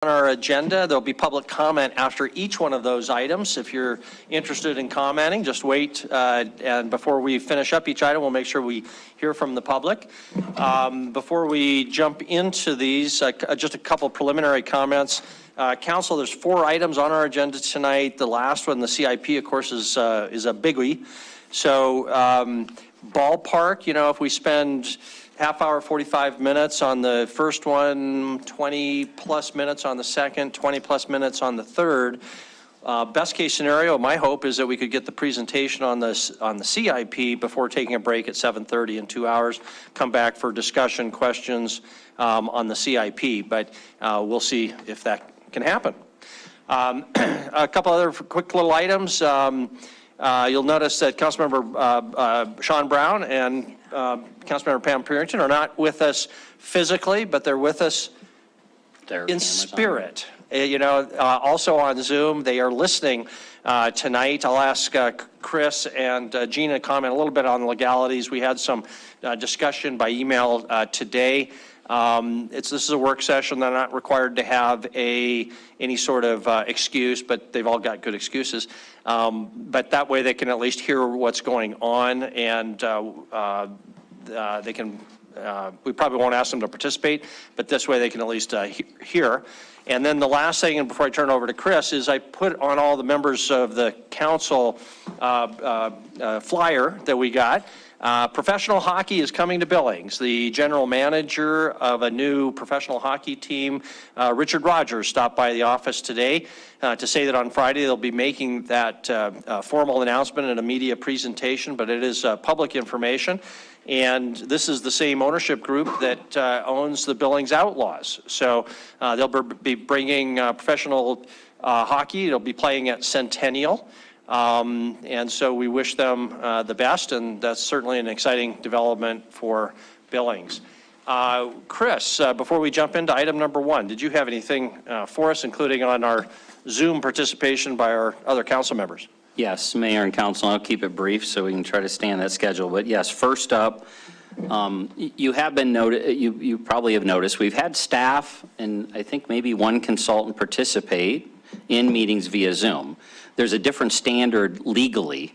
On our agenda, there'll be public comment after each one of those items. If you're interested in commenting, just wait, and before we finish up each item, we'll make sure we hear from the public. Before we jump into these, just a couple preliminary comments. Council, there's 4 items on our agenda tonight. The last one, the CIP, of course, is a biggie. So ballpark, you know, if we spend half hour, 45 minutes on the first one, 20 plus minutes on the second, 20 plus minutes on the third. Best case scenario, my hope is that we could get the presentation on the CIP before taking a break at 7:30 in 2 hours, come back for discussion, questions on the CIP, but we'll see if that can happen. A couple other quick little items. You'll notice that Councilmember Sean Brown and Councilmember Pam Purington are not with us physically, but they're with us in spirit. You know, also on Zoom, they are listening tonight. I'll ask Chris and Gina to comment a little bit on the legalities. We had some discussion by email today. This is a work session. They're not required to have any sort of excuse, but they've all got good excuses. But that way they can at least hear what's going on, and they can, we probably won't ask them to participate, but this way they can at least hear. And then the last thing, and before I turn it over to Chris, is I put on all the members of the council flyer that we got. Professional hockey is coming to Billings. The general manager of a new professional hockey team, Richard Rogers, stopped by the office today to say that on Friday they'll be making that formal announcement and a media presentation, but it is public information. And this is the same ownership group that owns the Billings Outlaws. So they'll be bringing professional hockey. It'll be playing at Centennial. And so we wish them the best, and that's certainly an exciting development for Billings. Chris, before we jump into item number 1, did you have anything for us, including on our Zoom participation by our other council members? Yes, Mayor and Council, I'll keep it brief so we can try to stay on that schedule. But yes, first up, you probably have noticed we've had staff and I think maybe one consultant participate in meetings via Zoom. There's a different standard legally.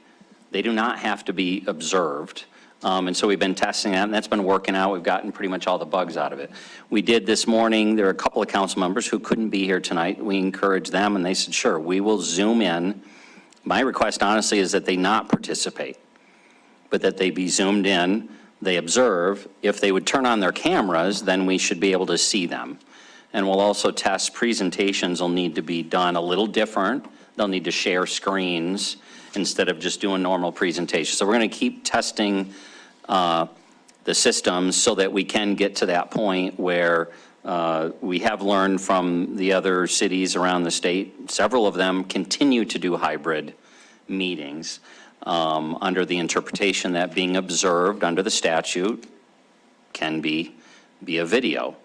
They do not have to be observed. And so we've been testing that, and that's been working out. We've gotten pretty much all the bugs out of it. We did this morning. There are a couple of council members who couldn't be here tonight. We encouraged them, and they said, sure, we will Zoom in. My request, honestly, is that they not participate, but that they be Zoomed in, they observe. If they would turn on their cameras, then we should be able to see them. And we'll also test presentations will need to be done a little different. They'll need to share screens instead of just doing normal presentations. So we're going to keep testing the systems so that we can get to that point where we have learned from the other cities around the state. Several of them continue to do hybrid meetings under the interpretation that being observed under the statute can be via video.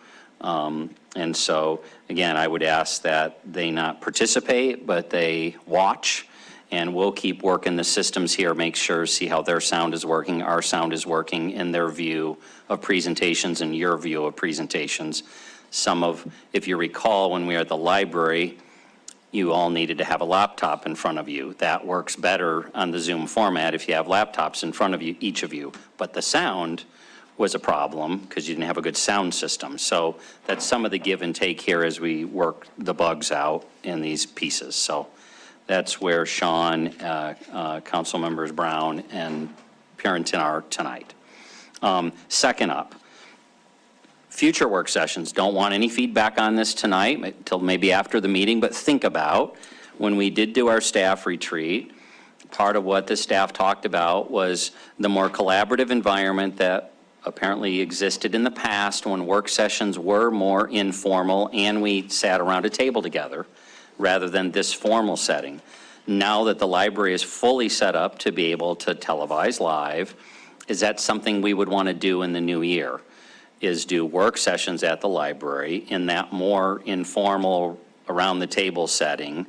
And so, again, I would ask that they not participate, but they watch, and we'll keep working the systems here, make sure, see how their sound is working, our sound is working in their view of presentations and your view of presentations. If you recall, when we were at the library, you all needed to have a laptop in front of you. That works better on the Zoom format if you have laptops in front of you, each of you. But the sound was a problem because you didn't have a good sound system. So that's some of the give and take here as we work the bugs out in these pieces. So that's where Sean, Council Members Brown and Purington are tonight. Second up, future work sessions. Don't want any feedback on this tonight until maybe after the meeting, but think about when we did do our staff retreat, part of what the staff talked about was the more collaborative environment that apparently existed in the past when work sessions were more informal and we sat around a table together rather than this formal setting. Now that the library is fully set up to be able to televise live, is that something we would want to do in the new year? Is do work sessions at the library in that more informal around the table setting,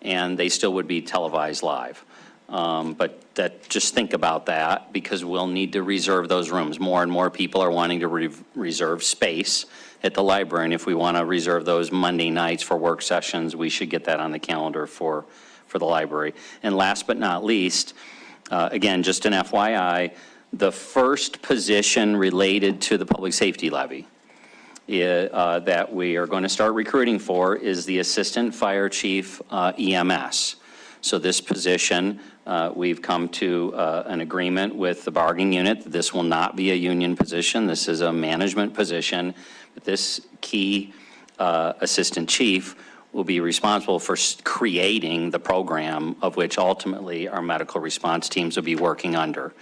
and they still would be televised live. But just think about that because we'll need to reserve those rooms. More and more people are wanting to reserve space, at the library. And if we want to reserve those Monday nights for work sessions, we should get that on the calendar for the library. And last but not least, again, just an FYI, the first position related to the public safety levy that we are going to start recruiting for is the Assistant Fire Chief EMS. So this position, we've come to an agreement with the bargaining unit that this will not be a union position. This is a management position. But this key assistant chief will be responsible for creating the program of which ultimately our medical response teams will be working under.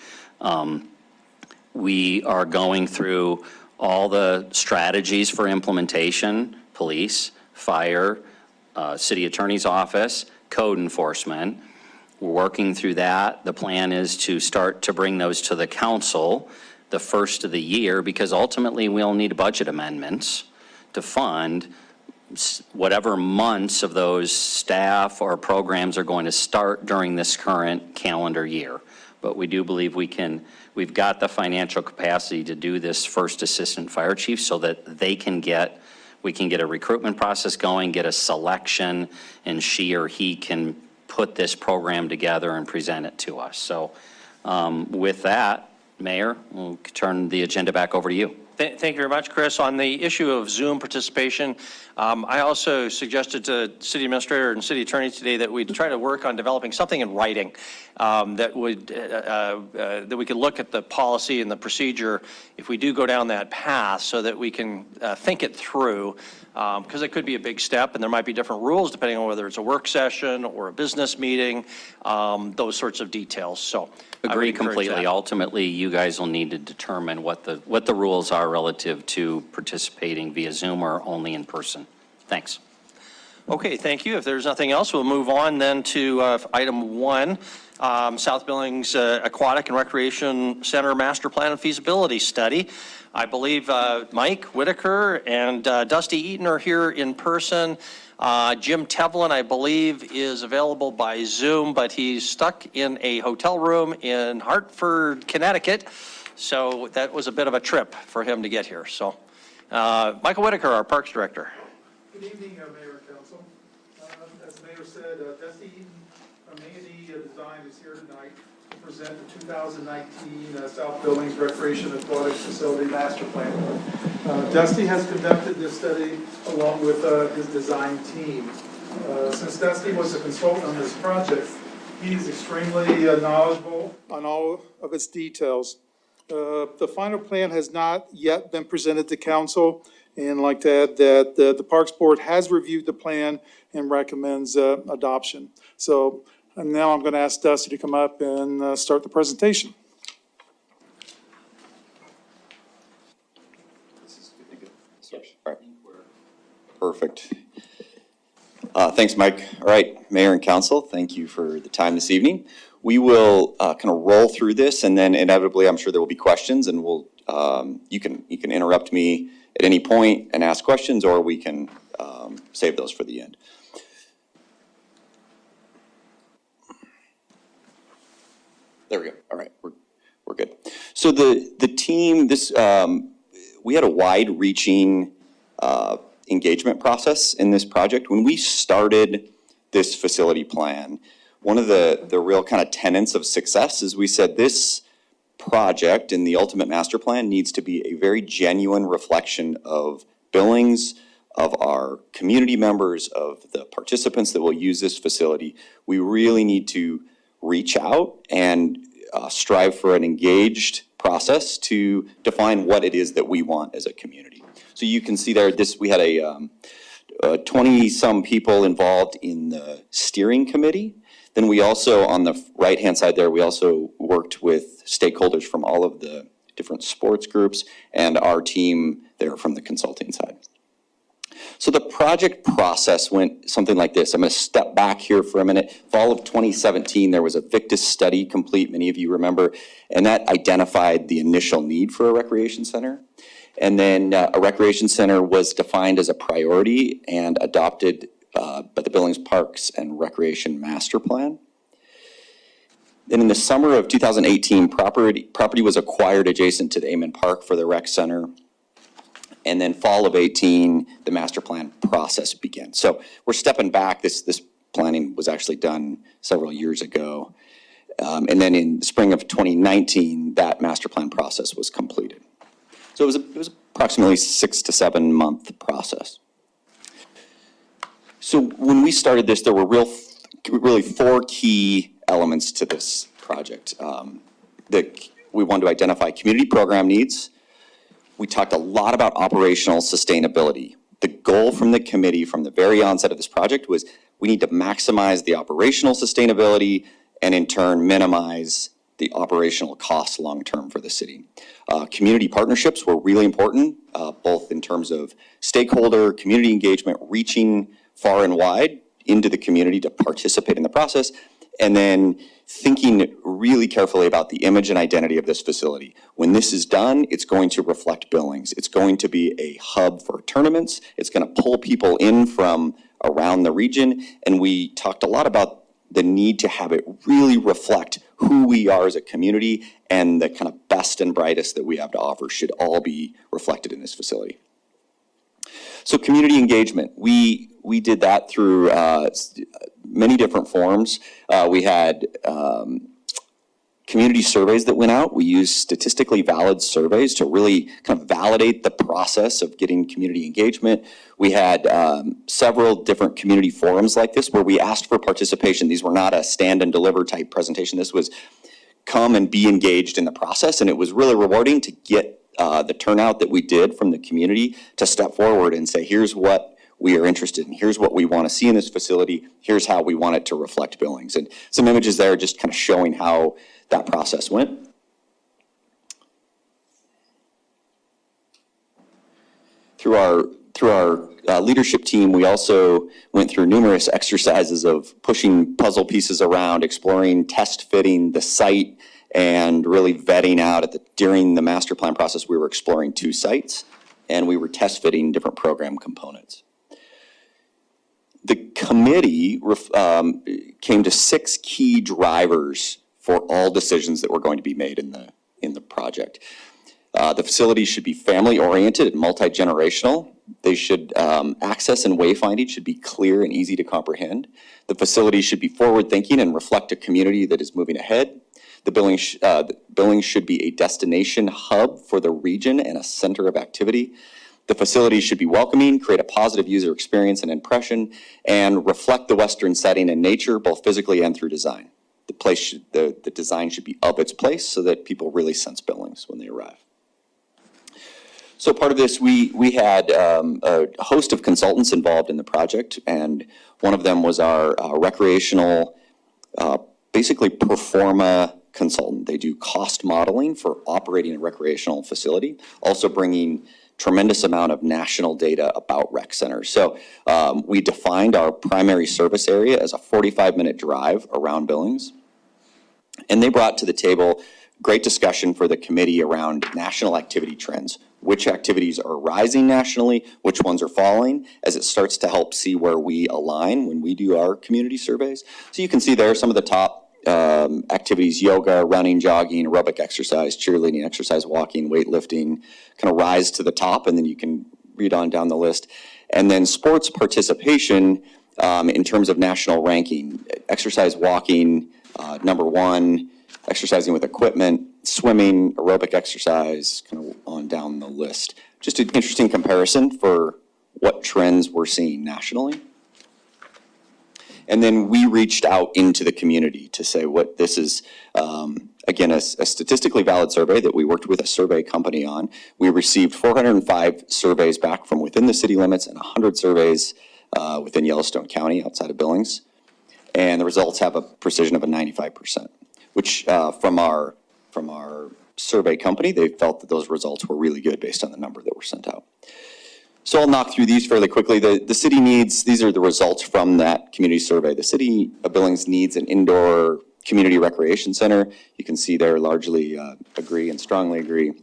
We are going through all the strategies for implementation: police, fire, city attorney's office, code enforcement. We're working through that. The plan is to start to bring those to the council the first of the year, because ultimately we'll need budget amendments to fund whatever months of those staff or programs are going to start during this current calendar year. But we do believe we've got the financial capacity to do this first assistant fire chief so that we can get a recruitment process going, get a selection, and she or he can put this program together and present it to us. So with that, Mayor, we'll turn the agenda back over to you. Thank you very much, Chris. On the issue of Zoom participation, I also suggested to City Administrator and City Attorney today that we try to work on developing something in writing that we could look at the policy and the procedure if we do go down that path, so that we can think it through, because it could be a big step and there might be different rules depending on whether it's a work session or a business meeting, those sorts of details. So agree completely. Ultimately, you guys will need to determine what the rules are relative to participating via Zoom or only in person. Thanks. Okay, thank you. If there's nothing else, we'll move on then to item 1, South Billings Aquatic and Recreation Center Master Plan and Feasibility Study. I believe Mike Whitaker and Dusty Eaton are here in person. Jim Tevlin, I believe, is available by Zoom, but he's stuck in a hotel room in Hartford, Connecticut. So that was a bit of a trip for him to get here. So Michael Whitaker, our Parks Director. Good evening, Mayor and Council. As the Mayor said, Dusty Eaton from A&E Design is here tonight to present the 2019 South Billings Recreation Aquatic Facility Master Plan. Dusty has conducted this study along with his design team. Since Dusty was a consultant on this project, he's extremely knowledgeable on all of its details. The final plan has not yet been presented to council, and I'd like to add that the Parks Board has reviewed the plan and recommends adoption. So now I'm going to ask Dusty to come up and start the presentation. This is good to go. All right. Perfect. Thanks, Mike. All right, Mayor and Council, thank you for the time this evening. We will kind of roll through this, and then inevitably, I'm sure there will be questions, and we'll you can interrupt me at any point and ask questions, or we can save those for the end. There we go. All right, we're good. So the team, we had a wide-reaching engagement process in this project. When we started this facility plan, one of the real kind of tenets of success is we said this project and the ultimate master plan needs to be a very genuine reflection of Billings, of our community members, of the participants that will use this facility. We really need to reach out and strive for an engaged process to define what it is that we want as a community. So you can see there, we had a 20-some people involved in the steering committee. Then we also, on the right-hand side there, we also worked with stakeholders from all of the different sports groups and our team there from the consulting side. So the project process went something like this. I'm going to step back here for a minute. Fall of 2017, there was a Victus study complete, many of you remember, and that identified the initial need for a recreation center. And then a recreation center was defined as a priority and adopted by the Billings Parks and Recreation Master Plan. Then in the summer of 2018, property was acquired adjacent to the Amen Park for the rec center. And then fall of 18, the master plan process began. So we're stepping back. This planning was actually done several years ago. And then in the spring of 2019, that master plan process was completed. So it was approximately 6 to 7 month process. So when we started this, there were really 4 key elements to this project. We wanted to identify community program needs. We talked a lot about operational sustainability. The goal from the committee from the very onset of this project was we need to maximize the operational sustainability and in turn minimize the operational costs long-term for the city. Community partnerships were really important, both in terms of stakeholder, community engagement, reaching far and wide into the community to participate in the process, and then thinking really carefully about the image and identity of this facility. When this is done, it's going to reflect Billings. It's going to be a hub for tournaments. It's going to pull people in from around the region, and we talked a lot about the need to have it really reflect who we are as a community, and the kind of best and brightest that we have to offer should all be reflected in this facility. So community engagement, we did that through many different forms. We had community surveys that went out. We used statistically valid surveys to really kind of validate the process of getting community engagement. We had several different community forums like this where we asked for participation. These were not a stand and deliver type presentation. This was come and be engaged in the process, and it was really rewarding to get the turnout that we did from the community to step forward and say, here's what we are interested in, here's what we want to see in this facility, here's how we want it to reflect Billings. And some images there just kind of showing how that process went. Through our leadership team, we also went through numerous exercises of pushing puzzle pieces around, exploring test fitting the site, and really vetting out during the master plan process. We were exploring 2 sites, and we were test fitting different program components. The committee came to 6 key drivers for all decisions that were going to be made in the project. The facilities should be family-oriented and multi-generational. They should, access and wayfinding should be clear and easy to comprehend. The facilities should be forward-thinking and reflect a community that is moving ahead. The Billings should be a destination hub for the region and a center of activity. The facilities should be welcoming, create a positive user experience and impression, and reflect the Western setting and nature, both physically and through design. The design should be of its place so that people really sense Billings when they arrive. So part of this, we had a host of consultants involved in the project, and one of them was our recreational, basically pro forma consultant. They do cost modeling for operating a recreational facility, also bringing tremendous amount of national data about rec centers. So we defined our primary service area as a 45-minute drive around Billings. And they brought to the table great discussion for the committee around national activity trends. Which activities are rising nationally, which ones are falling, as it starts to help see where we align when we do our community surveys. So you can see there some of the top activities: yoga, running, jogging, aerobic exercise, cheerleading, exercise, walking, weightlifting, kind of rise to the top, and then you can read on down the list. And then sports participation in terms of national ranking: exercise, walking, #1, exercising with equipment, swimming, aerobic exercise, kind of on down the list. Just an interesting comparison for what trends we're seeing nationally. And then we reached out into the community to say what this is, again, a statistically valid survey that we worked with a survey company on. We received 405 surveys back from within the city limits and 100 surveys within Yellowstone County outside of Billings. And the results have a precision of a 95%, which from our survey company, they felt that those results were really good based on the number that were sent out. So I'll knock through these fairly quickly. The city needs, these are the results from that community survey. The city of Billings needs an indoor community recreation center. You can see there largely agree and strongly agree.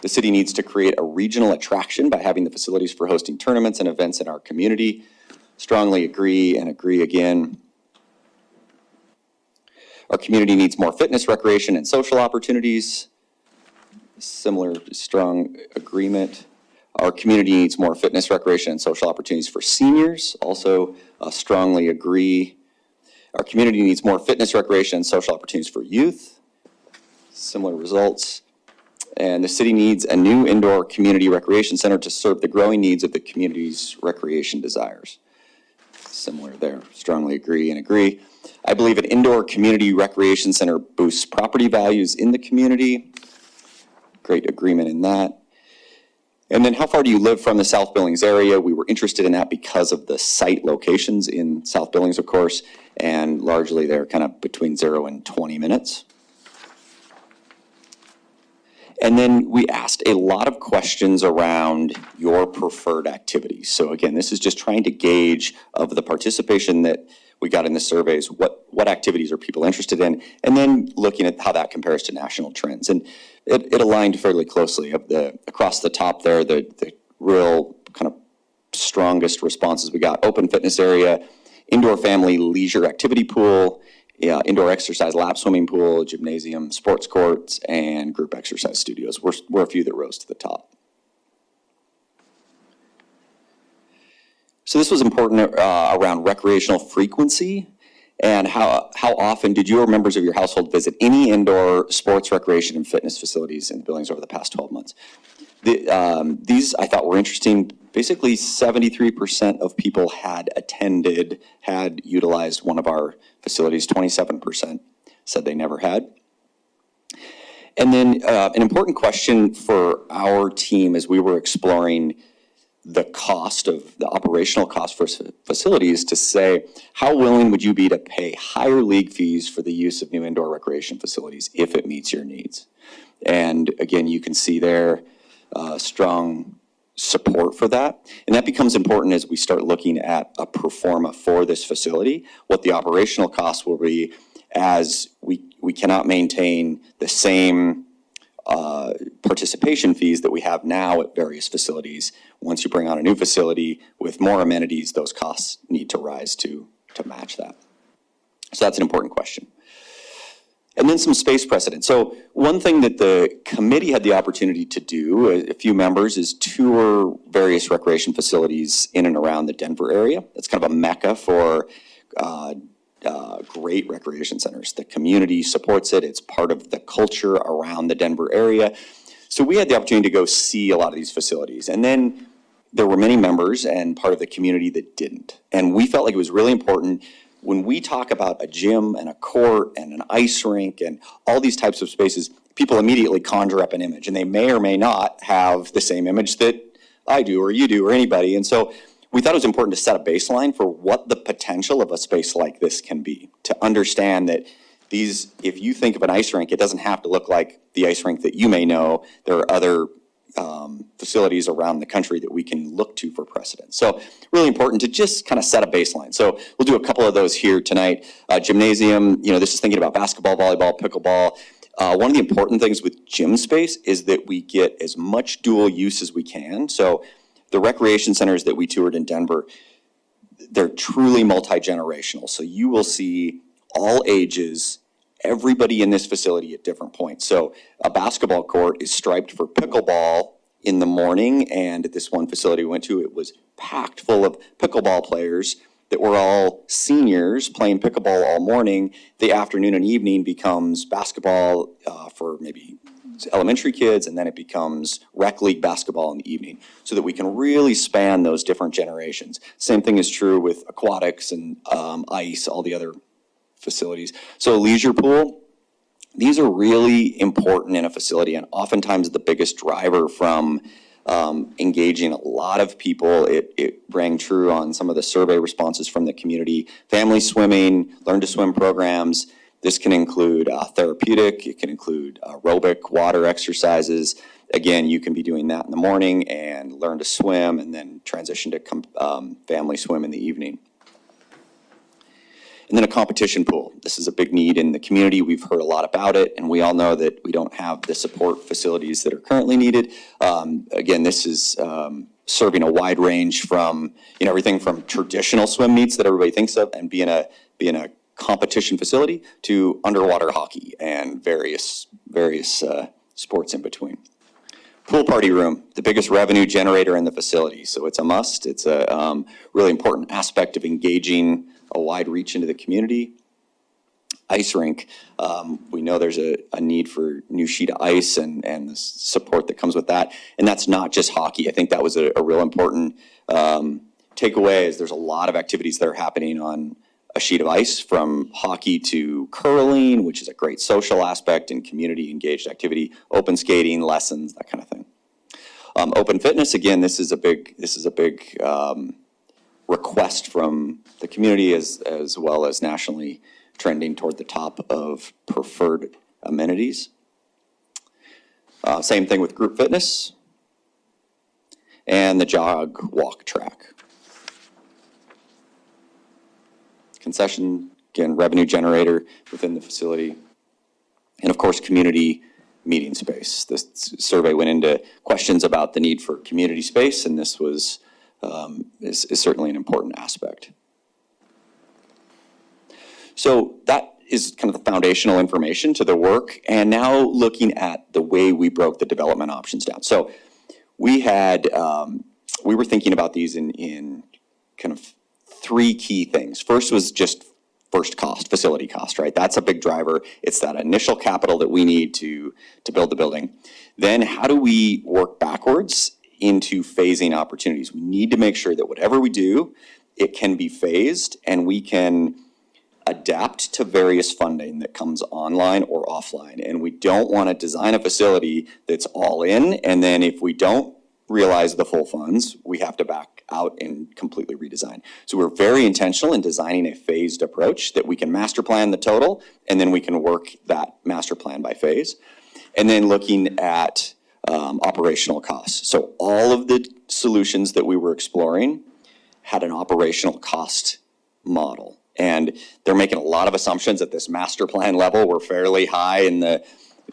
The city needs to create a regional attraction by having the facilities for hosting tournaments and events in our community. Strongly agree and agree again. Our community needs more fitness, recreation, and social opportunities. Similar strong agreement. Our community needs more fitness, recreation, and social opportunities for seniors. Also strongly agree. Our community needs more fitness, recreation, and social opportunities for youth. Similar results. And the city needs a new indoor community recreation center to serve the growing needs of the community's recreation desires. Similar there, strongly agree and agree. I believe an indoor community recreation center boosts property values in the community. Great agreement in that. And then how far do you live from the South Billings area? We were interested in that because of the site locations in South Billings, of course, and largely they're kind of between 0 and 20 minutes. And then we asked a lot of questions around your preferred activities. So again, this is just trying to gauge of the participation that we got in the surveys, what activities are people interested in, and then looking at how that compares to national trends. And it aligned fairly closely. Across the top there, the real kind of strongest responses we got: open fitness area, indoor family leisure activity pool, indoor exercise lap swimming pool, gymnasium, sports courts, and group exercise studios were a few that rose to the top. So this was important around recreational frequency and how often did you or members of your household visit any indoor sports, recreation, and fitness facilities in the Billings over the past 12 months. These I thought were interesting. Basically 73% of people had utilized one of our facilities. 27% said they never had. And then an important question for our team as we were exploring the operational cost for facilities to say, how willing would you be to pay higher league fees for the use of new indoor recreation facilities if it meets your needs? And again, you can see there strong support for that. And that becomes important as we start looking at a pro forma for this facility, what the operational costs will be, as we cannot maintain the same participation fees that we have now at various facilities. Once you bring on a new facility with more amenities, those costs need to rise to match that. So that's an important question. And then some space precedent. So one thing that the committee had the opportunity to do, a few members, is tour various recreation facilities in and around the Denver area. That's kind of a mecca for great recreation centers. The community supports it. It's part of the culture around the Denver area. So we had the opportunity to go see a lot of these facilities. And then there were many members and part of the community that didn't. And we felt like it was really important when we talk about a gym and a court and an ice rink and all these types of spaces, people immediately conjure up an image, and they may or may not have the same image that I do or you do or anybody. And so we thought it was important to set a baseline for what the potential of a space like this can be, to understand that if you think of an ice rink, it doesn't have to look like the ice rink that you may know. There are other facilities around the country that we can look to for precedent. So really important to just kind of set a baseline. So we'll do a couple of those here tonight. Gymnasium, this is thinking about basketball, volleyball, pickleball. One of the important things with gym space is that we get as much dual use as we can. So the recreation centers that we toured in Denver, they're truly multi-generational. So you will see all ages, everybody in this facility at different points. So a basketball court is striped for pickleball in the morning, and at this one facility we went to, it was packed full of pickleball players that were all seniors playing pickleball all morning. The afternoon and evening becomes basketball for maybe elementary kids, and then it becomes rec league basketball in the evening, so that we can really span those different generations. Same thing is true with aquatics and ice, all the other facilities. So a leisure pool, these are really important in a facility, and oftentimes the biggest driver from engaging a lot of people. It rang true on some of the survey responses from the community. Family swimming, learn to swim programs. This can include therapeutic, it can include aerobic water exercises. Again, you can be doing that in the morning and learn to swim, and then transition to family swim in the evening. And then a competition pool. This is a big need in the community. We've heard a lot about it, and we all know that we don't have the support facilities that are currently needed. Again, this is serving a wide range from everything from traditional swim meets that everybody thinks of and being a competition facility to underwater hockey and various sports in between. Pool party room, the biggest revenue generator in the facility, so it's a must. It's a really important aspect of engaging a wide reach into the community. Ice rink, we know there's a need for new sheet of ice and the support that comes with that. And that's not just hockey. I think that was a real important takeaway is there's a lot of activities that are happening on a sheet of ice, from hockey to curling, which is a great social aspect and community engaged activity, open skating, lessons, that kind of thing. Open fitness, again, this is a big request from the community as well as nationally, trending toward the top of preferred amenities. Same thing with group fitness and the jog walk track. Concession, again, revenue generator within the facility. And of course, community meeting space. This survey went into questions about the need for community space, and this was is certainly an important aspect. So that is kind of the foundational information to the work, and now looking at the way we broke the development options down. So we had, we were thinking about these in kind of three key things. First was just first cost, facility cost, right? That's a big driver. It's that initial capital that we need to build the building. Then how do we work backwards into phasing opportunities? We need to make sure that whatever we do, it can be phased and we can adapt to various funding that comes online or offline. And we don't want to design a facility that's all in, and then if we don't realize the full funds, we have to back out and completely redesign. So we're very intentional in designing a phased approach that we can master plan the total, and then we can work that master plan by phase. And then looking at operational costs. So all of the solutions that we were exploring had an operational cost model. And they're making a lot of assumptions at this master plan level. We're fairly high in the,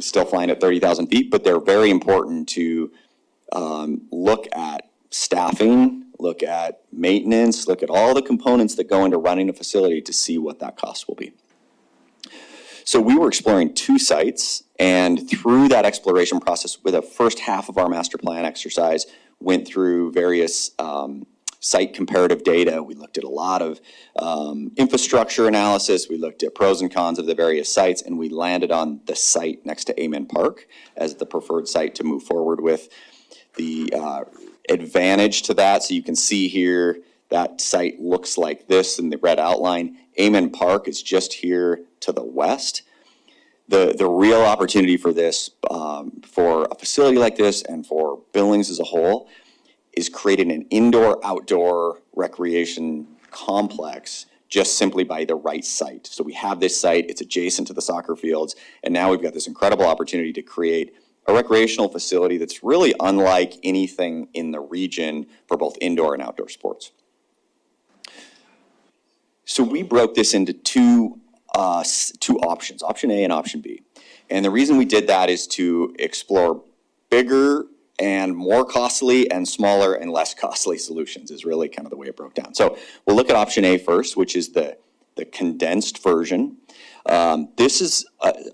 still flying at 30,000 feet, but they're very important to look at staffing, look at maintenance, look at all the components that go into running a facility to see what that cost will be. So we were exploring 2 sites, and through that exploration process, with the first half of our master plan exercise, went through various site comparative data. We looked at a lot of infrastructure analysis. We looked at pros and cons of the various sites, and we landed on the site next to Amen Park as the preferred site to move forward with. The advantage to that, so you can see here, that site looks like this in the red outline. Amen Park is just here to the west. The real opportunity for this, for a facility like this and for Billings as a whole, is creating an indoor-outdoor recreation complex just simply by the right site. So we have this site, it's adjacent to the soccer fields, and now we've got this incredible opportunity to create a recreational facility that's really unlike anything in the region for both indoor and outdoor sports. So we broke this into two options, option A and option B. And the reason we did that is to explore bigger and more costly and smaller and less costly solutions is really kind of the way it broke down. So we'll look at option A first, which is the condensed version. This is,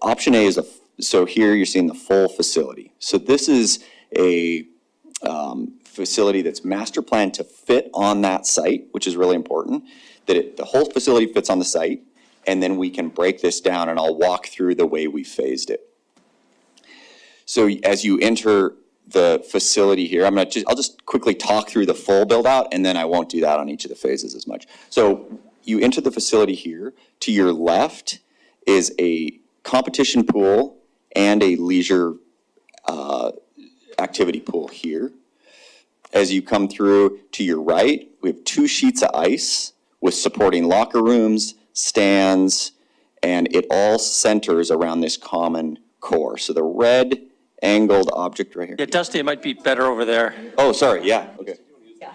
option A is so here you're seeing the full facility. So this is a facility that's master planned to fit on that site, which is really important, that the whole facility fits on the site, and then we can break this down, and I'll walk through the way we phased it. So as you enter the facility here, I'll just quickly talk through the full build out, and then I won't do that on each of the phases as much. So you enter the facility here. To your left is a competition pool and a leisure activity pool here. As you come through to your right, we have 2 sheets of ice with supporting locker rooms, stands, and it all centers around this common core. So the red angled object right here. Yeah, Dusty, it might be better over there. Oh, sorry, yeah, okay. Yeah,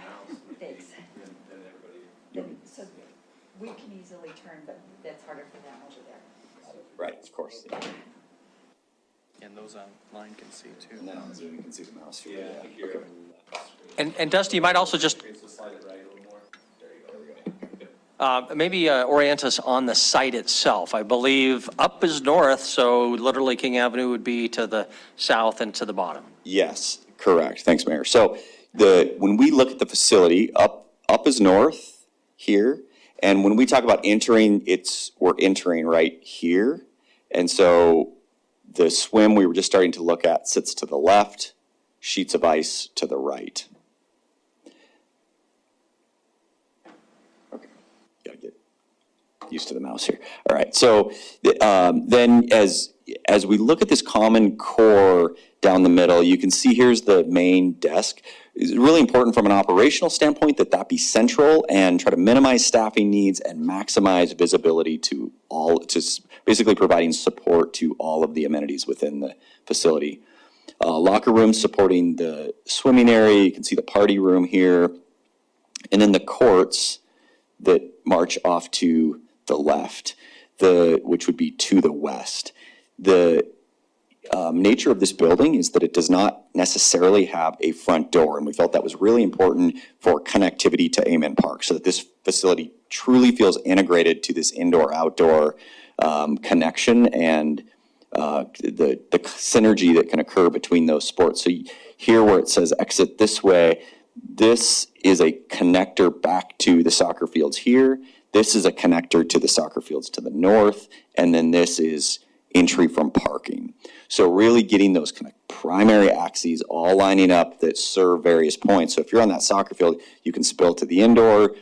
thanks. So we can easily turn, but that's harder for them over there. Right, of course. Yeah. And those online can see too. And then on Zoom, you can see the mouse. Yeah, here. And Dusty, you might also just So slide it right a little more. There you go. maybe orient us on the site itself. I believe up is north, so literally King Avenue would be to the south and to the bottom. Yes, Correct. Thanks, Mayor. So when we look at the facility, up is north here. And when we talk about entering, we're entering right here. And so the swim we were just starting to look at sits to the left, sheets of ice to the right. Okay, gotta get used to the mouse here. All right, so then as we look at this common core down the middle, you can see here's the main desk. It's really important from an operational standpoint that be central and try to minimize staffing needs and maximize visibility to basically providing support to all of the amenities within the facility. Locker rooms supporting the swimming area. You can see the party room here. And then the courts that march off to the left, which would be to the west. The nature of this building is that it does not necessarily have a front door, and we felt that was really important for connectivity to Amen Park, so that this facility truly feels integrated to this indoor-outdoor connection and the synergy that can occur between those sports. So here where it says exit this way, this is a connector back to the soccer fields here. This is a connector to the soccer fields to the north, and then this is entry from parking. So really getting those kind of primary axes all lining up that serve various points. So if you're on that soccer field, you can spill to the indoor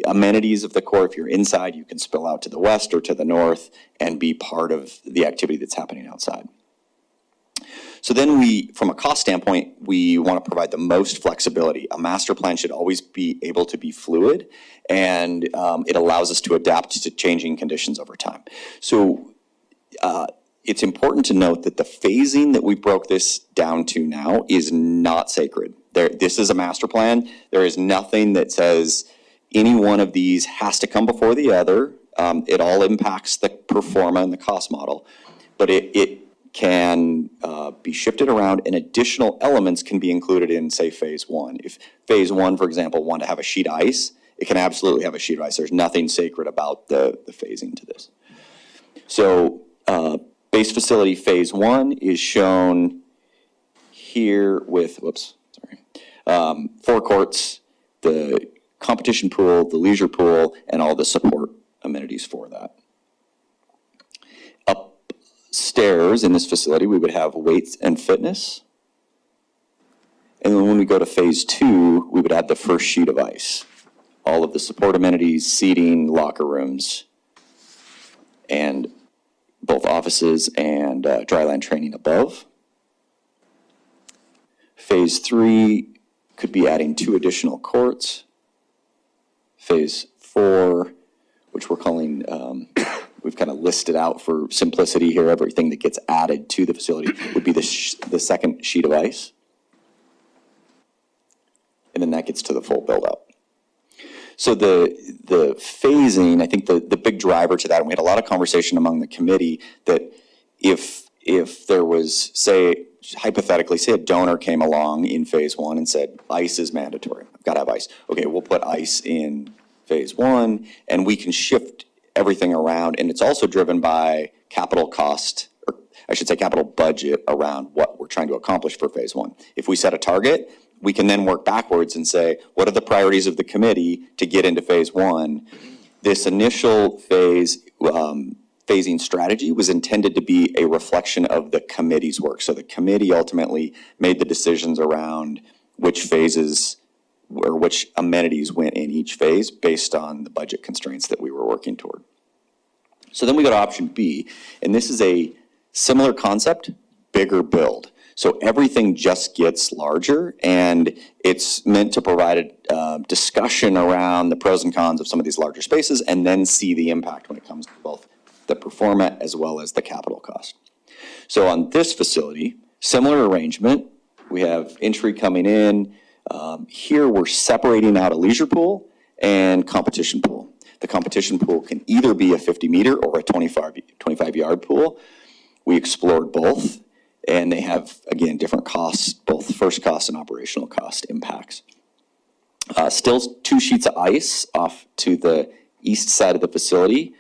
amenities of the court. If you're inside, you can spill out to the west or to the north and be part of the activity that's happening outside. So then from a cost standpoint, we want to provide the most flexibility. A master plan should always be able to be fluid, and it allows us to adapt to changing conditions over time. So it's important to note that the phasing that we broke this down to now is not sacred. This is a master plan. There is nothing that says any one of these has to come before the other. It all impacts the pro forma and the cost model, but it can be shifted around, and additional elements can be included in, say, phase one. If phase one, for example, wanted to have a sheet of ice, it can absolutely have a sheet of ice. There's nothing sacred about the phasing to this. So base facility phase one is shown here with, 4 courts, the competition pool, the leisure pool, and all the support amenities for that. Upstairs in this facility, we would have weights and fitness. And then when we go to phase 2, we would add the first sheet of ice. All of the support amenities, seating, locker rooms, and both offices and dryland training above. Phase 3 could be adding 2 additional courts. Phase 4, which we're calling, we've kind of listed out for simplicity here, everything that gets added to the facility would be the second sheet of ice. And then that gets to the full build-out. So the phasing, I think the big driver to that, and we had a lot of conversation among the committee, that if there was, say, hypothetically, say a donor came along in phase 1 and said, ice is mandatory, I've got to have ice. Okay, we'll put ice in phase 1, and we can shift everything around, and it's also driven by capital cost, or I should say capital budget around what we're trying to accomplish for phase 1. If we set a target, we can then work backwards and say, what are the priorities of the committee to get into phase 1? This initial phase phasing strategy was intended to be a reflection of the committee's work. So the committee ultimately made the decisions around which phases or which amenities went in each phase based on the budget constraints that we were working toward. So then we go to option B, and this is a similar concept, bigger build. So everything just gets larger, and it's meant to provide a discussion around the pros and cons of some of these larger spaces, and then see the impact when it comes to both the pro forma as well as the capital cost. So on this facility, similar arrangement. We have entry coming in. Here we're separating out a leisure pool and competition pool. The competition pool can either be a 50-meter or a 25-yard pool. We explored both, and they have, again, different costs, both first cost and operational cost impacts. Still 2 sheets of ice off to the east side of the facility,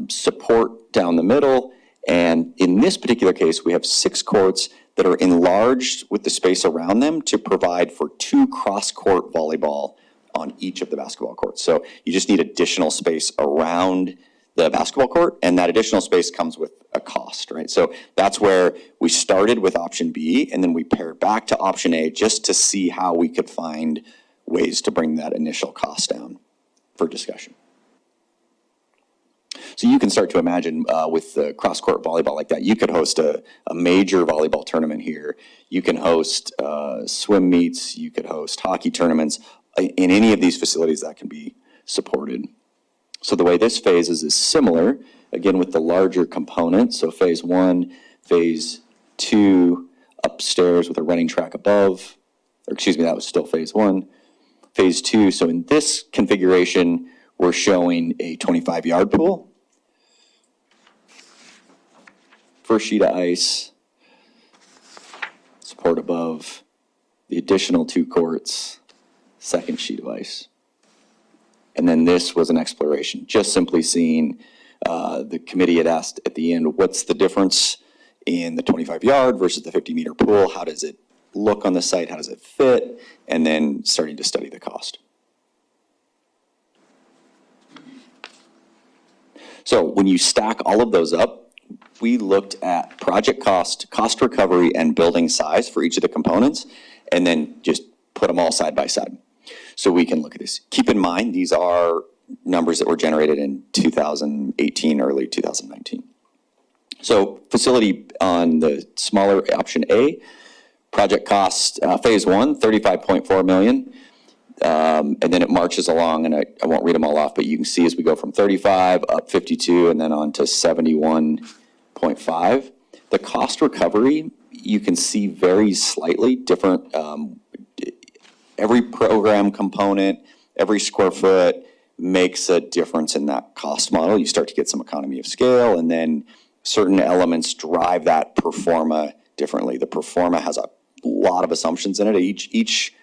support down the middle, and in this particular case, we have 6 courts that are enlarged with the space around them to provide for 2 cross-court volleyball on each of the basketball courts. So you just need additional space around the basketball court, and that additional space comes with a cost, right? So that's where we started with option B, and then we paired back to option A just to see how we could find ways to bring that initial cost down for discussion. So you can start to imagine with the cross-court volleyball like that, you could host a major volleyball tournament here. You can host swim meets, you could host hockey tournaments. In any of these facilities that can be supported. So the way this phase is similar, again with the larger components. So phase 1, phase 2, upstairs with a running track above, or excuse me, that was still phase 1. Phase 2, so in this configuration, we're showing a 25-yard pool. First sheet of ice, support above, the additional 2 courts, second sheet of ice. And then this was an exploration, just simply seeing, the committee had asked at the end, what's the difference in the 25-yard versus the 50-meter pool? How does it look on the site? How does it fit? And then starting to study the cost. So when you stack all of those up, we looked at project cost, cost recovery, and building size for each of the components, and then just put them all side by side. So we can look at this. Keep in mind, these are numbers that were generated in 2018, early 2019. So facility on the smaller option A, project cost, phase 1, $35.4 million. And then it marches along, and I won't read them all off, but you can see as we go from 35 up 52 and then on to 71.5. The cost recovery, you can see varies slightly different. Every program component, every square foot makes a difference in that cost model. You start to get some economy of scale, and then certain elements drive that pro forma differently. The pro forma has a lot of assumptions in it. Each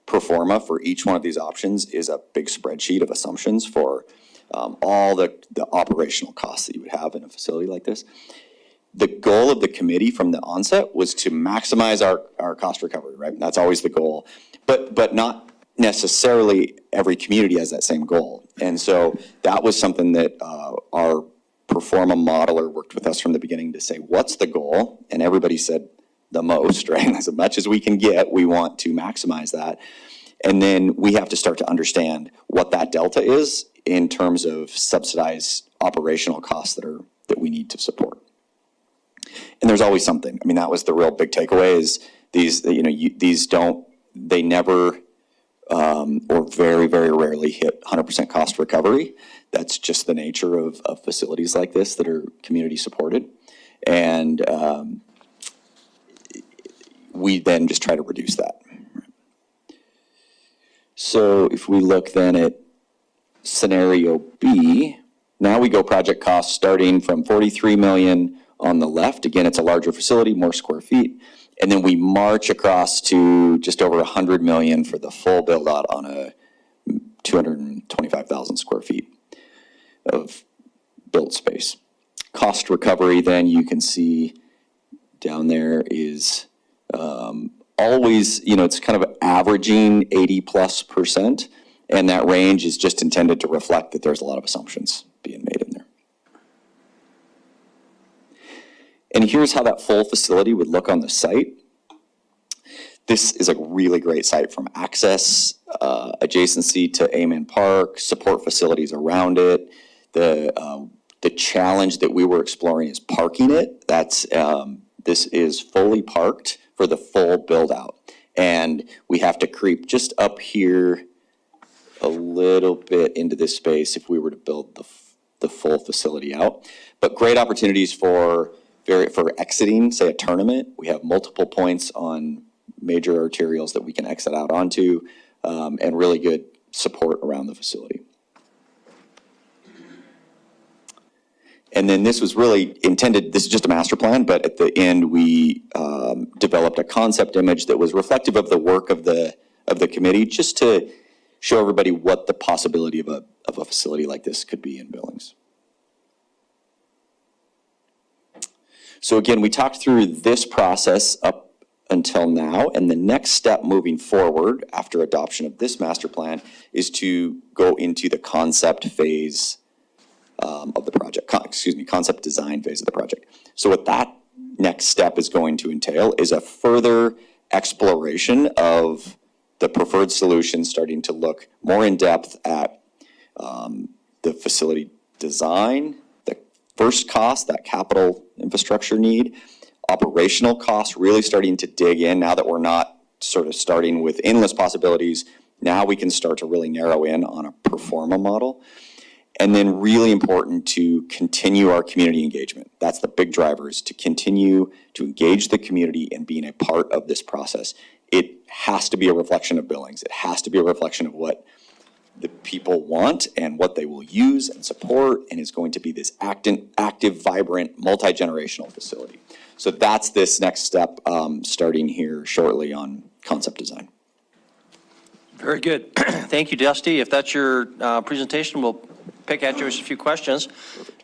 pro forma for each one of these options is a big spreadsheet of assumptions for all the operational costs that you would have in a facility like this. The goal of the committee from the onset was to maximize our cost recovery, right? That's always the goal. But not necessarily every community has that same goal. And so that was something that our pro forma modeler worked with us from the beginning to say, what's the goal? And everybody said the most, right? As much as we can get, we want to maximize that. And then we have to start to understand what that delta is in terms of subsidized operational costs that we need to support. And there's always something. I mean, that was the real big takeaway is they never or very, very rarely hit 100% cost recovery. That's just the nature of facilities like this that are community supported. And we then just try to reduce that. So if we look then at scenario B, now we go project costs starting from 43 million on the left. Again, it's a larger facility, more square feet. And then we march across to just over 100 million for the full build out on a 225,000 square feet of built space. Cost recovery, then you can see down there is always, it's kind of averaging 80+%. And that range is just intended to reflect that there's a lot of assumptions being made in there. And here's how that full facility would look on the site. This is a really great site from access, adjacency to Amen Park, support facilities around it. The challenge that we were exploring is parking it. This is fully parked for the full build out. And we have to creep just up here a little bit into this space if we were to build the full facility out. But great opportunities for exiting, say, a tournament. We have multiple points on major arterials that we can exit out onto, and really good support around the facility. And then this was really intended, this is just a master plan, but at the end we developed a concept image that was reflective of the work of the committee, just to show everybody what the possibility of a facility like this could be in Billings. So again, we talked through this process up until now. And the next step moving forward after adoption of this master plan is to go into the concept phase of the project, concept design phase of the project. So what that next step is going to entail is a further exploration of the preferred solution, starting to look more in depth at the facility design, the first cost, that capital infrastructure need, operational costs, really starting to dig in now that we're not sort of starting with endless possibilities. Now we can start to really narrow in on a pro forma model. And then really important to continue our community engagement. That's the big driver, is to continue to engage the community in being a part of this process. It has to be a reflection of Billings. It has to be a reflection of what the people want and what they will use and support, and is going to be this active, vibrant, multi-generational facility. So that's this next step, starting here shortly on concept design. Very good. Thank you, Dusty. If that's your presentation, we'll pick at you with a few questions.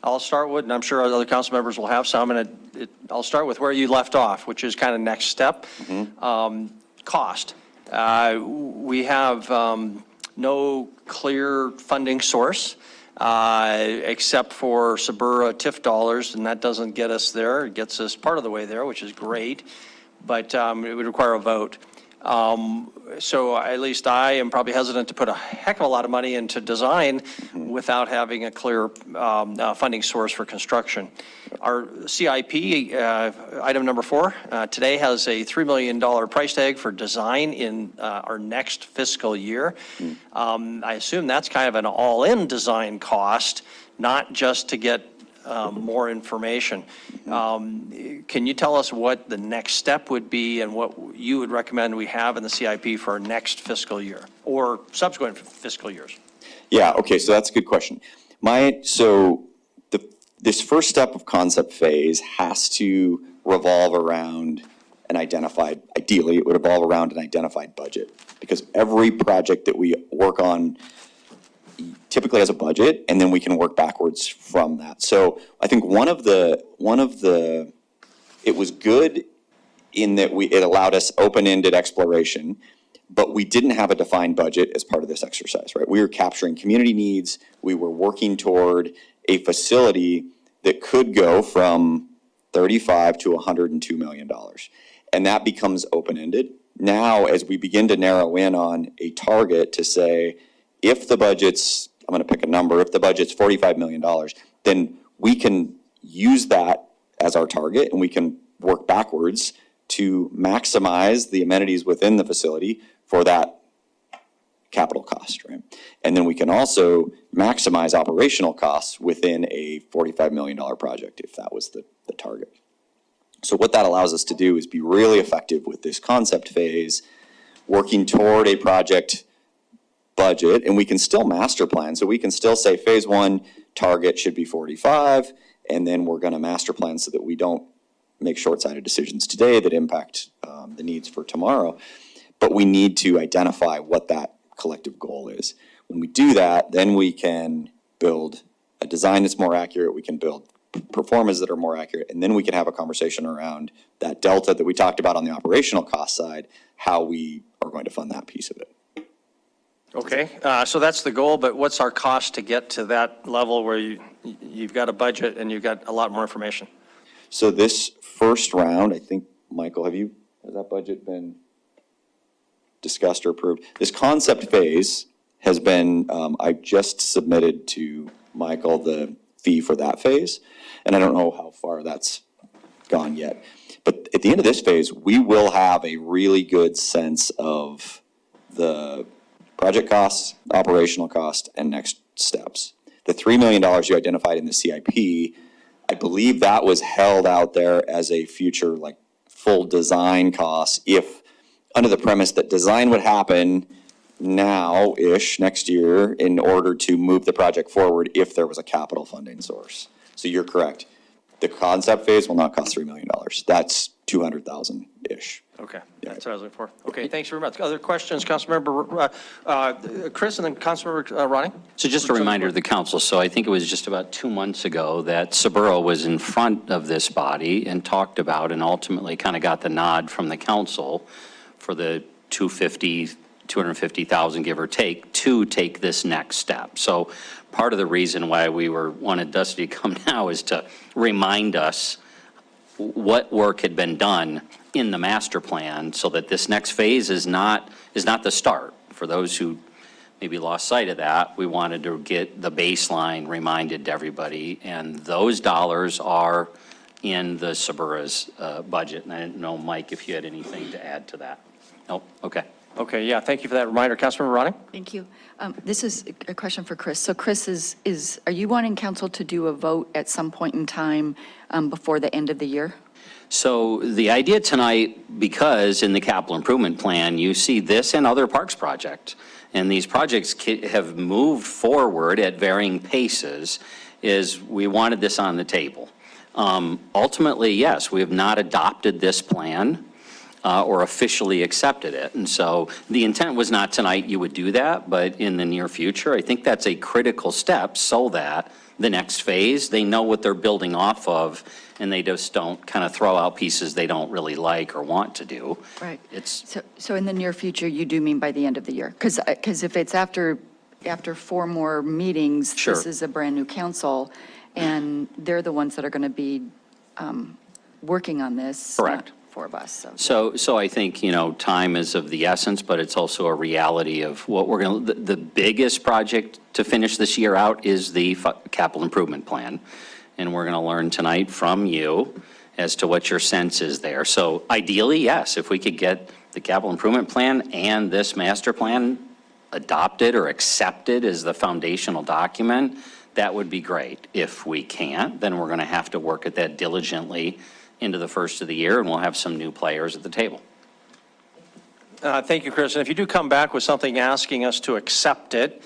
I'll start with, and I'm sure other council members will have some, and I'll start with where you left off, which is kind of next step. Cost. We have no clear funding source except for Suburra TIF dollars, and that doesn't get us there. It gets us part of the way there, which is great, but it would require a vote. So at least I am probably hesitant to put a heck of a lot of money into design without having a clear funding source for construction. Our CIP, item number 4, today has a $3 million price tag for design in our next fiscal year. I assume that's kind of an all-in design cost, not just to get more information. Can you tell us what the next step would be and what you would recommend we have in the CIP for our next fiscal year or subsequent fiscal years? Yeah, okay, so that's a good question. This first step of concept phase has to revolve around ideally it would revolve around an identified budget, because every project that we work on typically has a budget, and then we can work backwards from that. So I think it was good in that it allowed us open-ended exploration, but we didn't have a defined budget as part of this exercise, right? We were capturing community needs. We were working toward a facility that could go from $35 to $102 million. And that becomes open-ended. Now, as we begin to narrow in on a target to say, if the budget's, I'm going to pick a number, if the budget's $45 million, then we can use that as our target, and we can work backwards to maximize the amenities within the facility for that capital cost, right? And then we can also maximize operational costs within a $45 million project if that was the target. So what that allows us to do is be really effective with this concept phase, working toward a project budget, and we can still master plan. So we can still say phase 1 target should be 45, and then we're going to master plan so that we don't make short-sighted decisions today that impact the needs for tomorrow. But we need to identify what that collective goal is. When we do that, then we can build a design that's more accurate, we can build performances that are more accurate, and then we can have a conversation around that delta that we talked about on the operational cost side, how we are going to fund that piece of it. Okay, so that's the goal, but what's our cost to get to that level where you've got a budget and you've got a lot more information? So this first round, I think, Michael, has that budget been discussed or approved? This concept phase has been, I just submitted to Michael the fee for that phase, and I don't know how far that's gone yet. But at the end of this phase, we will have a really good sense of the project costs, operational cost, and next steps. The $3 million you identified in the CIP, I believe that was held out there as a future, like, full design cost, if under the premise that design would happen now-ish, next year, in order to move the project forward if there was a capital funding source. So you're correct. The concept phase will not cost $3 million. That's 200,000-ish. Okay, that's what I was looking for. Okay, thanks very much. Other questions, Councilmember Chris, and then Councilmember Ronnie? So just a reminder to the council, so I think it was just about 2 months ago that Saburo was in front of this body and talked about and ultimately kind of got the nod from the council for the 250,000, give or take, to take this next step. So part of the reason why we wanted Dusty to come now is to remind us what work had been done in the master plan so that this next phase is not the start. For those who maybe lost sight of that, we wanted to get the baseline reminded to everybody, and those dollars are in the Sabura's budget. And I didn't know, Mike, if you had anything to add to that. Nope, okay. Okay, yeah, thank you for that reminder. Councilmember Ronnie? Thank you. This is a question for Chris. So Chris, are you wanting council to do a vote at some point in time before the end of the year? So the idea tonight, because in the capital improvement plan, you see this and other parks projects, and these projects have moved forward at varying paces, is we wanted this on the table. Ultimately, yes, we have not adopted this plan or officially accepted it. And so the intent was not tonight you would do that, but in the near future, I think that's a critical step so that the next phase, they know what they're building off of, and they just don't kind of throw out pieces they don't really like or want to do. Right. It's, So in the near future, you do mean by the end of the year? Because if it's after 4 more meetings, Sure. This is a brand-new council, and they're the ones that are going to be working on this. Correct. Not 4 of us, so. So I think, time is of the essence, but it's also a reality of what we're going to, the biggest project to finish this year out is the capital improvement plan. And we're going to learn tonight from you as to what your sense is there. So ideally, yes, if we could get the capital improvement plan and this master plan adopted or accepted as the foundational document, that would be great. If we can't, then we're going to have to work at that diligently into the first of the year, and we'll have some new players at the table. Thank you, Chris. And if you do come back with something asking us to accept it,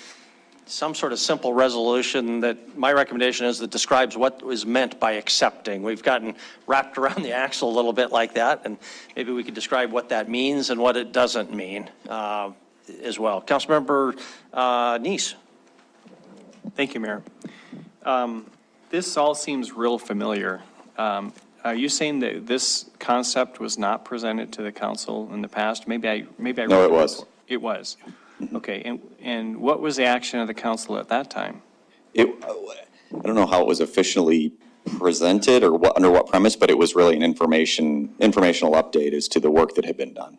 some sort of simple resolution that my recommendation is that describes what is meant by accepting. We've gotten wrapped around the axle a little bit like that, and maybe we could describe what that means and what it doesn't mean as well. Councilmember Neese. Thank you, Mayor. This all seems real familiar. Are you saying that this concept was not presented to the council in the past? Maybe I. No, it was. It was. Okay, and what was the action of the council at that time? I don't know how it was officially presented or under what premise, but it was really an informational update as to the work that had been done.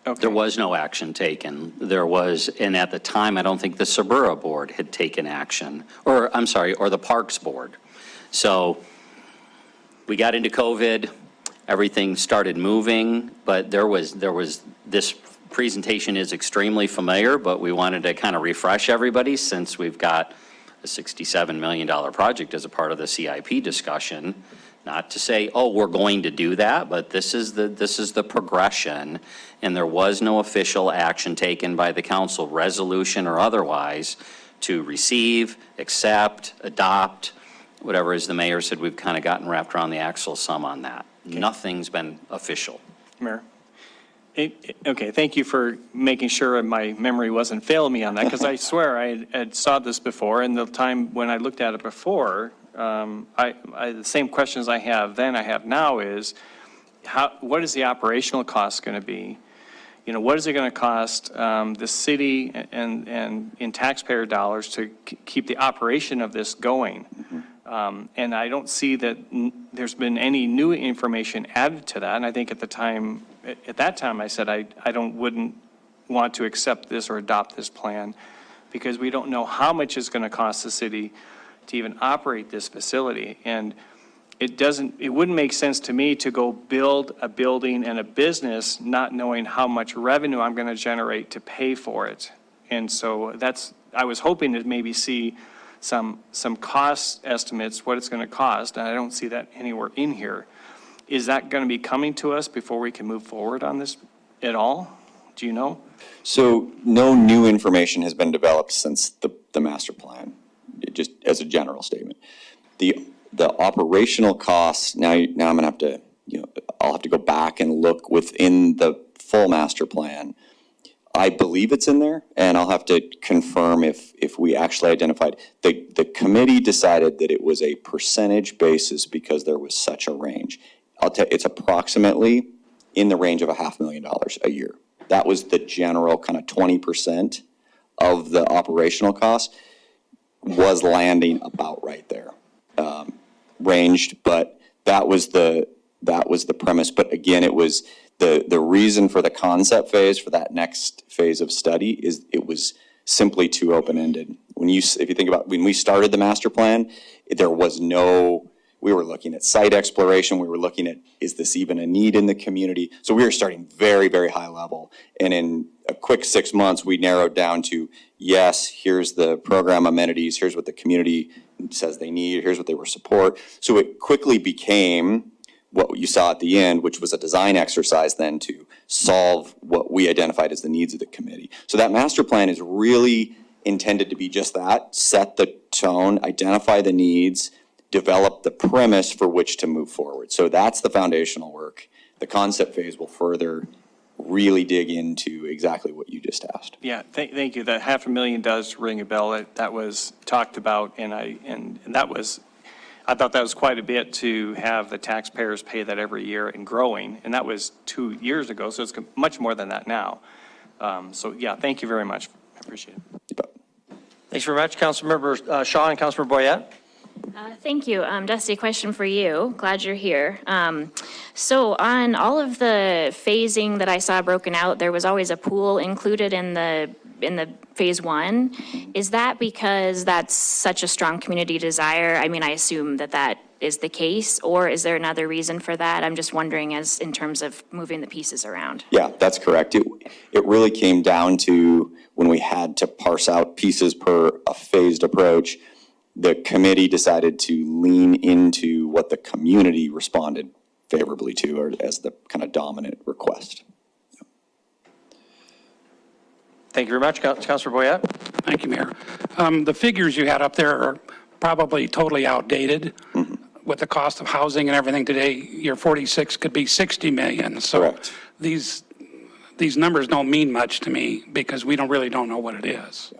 Okay. There was no action taken. There was, and at the time, I don't think the Sabura board had taken action, or I'm sorry, or the Parks board. So we got into COVID, everything started moving, but there was this presentation is extremely familiar, but we wanted to kind of refresh everybody since we've got a $67 million project as a part of the CIP discussion. Not to say, oh, we're going to do that, but this is the progression, and there was no official action taken by the council, resolution or otherwise, to receive, accept, adopt, whatever, as the mayor said, we've kind of gotten wrapped around the axle some on that. Okay. Nothing's been official. Mayor? Okay, thank you for making sure my memory wasn't failing me on that, because I swear I had saw this before, and the time when I looked at it before, the same questions I have then I have now is, what is the operational cost going to be? What is it going to cost the city and in taxpayer dollars to keep the operation of this going? Mm-hmm. And I don't see that there's been any new information added to that. And I think at that time I said I wouldn't want to accept this or adopt this plan because we don't know how much it's going to cost the city to even operate this facility. And it wouldn't make sense to me to go build a building and a business not knowing how much revenue I'm going to generate to pay for it. And so I was hoping to maybe see some cost estimates, what it's going to cost, and I don't see that anywhere in here. Is that going to be coming to us before we can move forward on this at all? Do you know? So no new information has been developed since the master plan, just as a general statement. The the operational costs, now I'm gonna have to, I'll have to go back and look within the full master plan. I believe it's in there, and I'll have to confirm if we actually identified. The committee decided that it was a percentage basis because there was such a range. I'll tell you, it's approximately in the range of $500,000 a year. That was the general kind of 20% of the operational cost was landing about right there, ranged, but that was the premise. But again, it was the reason for the concept phase for that next phase of study is it was simply too open-ended. If you think about when we started the master plan, there was no, we were looking at site exploration. We were looking at, is this even a need in the community? So we were starting very, very high level. And in a quick 6 months, we narrowed down to, yes, here's the program amenities. Here's what the community says they need. Here's what they were support. So it quickly became what you saw at the end, which was a design exercise then to solve what we identified as the needs of the committee. So that master plan is really intended to be just that, set the tone, identify the needs, develop the premise for which to move forward. So that's the foundational work. The concept phase will further really dig into exactly what you just asked. Yeah, thank you. That $500,000 does ring a bell. That was talked about, and that was, I thought that was quite a bit to have the taxpayers pay that every year and growing. And that was 2 years ago, so it's much more than that now. So yeah, thank you very much. I appreciate it. Thanks very much, Councilmember Shaw and Councilmember Boyette. Thank you. Dusty, question for you. Glad you're here. So on all of the phasing that I saw broken out, there was always a pool included in the phase one. Is that because that's such a strong community desire? I mean, I assume that is the case, or is there another reason for that? I'm just wondering as in terms of moving the pieces around. Yeah, that's correct. It really came down to when we had to parse out pieces per a phased approach. The committee decided to lean into what the community responded favorably to, or as the kind of dominant request. Thank you very much, Councilor Boyette. Thank you, Mayor. The figures you had up there are probably totally outdated. With the cost of housing and everything today, your 46 could be 60 million. So Correct. These numbers don't mean much to me because we really don't know what it is.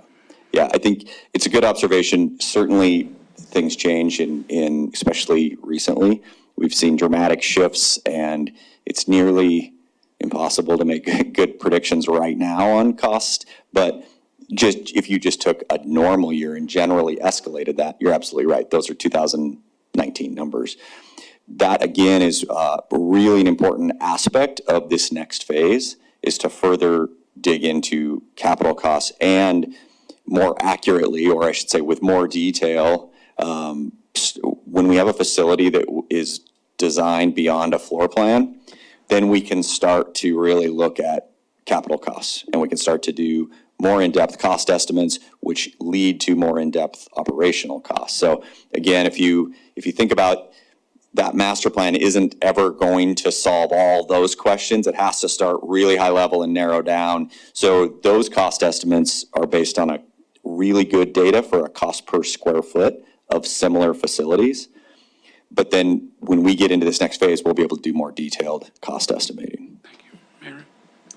Yeah, I think it's a good observation. Certainly things change in especially recently. We've seen dramatic shifts, and it's nearly impossible to make good predictions right now on cost. But just if you just took a normal year and generally escalated that, you're absolutely right. Those are 2019 numbers. That again is really an important aspect of this next phase, is to further dig into capital costs and more accurately, or I should say with more detail, when we have a facility that is designed beyond a floor plan, then we can start to really look at capital costs, and we can start to do more in-depth cost estimates, which lead to more in-depth operational costs. So again, if you think about that master plan isn't ever going to solve all those questions. It has to start really high level and narrow down. So those cost estimates are based on a really good data for a cost per square foot of similar facilities. But then when we get into this next phase, we'll be able to do more detailed cost estimating. Thank you,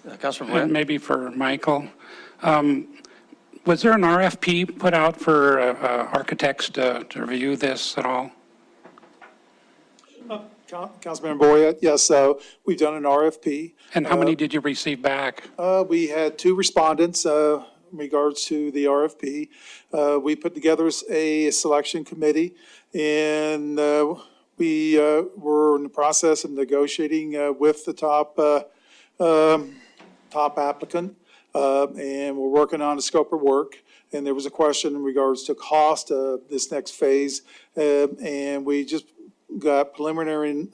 Mayor. Councilor And Boyette. maybe for Michael, was there an RFP put out for architects to review this at all? Councilmember Boyette, yes, we've done an RFP. And how many did you receive back? We had 2 respondents in regards to the RFP. We put together a selection committee, and we were in the process of negotiating with the top applicant, and we're working on a scope of work. And there was a question in regards to cost of this next phase, and we just got preliminary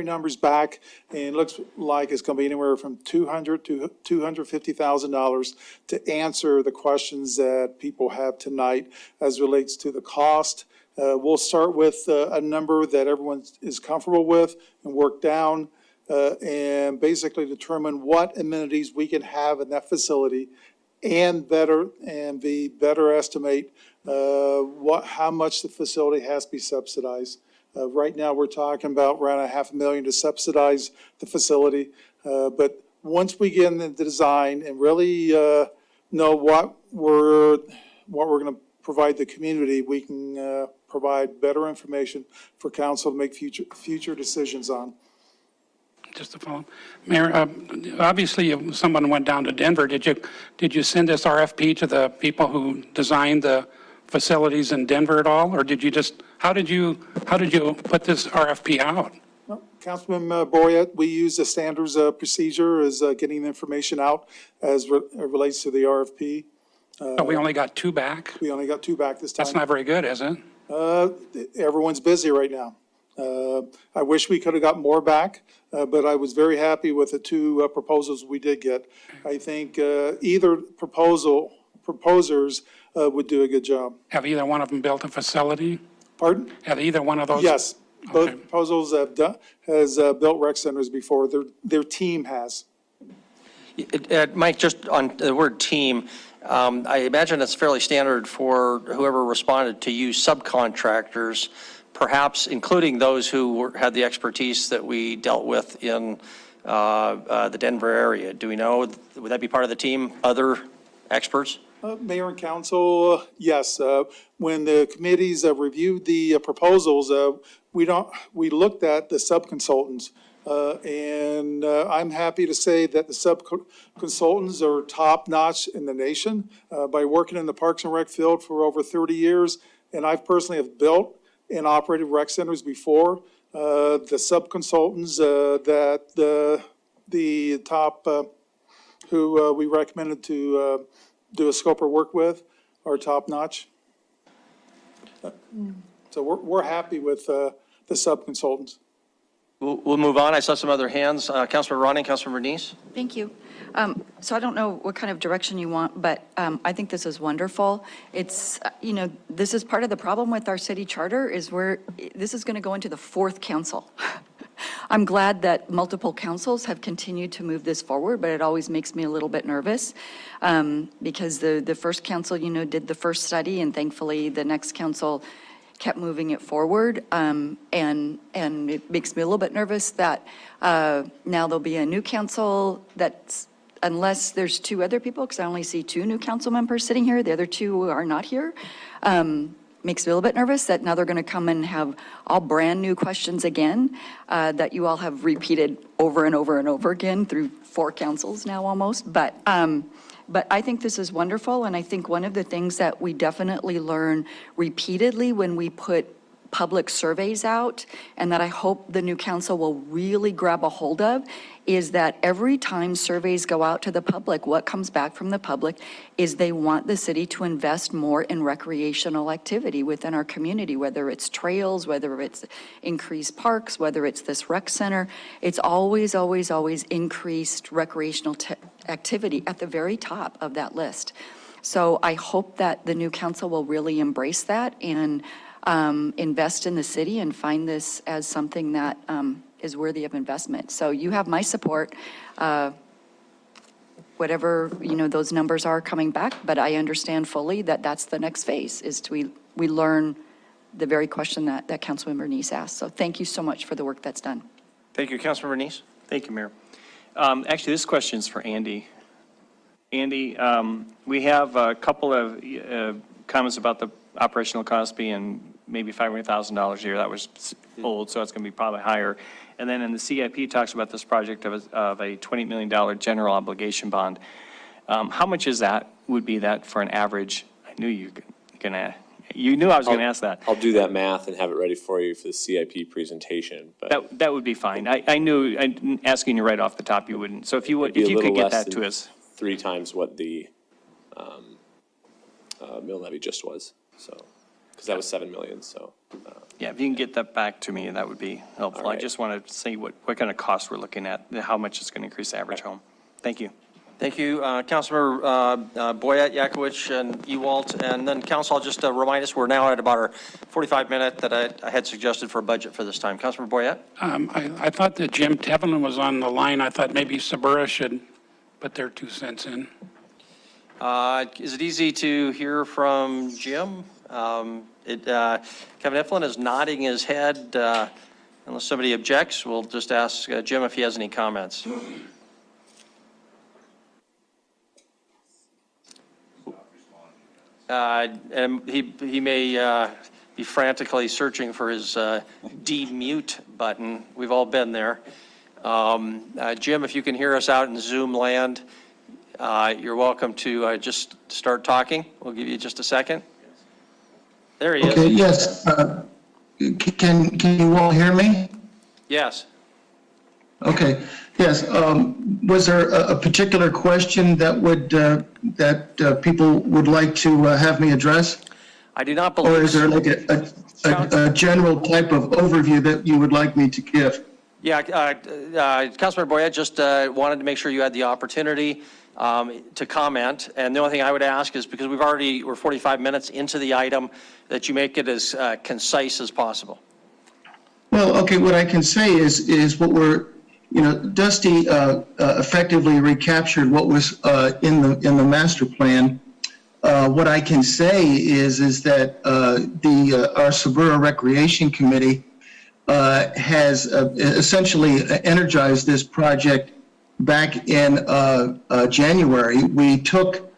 numbers back, and it looks like it's going to be anywhere from $200,000 to $250,000 to answer the questions that people have tonight as relates to the cost. We'll start with a number that everyone is comfortable with and work down and basically determine what amenities we can have in that facility and better estimate how much the facility has to be subsidized. Right now, we're talking about around $500,000 to subsidize the facility. But once we get in the design and really know what we're going to provide the community, we can provide better information for council to make future decisions on. Just to follow. Mayor, obviously, someone went down to Denver. Did you send this RFP to the people who designed the facilities in Denver at all? Or did you just, how did you put this RFP out? Councilman Boyette, we use the standards procedure as getting the information out as relates to the RFP. But we only got 2 back? We only got 2 back this time. That's not very good, is it? Everyone's busy right now. I wish we could have got more back, but I was very happy with the 2 proposals we did get. I think either proposers would do a good job. Have either one of them built a facility? Pardon? Have either one of those? Yes, both Okay. proposals has built rec centers before. Their team has. Mike, just on the word team, I imagine it's fairly standard for whoever responded to use subcontractors, perhaps including those who had the expertise that we dealt with in the Denver area. Do we know, would that be part of the team, other experts? Mayor and council, yes. When the committees reviewed the proposals, we looked at the sub-consultants. And I'm happy to say that the sub-consultants are top-notch in the nation. By working in the Parks and Rec field for over 30 years, and I personally have built and operated rec centers before, the sub-consultants that the top who we recommended to do a scope of work with are top-notch. So we're happy with the sub-consultants. We'll move on. I saw some other hands. Councilor Ronning, Councilor Bernice? Thank you. So I don't know what kind of direction you want, but I think this is wonderful. It's, this is part of the problem with our city charter is this is going to go into the 4th council. I'm glad that multiple councils have continued to move this forward, but it always makes me a little bit nervous because the first council, did the first study, and thankfully the next council kept moving it forward, and it makes me a little bit nervous that now there'll be a new council that's, unless there's 2 other people, because I only see 2 new council members sitting here, the other 2 are not here, makes me a little bit nervous that now they're going to come and have all brand-new questions again that you all have repeated over and over and over again through 4 councils now almost, but I think this is wonderful, and I think one of the things that we definitely learn repeatedly when we put public surveys out, and that I hope the new council will really grab a hold of, is that every time surveys go out to the public, what comes back from the public is they want the city to invest more in recreational activity within our community, whether it's trails, whether it's increased parks, whether it's this rec center. It's always, always, always increased recreational activity at the very top of that list. So I hope that the new council will really embrace that and invest in the city and find this as something that is worthy of investment. So you have my support, whatever, those numbers are coming back, but I understand fully that that's the next phase, is we learn the very question that Councilmember Bernice asked. So thank you so much for the work that's done. Thank you, Councilor Bernice. Thank you, Mayor. Actually, this question is for Andy. Andy, we have a couple of comments about the operational cost being maybe $500,000 a year. That was old, so it's going to be probably higher. And then in the CIP talks about this project of a $20 million general obligation bond. How much is that, would be that for an average? I knew you knew I was going to ask that. I'll do that math and have it ready for you for the CIP presentation, but That would be fine. I knew, asking you right off the top, you wouldn't. So if you it'd be a could little get less that than to us. 3 times what the mill levy just was, so, because that was 7 million, so. Yeah, if you can get that back to me, that would be helpful. All I right. just want to see what kind of cost we're looking at, how much it's going to increase the average home. Thank you. Thank you, Councilor Boyette, Yakowicz, and Ewalt. And then council, I'll just remind us, we're now at about our 45-minute that I had suggested for a budget for this time. Councilor Boyette? I thought that Jim Tevlin was on the line. I thought maybe Sabura should put their 2 cents in. Is it easy to hear from Jim? Kevin Iflin is nodding his head. Unless somebody objects, we'll just ask Jim if he has any comments. And he may be frantically searching for his de-mute button. We've all been there. Jim, if you can hear us out in Zoom land, you're welcome to just start talking. We'll give you just a second. There he Okay, is. yes. Can you all hear me? Yes. Okay, yes. Was there a particular question that people would like to have me address? I do not believe. Or is there like a general type of overview that you would like me to give? Yeah, Councilmember Boyette just wanted to make sure you had the opportunity to comment. And the only thing I would ask is, because we're 45 minutes into the item, that you make it as concise as possible. Well, okay, what I can say is what Dusty effectively recaptured what was in the master plan. What I can say is that our Suburban Recreation Committee has essentially energized this project back in January. We took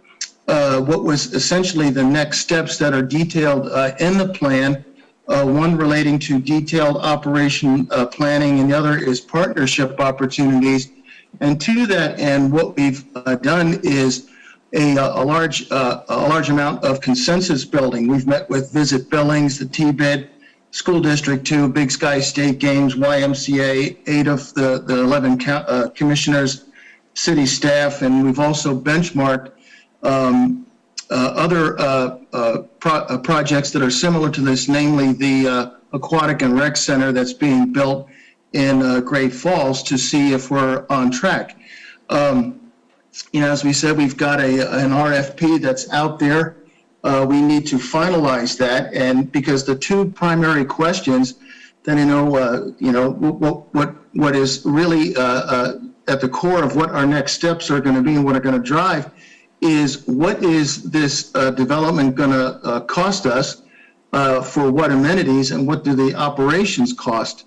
what was essentially the next steps that are detailed in the plan, one relating to detailed operation planning, and the other is partnership opportunities. And to that end, what we've done is a large amount of consensus building. We've met with Visit Billings, the TBID, School District 2, Big Sky State Games, YMCA, 8 of the 11 commissioners, city staff, and we've also benchmarked other projects that are similar to this, namely the Aquatic and Rec Center that's being built in Great Falls, to see if we're on track. As we said, we've got an RFP that's out there. We need to finalize that, and because the two primary questions, then what is really at the core of what our next steps are going to be and what are going to drive is, what is this development going to cost us, for what amenities, and what do the operations cost?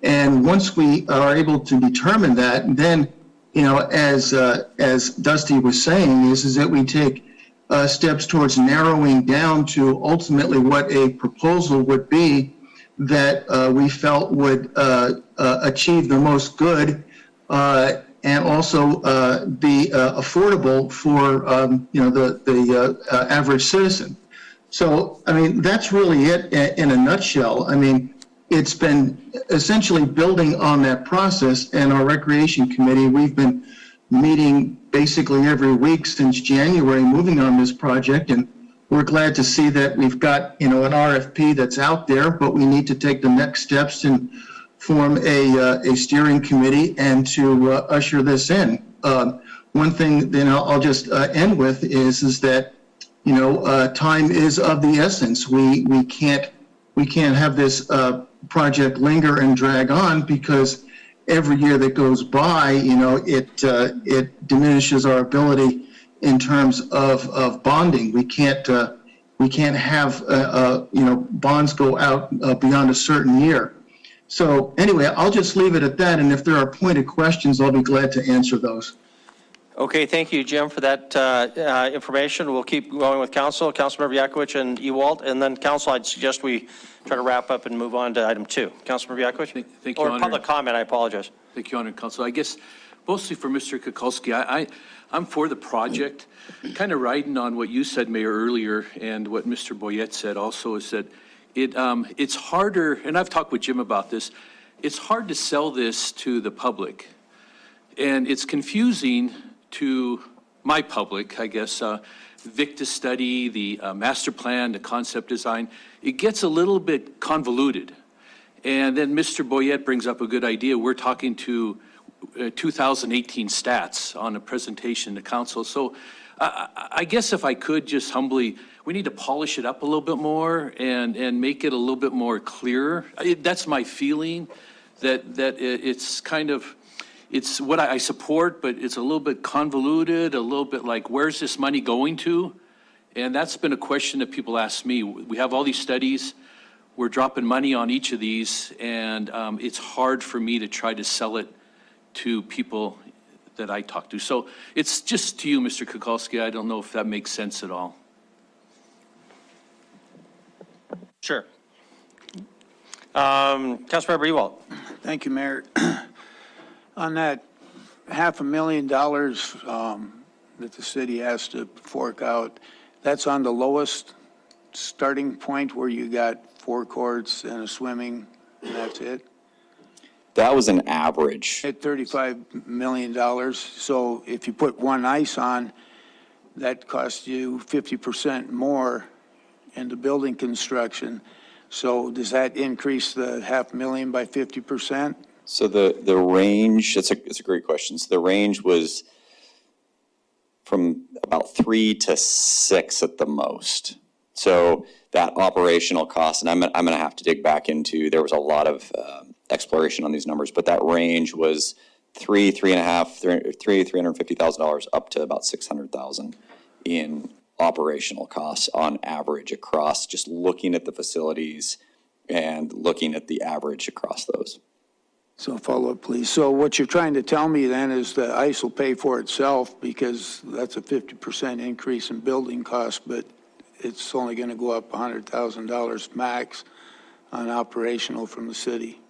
And once we are able to determine that, then as Dusty was saying, is that we take steps towards narrowing down to ultimately what a proposal would be that we felt would achieve the most good and also be affordable for the average citizen. So, I mean, that's really it in a nutshell. I mean, it's been essentially building on that process, and our Recreation Committee, we've been meeting basically every week since January, moving on this project, and we're glad to see that we've got, an RFP that's out there, but we need to take the next steps and form a steering committee and to usher this in. One thing then I'll just end with is that, time is of the essence. We can't have this project linger and drag on, because every year that goes by, it diminishes our ability in terms of bonding. We can't have bonds go out beyond a certain year. So anyway, I'll just leave it at that, and if there are pointed questions, I'll be glad to answer those. Okay, thank you, Jim, for that information. We'll keep going with Council, Councilmember Yakovich and Ewald, and then Council, I'd suggest we try to wrap up and move on to item 2. Councilmember Yakovich? Thank you, Or Honor. public comment, I apologize. Thank you, Honor Council. I guess mostly for Mr. Kukulski, I'm for the project, kind of riding on what you said, Mayor, earlier, and what Mr. Boyette said also, is that it's harder, and I've talked with Jim about this, it's hard to sell this to the public. And it's confusing to my public, I guess, VICTA study, the master plan, the concept design. It gets a little bit convoluted. And then Mr. Boyette brings up a good idea. We're talking to 2018 stats on a presentation to council. So I guess if I could just humbly, we need to polish it up a little bit more and make it a little bit more clearer. That's my feeling, that it's kind of, it's what I support, but it's a little bit convoluted, a little bit like, where's this money going to? And that's been a question that people ask me. We have all these studies, we're dropping money on each of these, and it's hard for me to try to sell it to people that I talk to. So it's just to you, Mr. Kukulski, I don't know if that makes sense at all. Sure. Councilmember Ewald. Thank you, Mayor. On that $500,000 that the city has to fork out, that's on the lowest starting point where you got 4 courts and a swimming, and that's it? That was an average. At $35 million. So if you put one ice on, that costs you 50% more in the building construction. So does that increase the $500,000 by 50%? So the range, it's a great question. So the range was from about 3 to 6 at the most. So that operational cost, and I'm going to have to dig back into, there was a lot of exploration on these numbers, but that range was $350,000 up to about $600,000 in operational costs on average across just looking at the facilities and looking at the average across those. So follow up, please. So what you're trying to tell me then is the ICE will pay for itself because that's a 50% increase in building costs, but it's only going to go up $100,000 max on operational from the city.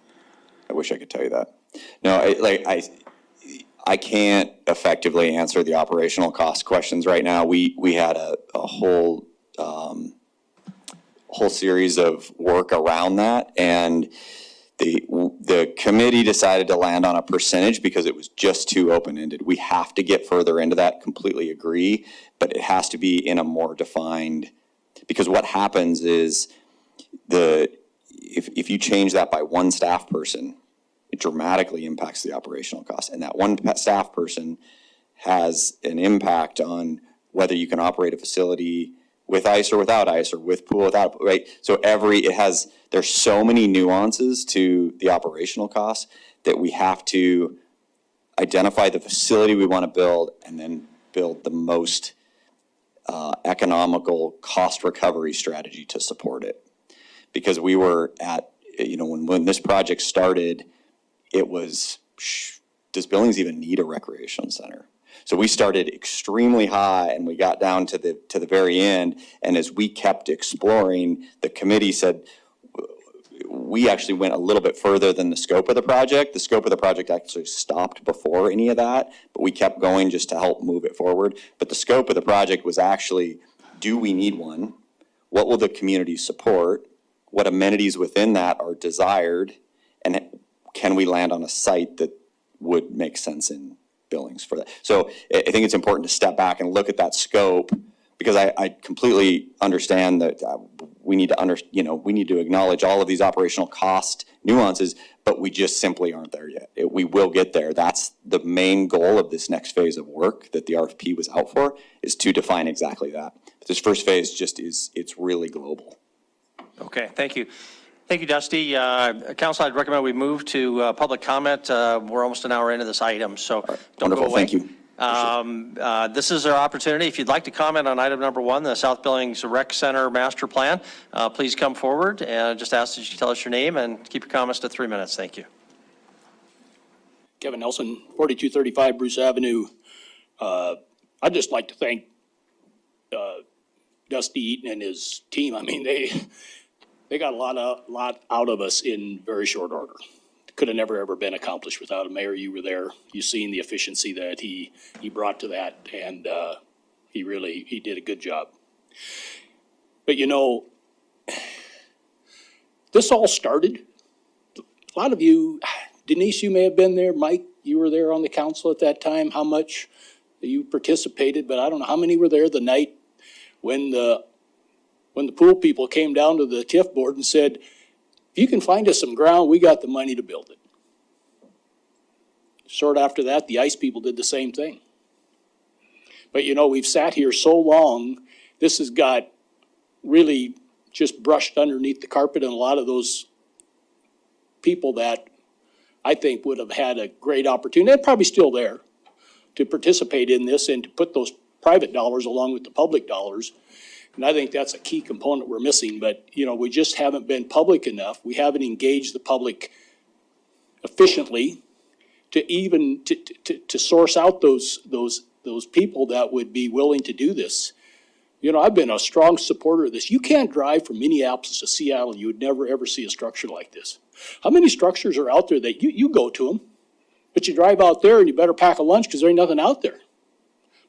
I wish I could tell you that. No, I can't effectively answer the operational cost questions right now. We had a whole series of work around that, and the committee decided to land on a percentage because it was just too open-ended. We have to get further into that, completely agree, but it has to be in a more defined, because what happens is if you change that by one staff person, it dramatically impacts the operational cost. And that one staff person has an impact on whether you can operate a facility with ice or without ice, or with pool, without, right? So there's so many nuances to the operational costs that we have to identify the facility we want to build and then build the most economical cost recovery strategy to support it. Because we were at, when this project started, it was, does Billings even need a recreation center? So we started extremely high and we got down to the very end. And as we kept exploring, the committee said, we actually went a little bit further than the scope of the project. The scope of the project actually stopped before any of that, but we kept going just to help move it forward. But the scope of the project was actually, do we need one? What will the community support? What amenities within that are desired? And can we land on a site that would make sense in Billings for that? So I think it's important to step back and look at that scope, because I completely understand that we need to acknowledge all of these operational cost nuances, but we just simply aren't there yet. We will get there. That's the main goal of this next phase of work that the RFP was out for, is to define exactly that. But this first phase it's really global. Okay, thank you. Thank you, Dusty. Council, I'd recommend we move to public comment. We're almost an hour into this item, so don't go away. Thank you. This is our opportunity. If you'd like to comment on item number 1, the South Billings Rec Center Master Plan, please come forward and just ask that you tell us your name and keep your comments to 3 minutes. Thank you. Kevin Nelson, 4235 Bruce Avenue. I'd just like to thank Dusty Eaton and his team. I mean, they got a lot out of us in very short order. Could have never, ever been accomplished without a mayor. You were there. You've seen the efficiency that he brought to that, and he did a good job. But this all started, a lot of you, Denise, you may have been there. Mike, you were there on the council at that time. How much you participated, but I don't know how many were there the night when the pool people came down to the TIF board and said, if you can find us some ground, we got the money to build it. Short after that, the ice people did the same thing. But we've sat here so long, this has got really just brushed underneath the carpet, and a lot of those people that I think would have had a great opportunity, they're probably still there, to participate in this and to put those private dollars along with the public dollars And I think that's a key component we're missing, but, you know, we just haven't been public enough. We haven't engaged the public efficiently to even, to source out those people that would be willing to do this. You know, I've been a strong supporter of this. You can't drive from Minneapolis to Seattle, and you would never, ever see a structure like this. How many structures are out there that you go to them, but you drive out there and you better pack a lunch because there ain't nothing out there.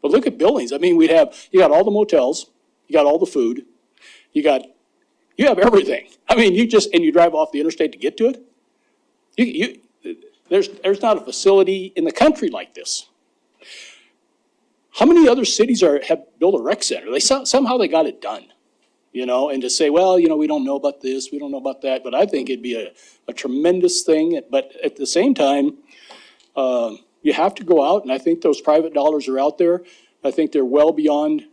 But look at Billings. I mean, you got all the motels, you got all the food, you have everything. I mean, and you drive off the interstate to get to it. There's not a facility in the country like this. How many other cities have built a rec center? Somehow they got it done, you know, and to say, well, you know, we don't know about this, we don't know about that, but I think it'd be a tremendous thing. But at the same time, you have to go out, and I think those private dollars are out there. I think they're well beyond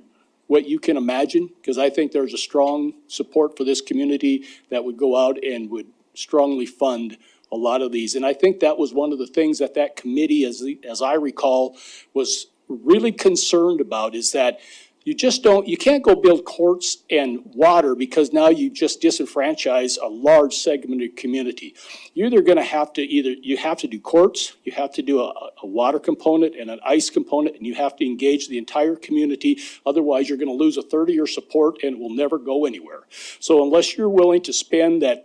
what you can imagine, because I think there's a strong support for this community that would go out and would strongly fund a lot of these. And I think that was one of the things that committee, as I recall, was really concerned about, is that you can't go build courts and water because now you just disenfranchise a large segment of the community. You're either going to have to you have to do courts, you have to do a water component and an ice component, and you have to engage the entire community. Otherwise, you're going to lose a third of your support and it will never go anywhere. So unless you're willing to spend that,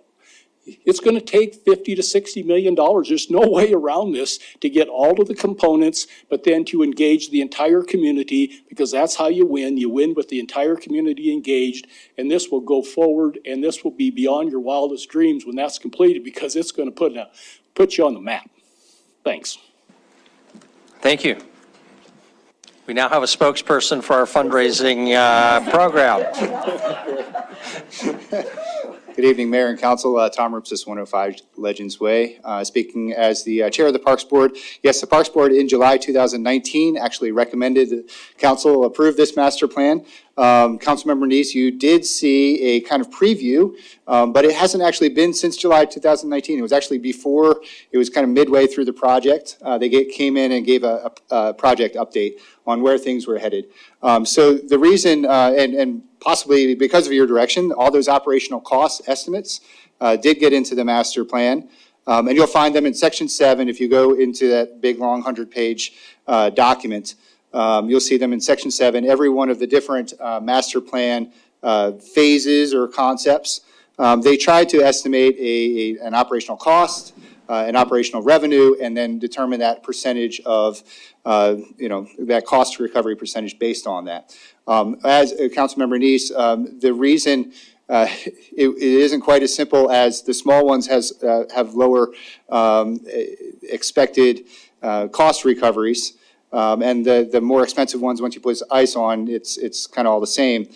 it's going to take $50 to $60 million. There's no way around this to get all of the components, but then to engage the entire community, because that's how you win. You win with the entire community engaged, and this will go forward, and this will be beyond your wildest dreams when that's completed, because it's going to put you on the map. Thanks. Thank you. We now have a spokesperson for our fundraising program. Good evening, Mayor and Council. Tom Rupsis, 105 Legends Way, speaking as the chair of the Parks Board. Yes, the Parks Board in July 2019 actually recommended the Council approve this master plan. Councilmember Neese, you did see a kind of preview, but it hasn't actually been since July 2019. It was actually before, it was kind of midway through the project. They came in and gave a project update on where things were headed. So the reason, and possibly because of your direction, all those operational cost estimates did get into the master plan. And you'll find them in section 7. If you go into that big, long 100-page document, you'll see them in section 7. Every one of the different master plan phases or concepts, they tried to estimate an operational cost, an operational revenue, and then determine that percentage of, that cost recovery percentage based on that. As Councilmember Neese, the reason it isn't quite as simple as the small ones have lower expected cost recoveries, and the more expensive ones, once you put ice on, it's kind of all the same.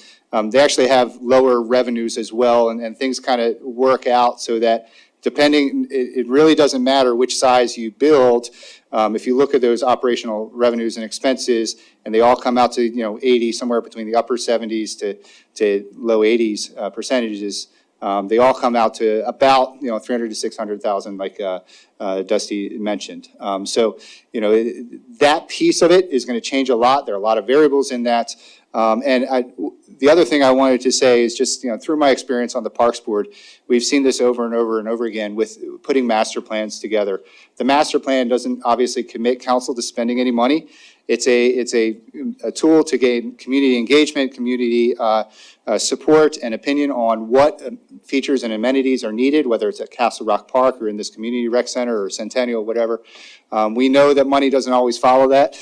They actually have lower revenues as well, and things kind of work out so that depending, it really doesn't matter which size you build. If you look at those operational revenues and expenses, and they all come out to 80, somewhere between the upper 70s to low 80s percentages, they all come out to about 300 to 600,000, like Dusty mentioned. So that piece of it is going to change a lot. There are a lot of variables in that. The other thing I wanted to say is just, through my experience on the Parks Board, we've seen this over and over and over again with putting master plans together. The master plan doesn't obviously commit council to spending any money. It's a tool to gain community engagement, community support and opinion on what features and amenities are needed, whether it's at Castle Rock Park or in this community rec center or Centennial, whatever. We know that money doesn't always follow that.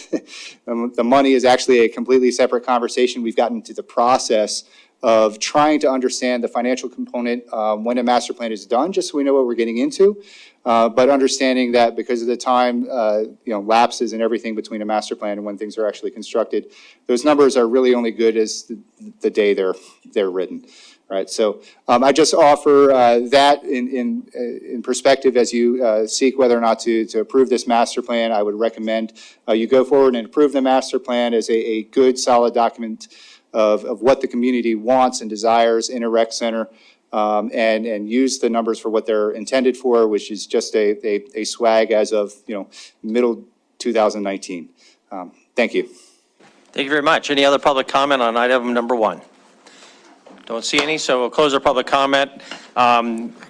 The money is actually a completely separate conversation. We've gotten to the process of trying to understand the financial component when a master plan is done, just so we know what we're getting into. But understanding that because of the time, lapses and everything between a master plan and when things are actually constructed, those numbers are really only good as the day they're written. Right, so I just offer that in perspective as you seek whether or not to approve this master plan. I would recommend you go forward and approve the master plan as a good, solid document of what the community wants and desires in a rec center, and use the numbers for what they're intended for, which is just a swag as of middle 2019. Thank you. Thank you very much. Any other public comment on item number 1? Don't see any, so we'll close our public comment.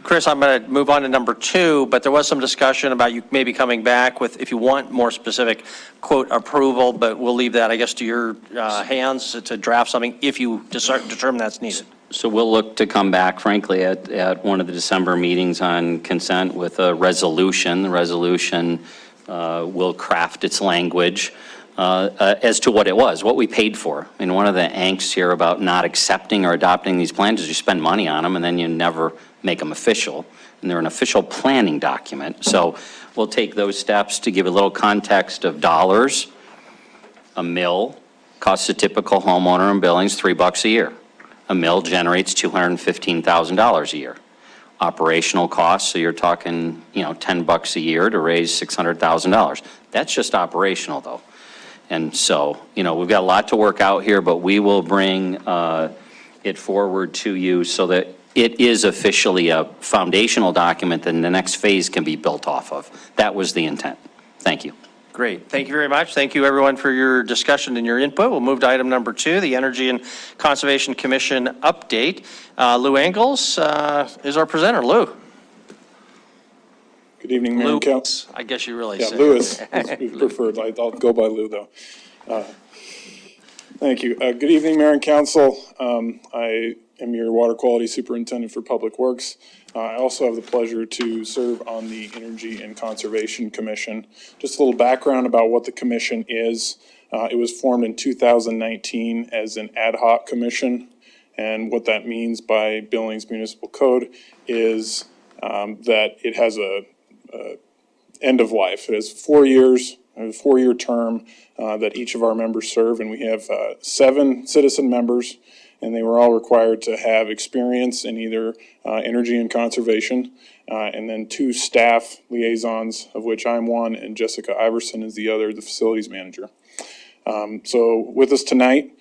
Chris, I'm going to move on to number 2, but there was some discussion about you maybe coming back with, if you want more specific, quote, approval, but we'll leave that, I guess, to your hands to draft something if you determine that's needed. So we'll look to come back, frankly, at one of the December meetings on consent with a resolution. The resolution will craft its language as to what it was, what we paid for. And one of the angst here about not accepting or adopting these plans is you spend money on them and then you never make them official. And they're an official planning document. So we'll take those steps to give a little context of dollars. A mill costs a typical homeowner in Billings $3 a year. A mill generates $215,000 a year. Operational costs, so you're talking, $10 a year to raise $600,000. That's just operational, though. And so, we've got a lot to work out here, but we will bring it forward to you so that it is officially a foundational document that the next phase can be built off of. That was the intent. Thank you. Great. Thank you very much. Thank you, everyone, for your discussion and your input. We'll move to item number 2, the Energy and Conservation Commission update. Lou Engels is our presenter. Lou. Good evening, Mayor and Council. I guess you really Yeah, say. Lou is preferred. I'll go by Lou, though. Thank you. Good evening, Mayor and Council. I am your Water Quality Superintendent for Public Works. I also have the pleasure to serve on the Energy and Conservation Commission. Just a little background about what the commission is. It was formed in 2019 as an ad hoc commission. And what that means by Billings Municipal Code is that it has a end of life. It has 4 years, a 4-year term that each of our members serve. And we have 7 citizen members, and they were all required to have experience in either energy and conservation, and then 2 staff liaisons, of which I'm one, and Jessica Iverson is the other, the facilities manager. So with us tonight,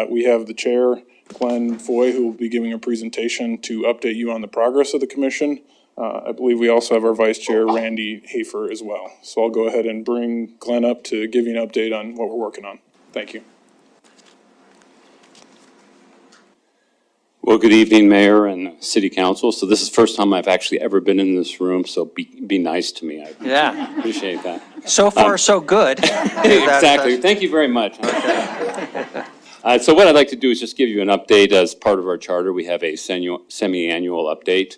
we have the chair, Glenn Foy, who will be giving a presentation to update you on the progress of the commission. I believe we also have our vice chair, Randy Hafer, as well. So I'll go ahead and bring Glenn up to give you an update on what we're working on. Thank you. Well, good evening, Mayor and City Council. So this is the first time I've actually ever been in this room, so be nice to me. I appreciate that. So far, so good. Exactly. Thank you very much. So what I'd like to do is just give you an update as part of our charter. We have a semi-annual update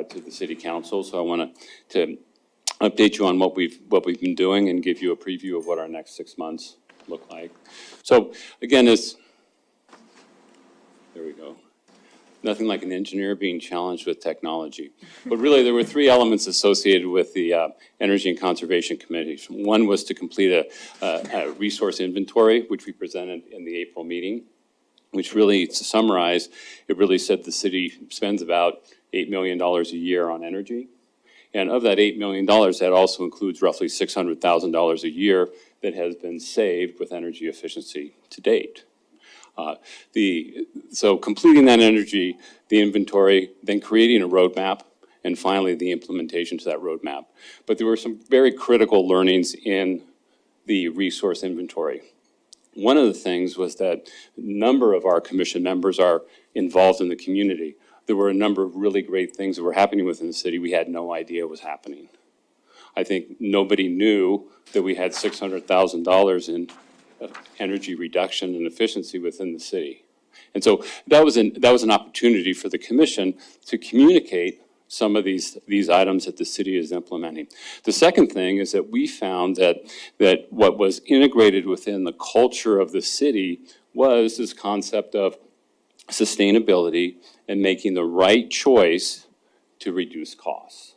to the City Council. So I want to update you on what we've been doing and give you a preview of what our next 6 months look like. So again, there we go. Nothing like an engineer being challenged with technology. But really, there were 3 elements associated with the Energy and Conservation Committee. One was to complete a resource inventory, which we presented in the April meeting, which really, to summarize, it really said the city spends about $8 million a year on energy. And of that $8 million, that also includes roughly $600,000 a year that has been saved with energy efficiency to date. So completing that energy, the inventory, then creating a roadmap, and finally the implementation to that roadmap. But there were some very critical learnings in the resource inventory. One of the things was that a number of our commission members are involved in the community. There were a number of really great things that were happening within the city we had no idea was happening. I think nobody knew that we had $600,000 in energy reduction and efficiency within the city. And so that was an opportunity for the commission to communicate some of these items that the city is implementing. The second thing is that we found that what was integrated within the culture of the city was this concept of sustainability and making the right choice to reduce costs.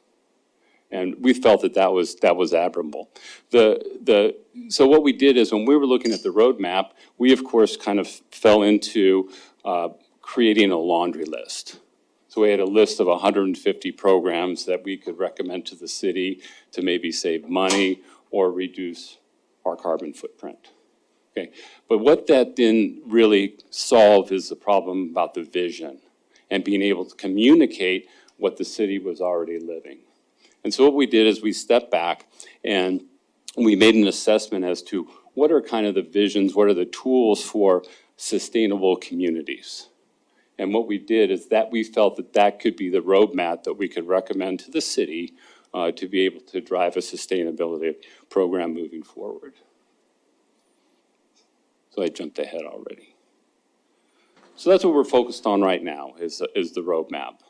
And we felt that was admirable. So what we did is when we were looking at the roadmap, we of course kind of fell into creating a laundry list. So we had a list of 150 programs that we could recommend to the city to maybe save money or reduce our carbon footprint. Okay, but what that didn't really solve is the problem about the vision and being able to communicate what the city was already living. And so what we did is we stepped back and we made an assessment as to what are kind of the visions, what are the tools for sustainable communities. And what we did is that we felt that that could be the roadmap that we could recommend to the city to be able to drive a sustainability program moving forward. So I jumped ahead already. So that's what we're focused on right now is the roadmap.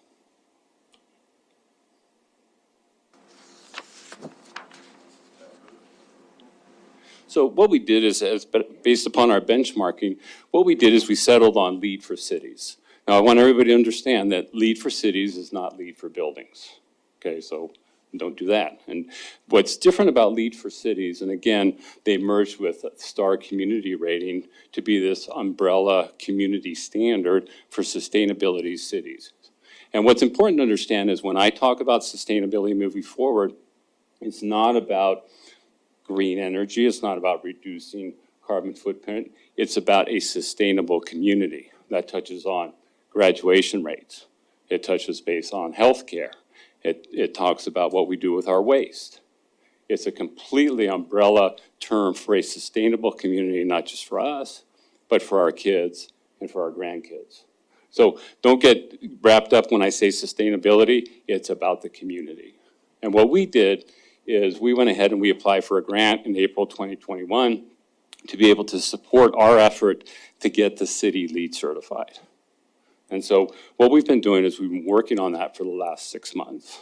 So what we did is, based upon our benchmarking, what we did is we settled on LEED for cities. Now, I want everybody to understand that LEED for cities is not LEED for buildings. Okay, so don't do that. And what's different about LEED for cities, and again, they merged with STAR community rating to be this umbrella community standard for sustainability cities. And what's important to understand is when I talk about sustainability moving forward, it's not about green energy, it's not about reducing carbon footprint, it's about a sustainable community that touches on graduation rates. It touches base on healthcare. It talks about what we do with our waste. It's a completely umbrella term for a sustainable community, not just for us, but for our kids and for our grandkids. So don't get wrapped up when I say sustainability, it's about the community. And what we did is we went ahead and we applied for a grant in April 2021 to be able to support our effort to get the city LEED certified. And so what we've been doing is we've been working on that for the last 6 months.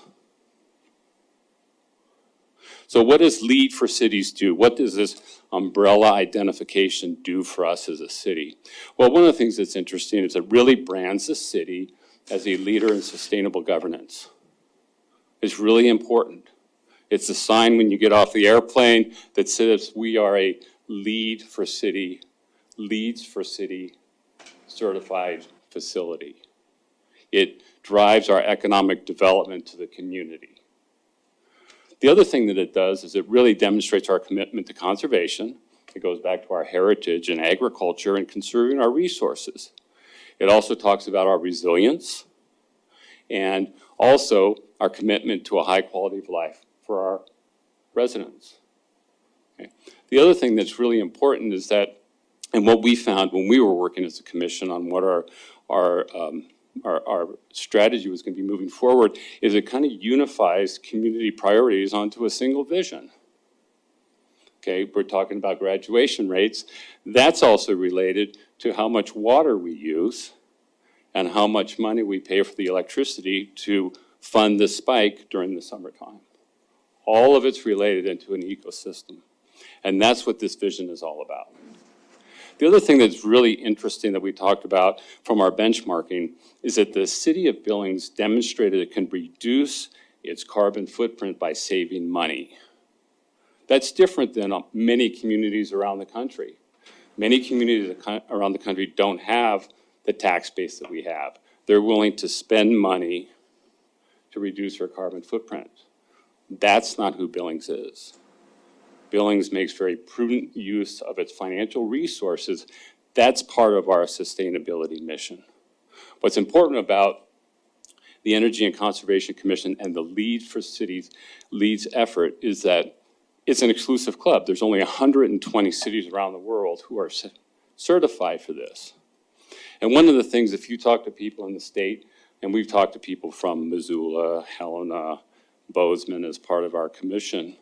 So what does LEED for cities do? What does this umbrella identification do for us as a city? Well, one of the things that's interesting is it really brands the city as a leader in sustainable governance. It's really important. It's a sign when you get off the airplane that says we are a LEED for city, LEEDs for city certified facility. It drives our economic development to the community. The other thing that it does is it really demonstrates our commitment to conservation. It goes back to our heritage in agriculture and conserving our resources. It also talks about our resilience and also our commitment to a high quality of life for our residents. Okay. The other thing that's really important is that, and what we found when we were working as a commission on what our strategy was going to be moving forward, is it kind of unifies community priorities onto a single vision. Okay, we're talking about graduation rates. That's also related to how much water we use and how much money we pay for the electricity to fund the spike during the summertime. All of it's related into an ecosystem. And that's what this vision is all about. The other thing that's really interesting that we talked about from our benchmarking is that the city of Billings demonstrated it can reduce its carbon footprint by saving money. That's different than many communities around the country. Many communities around the country don't have the tax base that we have. They're willing to spend money to reduce their carbon footprint. That's not who Billings is. Billings makes very prudent use of its financial resources. That's part of our sustainability mission. What's important about the Energy and Conservation Commission and the LEED for Cities LEED's effort is that it's an exclusive club. There's only 120 cities around the world who are certified for this. And one of the things, if you talk to people in the state, and we've talked to people from Missoula, Helena, Bozeman as part of our commission,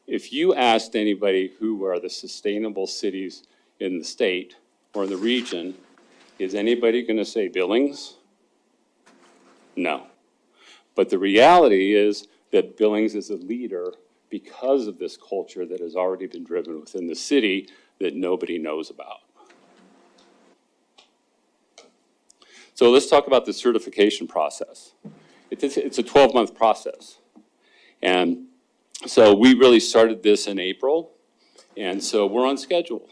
if you asked anybody who are the sustainable cities in the state or in the region, is anybody going to say Billings? No. But the reality is that Billings is a leader because of this culture that has already been driven within the city that nobody knows about. So let's talk about the certification process. It's a 12-month process. And so we really started this in April, and so we're on schedule.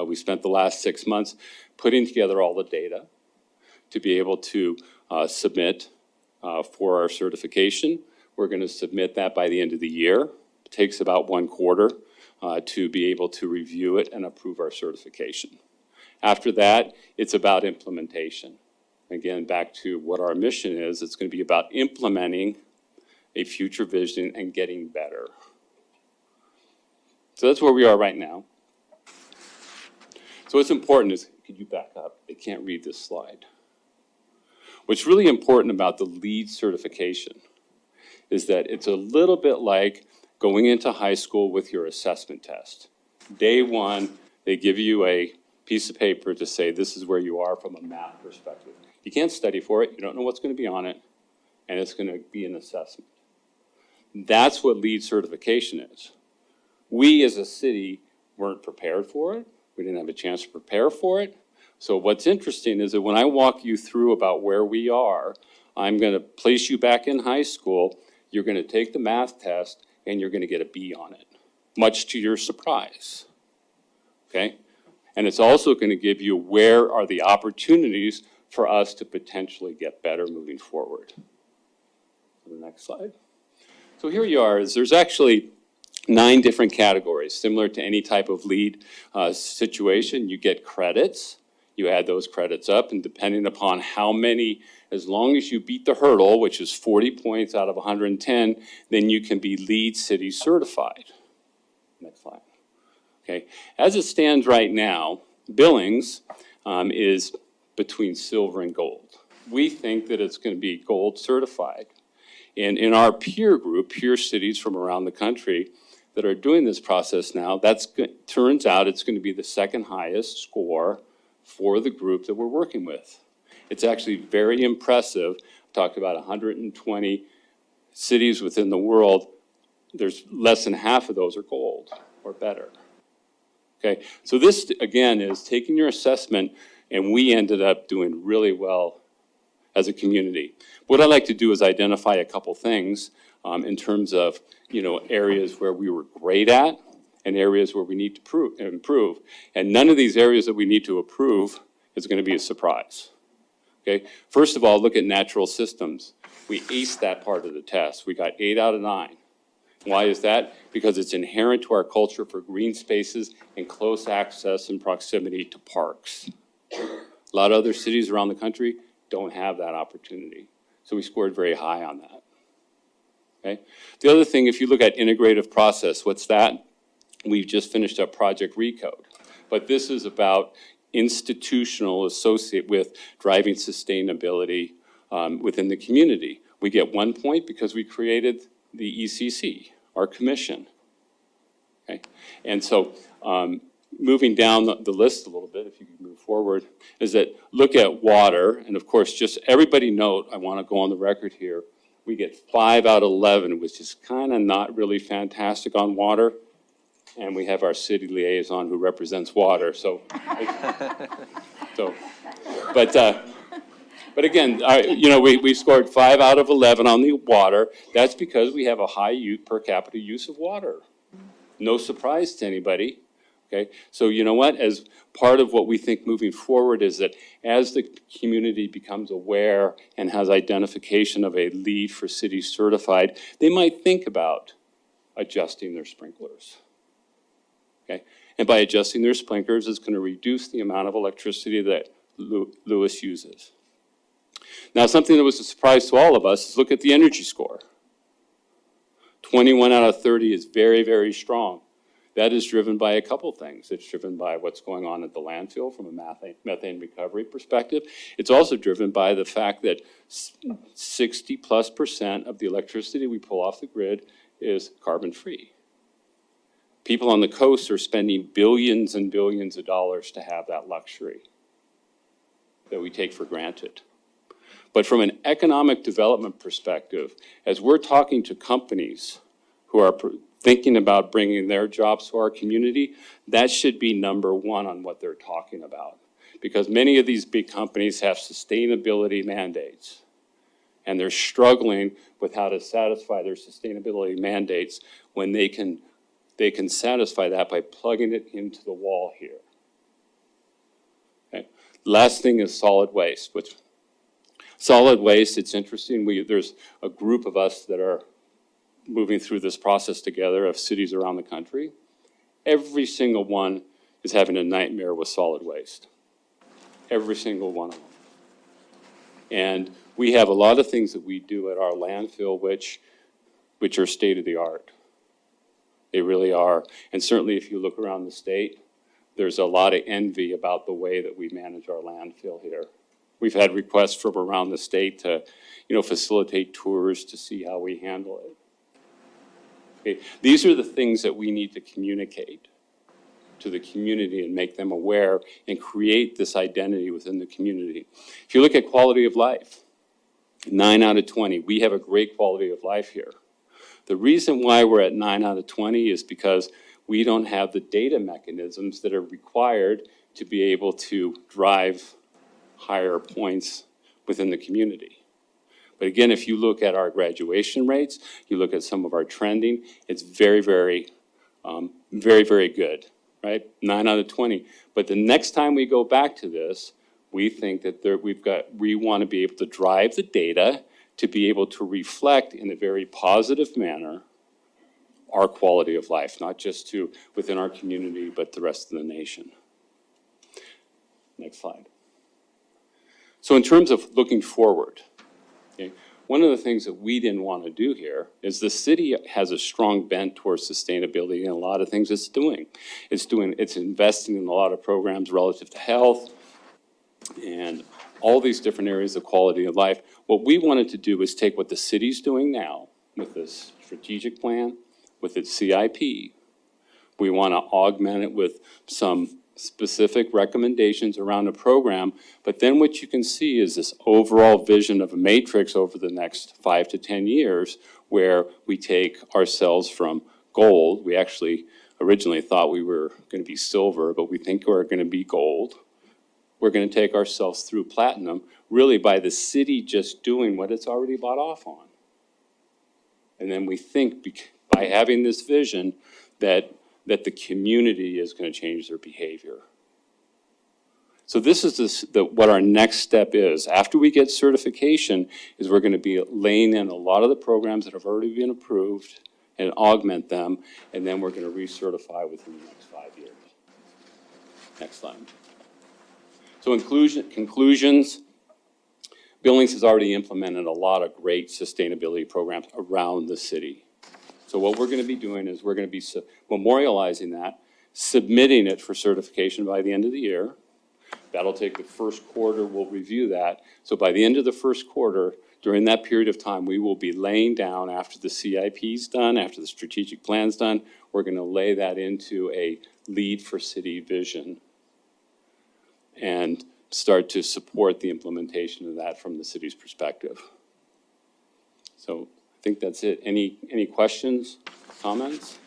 We spent the last 6 months putting together all the data to be able to submit for our certification. We're going to submit that by the end of the year. It takes about 1 quarter to be able to review it and approve our certification. After that, it's about implementation. Again, back to what our mission is, it's going to be about implementing a future vision and getting better. So that's where we are right now. So what's important is, could you back up? They can't read this slide. What's really important about the LEED certification is that it's a little bit like going into high school with your assessment test. Day one, they give you a piece of paper to say this is where you are from a math perspective. You can't study for it, you don't know what's going to be on it, and it's going to be an assessment. That's what LEED certification is. We as a city weren't prepared for it. We didn't have a chance to prepare for it. So what's interesting is that when I walk you through about where we are, I'm going to place you back in high school, you're going to take the math test, and you're going to get a B on it, much to your surprise, okay? And it's also going to give you where are the opportunities for us to potentially get better moving forward. The next slide. So here you are, there's actually 9 different categories, similar to any type of LEED situation. You get credits, you add those credits up, and depending upon how many, as long as you beat the hurdle, which is 40 points out of 110, then you can be LEED City certified. Next slide. Okay, as it stands right now, Billings is between silver and gold. We think that it's going to be gold certified. And in our peer group, peer cities from around the country that are doing this process now, turns out it's going to be the second highest score for the group that we're working with. It's actually very impressive. Talked about 120 cities within the world. There's less than half of those are gold or better. Okay, so this again is taking your assessment, and we ended up doing really well as a community. What I like to do is identify a couple things in terms of, areas where we were great at and areas where we need to improve. And none of these areas that we need to improve is going to be a surprise. Okay, first of all, look at natural systems. We aced that part of the test. We got 8 out of 9. Why is that? Because it's inherent to our culture for green spaces and close access and proximity to parks. A lot of other cities around the country don't have that opportunity. So we scored very high on that. Okay? The other thing, if you look at integrative process, what's that? We've just finished up Project Recode. But this is about institutional associate with driving sustainability within the community. We get 1 point because we created the ECC, our commission. Okay? And so moving down the list a little bit, if you could move forward, is that look at water, and of course, just everybody note, I want to go on the record here, we get 5 out of 11, which is kind of not really fantastic on water, and we have our city liaison who represents water, but again, we scored 5 out of 11 on the water. That's because we have a high per capita use of water. No surprise to anybody. Okay, so you know what? As part of what we think moving forward is that as the community becomes aware and has identification of a LEED for city certified, they might think about adjusting their sprinklers. Okay, and by adjusting their sprinklers, it's going to reduce the amount of electricity that Lewis uses. Now, something that was a surprise to all of us is look at the energy score. 21 out of 30 is very, very strong. That is driven by a couple things. It's driven by what's going on at the landfill from a methane recovery perspective. It's also driven by the fact that 60+% of the electricity we pull off the grid is carbon-free. People on the coast are spending billions and billions of dollars to have that luxury that we take for granted. But from an economic development perspective, as we're talking to companies who are thinking about bringing their jobs to our community, that should be number one on what they're talking about. Because many of these big companies have sustainability mandates, and they're struggling with how to satisfy their sustainability mandates when they can satisfy that by plugging it into the wall here. Okay. Last thing is solid waste. Solid waste, it's interesting. There's a group of us that are moving through this process together of cities around the country. Every single one is having a nightmare with solid waste. Every single one of them. And we have a lot of things that we do at our landfill which are state of the art. They really are. And certainly if you look around the state, there's a lot of envy about the way that we manage our landfill here. We've had requests from around the state to, facilitate tours to see how we handle it. Okay. These are the things that we need to communicate to the community and make them aware and create this identity within the community. If you look at quality of life, 9 out of 20, we have a great quality of life here. The reason why we're at 9 out of 20 is because we don't have the data mechanisms that are required to be able to drive higher points within the community. But again, if you look at our graduation rates, you look at some of our trending, it's very, very good, right? 9 out of 20. But the next time we go back to this, we think that we want to be able to drive the data to be able to reflect in a very positive manner our quality of life, not just within our community, but the rest of the nation. Next slide. So in terms of looking forward, okay, one of the things that we didn't want to do here is the city has a strong bent towards sustainability in a lot of things it's doing. It's investing in a lot of programs relative to health and all these different areas of quality of life. What we wanted to do is take what the city's doing now with this strategic plan, with its CIP. We want to augment it with some specific recommendations around the program, but then what you can see is this overall vision of a matrix over the next 5 to 10 years where we take ourselves from gold. We actually originally thought we were going to be silver, but we think we're going to be gold. We're going to take ourselves through platinum, really by the city just doing what it's already bought off on. And then we think by having this vision that the community is going to change their behavior. So this is what our next step is. After we get certification, is we're going to be laying in a lot of the programs that have already been approved and augment them, and then we're going to recertify within the next 5 years. Next slide. So conclusions, Billings has already implemented a lot of great sustainability programs around the city. So what we're going to be doing is we're going to be memorializing that, submitting it for certification by the end of the year. That'll take the first quarter, we'll review that. So by the end of the first quarter, during that period of time, we will be laying down, after the CIP's done, after the strategic plan's done, we're going to lay that into a lead for city vision and start to support the implementation of that from the city's perspective. So I think that's it. Any questions, comments?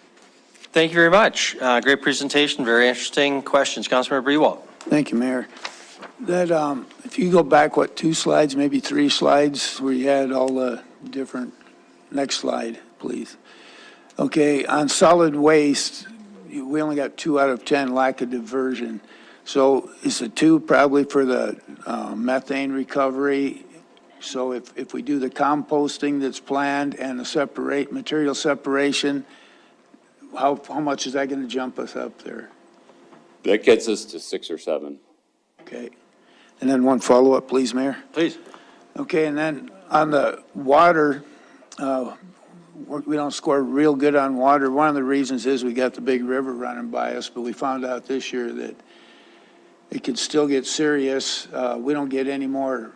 Thank you very much. Great presentation, very interesting questions. Councilmember Brewald. Thank you, Mayor. That, if you go back, 2 slides, maybe 3 slides, where you had all the different, next slide, please. Okay, on solid waste, we only got 2 out of 10 lack of diversion. So is the 2 probably for the methane recovery? So if we do the composting that's planned and the material separation, how much is that going to jump us up there? That gets us to 6 or 7. Okay. And then one follow-up, please, Mayor. Please. Okay, and then on the water, we don't score real good on water. One of the reasons is we got the big river running by us, but we found out this year that it could still get serious. We don't get any more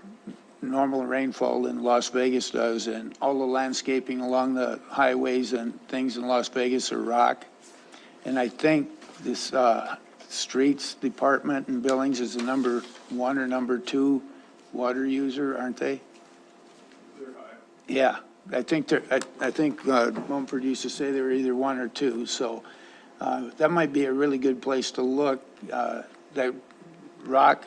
normal rainfall than Las Vegas does, and all the landscaping along the highways and things in Las Vegas are rock. And I think this streets department in Billings is the number 1 or number 2 water user, aren't they? They're high. Yeah, I think Mumford used to say they were either 1 or 2, so that might be a really good place to look. That rock,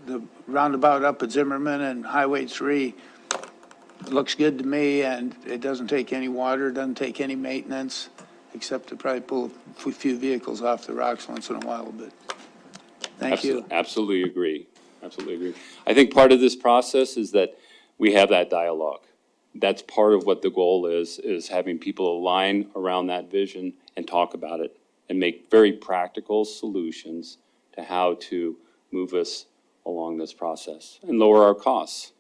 the roundabout up at Zimmerman and Highway 3, looks good to me, and it doesn't take any water, doesn't take any maintenance, except to probably pull a few vehicles off the rocks once in a while, but thank you. Absolutely agree. Absolutely agree. I think part of this process is that we have that dialogue. That's part of what the goal is having people align around that vision and talk about it and make very practical solutions to how to move us along this process and lower our costs.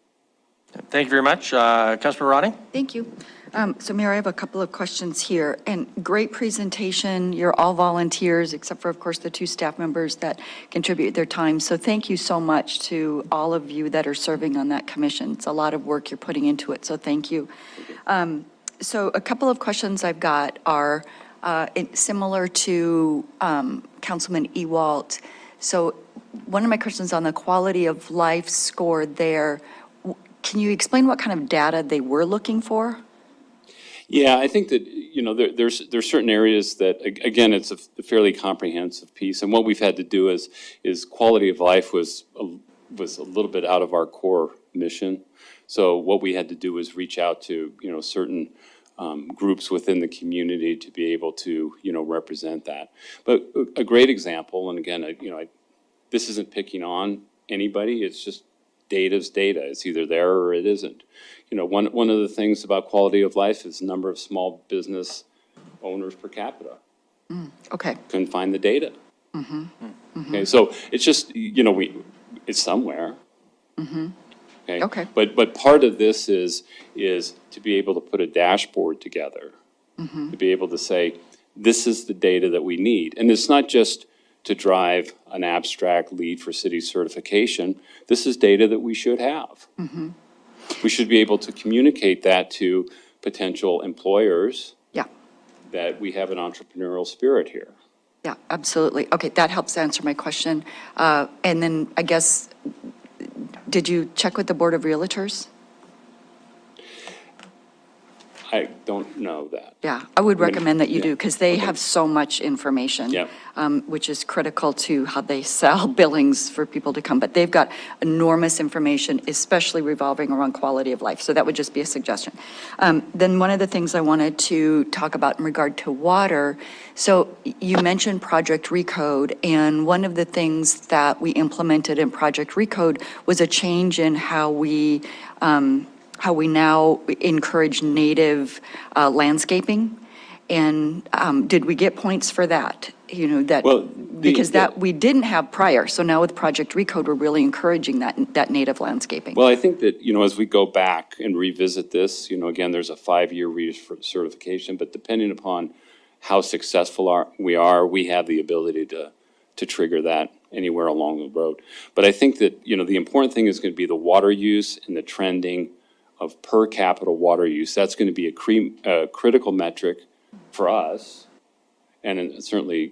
Thank you very much. Councilman Ronnie? Thank you. So Mayor, I have a couple of questions here, and great presentation. You're all volunteers, except for, of course, the two staff members that contribute their time. So thank you so much to all of you that are serving on that commission. It's a lot of work you're putting into it, so thank you. So a couple of questions I've got are similar to Councilman Ewalt. So one of my questions on the quality of life score there, can you explain what kind of data they were looking for? Yeah, I think that, there's certain areas that, again, it's a fairly comprehensive piece. And what we've had to do is quality of life was a little bit out of our core mission. So what we had to do was reach out to, certain groups within the community to be able to, represent that. But a great example, and again, this isn't picking on anybody, it's just data's data. It's either there or it isn't. One of the things about quality of life is the number of small business owners per capita. Okay. Couldn't find the data. Okay, so it's just, it's somewhere. Okay. But part of this is to be able to put a dashboard together, to be able to say, this is the data that we need. And it's not just to drive an abstract lead for city certification. This is data that we should have. We should be able to communicate that to potential employers. Yeah. That we have an entrepreneurial spirit here. Yeah, absolutely. Okay, that helps answer my question. And then I guess, did you check with the Board of Realtors? I don't know that. Yeah, I would recommend that you Yeah. do, because they have so much information. Yep. Which is critical to how they sell Billings for people to come. But they've got enormous information, especially revolving around quality of life. So that would just be a suggestion. Then one of the things I wanted to talk about in regard to water, so you mentioned Project Recode, and one of the things that we implemented in Project Recode was a change in how we now encourage native landscaping. And did we get points for that? Because we didn't have prior. So now with Project Recode, we're really encouraging that native landscaping. Well, I think that, as we go back and revisit this, again, there's a 5-year certification, but depending upon how successful we have the ability to trigger that anywhere along the road. But I think that, the important thing is going to be the water use and the trending of per capita water use. That's going to be a critical metric for us. And certainly,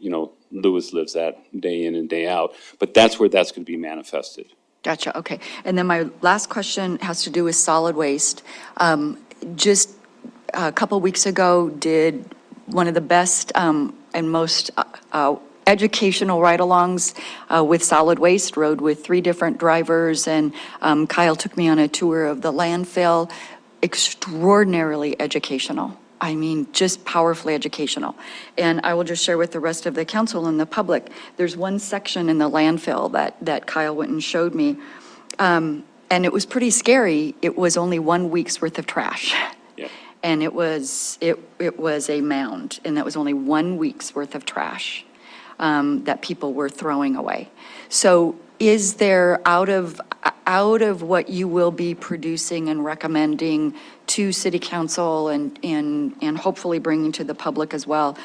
Lewis lives that day in and day out. But that's where that's going to be manifested. Gotcha, okay. And then my last question has to do with solid waste. Just a couple weeks ago, did one of the best and most educational ride-alongs with solid waste, rode with 3 different drivers, and Kyle took me on a tour of the landfill. Extraordinarily educational. I mean, just powerfully educational. And I will just share with the rest of the council and the public, there's one section in the landfill that Kyle went and showed me, and it was pretty scary. It was only 1 week's worth of trash. Yeah. And it was a mound, and that was only 1 week's worth of trash that people were throwing away. So is there, out of what you will be producing and recommending to city council and hopefully bringing to the public as well,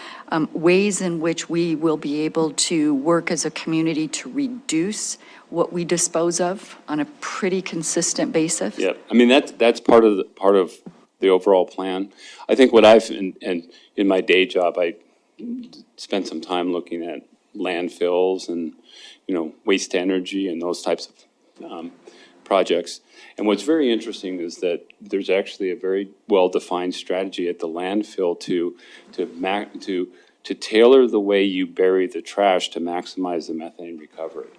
ways in which we will be able to work as a community to reduce what we dispose of on a pretty consistent basis? Yeah, I mean, that's part of the overall plan. I think what and in my day job, I spent some time looking at landfills and, waste to energy and those types of projects. And what's very interesting is that there's actually a very well-defined strategy at the landfill to tailor the way you bury the trash to maximize the methane recovery.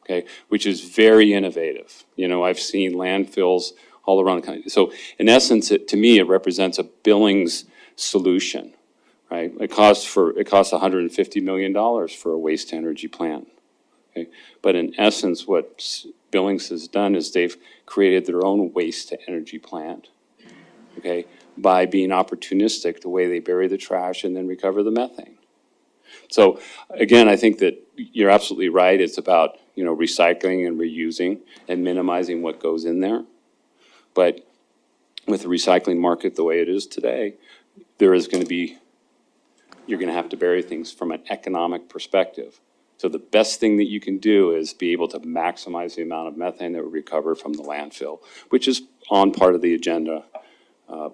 Okay, which is very innovative. I've seen landfills all around the country. So in essence, to me, it represents a Billings solution, right? It costs $150 million for a waste energy plant. Okay, but in essence, what Billings has done is they've created their own waste to energy plant. Okay, by being opportunistic the way they bury the trash and then recover the methane. So again, I think that you're absolutely right. It's about recycling and reusing and minimizing what goes in there. But with the recycling market the way it is today, there is going to be, you're going to have to bury things from an economic perspective. So the best thing that you can do is be able to maximize the amount of methane that we recover from the landfill, which is on part of the agenda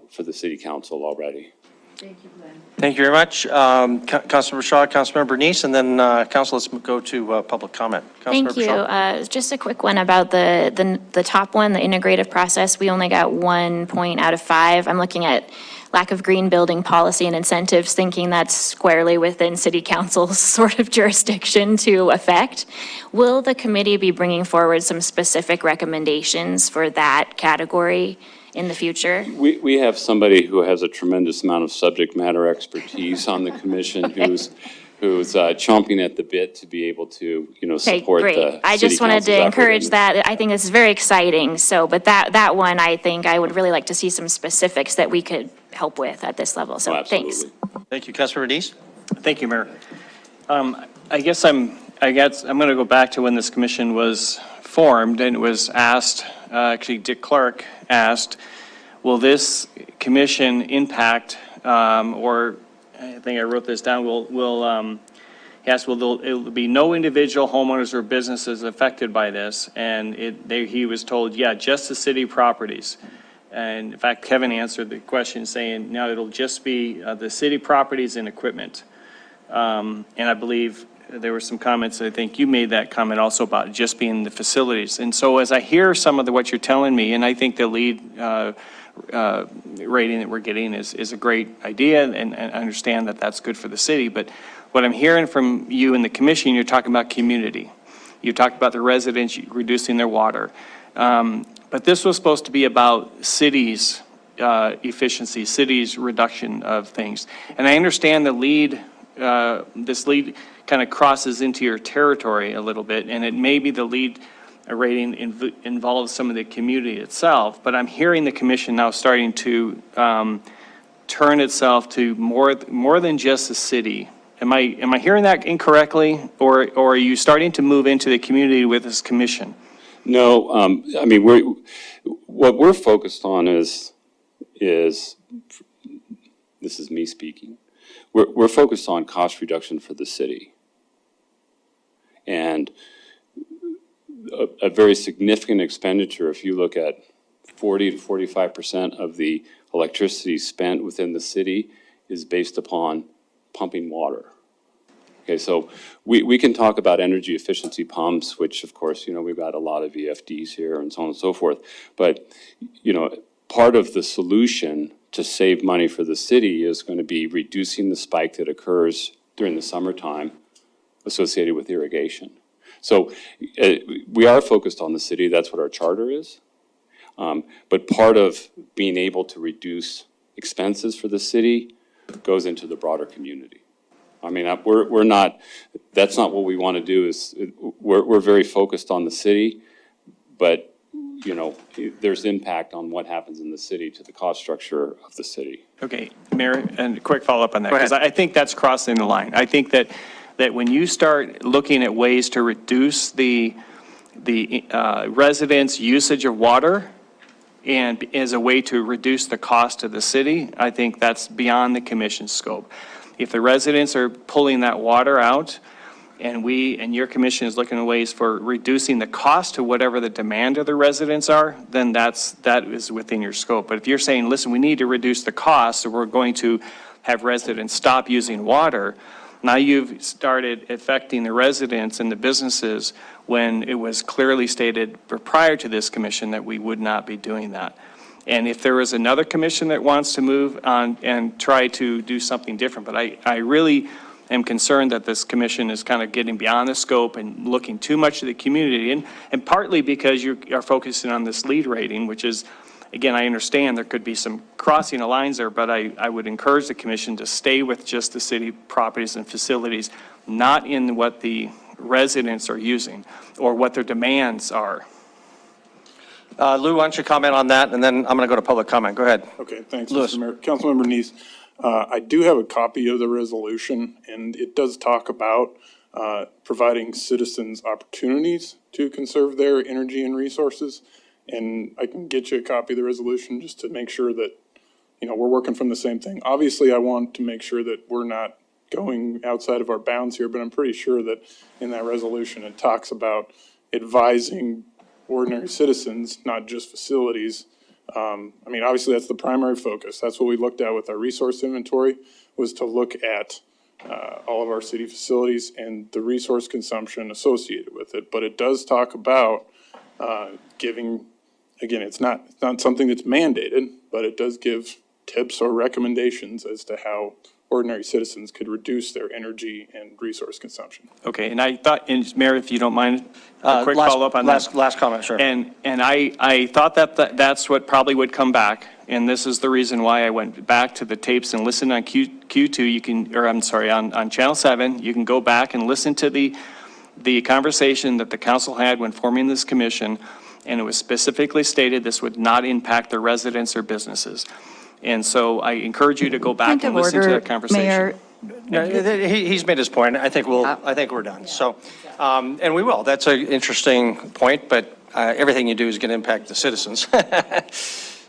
for the city council already. Thank you, Glenn. Thank you very much. Councilmember Shaw, Councilmember Bernice, and then council, let's go to public comment. Thank Councilmember you. Shaw. Just a quick one about the top one, the integrative process. We only got 1 point out of 5. I'm looking at lack of green building policy and incentives, thinking that's squarely within city council's sort of jurisdiction to affect. Will the committee be bringing forward some specific recommendations for that category in the future? We have somebody who has a tremendous amount of subject matter expertise on the commission who's chomping at the bit to be able to, Okay, support the great. I city just wanted to council's encourage effort. that. I think this is very exciting. So, but that one, I think I would really like to see some specifics that we could help with at this level. So, thanks. Thank you, Councilmember Bernice. Thank you, Mayor. I guess I'm going to go back to when this commission was formed, and it was asked, actually Dick Clark asked, will this commission impact, or I think I wrote this down, yes, will there be no individual homeowners or businesses affected by this? And he was told, yeah, just the city properties. And in fact, Kevin answered the question saying, no, it'll just be the city properties and equipment. And I believe there were some comments, I think you made that comment also about just being the facilities. And so as I hear some of what you're telling me, and I think the lead rating that we're getting is a great idea, and I understand that that's good for the city. But what I'm hearing from you and the commission, you're talking about community. You talked about the residents reducing their water. But this was supposed to be about cities' efficiency, cities' reduction of things. And I understand the lead, this lead kind of crosses into your territory a little bit, and it may be the lead rating involves some of the community itself, but I'm hearing the commission now starting to turn itself to more than just the city. Am I hearing that incorrectly, or are you starting to move into the community with this commission? No, I mean, what we're focused on is, this is me speaking, we're focused on cost reduction for the city. And a very significant expenditure, if you look at 40 to 45% of the electricity spent within the city is based upon pumping water. Okay, so we can talk about energy efficiency pumps, which of course, we've got a lot of VFDs here and so on and so forth. But, part of the solution to save money for the city is going to be reducing the spike that occurs during the summertime associated with irrigation. So we are focused on the city. That's what our charter is. But part of being able to reduce expenses for the city goes into the broader community. I mean, we're not, that's not what we want to do. We're very focused on the city, but, there's impact on what happens in the city to the cost structure of the city. Okay, Mayor, and a quick follow-up on that, because I think that's crossing the line. I think that when you start looking at ways to reduce the residents' usage of water and as a way to reduce the cost to the city, I think that's beyond the commission's scope. If the residents are pulling that water out and your commission is looking at ways for reducing the cost to whatever the demand of the residents are, then that is within your scope. But if you're saying, listen, we need to reduce the cost, so we're going to have residents stop using water, now you've started affecting the residents and the businesses when it was clearly stated prior to this commission that we would not be doing that. And if there is another commission that wants to move on and try to do something different, but I really am concerned that this commission is kind of getting beyond the scope and looking too much at the community, and partly because you are focusing on this lead rating, which is, again, I understand there could be some crossing of lines there, but I would encourage the commission to stay with just the city properties and facilities, not in what the residents are using or what their demands are. Lou, why don't you comment on that, and then I'm going to go to public comment. Go ahead. Okay, thanks, Louis. Mr. Mayor. Councilmember Neese, I do have a copy of the resolution, and it does talk about providing citizens opportunities to conserve their energy and resources. And I can get you a copy of the resolution just to make sure that, we're working from the same thing. Obviously, I want to make sure that we're not going outside of our bounds here, but I'm pretty sure that in that resolution, it talks about advising ordinary citizens, not just facilities. Obviously, that's the primary focus. That's what we looked at with our resource inventory, was to look at all of our city facilities and the resource consumption associated with it. But it does talk about giving, again, it's not something that's mandated, but it does give tips or recommendations as to how ordinary citizens could reduce their energy and resource consumption. Okay, and I thought, and Mayor, if you don't mind, a quick follow-up on that. Last comment, sure. And I thought that's what probably would come back, and this is the reason why I went back to the tapes and listened on Q2, you can, or I'm sorry, on Channel 7, you can go back and listen to the conversation that the council had when forming this commission, and it was specifically stated this would not impact the residents or businesses. And so I encourage you to go back and listen to that conversation. Mayor, Yeah, he's made his point. I think we're done. So, and we will. That's an interesting point, but everything you do is going to impact the citizens.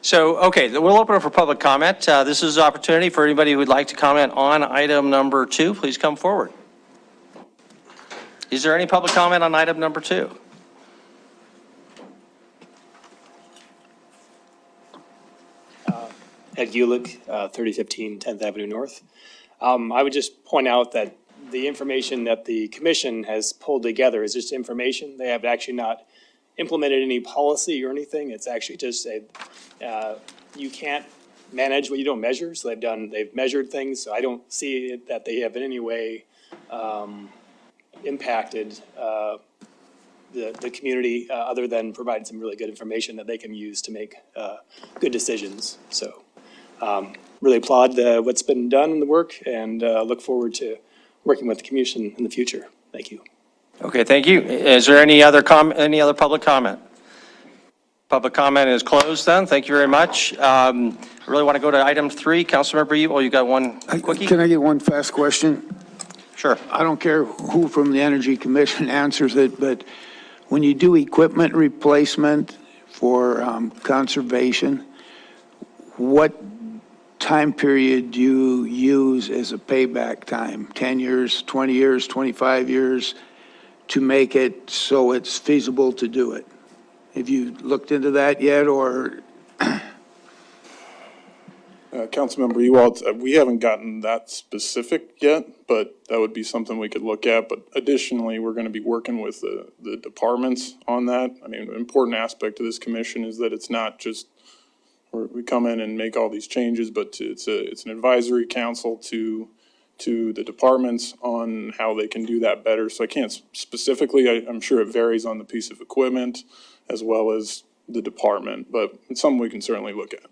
So, okay, we'll open it for public comment. This is an opportunity for anybody who would like to comment on item number 2. Please come forward. Is there any public comment on item number 2? Ed Gulick, 3015 10th Avenue North. I would just point out that the information that the commission has pulled together is just information. They have actually not implemented any policy or anything. It's actually just you can't manage what you don't measure. So they've measured things. So I don't see it that they have in any way impacted the community other than providing some really good information that they can use to make good decisions. So really applaud what's been done in the work and look forward to working with the commission in the future. Thank you. Okay, thank you. Is there any other public comment? Public comment is closed then. Thank you very much. I really want to go to item 3. Councilmember Ewell, you got one quickie? Can I get one fast question? Sure. I don't care who from the Energy Commission answers it, but when you do equipment replacement for conservation, what time period do you use as a payback time? 10 years, 20 years, 25 years to make it so it's feasible to do it? Have you looked into that yet, or? Councilmember Ewald, we haven't gotten that specific yet, but that would be something we could look at. But additionally, we're going to be working with the departments on that. I mean, an important aspect of this commission is that it's not just we come in and make all these changes, but it's an advisory council to the departments on how they can do that better. So I can't specifically, I'm sure it varies on the piece of equipment as well as the department, but it's something we can certainly look at.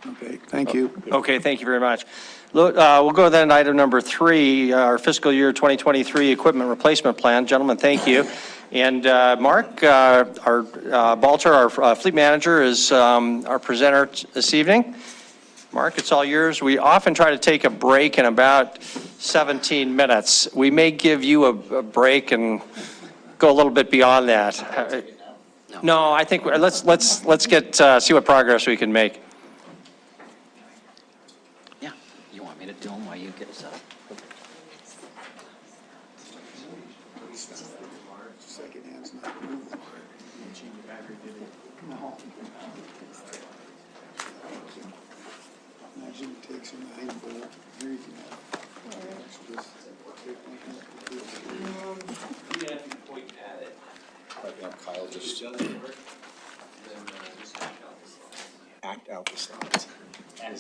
Okay, thank you. Okay, thank you very much. We'll go then to item number 3, our fiscal year 2023 equipment replacement plan. Gentlemen, thank you. And Mark, Balter, our fleet manager, is our presenter this evening. Mark, it's all yours. We often try to take a break in about 17 minutes. We may give you a break and go a little bit beyond that. No, I think let's get see what progress we can make. Yeah, you want me to do them while you get us up? Imagine it takes him a handful of drinking. Kyle, just act out the slides. I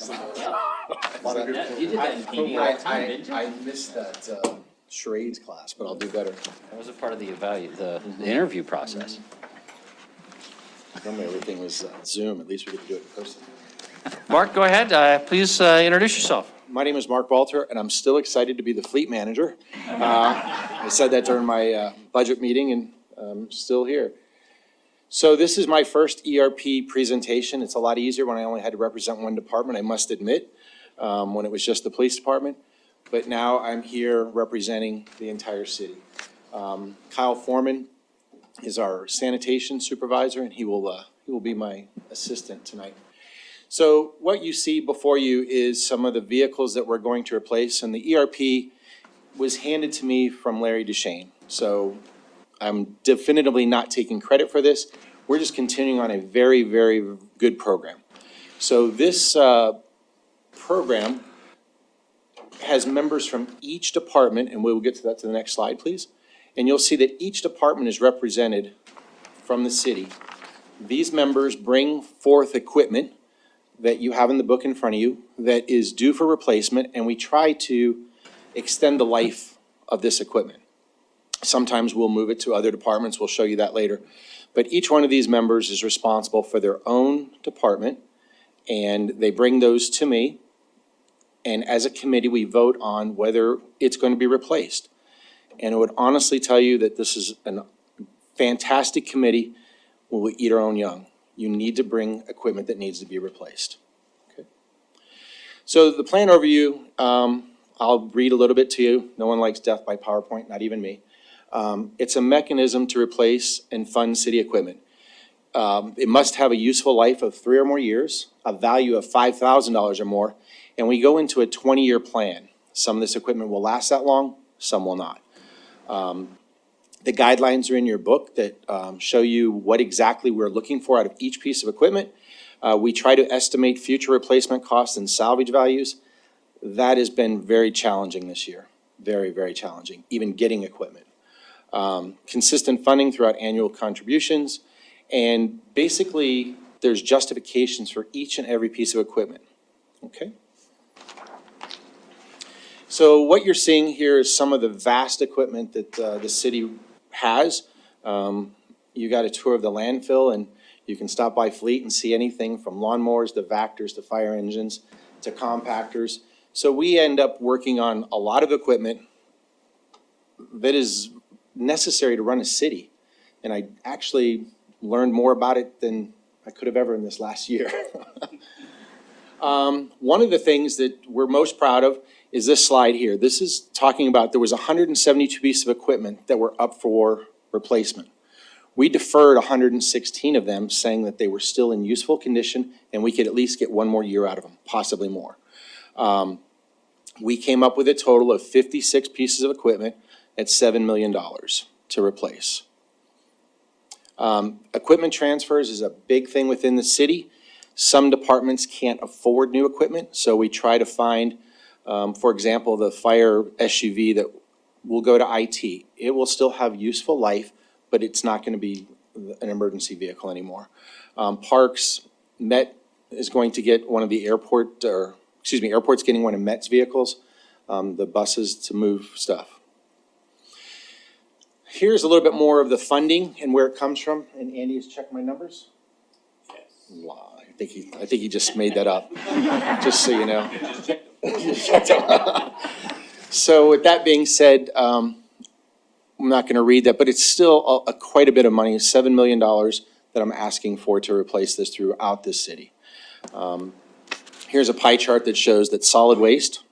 missed that charades class, but I'll do better. That was a part of the interview process. Normally everything was Zoom, at least we get to do it in person. Mark, go ahead. Please introduce yourself. My name is Mark Balter, and I'm still excited to be the fleet manager. I said that during my budget meeting, and I'm still here. So this is my first ERP presentation. It's a lot easier when I only had to represent one department, I must admit, when it was just the police department. But now I'm here representing the entire city. Kyle Foreman is our sanitation supervisor, and he will He will be my assistant tonight. So what you see before you is some of the vehicles that we're going to replace, and the ERP was handed to me from Larry Duchesne. So I'm definitively not taking credit for this. We're just continuing on a very, very good program. So this program has members from each department, and we will get to that to the next slide, please. And you'll see that each department is represented from the city. These members bring forth equipment that you have in the book in front of you that is due for replacement, and we try to extend the life of this equipment. Sometimes we'll move it to other departments. We'll show you that later. But each one of these members is responsible for their own department, and they bring those to me. And as a committee, we vote on whether it's going to be replaced. And I would honestly tell you that this is a fantastic committee. We eat our own young. You need to bring equipment that needs to be replaced. Okay. So the plan overview, I'll read a little bit to you. No one likes death by PowerPoint, not even me. It's a mechanism to replace and fund city equipment. It must have a useful life of 3 or more years, a value of $5,000 or more, and we go into a 20-year plan. Some of this equipment will last that long, some will not. The guidelines are in your book that show you what exactly we're looking for out of each piece of equipment. We try to estimate future replacement costs and salvage values. That has been very challenging this year, very, very challenging, even getting equipment. Consistent funding throughout annual contributions, and basically there's justifications for each and every piece of equipment, okay? So what you're seeing here is some of the vast equipment that the city has. You got a tour of the landfill, and you can stop by Fleet and see anything from lawnmowers to Vactors to fire engines to compactors. So we end up working on a lot of equipment that is necessary to run a city. And I actually learned more about it than I could have ever in this last year. One of the things that we're most proud of is this slide here. This is talking about there was 172 pieces of equipment that were up for replacement. We deferred 116 of them, saying that they were still in useful condition and we could at least get 1 more year out of them, possibly more. We came up with a total of 56 pieces of equipment at $7 million to replace. Equipment transfers is a big thing within the city. Some departments can't afford new equipment, so we try to find, for example, the fire SUV that will go to IT. It will still have useful life, but it's not going to be an emergency vehicle anymore. Parks, Met is going to get one of the airport's getting one of Met's vehicles, the buses to move stuff. Here's a little bit more of the funding and where it comes from, and Andy has checked my numbers. Yes. Wow, I think he just made that up, just so you know. So with that being said, I'm not going to read that, but it's still quite a bit of money, $7 million that I'm asking for to replace this throughout this city. Here's a pie chart that shows that solid waste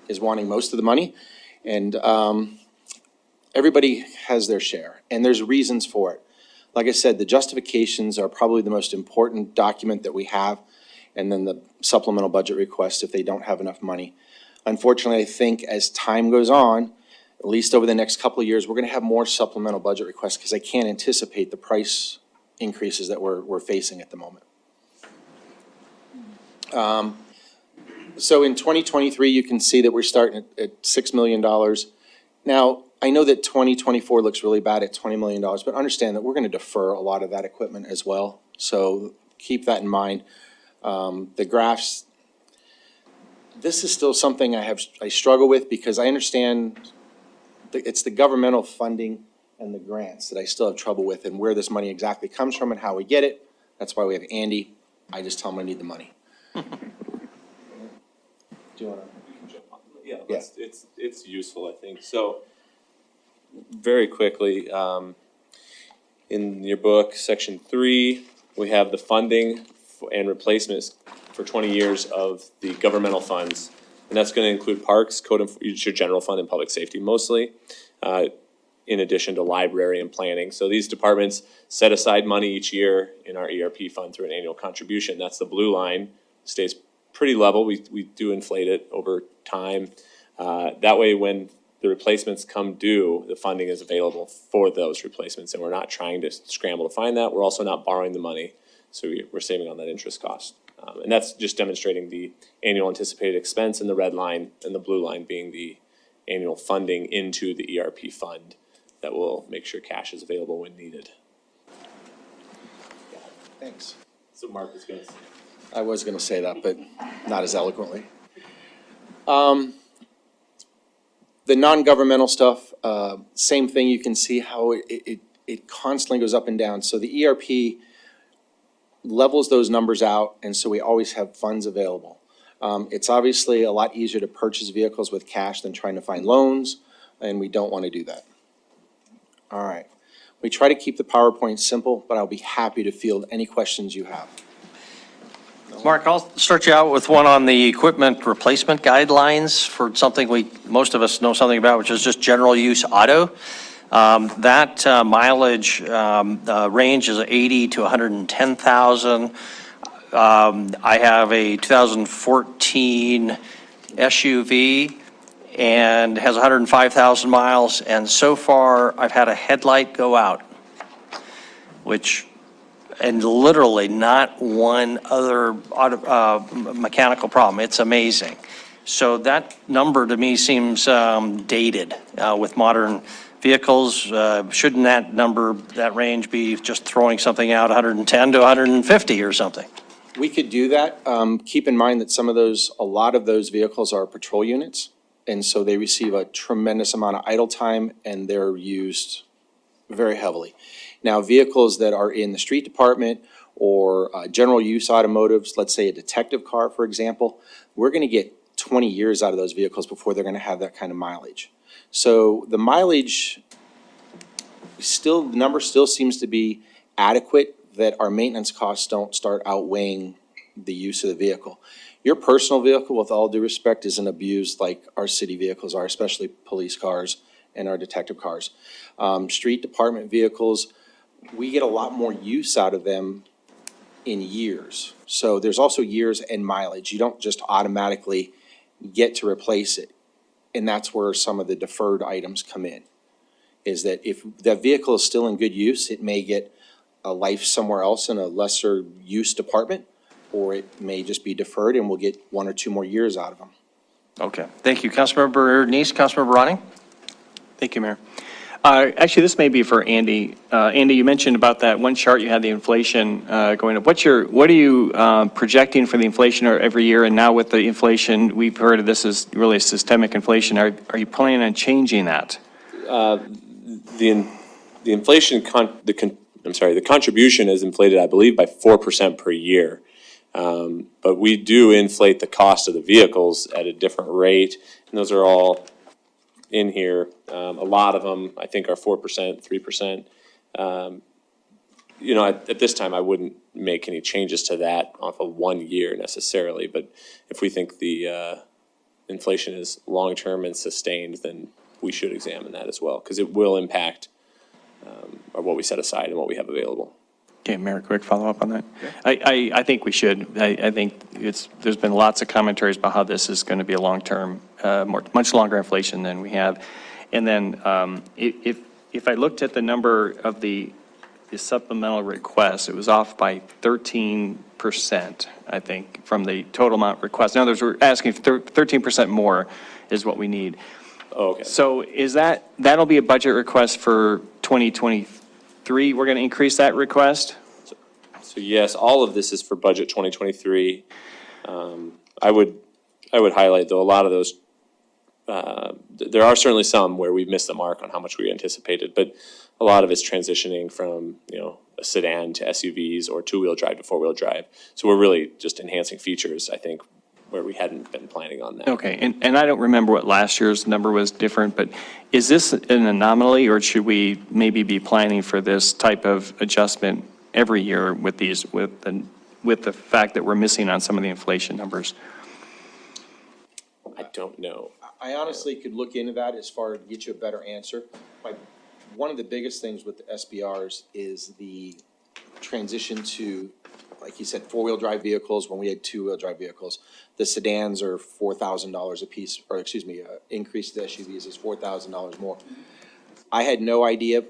is wanting most of the money, and everybody has their share, and there's reasons for it. Like I said, the justifications are probably the most important document that we have, and then the supplemental budget request if they don't have enough money. Unfortunately, I think as time goes on, at least over the next couple of years, we're going to have more supplemental budget requests because I can't anticipate the price increases that we're facing at the moment. So in 2023, you can see that we're starting at $6 million. Now, I know that 2024 looks really bad at $20 million, but understand that we're going to defer a lot of that equipment as well. So keep that in mind. The graphs, this is still something I struggle with because I understand it's the governmental funding and the grants that I still have trouble with, and where this money exactly comes from and how we get it. That's why we have Andy. I just tell him I need the money. Do you want to? Yeah, it's useful, I think. So very quickly, in your book, section 3, we have the funding and replacements for 20 years of the governmental funds. And that's going to include parks, your general fund, and public safety mostly. in addition to library and planning. So these departments set aside money each year in our ERP fund through an annual contribution. That's the blue line, stays pretty level. We do inflate it over time. That way, when the replacements come due, the funding is available for those replacements, and we're not trying to scramble to find that. We're also not borrowing the money, so we're saving on that interest cost. And that's just demonstrating the annual anticipated expense in the red line, and the blue line being the annual funding into the ERP fund that will make sure cash is available when needed. Thanks. So Mark was going to say. I was going to say that, but not as eloquently. The non-governmental stuff, same thing. You can see how it constantly goes up and down. So the ERP levels those numbers out, and so we always have funds available. It's obviously a lot easier to purchase vehicles with cash than trying to find loans, and we don't want to do that. All right. We try to keep the PowerPoint simple, but I'll be happy to field any questions you have. Mark, I'll start you out with one on the equipment replacement guidelines for something most of us know something about, which is just general use auto. That mileage range is 80 to 110,000. I have a 2014 SUV and has 105,000 miles, and so far I've had a headlight go out, and literally not one other mechanical problem. It's amazing. So that number to me seems dated with modern vehicles. Shouldn't that range be just throwing something out 110 to 150 or something? We could do that. Keep in mind that a lot of those vehicles are patrol units, and so they receive a tremendous amount of idle time, and they're used very heavily. Now, vehicles that are in the street department or general use automotives, let's say a detective car, for example, we're going to get 20 years out of those vehicles before they're going to have that kind of mileage. So the mileage the number still seems to be adequate, that our maintenance costs don't start outweighing the use of the vehicle. Your personal vehicle, with all due respect, isn't abused like our city vehicles are, especially police cars and our detective cars. Street department vehicles, we get a lot more use out of them in years. So there's also years and mileage. You don't just automatically get to replace it. And that's where some of the deferred items come in, is that if that vehicle is still in good use, it may get a life somewhere else in a lesser use department, or it may just be deferred and we'll get 1 or 2 more years out of them. Okay, thank you. Councilmember Neese, Councilmember Ronning? Thank you, Mayor. Actually, this may be for Andy. Andy, you mentioned about that one chart you had the inflation going up. What are you projecting for the inflation every year? And now with the inflation, we've heard of this as really a systemic inflation. Are you planning on changing that? The inflation, the contribution is inflated, I believe, by 4% per year. But we do inflate the cost of the vehicles at a different rate, and those are all in here. A lot of them, I think, are 4%, 3%. At this time, I wouldn't make any changes to that off of 1 year necessarily, but if we think the inflation is long-term and sustained, then we should examine that as well, because it will impact what we set aside and what we have available. Okay, Mayor, quick follow-up on that. I think we should. I think there's been lots of commentaries about how this is going to be a long-term, much longer inflation than we have. And then if I looked at the number of the supplemental requests, it was off by 13%, I think, from the total amount requested. In other words, we're asking for 13% more is what we need. Oh, okay. So that'll be a budget request for 2023? We're going to increase that request? So yes, all of this is for budget 2023. I would highlight, though, a lot of those, there are certainly some where we've missed the mark on how much we anticipated, but a lot of it's transitioning from, a sedan to SUVs or 2-wheel drive to 4-wheel drive. So we're really just enhancing features, I think, where we hadn't been planning on that. Okay, and I don't remember what last year's number was different, but is this an anomaly, or should we maybe be planning for this type of adjustment every year with the fact that we're missing on some of the inflation numbers? I don't know. I honestly could look into that as far as get you a better answer. one of the biggest things with the SBRs is the transition to, like you said, four-wheel drive vehicles. When we had two-wheel drive vehicles, the sedans are $4,000 a piece, or excuse me, increase to the SUVs is $4,000 more. I had no idea.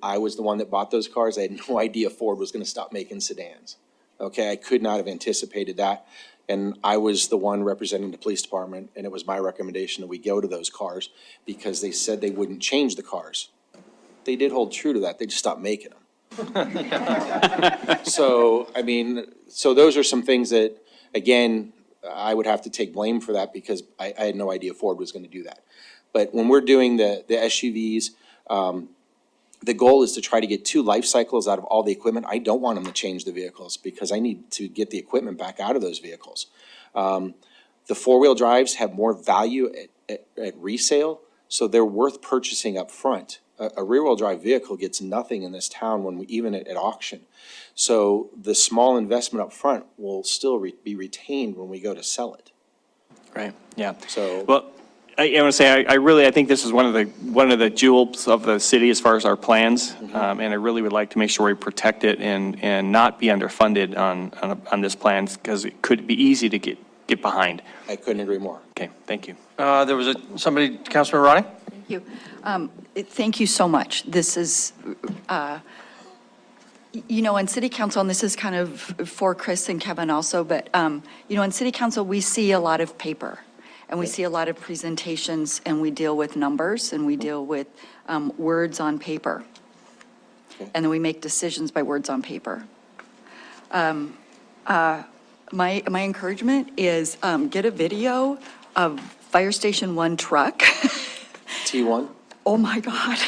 I was the one that bought those cars. I had no idea Ford was going to stop making sedans. Okay, I could not have anticipated that. And I was the one representing the police department, and it was my recommendation that we go to those cars because they said they wouldn't change the cars. They did hold true to that. They just stopped making them. So, I mean, so those are some things that, again, I would have to take blame for that because I had no idea Ford was going to do that. But when we're doing the SUVs, the goal is to try to get 2 life cycles out of all the equipment. I don't want them to change the vehicles because I need to get the equipment back out of those vehicles. The four-wheel drives have more value at resale, so they're worth purchasing up front. A rear-wheel drive vehicle gets nothing in this town when even at auction. So the small investment up front will still be retained when we go to sell it. Right, yeah. So. Well, I want to say, I think this is one of the jewels of the city as far as our plans. And I really would like to make sure we protect it and not be underfunded on this plan because it could be easy to get behind. I couldn't agree more. Okay, thank you. There was somebody, Councilman Ronnie? Thank you. Thank you so much. This is, in city council, and this is kind of for Chris and Kevin also, but, in city council, we see a lot of paper. And we see a lot of presentations, and we deal with numbers, and we deal with words on paper. And then we make decisions by words on paper. My encouragement is get a video of Fire Station 1 truck. T1? Oh, my God.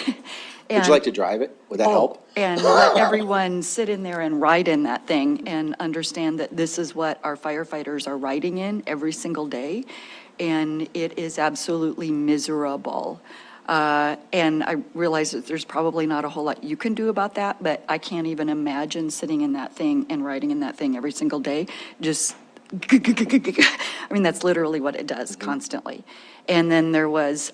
Would you like to drive it? Would that help? And let everyone sit in there and ride in that thing and understand that this is what our firefighters are riding in every single day. And it is absolutely miserable. And I realize that there's probably not a whole lot you can do about that, but I can't even imagine sitting in that thing and riding in that thing every single day. Just, I mean, that's literally what it does constantly. And then there was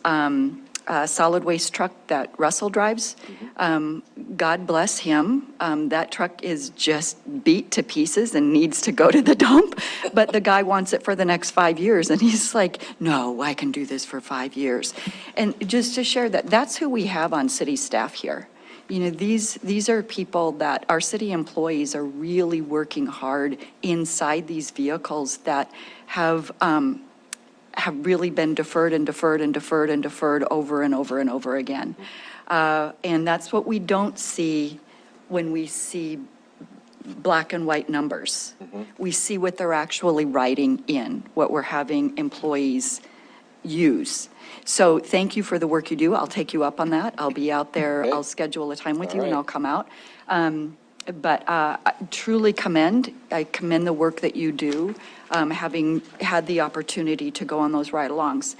a solid waste truck that Russell drives. God bless him. That truck is just beat to pieces and needs to go to the dump. But the guy wants it for the next 5 years. And he's like, no, I can do this for 5 years. And just to share that, that's who we have on city staff here. These are people that our city employees are really working hard inside these vehicles that have really been deferred and deferred and deferred and deferred over and over and over again. And that's what we don't see when we see black and white numbers. We see what they're actually writing in, what we're having employees use. So thank you for the work you do. I'll take you up on that. I'll be out there. Okay. I'll schedule a time with you and right. I'll come out. But I truly I commend the work that you do, having had the opportunity to go on those ride-alongs.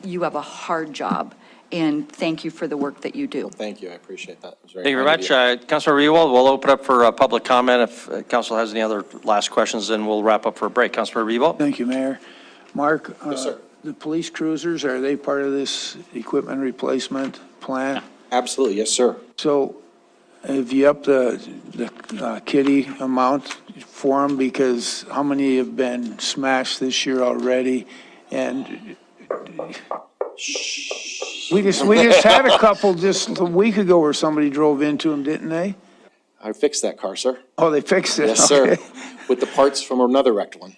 You have a hard job, and thank you for the work that you do. Thank you, I appreciate that. It was Thank you very kind of much. Councilor Rewald, we'll open up for public comment. If council has any other last questions, then we'll wrap up for a break. Councilor Rewald? Thank you, Mayor. Mark? Yes, sir. The police cruisers, are they part of this equipment replacement plan? Absolutely, yes, sir. So have you upped the kitty amount for them? Because how many have been smashed this year already? And we just had a couple just a week ago where somebody drove into them, didn't they? I fixed that car, sir. Oh, they fixed it? Yes, sir. Okay. With the parts from another wrecked one.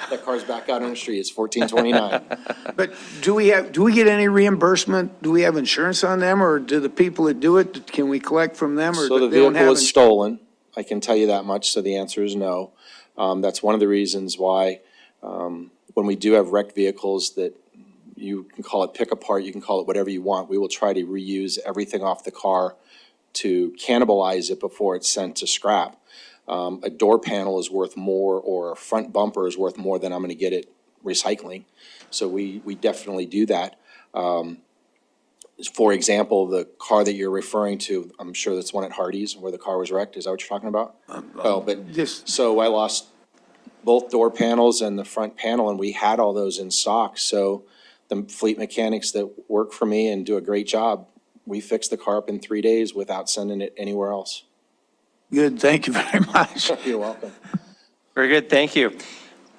That car's back out on the street. It's 1429. But do we get any reimbursement? Do we have insurance on them, or do the people that do it, can we collect from them, or So the they don't vehicle have? was stolen. I can tell you that much, so the answer is no. That's one of the reasons why, when we do have wrecked vehicles that you can call it pick apart, you can call it whatever you want, we will try to reuse everything off the car to cannibalize it before it's sent to scrap. A door panel is worth more, or a front bumper is worth more than I'm gonna get it recycling. So we definitely do that. For example, the car that you're referring to, I'm sure that's one at Hardee's where the car was wrecked. Is that what you're talking about? So I lost both door panels and the front panel, and we had all those in stock. So the fleet mechanics that work for me and do a great job we fixed the car up in 3 days without sending it anywhere else. Good, thank you very much. You're welcome. Very good, thank you.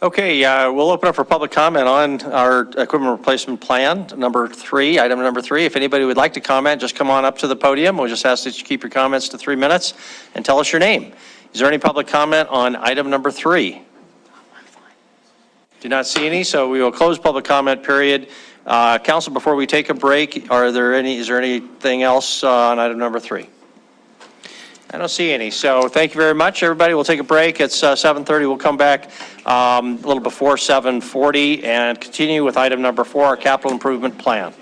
Okay, we'll open up for public comment on our equipment replacement plan, number 3, item number 3. If anybody would like to comment, just come on up to the podium. We'll just ask that you keep your comments to 3 minutes and tell us your name. Is there any public comment on item number 3? Do not see any, so we will close public comment period. Council, before we take a break, is there anything else on item number 3? I don't see any. So thank you very much, everybody. We'll take a break. It's 7:30. We'll come back a little before 7:40 and continue with item number 4, our capital improvement plan.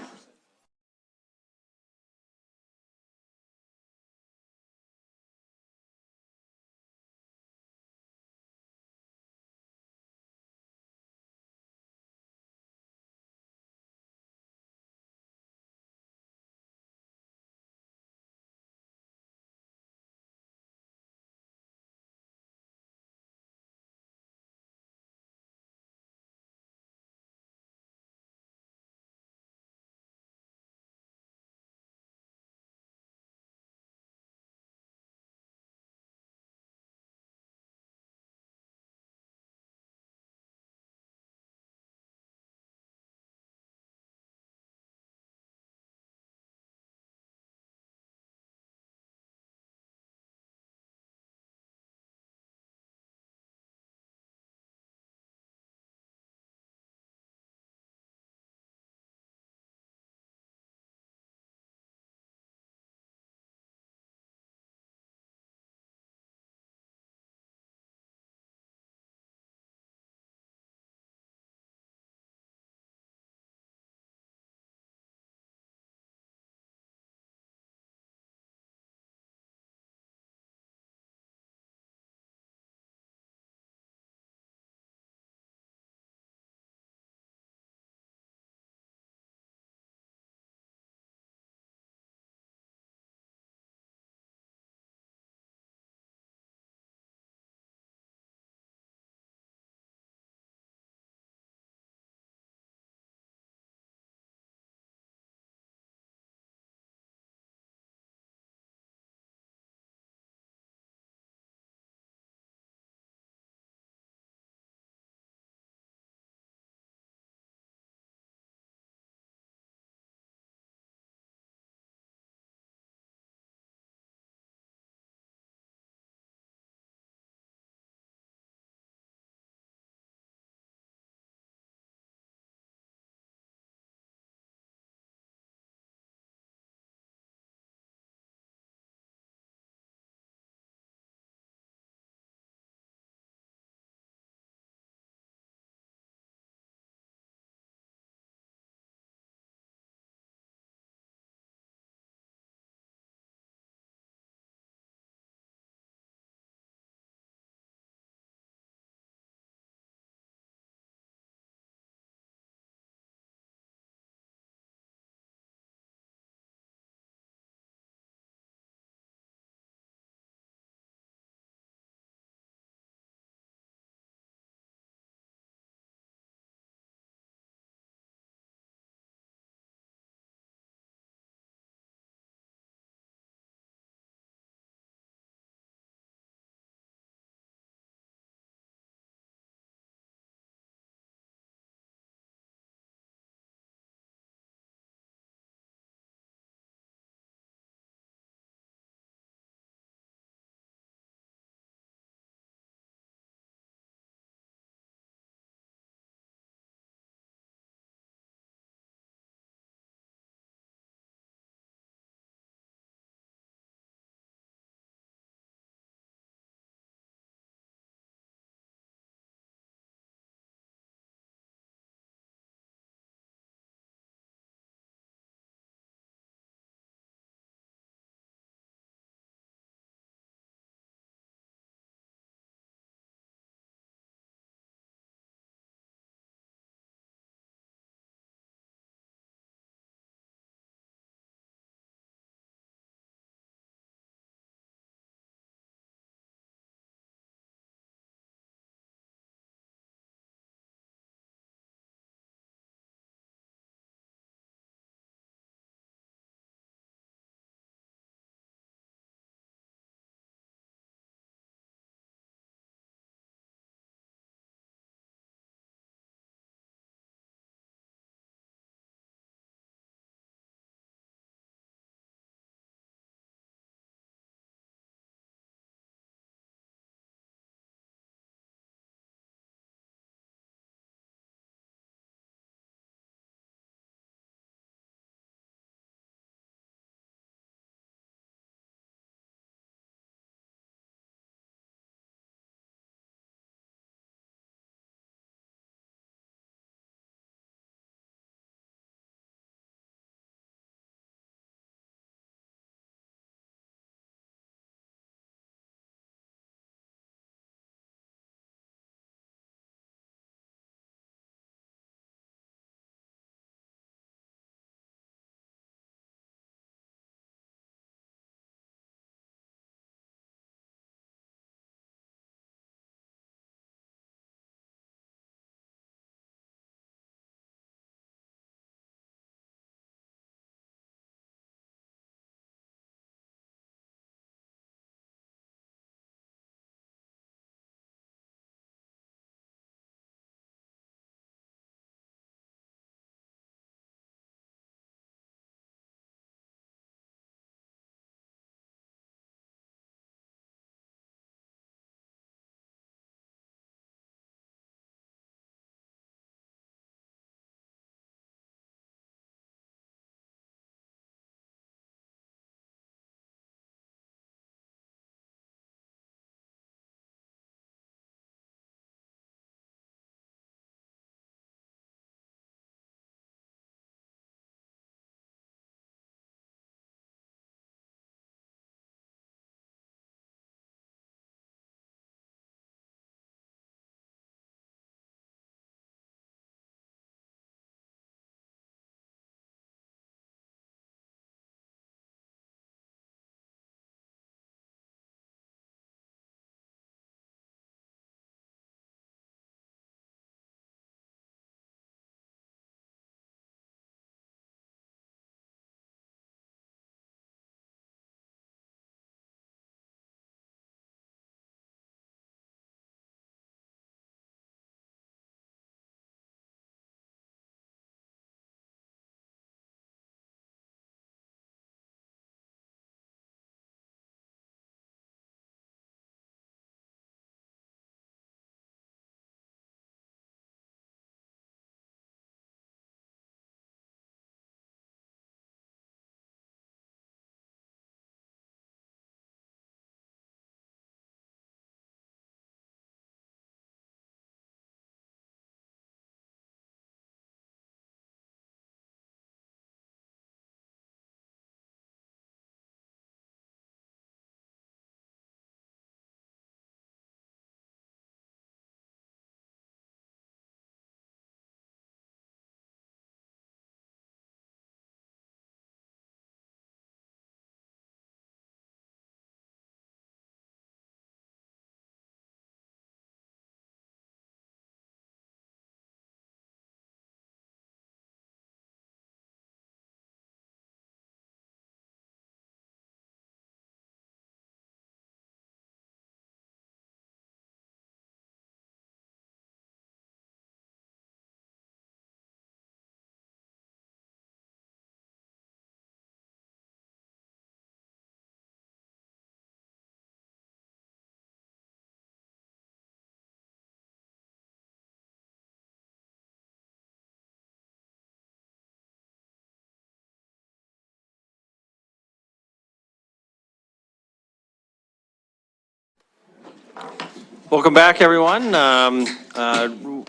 Welcome back, everyone.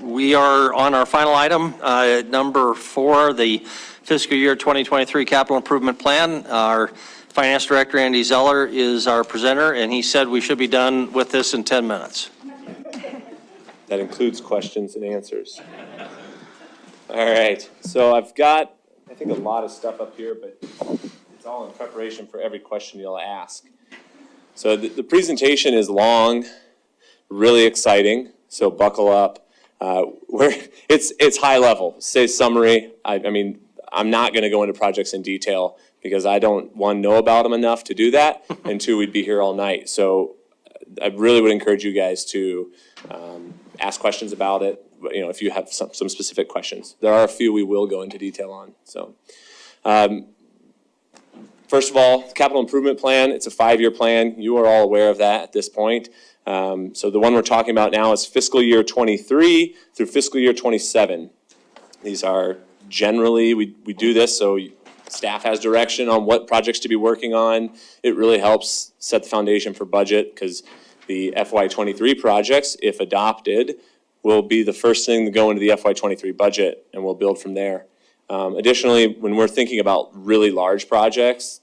We are on our final item, number 4, the fiscal year 2023 capital improvement plan. Our finance director, Andy Zeller, is our presenter, and he said we should be done with this in 10 minutes. That includes questions and answers. All right, so I've got, I think, a lot of stuff up here, but it's all in preparation for every question you'll ask. So the presentation is long, really exciting, so buckle up. It's high level, say summary. I mean, I'm not gonna go into projects in detail because I don't, one, know about them enough to do that, and two, we'd be here all night. So I really would encourage you guys to ask questions about it, you know, if you have some specific questions. There are a few we will go into detail on, so. First of all, capital improvement plan, it's a 5-year plan. You are all aware of that at this point. So the one we're talking about now is fiscal year 23 through fiscal year 27. These are generally, we do this so staff has direction on what projects to be working on. It really helps set the foundation for budget because the FY23 projects, if adopted, will be the first thing to go into the FY23 budget, and we'll build from there. Additionally, when we're thinking about really large projects,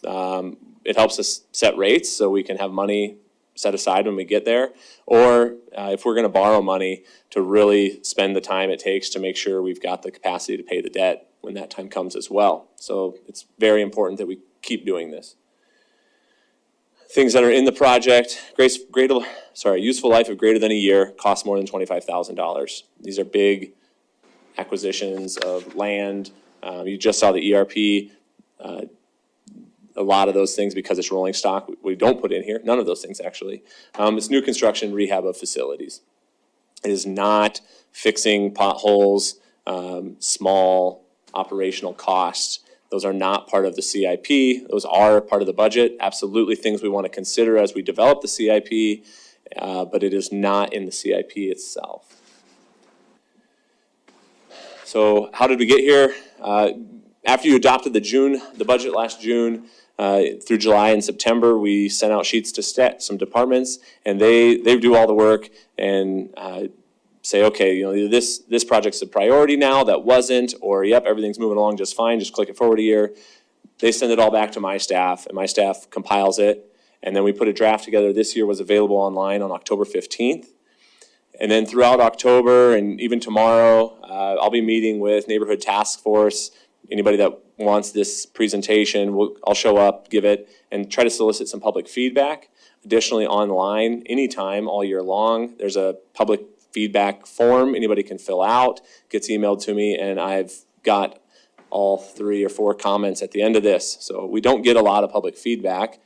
it helps us set rates so we can have money set aside when we get there, or if we're going to borrow money, to really spend the time it takes to make sure we've got the capacity to pay the debt when that time comes as well. So it's very important that we keep doing this. Things that are in the project, useful life of greater than a year, costs more than $25,000. These are big acquisitions of land. You just saw the ERP. A lot of those things, because it's rolling stock, we don't put in here. None of those things, actually. It's new construction, rehab of facilities. It is not fixing potholes, small operational costs. Those are not part of the CIP. Those are part of the budget. Absolutely things we want to consider as we develop the CIP, but it is not in the CIP itself. So how did we get here? After you adopted the budget last June, through July and September, we sent out sheets to some departments, and they do all the work and say, okay, you know, either this project's a priority now, that wasn't, or yep, everything's moving along just fine, just click it forward a year. They send it all back to my staff, and my staff compiles it, and then we put a draft together. This year was available online on October 15th. And then throughout October and even tomorrow, I'll be meeting with Neighborhood Task Force. Anybody that wants this presentation, I'll show up, give it, and try to solicit some public feedback. Additionally, online, anytime, all year long, there's a public feedback form anybody can fill out, gets emailed to me, and I've got all 3 or 4 comments at the end of this. So we don't get a lot of public feedback,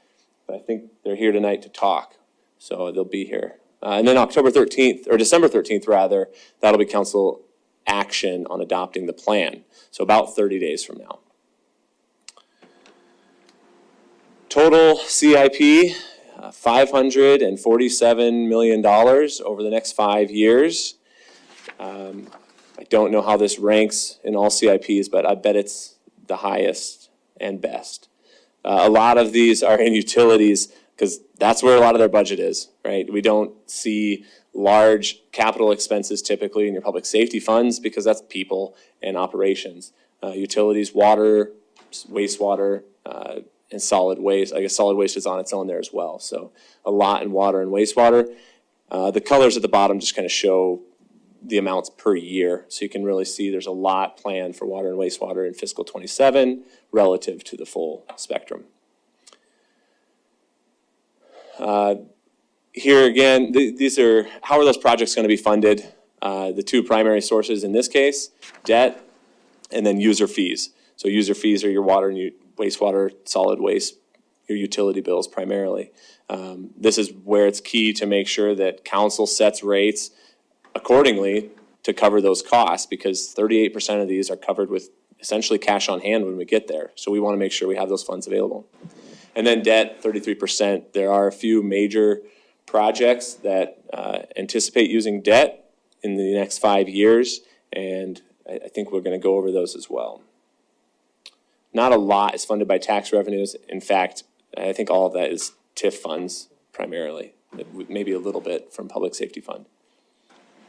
but I think they're here tonight to talk, so they'll be here. And then October 13th, or December 13th rather, that'll be council action on adopting the plan. So about 30 days from now. Total CIP, $547 million over the next 5 years. I don't know how this ranks in all CIPs, but I bet it's the highest and best. A lot of these are in utilities because that's where a lot of their budget is, right? We don't see large capital expenses typically in your public safety funds because that's people and operations. Utilities, water, wastewater, and solid waste. I guess solid waste is on its own there as well. So a lot in water and wastewater. The colors at the bottom just kind of show the amounts per year. So you can really see there's a lot planned for water and wastewater in fiscal 27 relative to the full spectrum. Here again, these are, how are those projects going to be funded? The 2 primary sources in this case, debt and then user fees. So user fees are your water and wastewater, solid waste, your utility bills primarily. This is where it's key to make sure that council sets rates accordingly to cover those costs, because 38% of these are covered with essentially cash on hand when we get there. So we want to make sure we have those funds available. And then debt, 33%. There are a few major projects that anticipate using debt in the next 5 years, and I think we're going to go over those as well. Not a lot is funded by tax revenues. In fact, I think all of that is TIF funds primarily. maybe a little bit from Public Safety Fund.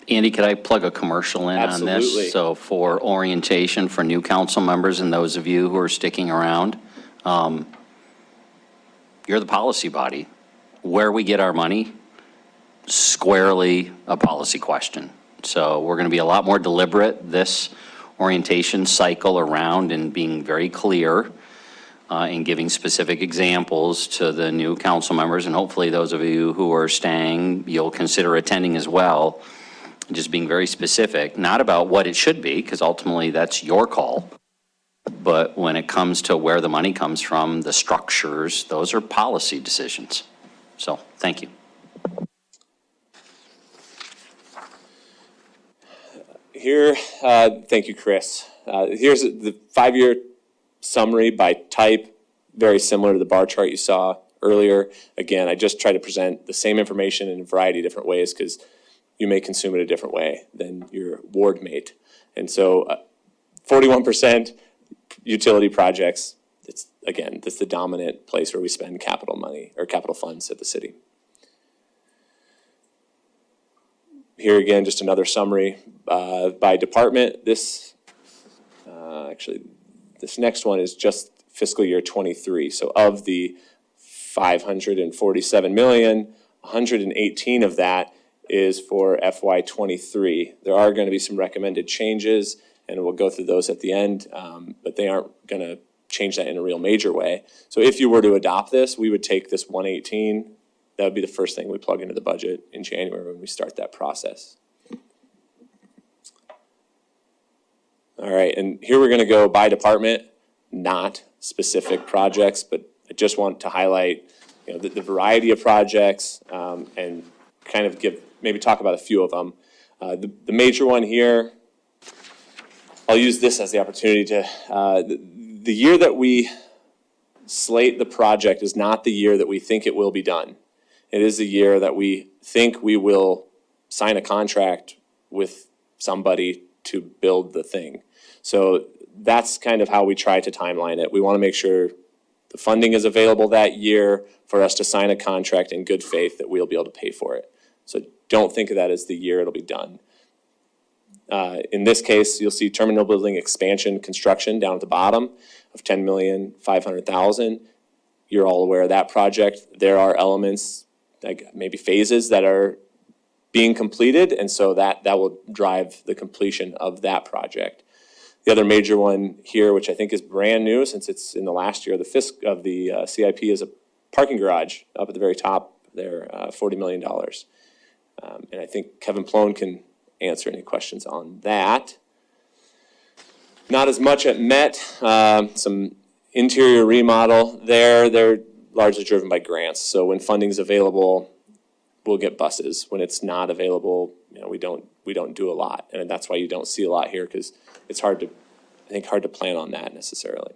Andy, could I plug a commercial in on this? Absolutely. So for orientation for new council members and those of you who are sticking around, you're the policy body. Where we get our money, squarely a policy question. So we're going to be a lot more deliberate this orientation cycle around and being very clear and giving specific examples to the new council members, and hopefully those of you who are staying, you'll consider attending as well. Just being very specific, not about what it should be, because ultimately that's your call, but when it comes to where the money comes from, the structures, those are policy decisions. So, thank you. Here, thank you, Chris. Here's the 5-year summary by type, very similar to the bar chart you saw earlier. Again, I just try to present the same information in a variety of different ways because you may consume it a different way than your ward mate. And so 41% utility projects, that's the dominant place where we spend capital money or capital funds at the city. Here again, just another summary by department. This next one is just fiscal year 23. So of the 547 million, 118 of that is for FY 23. There are going to be some recommended changes, and we'll go through those at the end, but they aren't going to change that in a real major way. So if you were to adopt this, we would take this 118. That would be the first thing we plug into the budget in January when we start that process. All right, and here we're going to go by department, not specific projects, but I just want to highlight, the variety of projects and kind of maybe talk about a few of them. The major one here, I'll use this as the opportunity to, the year that we slate the project is not the year that we think it will be done. It is the year that we think we will sign a contract with somebody to build the thing. So that's kind of how we try to timeline it. We want to make sure the funding is available that year for us to sign a contract in good faith that we'll be able to pay for it. So don't think of that as the year it'll be done. In this case, you'll see terminal building expansion construction down at the bottom of $10,500,000. You're all aware of that project. There are elements, like maybe phases that are being completed, and so that will drive the completion of that project. The other major one here, which I think is brand new since it's in the last year of the CIP, is a parking garage up at the very top there, $40 million. And I think Kevin Plone can answer any questions on that. Not as much at Met, some interior remodel there. They're largely driven by grants. So when funding's available, we'll get buses. When it's not available, we don't do a lot. And that's why you don't see a lot here, because it's hard to plan on that necessarily.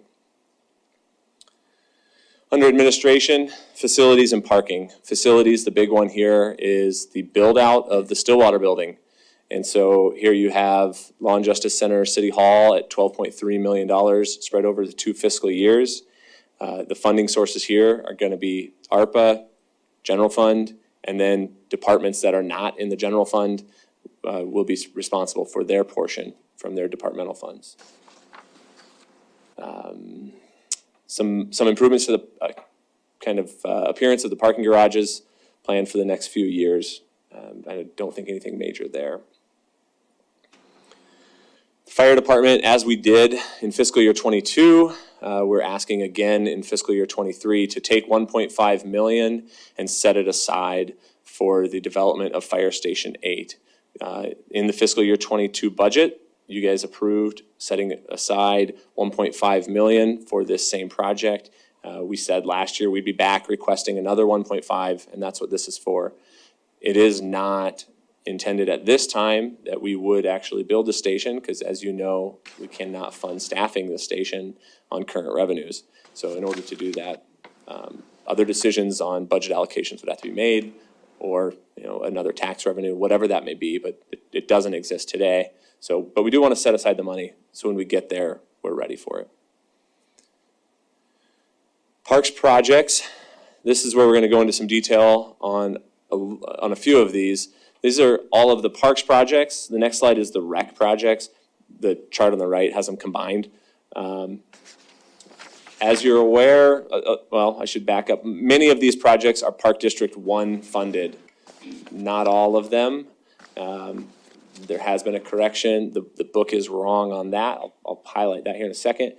Under administration, facilities and parking. Facilities, the big one here is the build out of the Stillwater building. And so here you have Law and Justice Center, City Hall at $12.3 million spread over the 2 fiscal years. The funding sources here are going to be ARPA, general fund, and then departments that are not in the general fund will be responsible for their portion from their departmental funds. Some improvements to the appearance of the parking garages planned for the next few years. I don't think anything major there. Fire department, as we did in fiscal year 22, we're asking again in fiscal year 23 to take $1.5 million and set it aside for the development of Fire Station 8. In the fiscal year 22 budget, you guys approved setting aside $1.5 million for this same project. We said last year we'd be back requesting another 1.5, and that's what this is for. It is not intended at this time that we would actually build the station, because as you know, we cannot fund staffing the station on current revenues. So in order to do that, other decisions on budget allocations would have to be made, or another tax revenue, whatever that may be, but it doesn't exist today. So, but we do want to set aside the money, so when we get there, we're ready for it. Parks projects, this is where we're going to go into some detail on on a few of these. These are all of the parks projects. The next slide is the rec projects. The chart on the right has them combined. As you're aware, well, I should back up. Many of these projects are Park District 1 funded. Not all of them. There has been a correction. The book is wrong on that. I'll highlight that here in a second.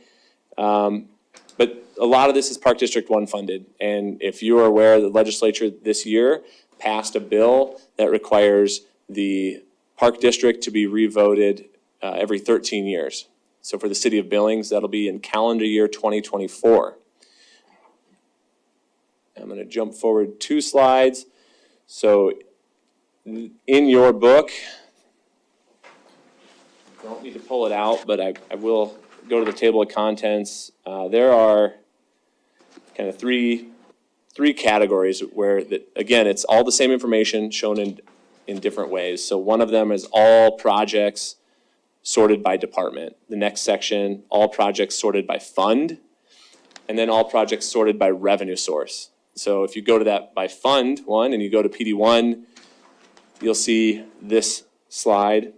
But a lot of this is Park District 1 funded. And if you are aware, the legislature this year passed a bill that requires the Park District to be revoted every 13 years. So for the city of Billings, that'll be in calendar year 2024. I'm going to jump forward 2 slides. So in your book, I don't need to pull it out, but I will go to the table of contents. There are kind of three categories where, again, it's all the same information shown in different ways. So one of them is all projects sorted by department. The next section, all projects sorted by fund, and then all projects sorted by revenue source. So if you go to that by fund one and you go to PD1, you'll see this slide,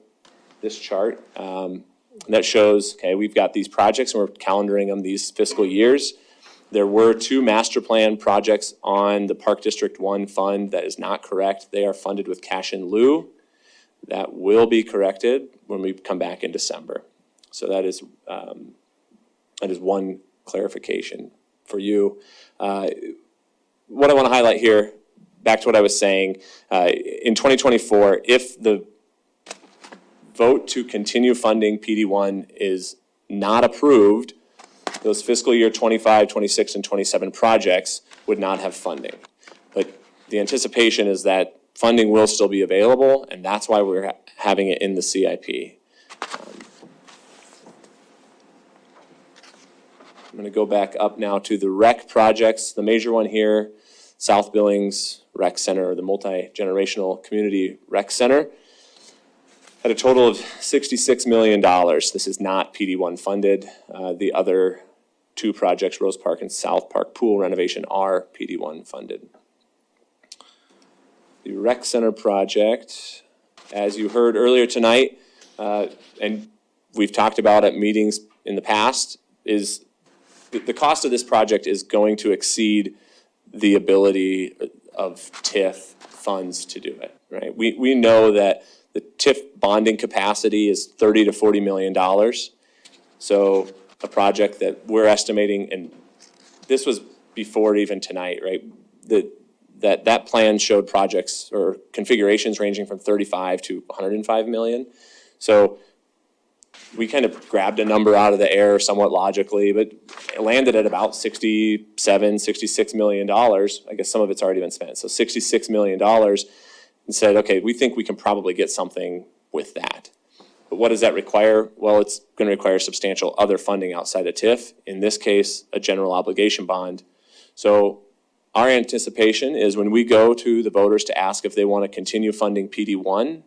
this chart, that shows, okay, we've got these projects and we're calendaring them these fiscal years. There were 2 master plan projects on the Park District 1 fund. That is not correct. They are funded with cash in lieu. That will be corrected when we come back in December. So that is one clarification for you. What I want to highlight here, back to what I was saying, in 2024, if the vote to continue funding PD1 is not approved, those fiscal year 25, 26, and 27 projects would not have funding. But the anticipation is that funding will still be available, and that's why we're having it in the CIP. I'm going to go back up now to the rec projects. The major one here, South Billings Rec Center, or the Multi-Generational Community Rec Center, had a total of $66 million. This is not PD1 funded. The other 2 projects, Rose Park and South Park pool renovation, are PD1 funded. The Rec Center project, as you heard earlier tonight, and we've talked about at meetings in the past, is the cost of this project is going to exceed the ability of TIF funds to do it, right? We know that the TIF bonding capacity is $30 to $40 million. So a project that we're estimating, and this was before even tonight, right? That plan showed projects or configurations ranging from 35 to 105 million. So we kind of grabbed a number out of the air somewhat logically, but it landed at about $66 million. I guess some of it's already been spent. So $66 million, and said, okay, we think we can probably get something with that. But what does that require? Well, it's going to require substantial other funding outside of TIF. In this case, a general obligation bond. So our anticipation is when we go to the voters to ask if they want to continue funding PD1,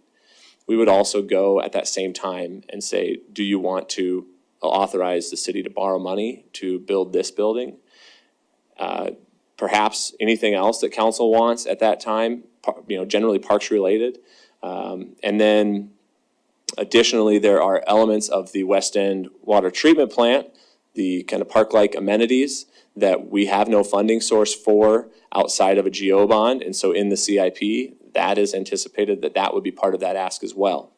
we would also go at that same time and say, do you want to authorize the city to borrow money to build this building? Perhaps anything else that council wants at that time, generally parks related. And then additionally, there are elements of the West End water treatment plant, the kind of park-like amenities that we have no funding source for outside of a GO bond. And so in the CIP, that is anticipated that would be part of that ask as well.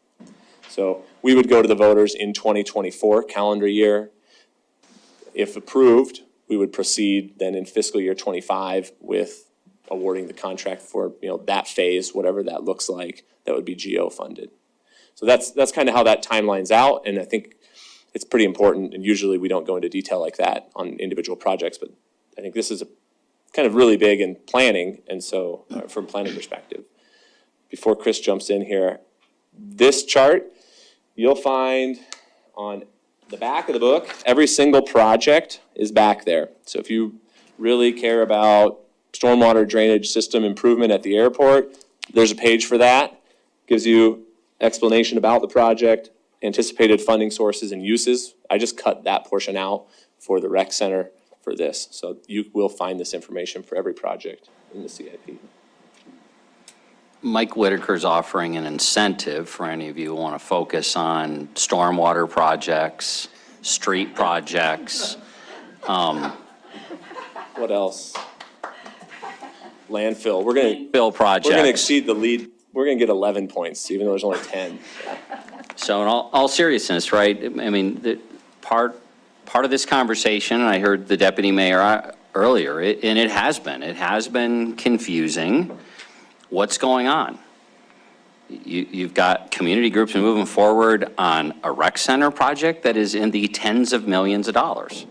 So we would go to the voters in 2024 calendar year. If approved, we would proceed then in fiscal year 25 with awarding the contract for that phase, whatever that looks like, that would be GO funded. So that's kind of how that timeline's out, and I think it's pretty important, and usually we don't go into detail like that on individual projects, but I think this is kind of really big in planning, and so from planning perspective. Before Chris jumps in here, this chart you'll find on the back of the book. Every single project is back there. So if you really care about stormwater drainage system improvement at the airport, there's a page for that. Gives you explanation about the project, anticipated funding sources and uses. I just cut that portion out for the rec center for this. So you will find this information for every project in the CIP. Mike Whitaker's offering an incentive for any of you who want to focus on stormwater projects, street projects. What else? Landfill. We're gonna Bill projects. We're gonna exceed the lead. We're gonna get 11 points, even though there's only 10. So in all seriousness, right, I mean, part of this conversation, and I heard the deputy mayor earlier, and it has been confusing. What's going on? You've got community groups moving forward on a rec center project that is in the tens of millions of dollars.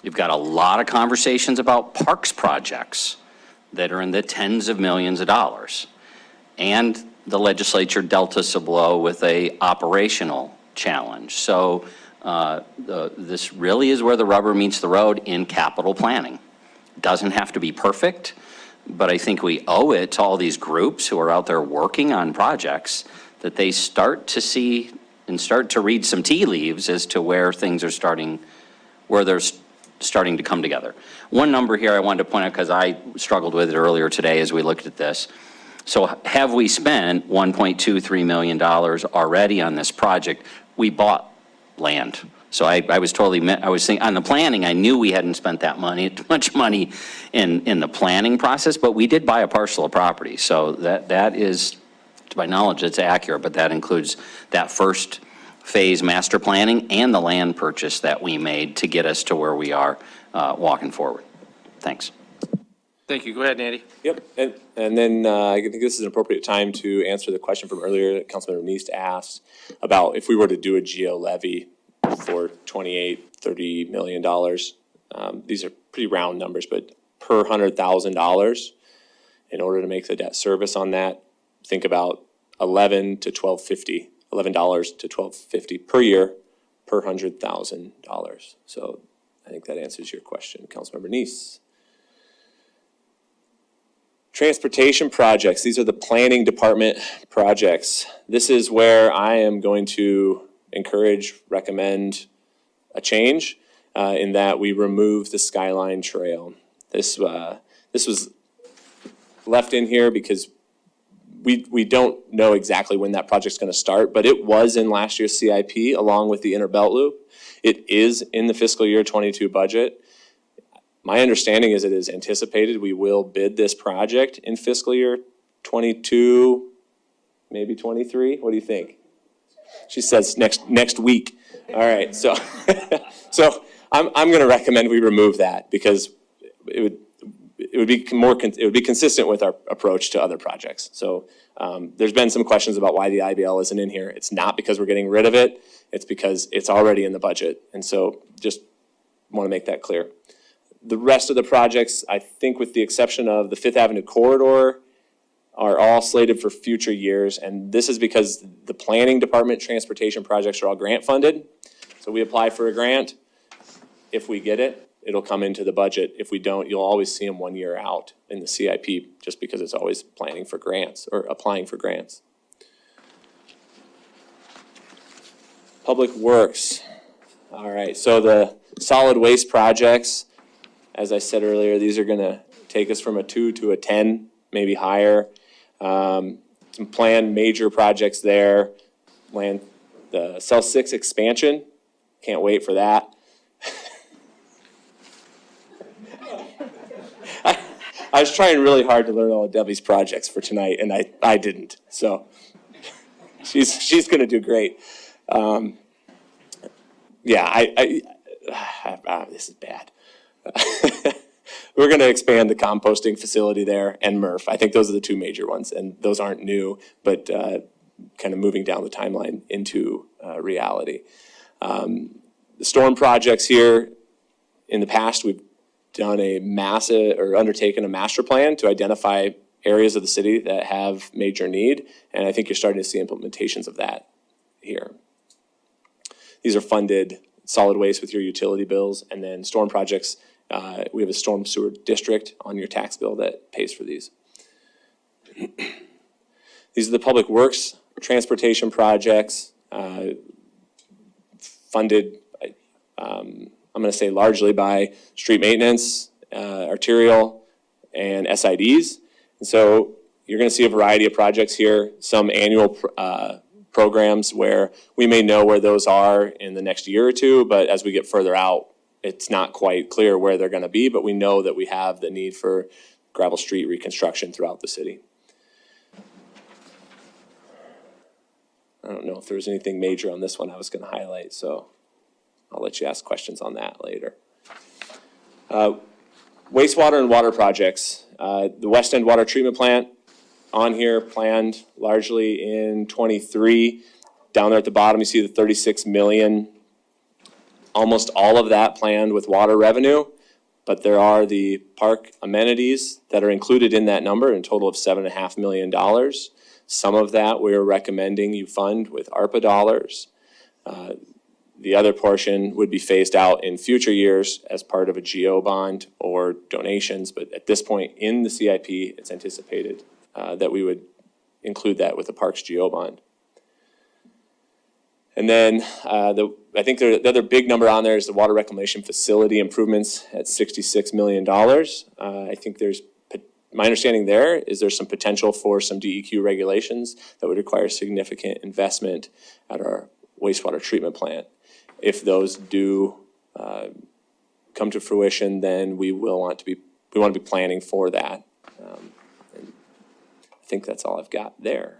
You've got a lot of conversations about parks projects that are in the tens of millions of dollars. And the legislature dealt us a blow with a operational challenge. So this really is where the rubber meets the road in capital planning. Doesn't have to be perfect, but I think we owe it to all these groups who are out there working on projects that they start to see and start to read some tea leaves as to where things are starting, where they're starting to come together. One number here I wanted to point out, because I struggled with it earlier today as we looked at this. So have we spent $1.23 million already on this project? We bought land. So I was totally, I was thinking, on the planning, I knew we hadn't spent that much money in the planning process, but we did buy a parcel of property. So that is, to my knowledge, it's accurate, but that includes that first phase master planning and the land purchase that we made to get us to where we are walking forward. Thanks. Thank you. Go ahead, Andy. Yep, and then I think this is an appropriate time to answer the question from earlier that Councilmember Neist asked about if we were to do a geo levy for $28-30 million. These are pretty round numbers, but per $100,000, in order to make the debt service on that, think about $11 to $12.50 per year per $100,000. So I think that answers your question, Councilmember Neist. Transportation projects, these are the planning department projects. This is where I am going to recommend a change in that we remove the Skyline Trail. This was left in here because we don't know exactly when that project's going to start, but it was in last year's CIP along with the Inner Belt Loop. It is in the fiscal year 22 budget. My understanding is it is anticipated we will bid this project in fiscal year 22, maybe 23. What do you think? She says next week. All right, so so I'm going to recommend we remove that because it would be consistent with our approach to other projects. So there's been some questions about why the IBL isn't in here. It's not because we're getting rid of it. It's because it's already in the budget, and so just want to make that clear. The rest of the projects, I think with the exception of the Fifth Avenue corridor, are all slated for future years. And this is because the planning department transportation projects are all grant funded. So we apply for a grant. If we get it, it'll come into the budget. If we don't, you'll always see them 1 year out in the CIP just because it's always planning for grants or applying for grants. Public Works. All right, so the solid waste projects, as I said earlier, these are going to take us from a 2 to a 10, maybe higher. Some planned major projects there. The Cell 6 expansion, can't wait for that. I was trying really hard to learn all of Debbie's projects for tonight, and I didn't. So she's going to do great. This is bad. We're going to expand the composting facility there and MRF. I think those are the two major ones, and those aren't new, but kind of moving down the timeline into reality. The storm projects here, in the past, we've done undertaken a master plan to identify areas of the city that have major need, and I think you're starting to see implementations of that here. These are funded solid waste with your utility bills, and then storm projects. We have a storm sewer district on your tax bill that pays for these. These are the public works transportation projects funded, I'm going to say largely by street maintenance, arterial, and SIDs. And so you're going to see a variety of projects here, some annual programs where we may know where those are in the next year or two, but as we get further out, it's not quite clear where they're going to be, but we know that we have the need for gravel street reconstruction throughout the city. I don't know if there was anything major on this one I was going to highlight, so I'll let you ask questions on that later. Wastewater and water projects. The West End Water Treatment Plant on here planned largely in 23. Down there at the bottom, you see the 36 million. Almost all of that planned with water revenue, but there are the park amenities that are included in that number, in a total of $7.5 million. Some of that we're recommending you fund with ARPA dollars. The other portion would be phased out in future years as part of a GO bond or donations, but at this point in the CIP, it's anticipated that we would include that with the Parks GO bond. And then I think the other big number on there is the water reclamation facility improvements at $66 million. I think my understanding there is there's some potential for some DEQ regulations that would require significant investment at our wastewater treatment plant. If those do come to fruition, then we want to be planning for that. And I think that's all I've got there.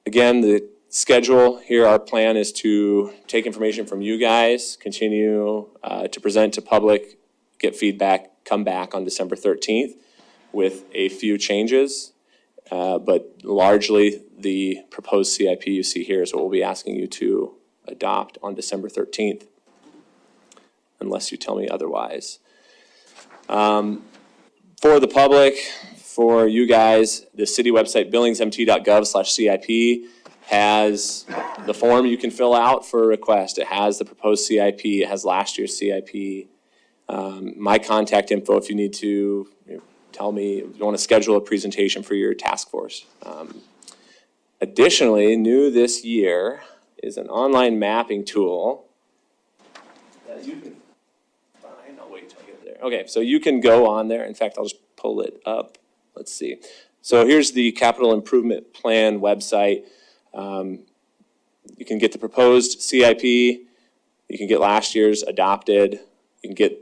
Again, the schedule here, our plan is to take information from you guys, continue to present to public, get feedback, come back on December 13th with a few changes. But largely the proposed CIP you see here is what we'll be asking you to adopt on December 13th, unless you tell me otherwise. For the public, for you guys, the city website, billingsmt.gov/CIP, has the form you can fill out for a request. It has the proposed CIP. It has last year's CIP. My contact info if you need to tell me if you want to schedule a presentation for your task force. Additionally, new this year is an online mapping tool that you can find. I'll wait till I get there. Okay, so you can go on there. In fact, I'll just pull it up. Let's see. So here's the capital improvement plan website. You can get the proposed CIP. You can get last year's adopted. You can get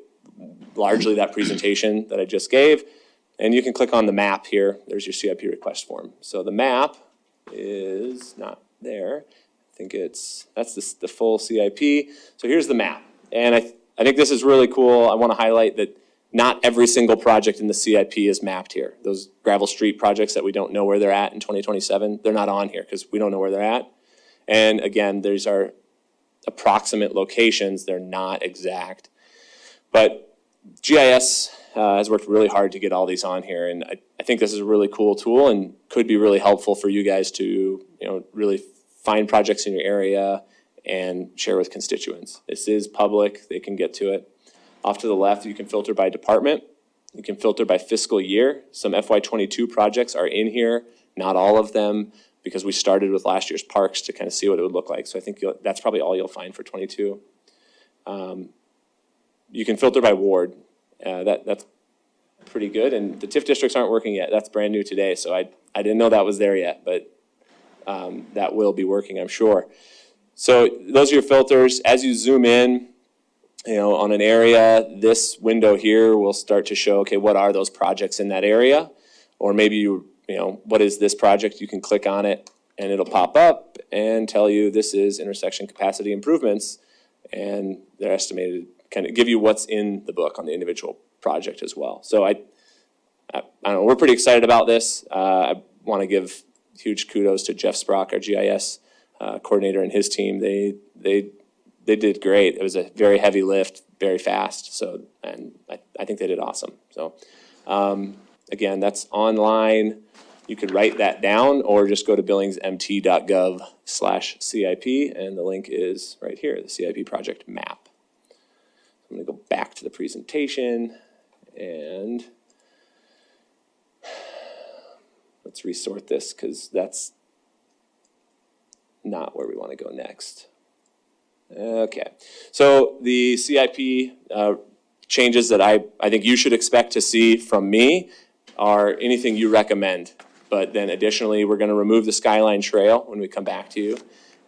largely that presentation that I just gave. And you can click on the map here. There's your CIP request form. So the map is not there. I think that's the full CIP. So here's the map. And I think this is really cool. I want to highlight that not every single project in the CIP is mapped here. Those gravel street projects that we don't know where they're at in 2027, they're not on here because we don't know where they're at. And again, these are approximate locations. They're not exact. But GIS has worked really hard to get all these on here, and I think this is a really cool tool and could be really helpful for you guys to really find projects in your area and share with constituents. This is public, they can get to it. Off to the left, you can filter by department. You can filter by fiscal year. Some FY22 projects are in here, not all of them, because we started with last year's parks to kind of see what it would look like. So I think that's probably all you'll find for 22. You can filter by ward. That's pretty good. And the TIF districts aren't working yet. That's brand new today. So I didn't know that was there yet, but that will be working, I'm sure. So those are your filters. As you zoom in, on an area, this window here will start to show, okay, what are those projects in that area? Or maybe what is this project? You can click on it and it'll pop up and tell you this is intersection capacity improvements, and they're estimated, kind of give you what's in the book on the individual project as well. So I don't know, we're pretty excited about this. I want to give huge kudos to Jeff Sprock, our GIS coordinator, and his team. They did great. It was a very heavy lift, very fast. So, and I think they did awesome. So, again, that's online. You could write that down or just go to billingsmt.gov/CIP, and the link is right here, the CIP project map. I'm going to go back to the presentation and let's resort this because that's not where we want to go next. Okay, so the CIP changes that I think you should expect to see from me are anything you recommend. But then additionally, we're gonna remove the Skyline Trail when we come back to you.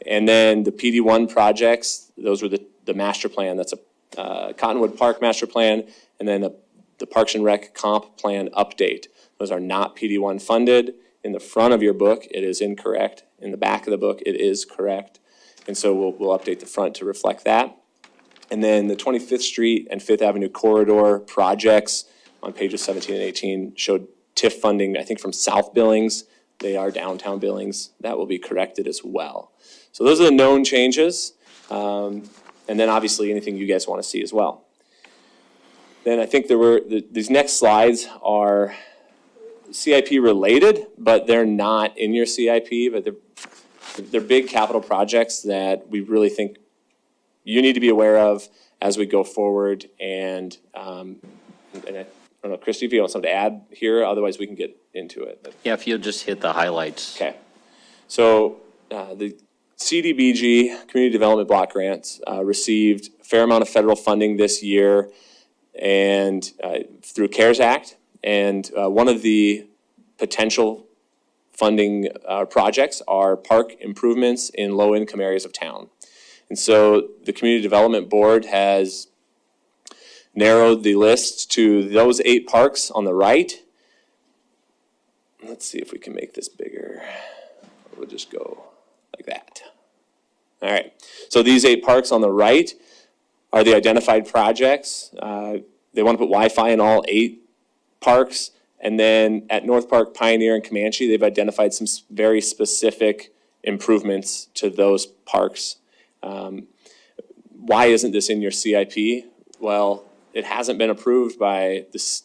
And then the PD1 projects, those were the master plan. That's a Cottonwood Park master plan, and then the Parks and Rec comp plan update. Those are not PD1 funded. In the front of your book, it is incorrect. In the back of the book, it is correct. And so we'll update the front to reflect that. And then the 25th Street and 5th Avenue corridor projects on pages 17 and 18 showed TIF funding, I think from South Billings. They are downtown Billings. That will be corrected as well. So those are the known changes. And then obviously anything you guys want to see as well. Then I think these next slides are CIP related, but they're not in your CIP, but they're big capital projects that we really think you need to be aware of as we go forward. And I don't know, Christy, if you want something to add here, otherwise we can get into it. Yeah, if you'll just hit the highlights. Okay. So the CDBG, Community Development Block Grants, received a fair amount of federal funding this year and through CARES Act. And one of the potential funding projects are park improvements in low-income areas of town. And so the Community Development Board has narrowed the list to those 8 parks on the right. Let's see if we can make this bigger. We'll just go like that. All right. So these 8 parks on the right are the identified projects. They want to put Wi-Fi in all 8 parks. And then at North Park, Pioneer, and Comanche, they've identified some very specific improvements to those parks. Why isn't this in your CIP? Well, it hasn't been approved by the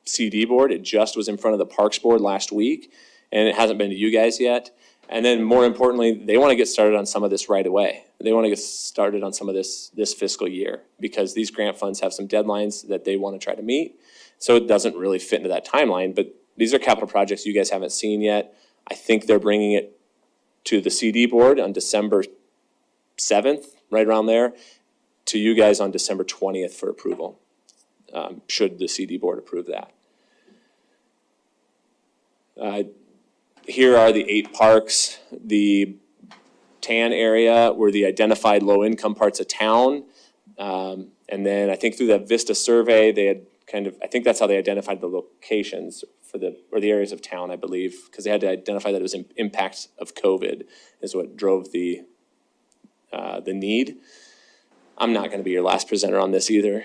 CD board. It just was in front of the Parks Board last week, and it hasn't been to you guys yet. And then more importantly, they want to get started on some of this right away. They want to get started on some of this fiscal year because these grant funds have some deadlines that they want to try to meet. So it doesn't really fit into that timeline, but these are capital projects you guys haven't seen yet. I think they're bringing it to the CD board on December 7th, right around there, to you guys on December 20th for approval, should the CD board approve that. Here are the 8 parks. The tan area were the identified low-income parts of town. And then I think through that Vista survey, they had I think that's how they identified the locations for the areas of town, I believe, because they had to identify that it was impact of COVID is what drove the need. I'm not going to be your last presenter on this either.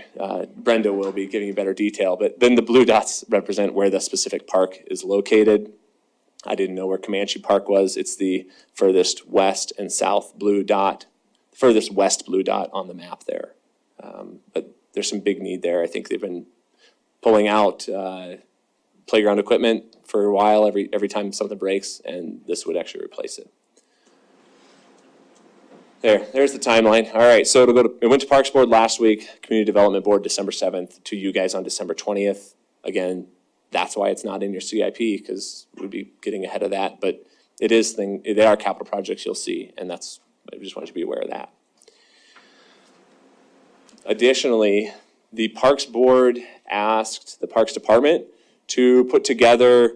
Brenda will be giving you better detail, but then the blue dots represent where the specific park is located. I didn't know where Comanche Park was. It's the furthest west and south blue dot, furthest west blue dot on the map there. But there's some big need there. I think they've been pulling out playground equipment for a while every time something breaks, and this would actually replace it. There's the timeline. All right, so it went to Parks Board last week, Community Development Board December 7th, to you guys on December 20th. Again, that's why it's not in your CIP, because we'd be getting ahead of that, but they are capital projects you'll see, and I just want you to be aware of that. Additionally, the Parks Board asked the Parks Department to put together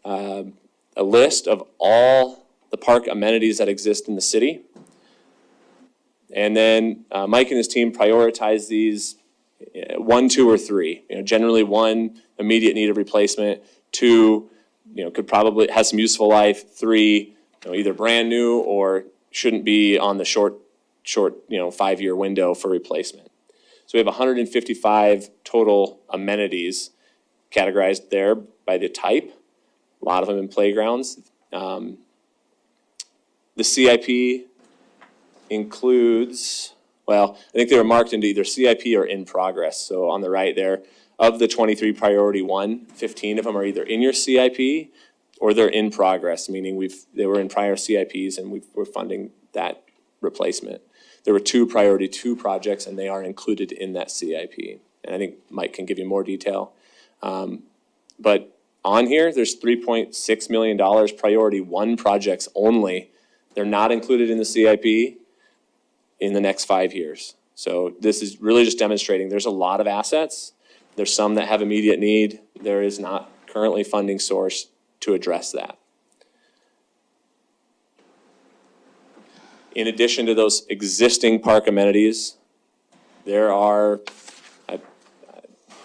a list of all the park amenities that exist in the city. And then Mike and his team prioritize these 1, 2, or 3. Generally 1, immediate need of replacement. 2, could probably has some useful life. 3, either brand new or shouldn't be on the short 5-year window for replacement. So we have 155 total amenities categorized there by the type, a lot of them in playgrounds. The CIP includes, I think they were marked into either CIP or in progress. So on the right there, of the 23 priority 1, 15 of them are either in your CIP or they're in progress, meaning they were in prior CIPs and we're funding that replacement. There were 2 priority 2 projects, and they are included in that CIP. And I think Mike can give you more detail. But on here, there's $3.6 million priority 1 projects only. They're not included in the CIP in the next 5 years. So this is really just demonstrating there's a lot of assets. There's some that have immediate need. There is not currently funding source to address that. In addition to those existing park amenities, there are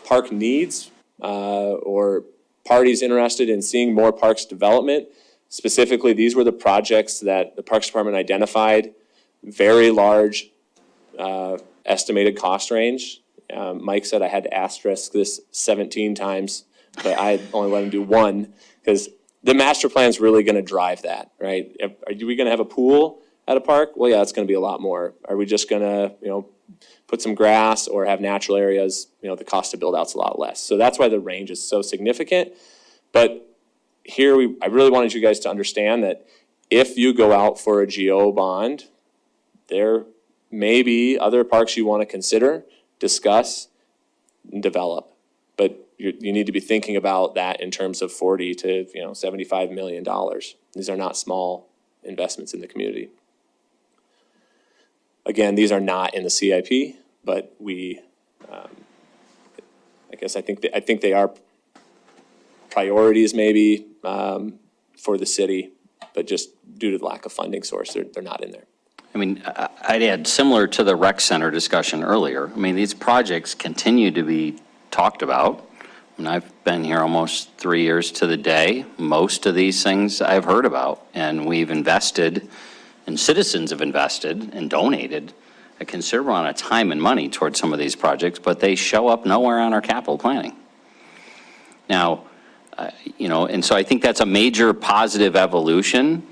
park needs or parties interested in seeing more parks development. Specifically, these were the projects that the Parks Department identified, very large estimated cost range. Mike said I had to asterisk this 17 times, but I only let him do one because the master plan is really going to drive that, right? Are we going to have a pool at a park? Well, yeah, it's going to be a lot more. Are we just going to, put some grass or have natural areas? The cost to build out's a lot less. So that's why the range is so significant. But here, I really wanted you guys to understand that if you go out for a GO bond, there may be other parks you want to consider, discuss, and develop. But you need to be thinking about that in terms of $40 to $75 million. These are not small investments in the community. Again, these are not in the CIP, but I think they are priorities maybe for the city, but just due to the lack of funding source, they're not in there. I mean, I'd add, similar to the rec center discussion earlier, I mean, these projects continue to be talked about. And I've been here almost 3 years to the day. Most of these things I've heard about, and we've invested, and citizens have invested and donated a considerable amount of time and money towards some of these projects, but they show up nowhere on our capital planning. Now, and so I think that's a major positive evolution.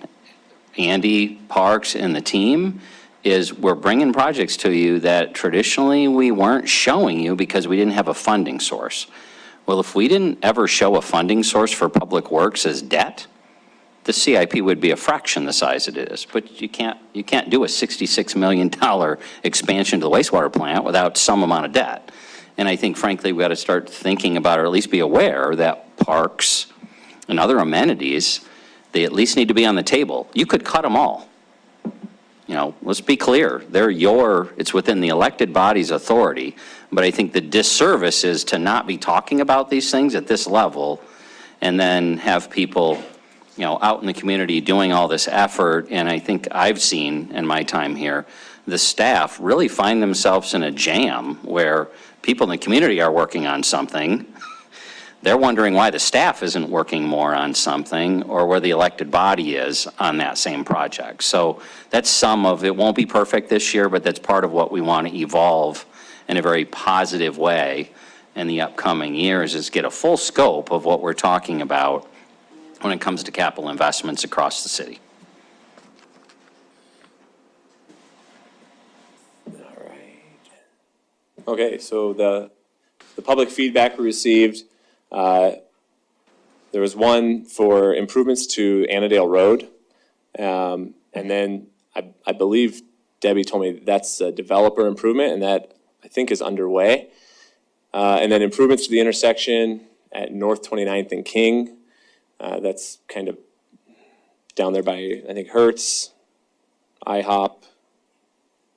Andy Parks and the team is we're bringing projects to you that traditionally we weren't showing you because we didn't have a funding source. Well, if we didn't ever show a funding source for public works as debt, the CIP would be a fraction the size it is. But you can't do a $66 million expansion to the wastewater plant without some amount of debt. And I think, frankly, we got to start thinking about, or at least be aware, that parks and other amenities, they at least need to be on the table. You could cut them all. Let's be clear. It's within the elected body's authority. But I think the disservice is to not be talking about these things at this level and then have people, out in the community doing all this effort. And I think I've seen in my time here, the staff really find themselves in a jam where people in the community are working on something. They're wondering why the staff isn't working more on something or where the elected body is on that same project. So that's some of it. Won't be perfect this year, but that's part of what we want to evolve in a very positive way in the upcoming years, is get a full scope of what we're talking about when it comes to capital investments across the city. All right. Okay, so the public feedback we received, there was one for improvements to Annandale Road. And then I believe Debbie told me that's a developer improvement, and that I think is underway. And then improvements to the intersection at North 29th and King. That's kind of down there by, I think, Hertz, IHOP,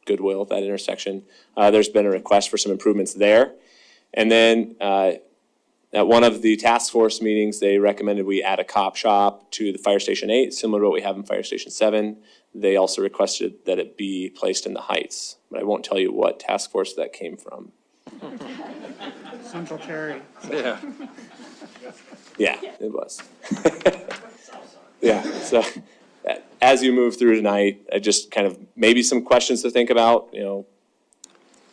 Goodwill, that intersection. There's been a request for some improvements there. And then at one of the task force meetings, they recommended we add a cop shop to the Fire Station 8, similar to what we have in Fire Station 7. They also requested that it be placed in the Heights, but I won't tell you what task force that came from. Central Cherry. Yeah. Yeah, it was. Yeah, so as you move through tonight, I just kind of maybe some questions to think about,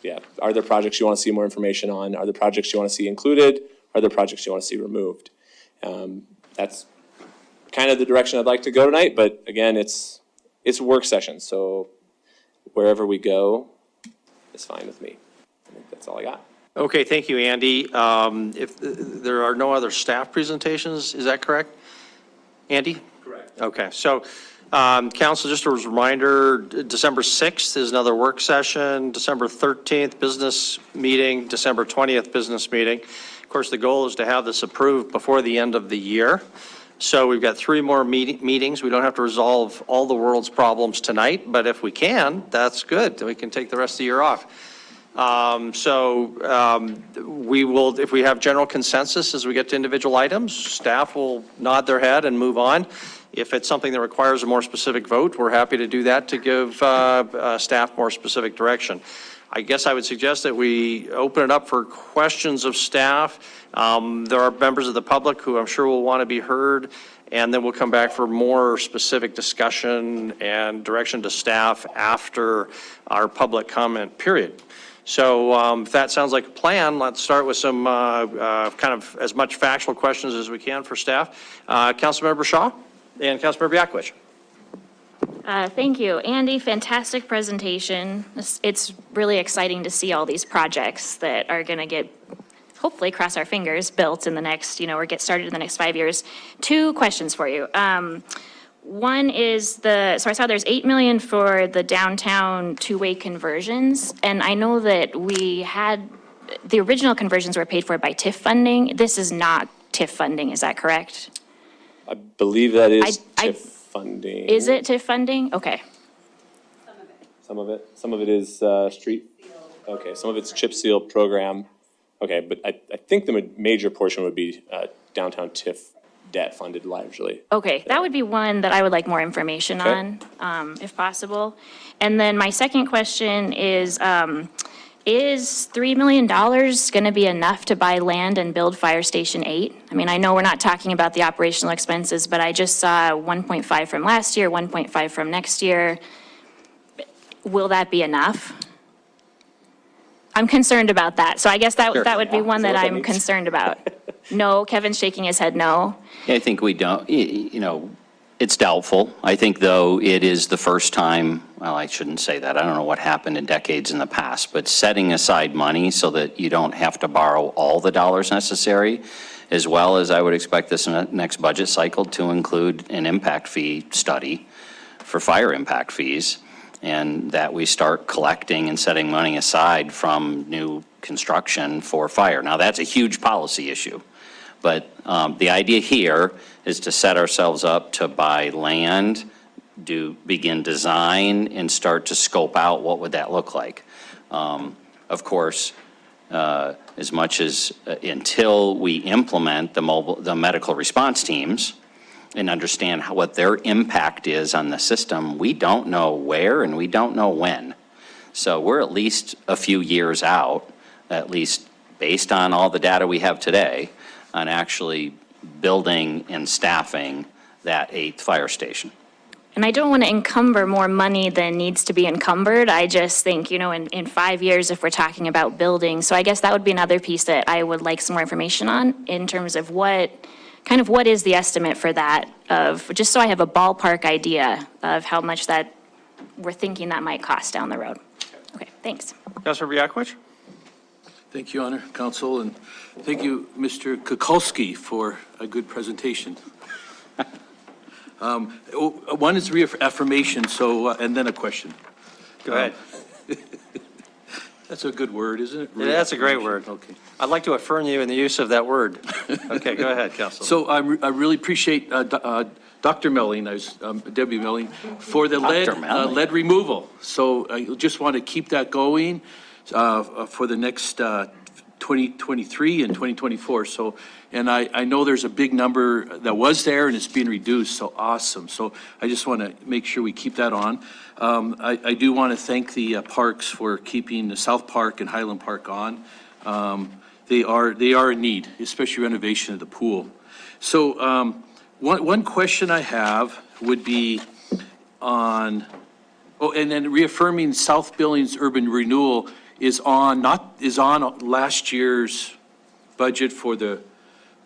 yeah, are there projects you want to see more information on? Are there projects you want to see included? Are there projects you want to see removed? That's kind of the direction I'd like to go tonight, but again, it's a work session, so wherever we go is fine with me. I think that's all I got. Okay, thank you, Andy. If there are no other staff presentations, is that correct? Andy? Correct. Okay, so council, just a reminder, December 6th is another work session, December 13th business meeting, December 20th business meeting. Of course, the goal is to have this approved before the end of the year. So we've got 3 more meetings. We don't have to resolve all the world's problems tonight, but if we can, that's good. Then we can take the rest of the year off. We will, if we have general consensus as we get to individual items, staff will nod their head and move on. If it's something that requires a more specific vote, we're happy to do that to give staff more specific direction. I guess I would suggest that we open it up for questions of staff. There are members of the public who I'm sure will want to be heard, and then we'll come back for more specific discussion and direction to staff after our public comment period. So if that sounds like a plan, let's start with some kind of as much factual questions as we can for staff. Councilmember Shaw and Councilmember Yaklich. Thank you, Andy. Fantastic presentation. It's really exciting to see all these projects that are going to get, hopefully, cross our fingers, built in the next, or get started in the next 5 years. 2 questions for you. One is so I saw there's $8 million for the downtown two-way conversions, and I know that the original conversions were paid for by TIF funding. This is not TIF funding, is that correct? I believe that is TIF funding. Is it TIF funding? Okay. Some of it is street. Okay, some of it's chip seal program. Okay, but I think the major portion would be downtown TIF debt funded largely. Okay, that would be one that I would like more information on, if possible. And then my second question is $3 million going to be enough to buy land and build Fire Station 8? I mean, I know we're not talking about the operational expenses, but I just saw 1.5 from last year, 1.5 from next year. Will that be enough? I'm concerned about that. So I guess that would be one that I'm concerned about. No, Kevin's shaking his head no. I think we don't, it's doubtful. I think, though, it is the first time, well, I shouldn't say that. I don't know what happened in decades in the past, but setting aside money so that you don't have to borrow all the dollars necessary, as well as I would expect this next budget cycle to include an impact fee study for fire impact fees, and that we start collecting and setting money aside from new construction for fire. Now, that's a huge policy issue. But the idea here is to set ourselves up to buy land, begin design, and start to scope out what would that look like. Of course, as much as until we implement the medical response teams and understand what their impact is on the system, we don't know where and we don't know when. So we're at least a few years out, at least based on all the data we have today, on actually building and staffing that 8th fire station. And I don't want to encumber more money than needs to be encumbered. I just think, in 5 years, if we're talking about building, so I guess that would be another piece that I would like some more information on in terms of what is the estimate for that, just so I have a ballpark idea of how much that we're thinking that might cost down the road. Okay, thanks. Councilmember Yaklich? Thank you, Honor, Council, and thank you, Mr. Kukulski, for a good presentation. One is reaffirmation, and then a question. Go ahead. That's a good word, isn't it? Yeah, that's a great word. Okay. I'd like to affirm you in the use of that word. Okay, go ahead, Council. So I really appreciate Dr. Melling, Debbie Melling, for the lead removal. So I just want to keep that going for the next 2023 and 2024. So, and I know there's a big number that was there and it's being reduced, so awesome. So I just want to make sure we keep that on. I do want to thank the parks for keeping the South Park and Highland Park on. They are in need, especially renovation of the pool. So one question I have would be on, and then reaffirming South Billings urban renewal is on last year's budget for the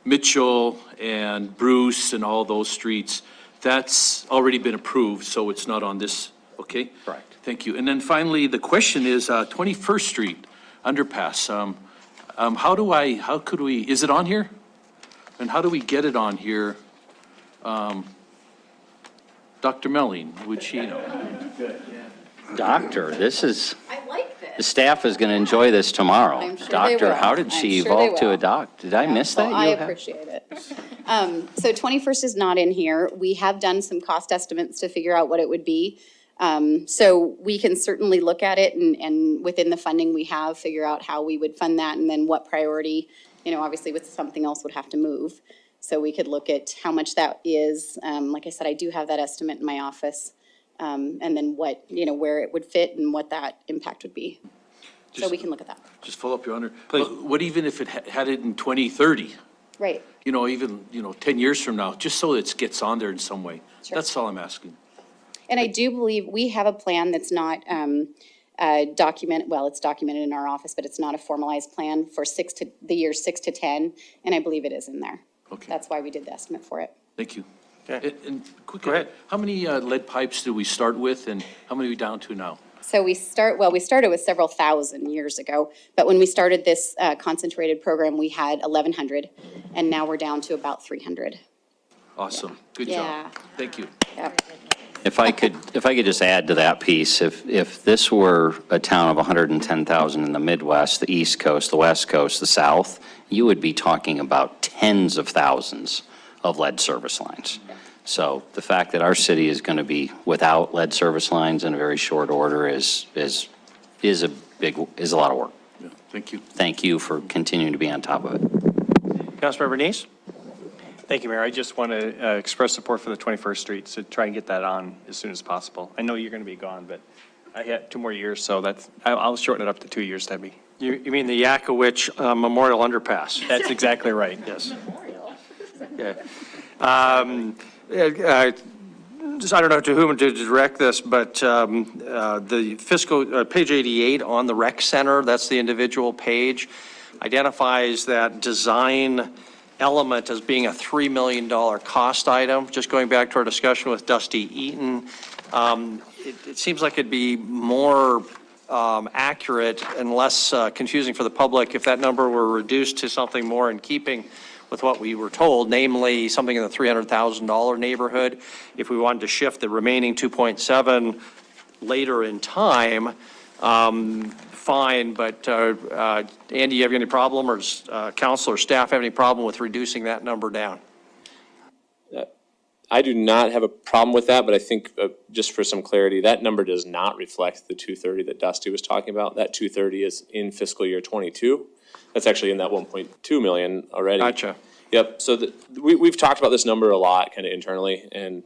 Mitchell and Bruce and all those streets. That's already been approved, so it's not on this, okay? Correct. Thank you. And then finally, the question is 21st Street underpass. How could we, is it on here? And how do we get it on here? Dr. Melling, would she know? Doctor, this is, I like this. the staff is going to enjoy this tomorrow. I'm sure they Doctor, will. how did she I'm sure they evolve to will. a doc? Did I miss that? Well, I You have- appreciate it. So 21st is not in here. We have done some cost estimates to figure out what it would be. So we can certainly look at it and within the funding we have, figure out how we would fund that and then what priority, obviously with something else would have to move. So we could look at how much that is. Like I said, I do have that estimate in my office. And then what, where it would fit and what that impact would be. So we can look at that. Just follow up, Your Honor. What even if it had it in 2030? Right. Even, 10 years from now, just so it gets on there in some way. Sure. That's all I'm asking. And I do believe we have a plan that's not documented, well, it's documented in our office, but it's not a formalized plan for the years 6 to 10, and I believe it is in there. Okay. That's why we did the estimate for it. Thank you. Okay. And quick, Go ahead. how many lead pipes did we start with and how many are we down to now? So we started with several thousand years ago, but when we started this concentrated program, we had 1,100, and now we're down to about 300. Awesome. Good Yeah. job. Thank you. Yep. If I could just add to that piece, if this were a town of 110,000 in the Midwest, the East Coast, the West Coast, the South, you would be talking about tens of thousands of lead service lines. So the fact that our city is going to be without lead service lines in a very short order is a lot of work. Yeah, thank you. Thank you for continuing to be on top of it. Councilmember Neese? Thank you, Mayor. I just want to express support for the 21st Street, so try and get that on as soon as possible. I know you're going to be gone, but I had 2 more years, so I'll shorten it up to 2 years, Debbie. You mean the Yakowich Memorial Underpass? That's exactly right, yes. Yeah. I don't know to whom to direct this, but the fiscal, page 88 on the rec center, that's the individual page, identifies that design element as being a $3 million cost item. Just going back to our discussion with Dusty Eaton, it seems like it'd be more accurate and less confusing for the public if that number were reduced to something more in keeping with what we were told, namely something in the $300,000 neighborhood. If we wanted to shift the remaining 2.7 later in time, fine, but Andy, you have any problem, or does council or staff have any problem with reducing that number down? I do not have a problem with that, but I think just for some clarity, that number does not reflect the 230 that Dusty was talking about. That 230 is in fiscal year 22. That's actually in that 1.2 million already. Gotcha. Yep. So we've talked about this number a lot kind of internally, and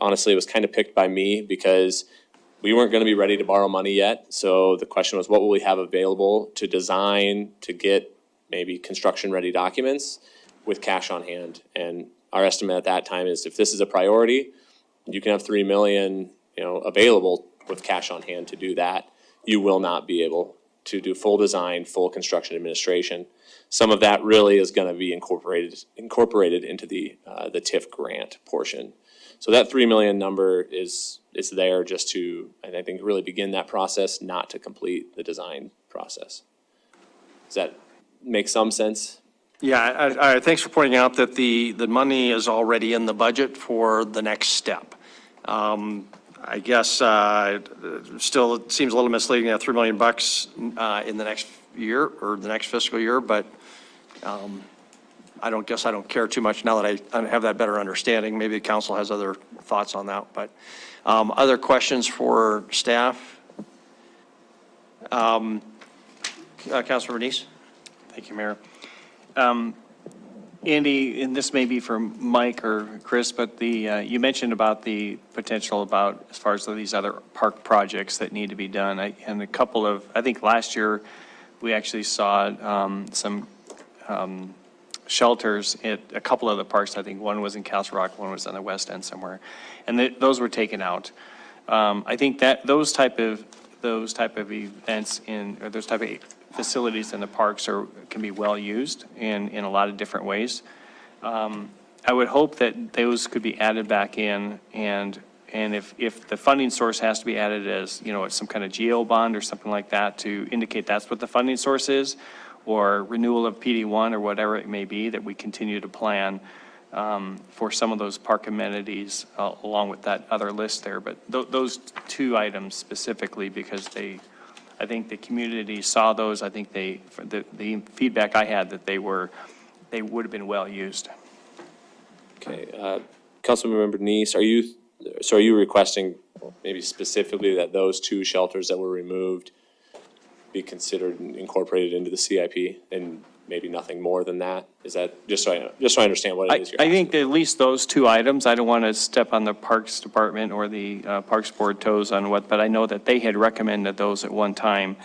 honestly, it was kind of picked by me because we weren't going to be ready to borrow money yet. So the question was, what will we have available to design, to get maybe construction-ready documents with cash on hand? And our estimate at that time is if this is a priority, you can have 3 million, available with cash on hand to do that. You will not be able to do full design, full construction administration. Some of that really is going to be incorporated into the TIF grant portion. So that 3 million number is there just to, and I think, really begin that process, not to complete the design process. Does that make some sense? Yeah, thanks for pointing out that the money is already in the budget for the next step. I guess still it seems a little misleading to have $3 million in the next year or the next fiscal year, but I don't care too much now that I have that better understanding. Maybe the council has other thoughts on that, but other questions for staff? Councilor Bernice? Thank you, Mayor. Andy, and this may be for Mike or Chris, but you mentioned about the potential about as far as these other park projects that need to be done. And a couple of, I think last year, we actually saw some shelters at a couple of the parks. I think one was in Castle Rock, one was on the west end somewhere. And those were taken out. I think that those type of events or those type of facilities in the parks can be well used in a lot of different ways. I would hope that those could be added back in, and if the funding source has to be added as, some kind of GO bond or something like that to indicate that's what the funding source is, or renewal of PD1 or whatever it may be, that we continue to plan for some of those park amenities along with that other list there. But those 2 items specifically, because I think the community saw those. I think the feedback I had that they would have been well used. Okay, Councilmember Neese, are you so are you requesting maybe specifically that those two shelters that were removed be considered and incorporated into the CIP and maybe nothing more than that? Is that, just so I understand what it is you're I asking? think that at least those two items, I don't want to step on the Parks Department or the Parks Board toes on what, but I know that they had recommended those at one time,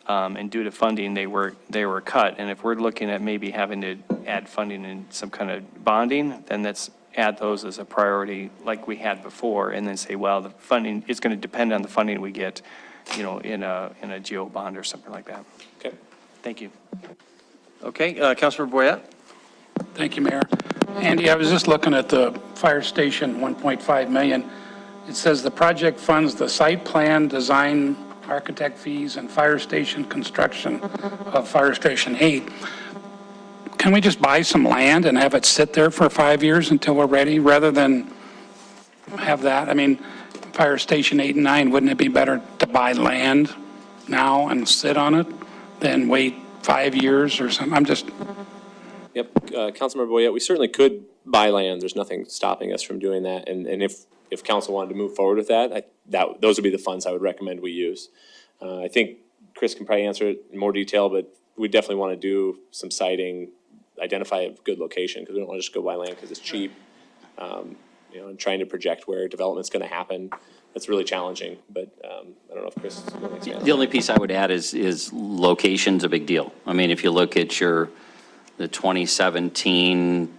and due to funding, they were cut. And if we're looking at maybe having to add funding and some kind of bonding, then let's add those as a priority like we had before, and then say, well, the funding is going to depend on the funding we get, you know, in a GO bond or something like that. Okay. Thank you. Okay, Councilor Boyette? Thank you, Mayor. Andy, I was just looking at the fire station, 1.5 million. It says the project funds the site plan, design, architect fees, and fire station construction of Fire Station 8. Can we just buy some land and have it sit there for 5 years until we're ready, rather than have that? I mean, Fire Station 8 and 9, wouldn't it be better to buy land now and sit on it than wait 5 years or something? I'm just, Yep, Councilmember Boyette, we certainly could buy land. There's nothing stopping us from doing that. And if council wanted to move forward with that, those would be the funds I would recommend we use. I think Chris can probably answer it in more detail, but we definitely want to do some siting, identify a good location, because we don't want to just go buy land because it's cheap. You know, and trying to project where development's going to happen, that's really challenging. But I don't know if Chris is going to expand on The only piece I would add is location's a big deal. I mean, if you look at the 2017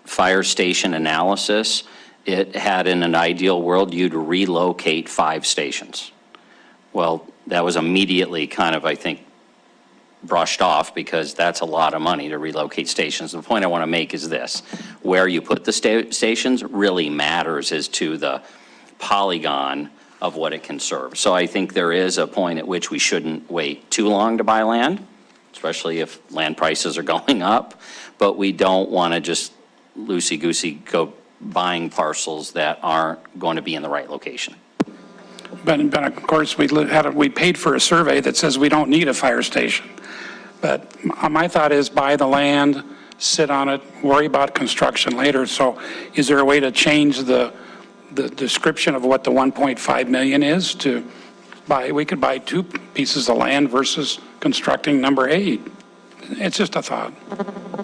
fire station analysis, it had, in an ideal world, you'd relocate 5 stations. Well, that was immediately kind of, I think, brushed off, because that's a lot of money to relocate stations. The point I want to make is this: where you put the stations really matters as to the polygon of what it can serve. So I think there is a point at which we shouldn't wait too long to buy land, especially if land prices are going up, but we don't want to just loosey-goosey go buying parcels that aren't going to be in the right location. but of course, we paid for a survey that says we don't need a fire station. But my thought is buy the land, sit on it, worry about construction later. So is there a way to change the description of what the 1.5 million is to buy? We could buy 2 pieces of land versus constructing number 8. It's just a thought.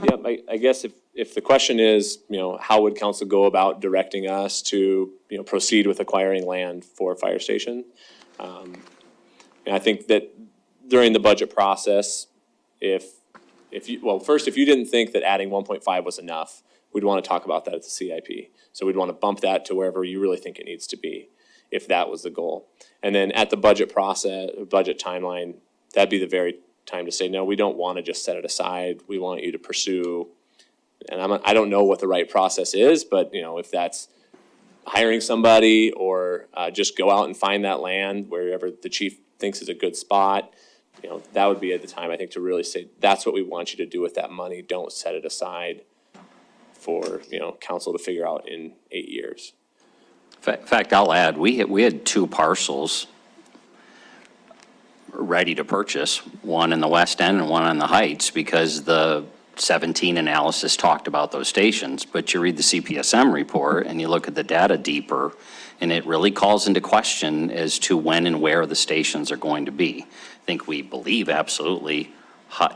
Yeah, I guess if the question is, you know, how would council go about directing us to, you know, proceed with acquiring land for a fire station? And I think that during the budget process, if you didn't think that adding 1.5 was enough, we'd want to talk about that at the CIP. So we'd want to bump that to wherever you really think it needs to be, if that was the goal. And then at the budget process, budget timeline, that'd be the very time to say, no, we don't want to just set it aside. We want you to pursue, and I don't know what the right process is, but, you know, if that's hiring somebody or just go out and find that land wherever the chief thinks is a good spot, you know, that would be at the time, I think, to really say, that's what we want you to do with that money. Don't set it aside for, you know, council to figure out in 8 years. In fact, I'll add, we had 2 parcels ready to purchase, one in the West End and one on the Heights, because the 17 analysis talked about those stations. But you read the CPSM report and you look at the data deeper, and it really calls into question as to when and where the stations are going to be. I think we believe absolutely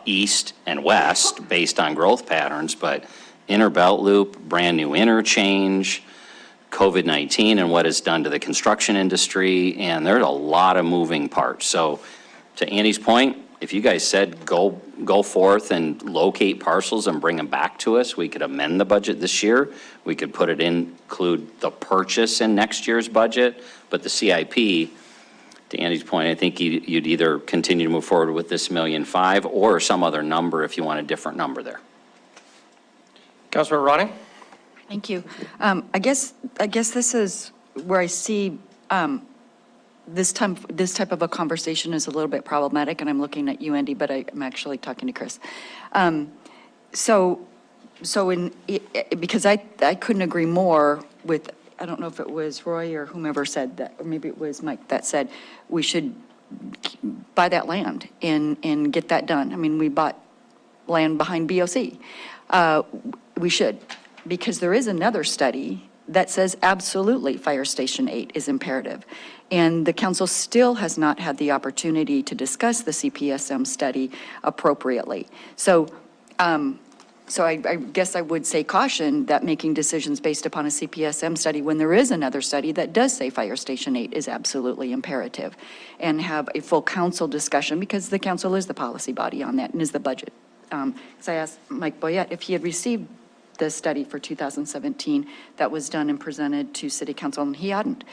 east and west based on growth patterns, but inner belt loop, brand new interchange, COVID-19 and what it's done to the construction industry, and there's a lot of moving parts. So to Andy's point, if you guys said go forth and locate parcels and bring them back to us, we could amend the budget this year. We could put it in, include the purchase in next year's budget, but the CIP, to Andy's point, I think you'd either continue to move forward with this $1.5 million or some other number if you want a different number there. Councilor Ronning? Thank you. I guess this is where I see this type of a conversation is a little bit problematic, and I'm looking at you, Andy, but I'm actually talking to Chris. Because I couldn't agree more with, I don't know if it was Roy or whomever said that, or maybe it was Mike that said we should buy that land and get that done. I mean, we bought land behind BOC. We should, because there is another study that says absolutely Fire Station 8 is imperative. And the council still has not had the opportunity to discuss the CPSM study appropriately. So I guess I would say caution that making decisions based upon a CPSM study when there is another study that does say Fire Station 8 is absolutely imperative, and have a full council discussion, because the council is the policy body on that and is the budget. Because I asked Mike Boyette if he had received the study for 2017 that was done and presented to city council, and he hadn't.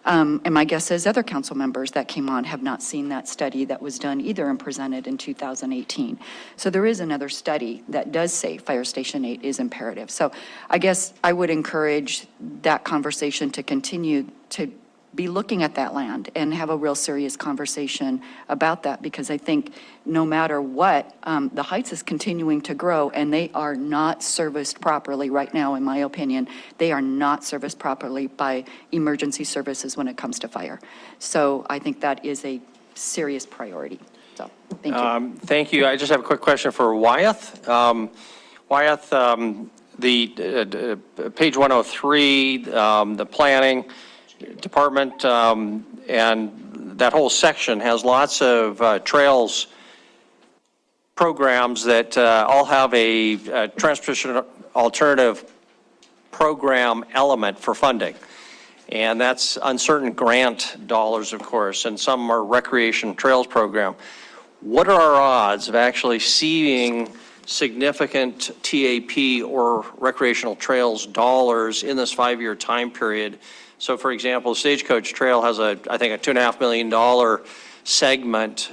And my guess is other council members that came on have not seen that study that was done either and presented in 2018. So there is another study that does say Fire Station 8 is imperative. So I guess I would encourage that conversation to continue, to be looking at that land and have a real serious conversation about that, because I think no matter what, the Heights is continuing to grow, and they are not serviced properly right now, in my opinion. They are not serviced properly by emergency services when it comes to fire. So I think that is a serious priority. So, thank you. Thank you. I just have a quick question for Wyeth. Wyeth, the page 103, the planning department, and that whole section has lots of trails programs that all have a transportation alternative program element for funding. And that's uncertain grant dollars, of course, and some are recreation trails program. What are our odds of actually seeing significant TAP or recreational trails dollars in this 5-year time period? So, for example, Stagecoach Trail has I think a $2.5 million segment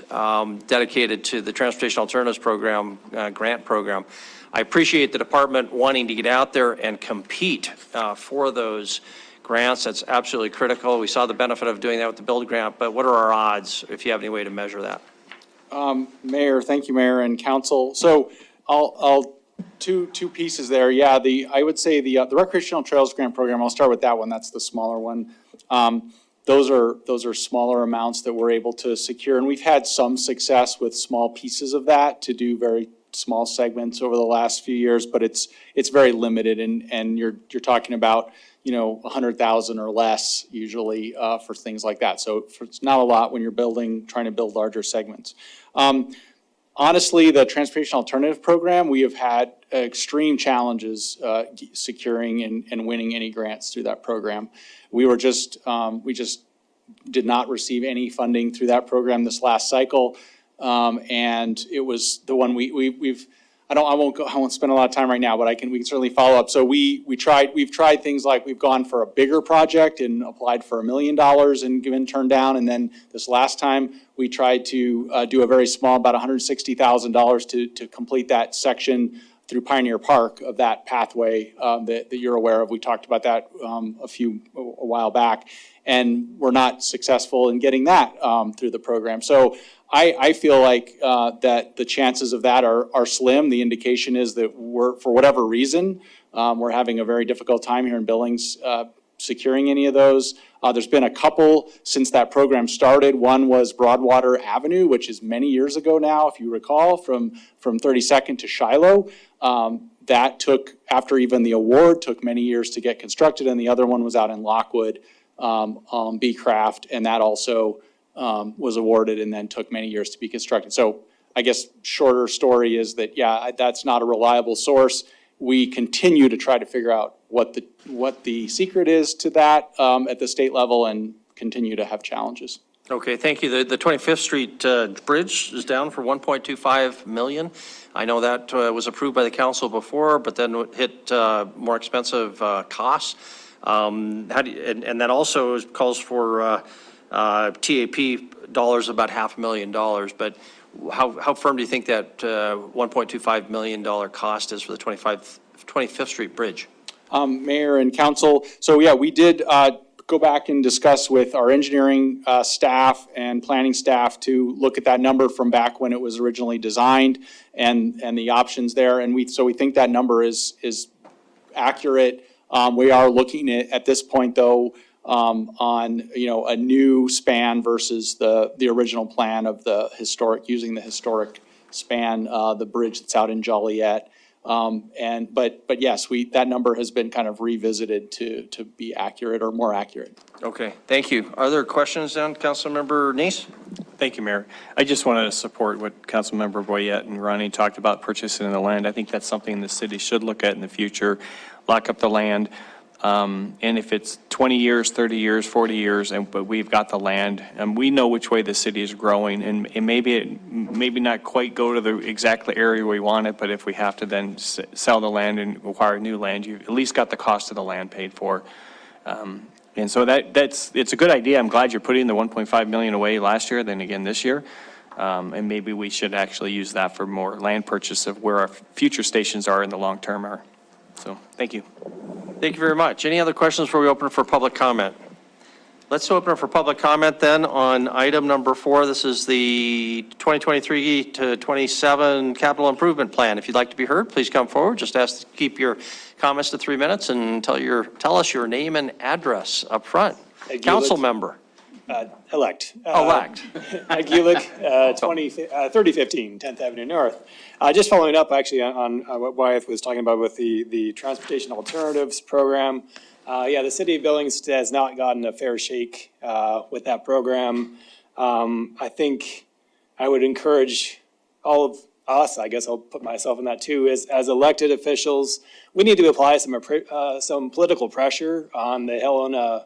dedicated to the Transportation Alternatives Program, grant program. I appreciate the department wanting to get out there and compete for those grants. That's absolutely critical. We saw the benefit of doing that with the Build Grant, but what are our odds, if you have any way to measure that? Mayor, thank you, Mayor and Council. So I'll two pieces there. Yeah, I would say the Recreational Trails Grant Program, I'll start with that one. That's the smaller one. Those are smaller amounts that we're able to secure, and we've had some success with small pieces of that to do very small segments over the last few years, but it's very limited, and you're talking about, you know, 100,000 or less usually for things like that. So it's not a lot when you're trying to build larger segments. Honestly, the Transportation Alternative Program, we have had extreme challenges securing and winning any grants through that program. We just did not receive any funding through that program this last cycle, and it was the one I won't spend a lot of time right now, but we can certainly follow up. So we've tried things like we've gone for a bigger project and applied for $1 million and given turned down. And then this last time we tried to do a very small, about $160,000 to complete that section through Pioneer Park of that pathway that you're aware of. We talked about that a while back, and we're not successful in getting that through the program. So I feel like that the chances of that are slim. The indication is that for whatever reason, we're having a very difficult time here in Billings securing any of those. There's been a couple since that program started. One was Broadwater Avenue, which is many years ago now, if you recall, from 32nd to Shiloh. That took, after even the award, took many years to get constructed, and the other one was out in Lockwood, B-Craft, and that also was awarded and then took many years to be constructed. So I guess shorter story is that, yeah, that's not a reliable source. We continue to try to figure out what the secret is to that at the state level, and continue to have challenges. Okay, thank you. The 25th Street Bridge is down for $1.25 million. I know that was approved by the council before, but then hit more expensive costs. And that also calls for TAP dollars, about $500,000. But how firm do you think that $1.25 million cost is for the 25th Street Bridge? Mayor and council, so yeah, we did go back and discuss with our engineering staff and planning staff to look at that number from back when it was originally designed and the options there. And we think that number is accurate. We are looking at this point though, on, you know, a new span versus the original plan of using the historic span, the bridge that's out in Joliet. But yes, that number has been kind of revisited to be accurate or more accurate. Okay, thank you. Are there questions then, Councilmember Neese? Thank you, Mayor. I just wanted to support what Councilmember Boyette and Ronnie talked about, purchasing the land. I think that's something the city should look at in the future, lock up the land. And if it's 20 years, 30 years, 40 years, but we've got the land, and we know which way the city is growing, and maybe not quite go to the exact area we want it, but if we have to then sell the land and acquire new land, you've at least got the cost of the land paid for. And so it's a good idea. I'm glad you're putting the 1.5 million away last year, then again this year. And maybe we should actually use that for more land purchase of where our future stations are in the long term are. So, thank you. Thank you very much. Any other questions before we open for public comment? Let's open up for public comment then on item number 4. This is the 2023 to 27 capital improvement plan. If you'd like to be heard, please come forward. Just ask to keep your comments to 3 minutes and tell us your name and address up front. Council member. Elect. Elect. Agulic, 3015 10th Avenue North. Just following up actually on what Wyeth was talking about with the Transportation Alternatives Program. The city of Billings has not gotten a fair shake with that program. I think I would encourage all of us, I guess I'll put myself in that too, as elected officials, we need to apply some political pressure on the Helena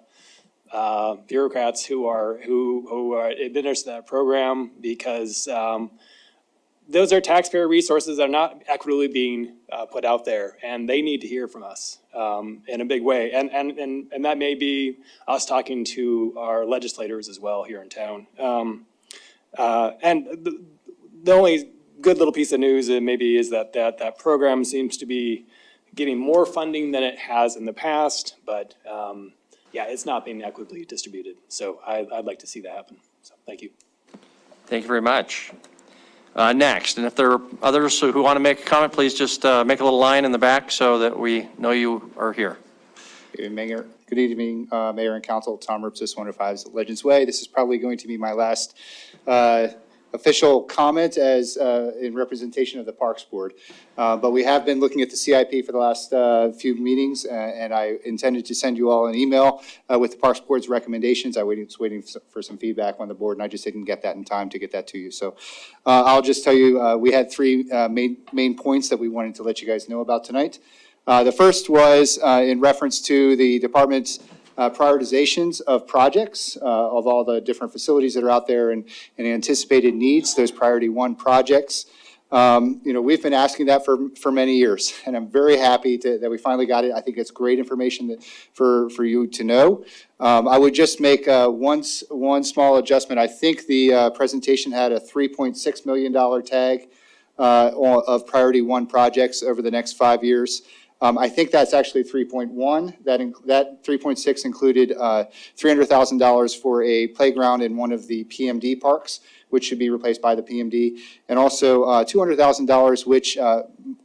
bureaucrats who administer that program, because those are taxpayer resources that are not equitably being put out there, and they need to hear from us in a big way. And that may be us talking to our legislators as well here in town. And the only good little piece of news maybe is that program seems to be getting more funding than it has in the past, but it's not being equitably distributed. So I'd like to see that happen. So thank you. Thank you very much. Next, and if there are others who want to make a comment, please just make a little line in the back so that we know you are here. Mayor, good evening, Mayor and Council. Tom Ripsis, 105 Legends Way. This is probably going to be my last official comment as in representation of the Parks Board. But we have been looking at the CIP for the last few meetings, and I intended to send you all an email with the Parks Board's recommendations. I was waiting for some feedback on the board, and I just didn't get that in time to get that to you. So I'll just tell you, we had 3 main points that we wanted to let you guys know about tonight. The first was in reference to the department's prioritizations of projects of all the different facilities that are out there and anticipated needs, those priority 1 projects. We've been asking that for many years, and I'm very happy that we finally got it. I think it's great information for you to know. I would just make one small adjustment. I think the presentation had a $3.6 million tag of priority 1 projects over the next 5 years. I think that's actually 3.1. That 3.6 included $300,000 for a playground in one of the PMD parks, which should be replaced by the PMD, and also $200,000, which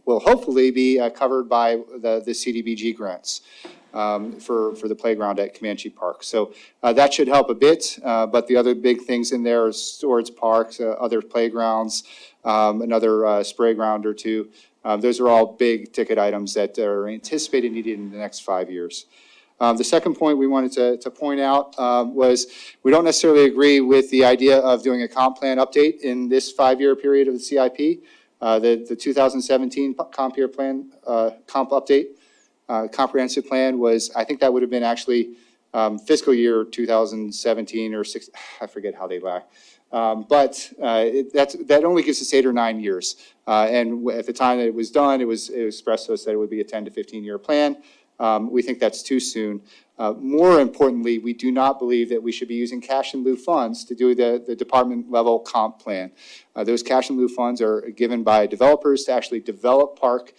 will hopefully be covered by the CDBG grants for the playground at Comanche Park. So that should help a bit, but the other big things in there are storage parks, other playgrounds, another spray ground or 2. Those are all big ticket items that are anticipated needed in the next 5 years. The second point we wanted to point out was we don't necessarily agree with the idea of doing a comp plan update in this 5-year period of the CIP. The 2017 comp update, comprehensive plan was, I think that would have been actually fiscal year 2017 or 6, I forget how they lie. But that only gives us 8 or 9 years. And at the time that it was done, it was expressed to us that it would be a 10 to 15-year plan. We think that's too soon. More importantly, we do not believe that we should be using cash in lieu funds to do the department level comp plan. Those cash in lieu funds are given by developers to actually develop park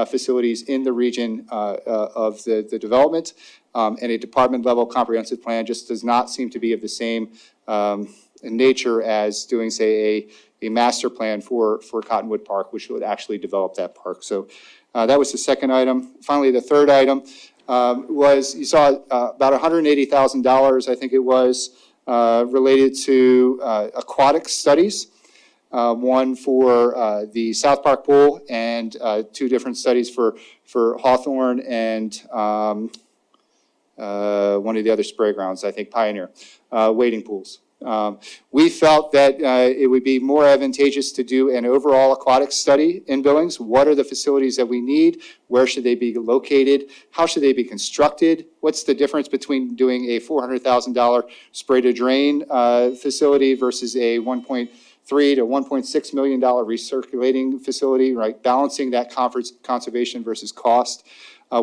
facilities in the region of the development. And a department level comprehensive plan just does not seem to be of the same in nature as doing, say, a master plan for Cottonwood Park, which would actually develop that park. So that was the second item. Finally, the third item was, you saw about $180,000, I think it was, related to aquatic studies. one for the South Park Pool and 2 different studies for Hawthorne and one of the other spray grounds, I think Pioneer, wading pools. We felt that it would be more advantageous to do an overall aquatic study in Billings. What are the facilities that we need? Where should they be located? How should they be constructed? What's the difference between doing a $400,000 spray to drain facility versus a $1.3 to $1.6 million recirculating facility, right? Balancing that conservation versus cost.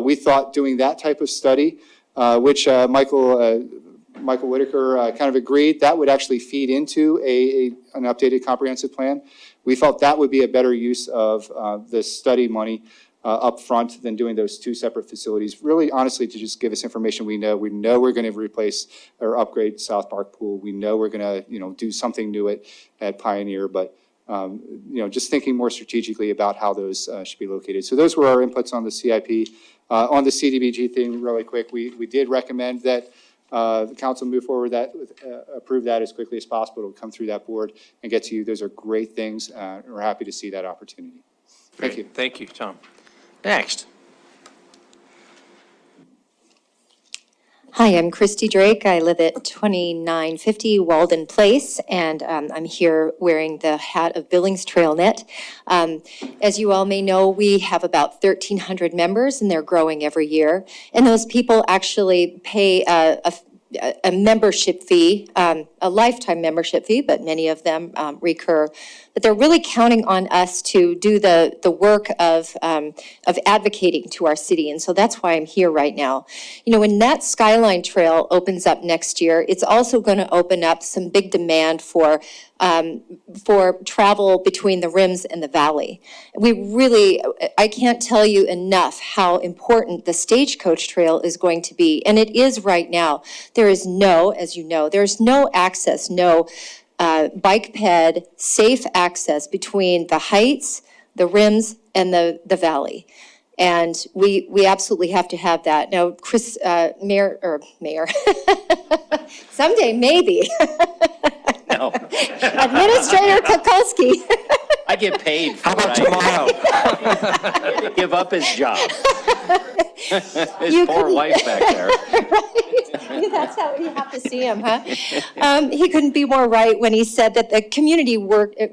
We thought doing that type of study, which Michael Whitaker kind of agreed, that would actually feed into an updated comprehensive plan. We felt that would be a better use of the study money up front than doing those 2 separate facilities. Really, honestly, to just give us information we know. We know we're going to replace or upgrade South Park Pool. We know we're going to, do something new at Pioneer, but just thinking more strategically about how those should be located. So those were our inputs on the CIP. On the CDBG thing, really quick, we did recommend that the council move forward approve that as quickly as possible. It'll come through that board and get to you. Those are great things. We're happy to see that opportunity. Thank you. Thank you, Tom. Next. Hi, I'm Christy Drake. I live at 2950 Walden Place, and I'm here wearing the hat of Billings TrailNet. As you all may know, we have about 1,300 members, and they're growing every year. And those people actually pay a membership fee, a lifetime membership fee, but many of them recur. But they're really counting on us to do the work of advocating to our city, and so that's why I'm here right now. When that Skyline Trail opens up next year, it's also going to open up some big demand for travel between the rims and the valley. I can't tell you enough how important the Stagecoach Trail is going to be, and it is right now. There is as you know, there's no access, no bike ped, safe access between the heights, the rims, and the valley. And we absolutely have to have that. Now, Mayor, someday maybe. No. Administrator Kukulski. I get paid for How about tomorrow? Give up his job. His poor wife back there. Right? That's how you have to see him, huh? He couldn't be more right when he said that the community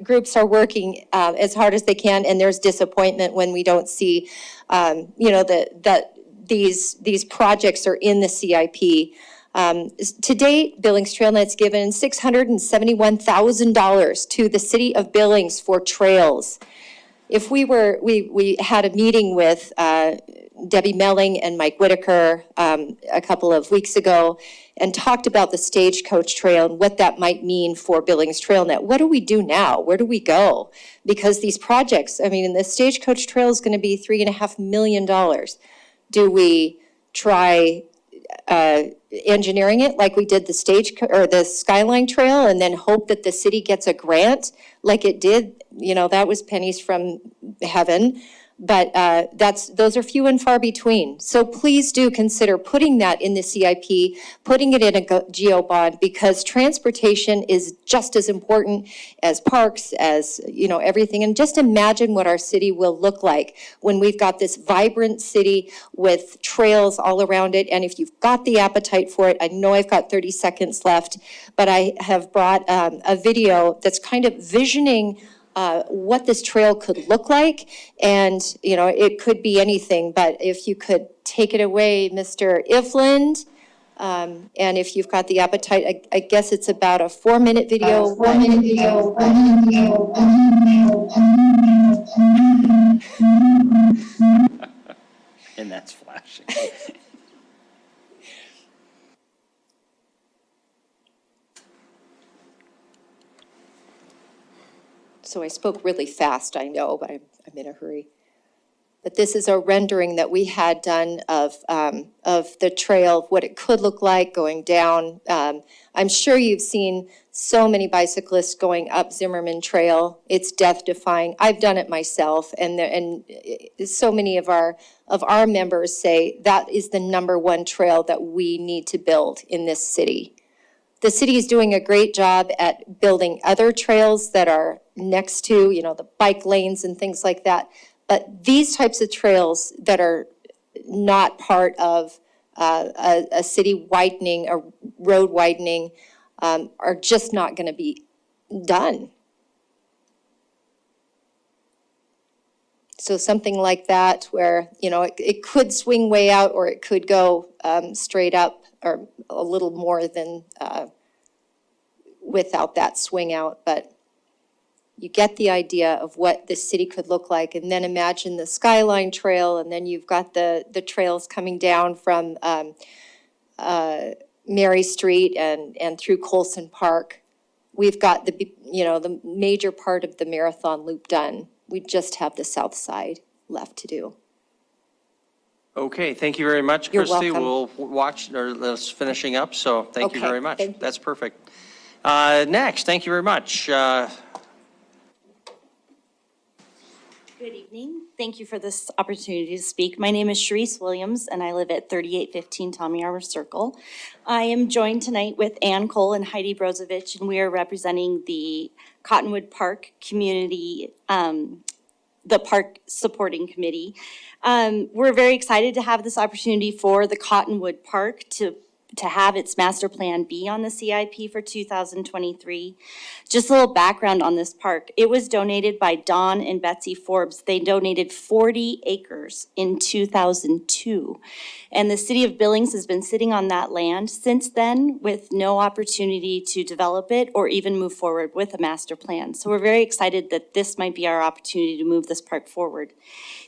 groups are working as hard as they can, and there's disappointment when we don't see, that these projects are in the CIP. To date, Billings TrailNet's given $671,000 to the city of Billings for trails. If we had a meeting with Debbie Melling and Mike Whitaker a couple of weeks ago and talked about the Stagecoach Trail and what that might mean for Billings TrailNet. What do we do now? Where do we go? Because these projects, the Stagecoach Trail is going to be $3.5 million. Do we try engineering it like we did the Skyline Trail and then hope that the city gets a grant like it did? That was pennies from heaven. But those are few and far between. So please do consider putting that in the CIP, putting it in a GO bond, because transportation is just as important as parks, as everything. And just imagine what our city will look like when we've got this vibrant city with trails all around it. And if you've got the appetite for it, I know I've got 30 seconds left, but I have brought a video that's kind of visioning what this trail could look like, and it could be anything. But if you could take it away, Mr. Ifland, and if you've got the appetite, I guess it's about a 4-minute video. And that's flashing. So I spoke really fast, I know, but I'm in a hurry. But this is a rendering that we had done of the trail, what it could look like going down. I'm sure you've seen so many bicyclists going up Zimmerman Trail. It's death-defying. I've done it myself, and so many of our members say that is the #1 trail that we need to build in this city. The city is doing a great job at building other trails that are next to, the bike lanes and things like that. But these types of trails that are not part of a city widening, a road widening, are just not going to be done. So something like that where, it could swing way out or it could go straight up or a little more than without that swing out. But you get the idea of what the city could look like. And then imagine the Skyline Trail, and then you've got the trails coming down from Mary Street and through Colson Park. We've got the major part of the marathon loop done. We just have the south side left to do. Okay, thank you very much, You're Christie. welcome. We'll watch, or that's finishing up, so thank you Okay, very much. thank you. That's perfect. Next, thank you very much. Good evening. Thank you for this opportunity to speak. My name is Sharice Williams, and I live at 3815 Tommy Arbor Circle. I am joined tonight with Ann Cole and Heidi Brozovich, and we are representing the Cottonwood Park Community, the Park Supporting Committee. We're very excited to have this opportunity for the Cottonwood Park to have its master plan be on the CIP for 2023. Just a little background on this park. It was donated by Don and Betsy Forbes. They donated 40 acres in 2002. And the city of Billings has been sitting on that land since then with no opportunity to develop it or even move forward with a master plan. So we're very excited that this might be our opportunity to move this park forward.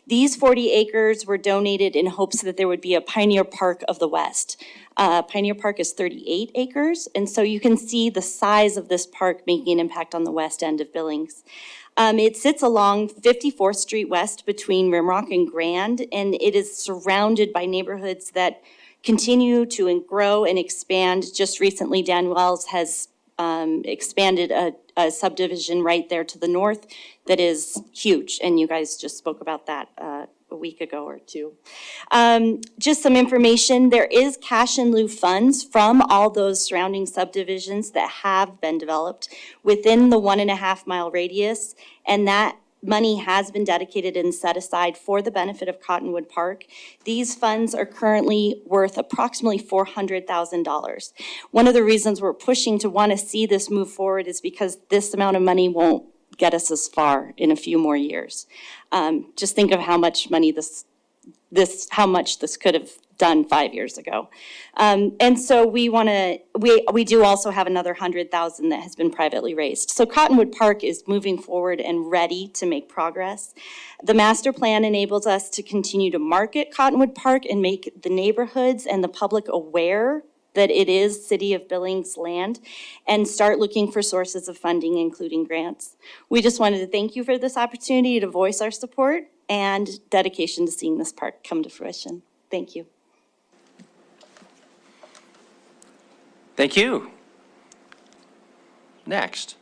These 40 acres were donated in hopes that there would be a Pioneer Park of the West. Pioneer Park is 38 acres, and so you can see the size of this park making an impact on the west end of Billings. It sits along 54th Street West between Rimrock and Grand, and it is surrounded by neighborhoods that continue to grow and expand. Just recently, Dan Wells has expanded a subdivision right there to the north that is huge, and you guys just spoke about that a week ago or two. Just some information, there is cash in lieu funds from all those surrounding subdivisions that have been developed within the 1.5 mile radius, and that money has been dedicated and set aside for the benefit of Cottonwood Park. These funds are currently worth approximately $400,000. One of the reasons we're pushing to want to see this move forward is because this amount of money won't get us as far in a few more years. Just think of how much money how much this could have done 5 years ago. And so we do also have another $100,000 that has been privately raised. So Cottonwood Park is moving forward and ready to make progress. The master plan enables us to continue to market Cottonwood Park and make the neighborhoods and the public aware that it is City of Billings land and start looking for sources of funding, including grants. We just wanted to thank you for this opportunity to voice our support and dedication to seeing this park come to fruition. Thank you. Thank you. Next.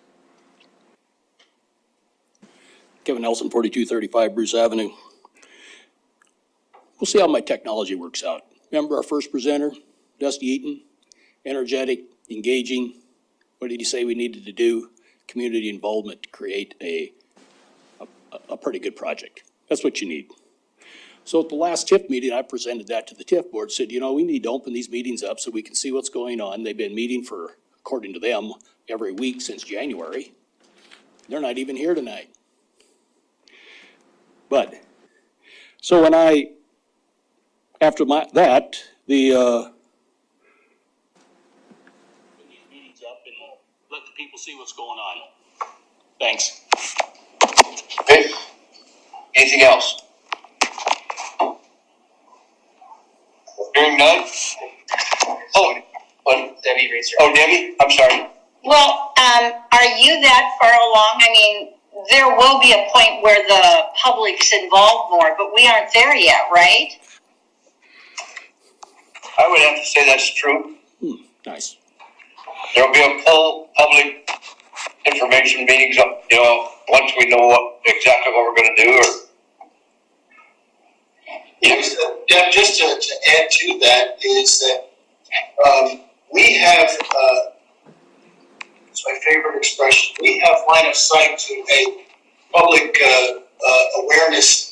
Kevin Nelson, 4235 Bruce Avenue. We'll see how my technology works out. Remember our first presenter, Dusty Eaton? Energetic, engaging. What did he say we needed to do? Community involvement to create a pretty good project. That's what you need. So at the last TIF meeting, I presented that to the TIF board, said, we need to open these meetings up so we can see what's going on. They've been meeting for, according to them, every week since January. They're not even here tonight. But, so when after the let the people see what's going on. Thanks. Okay. Anything else? Hearing none? Oh, Debbie raised her hand. Oh, Debbie, I'm sorry. Well, are you that far along? I mean, there will be a point where the public's involved more, but we aren't there yet, right? I would have to say that's true. Nice. There'll be a full public information meetings, once we know exactly what we're going to do. Yes, Deb, just to add to that is that we have my favorite expression. We have line of sight to a public awareness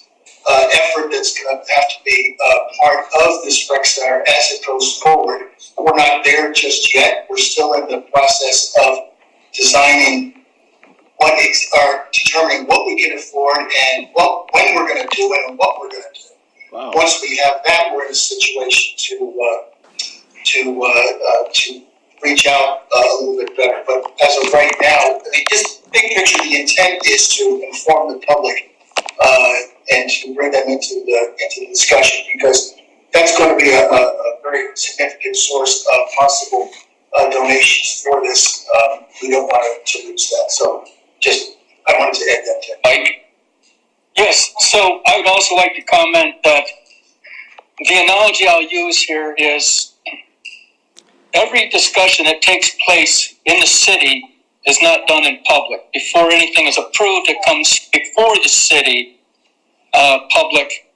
effort that's going to have to be part of this rec center as it goes forward. We're not there just yet. We're still in the process of designing determining what we can afford and when we're going to do it and what we're going to do. Wow. Once we have that, we're in a situation to reach out a little bit better. But as of right now, I mean, just big picture, the intent is to inform the public and to bring them into the discussion, because that's going to be a very significant source of possible donations for this. We don't want to lose that. So I wanted to add that to Mike. Yes, so I would also like to comment that the analogy I'll use here is every discussion that takes place in the city is not done in public. Before anything is approved, it comes before the city public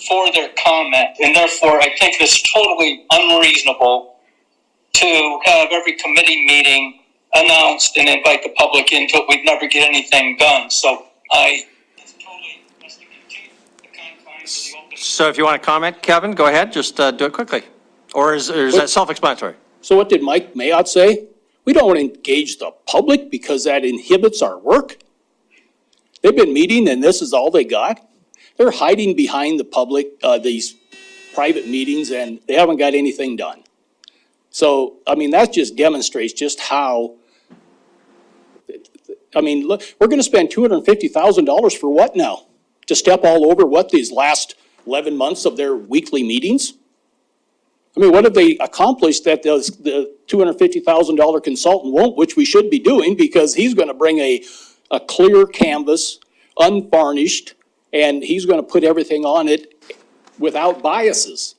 for their comment. And therefore, I think it's totally unreasonable to have every committee meeting announced and invite the public into it. We'd never get anything done. So So if you want to comment, Kevin, go ahead, just do it quickly. Or is that self-explanatory? So what did Mike Mayotte say? We don't want to engage the public because that inhibits our work. They've been meeting and this is all they got. They're hiding behind the public, these private meetings, and they haven't got anything done. So, I mean, that just demonstrates just how, I mean, look, we're going to spend $250,000 for what now? To step all over what these last 11 months of their weekly meetings? I mean, what have they accomplished that the $250,000 consultant won't, which we should be doing, because he's going to bring a clear canvas, unvarnished, and he's going to put everything on it without biases.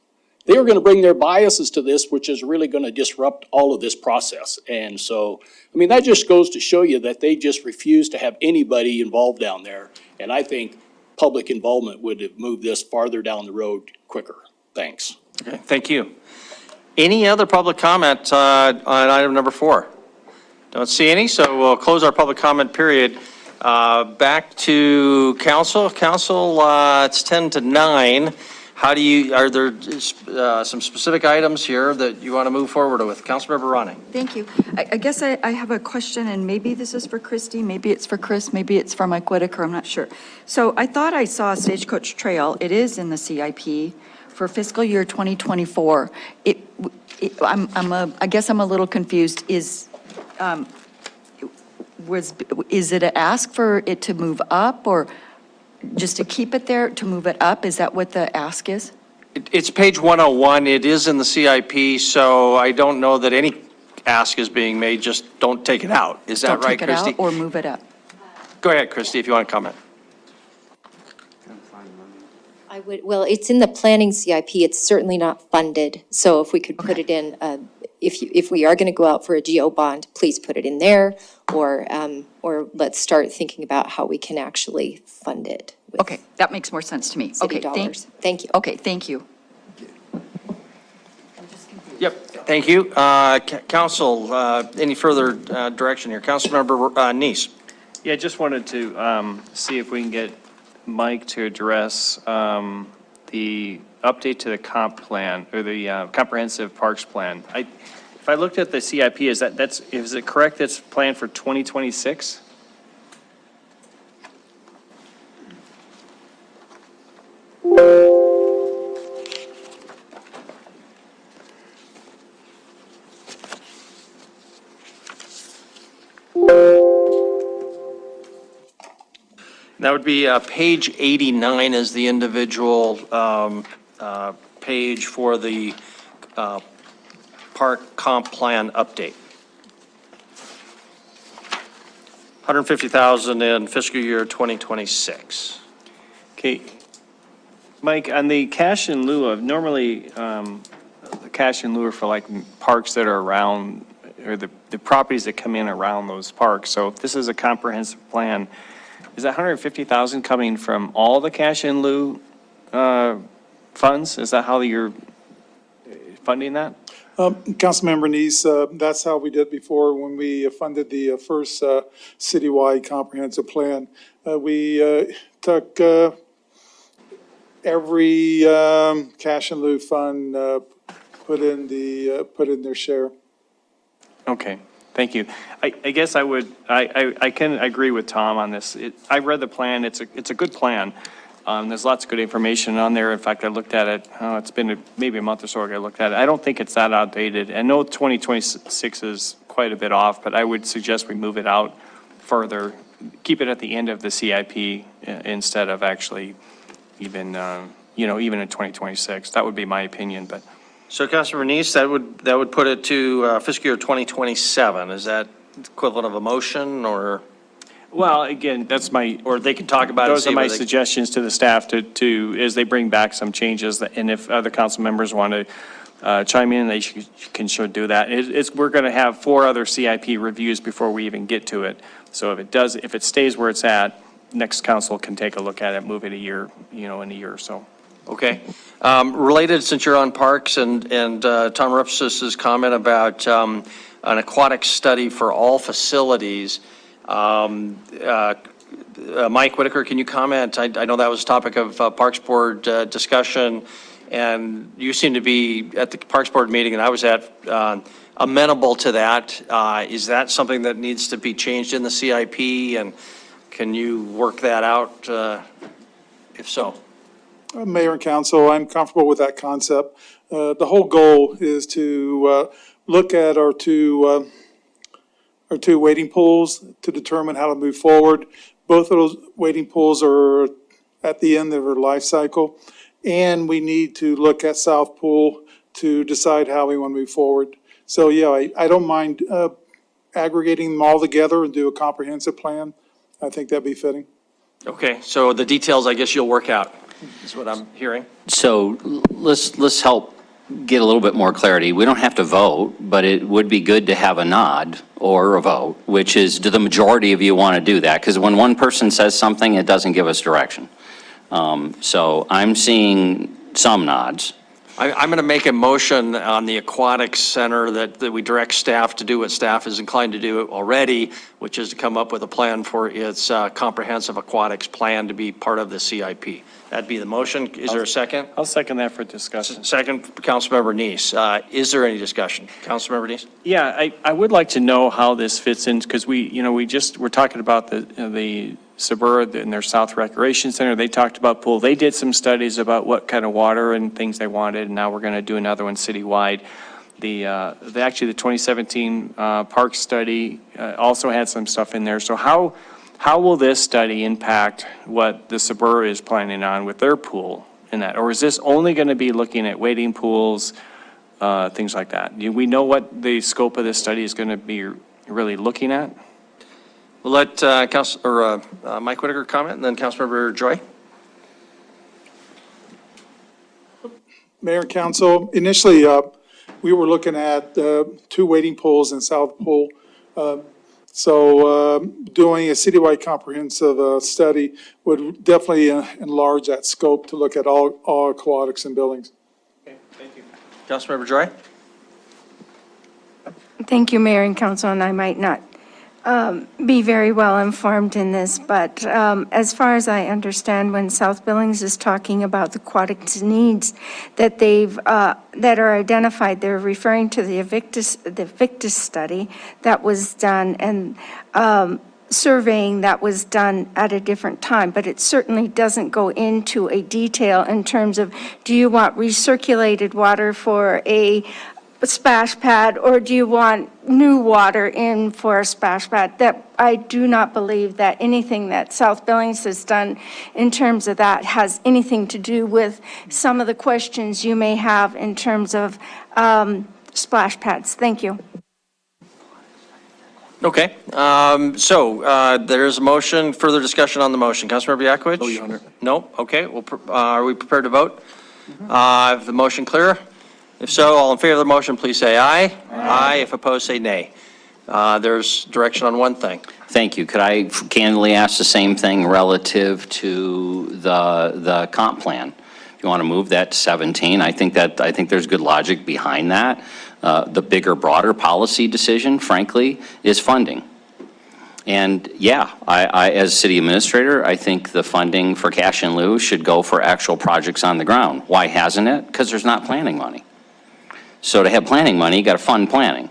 They are going to bring their biases to this, which is really going to disrupt all of this process. And so, I mean, that just goes to show you that they just refuse to have anybody involved down there. And I think public involvement would have moved this farther down the road quicker. Thanks. Okay, thank you. Any other public comment on item number 4? Don't see any, so we'll close our public comment period. Back to council. Council, it's 10 to 9. Are there some specific items here that you want to move forward with? Councilmember Ronning. Thank you. I guess I have a question, and maybe this is for Christy, maybe it's for Chris, maybe it's for Mike Whitaker, I'm not sure. So I thought I saw Stagecoach Trail. It is in the CIP for fiscal year 2024. I guess I'm a little confused. Is it an ask for it to move up, or just to keep it there, to move it up? Is that what the ask is? It's page 101. It is in the CIP, so I don't know that any ask is being made. Just don't take it out. Is that right, Christy? Don't take it out or move it up. Go ahead, Christy, if you want to comment. Well, it's in the planning CIP. It's certainly not funded. So if we could put it in, if we are going to go out for a GO bond, please put it in there, or let's start thinking about how we can actually fund it. Okay, that makes more sense to me. City Okay, dollars. Thank you. Okay, thank you. Yep, thank you. Council, any further direction here? Councilmember Neese. Yeah, just wanted to see if we can get Mike to address the update to the comp plan, or the comprehensive parks plan. If I looked at the CIP, is it correct that's planned for 2026? That would be page 89 is the individual page for the park comp plan update. 150,000 in fiscal year 2026. Okay. Mike, on the cash in lieu of, normally, the cash in lieu are for like parks that are around, or the properties that come in around those parks. So if this is a comprehensive plan, is that 150,000 coming from all the cash in lieu funds? Is that how you're funding that? Councilmember Neese, that's how we did before when we funded the first citywide comprehensive plan. We took every cash and lieu fund, put in their share. Okay, thank you. I guess I can agree with Tom on this. I read the plan, it's a good plan. There's lots of good information on there. In fact, I looked at it, it's been maybe a month or so ago I looked at it. I don't think it's that outdated. I know 2026 is quite a bit off, but I would suggest we move it out further, keep it at the end of the CIP instead of actually even, even in 2026. That would be my opinion, but. So Councilmember Neese, that would put it to fiscal year 2027. Is that equivalent of a motion or? Well, again, that's my. Or they can talk about it. Those are my suggestions to the staff to, as they bring back some changes, and if other council members want to chime in, they can sure do that. We're going to have 4 other CIP reviews before we even get to it. So if it stays where it's at, next council can take a look at it, move it a year, in a year or so. Okay. Related, since you're on parks and Tom Rupsis's comment about an aquatic study for all facilities, Mike Whitaker, can you comment? I know that was a topic of Parks Board discussion, and you seem to be at the Parks Board meeting, and I was at, amenable to that. Is that something that needs to be changed in the CIP, and can you work that out, if so? Mayor and council, I'm comfortable with that concept. The whole goal is to look at our two wading pools to determine how to move forward. Both of those wading pools are at the end of their life cycle, and we need to look at South Pool to decide how we want to move forward. So yeah, I don't mind aggregating them all together and do a comprehensive plan. I think that'd be fitting. Okay, so the details, I guess you'll work out, is what I'm hearing. So let's help get a little bit more clarity. We don't have to vote, but it would be good to have a nod or a vote, which is, do the majority of you want to do that? Because when one person says something, it doesn't give us direction. So I'm seeing some nods. I'm going to make a motion on the aquatics center that we direct staff to do what staff is inclined to do already, which is to come up with a plan for its comprehensive aquatics plan to be part of the CIP. That'd be the motion. Is there a second? I'll second that for discussion. Second, Councilmember Neese. Is there any discussion? Councilmember Neese? Yeah, I would like to know how this fits in, because we're talking about the Suburb and their South Recreation Center. They talked about pool. They did some studies about what kind of water and things they wanted, and now we're going to do another one citywide. Actually, the 2017 park study also had some stuff in there. So how will this study impact what the Suburb is planning on with their pool in that? Or is this only going to be looking at wading pools, things like that? Do we know what the scope of this study is going to be really looking at? We'll let Mike Whitaker comment, and then Councilmember Joy. Mayor and council, initially, we were looking at 2 wading pools in South Pool. So doing a citywide comprehensive study would definitely enlarge that scope to look at all aquatics and Billings. Okay, thank you. Councilmember Joy? Thank you, Mayor and Council, and I might not be very well informed in this, but as far as I understand, when South Billings is talking about the aquatics needs that that are identified, they're referring to the Victus study that was done and surveying that was done at a different time, but it certainly doesn't go into a detail in terms of, do you want recirculated water for a splash pad, or do you want new water in for a splash pad? That I do not believe that anything that South Billings has done in terms of that has anything to do with some of the questions you may have in terms of splash pads. Thank you. Okay, so there's a motion, further discussion on the motion. Councilmember Yakovich? No, Your Honor. No? Okay, well, are we prepared to vote? Is the motion clear? If so, all in favor of the motion, please say aye. Aye. If opposed, say nay. There's direction on one thing. Thank you. Could I candidly ask the same thing relative to the comp plan? you want to move that to 17, I think there's good logic behind that. The bigger, broader policy decision, frankly, is funding. And yeah, I, as city administrator, I think the funding for cash in lieu should go for actual projects on the ground. Why hasn't it? Because there's not planning money. So to have planning money, you got to fund planning.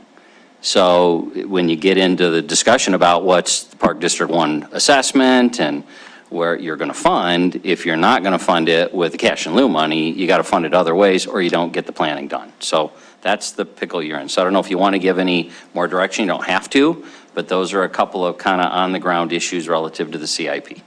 So when you get into the discussion about what's the Park District 1 assessment and where you're going to fund, if you're not going to fund it with the cash in lieu money, you got to fund it other ways or you don't get the planning done. So that's the pickle you're in. So I don't know if you want to give any more direction, you don't have to, but those are a couple of kind of on the ground issues relative to the CIP.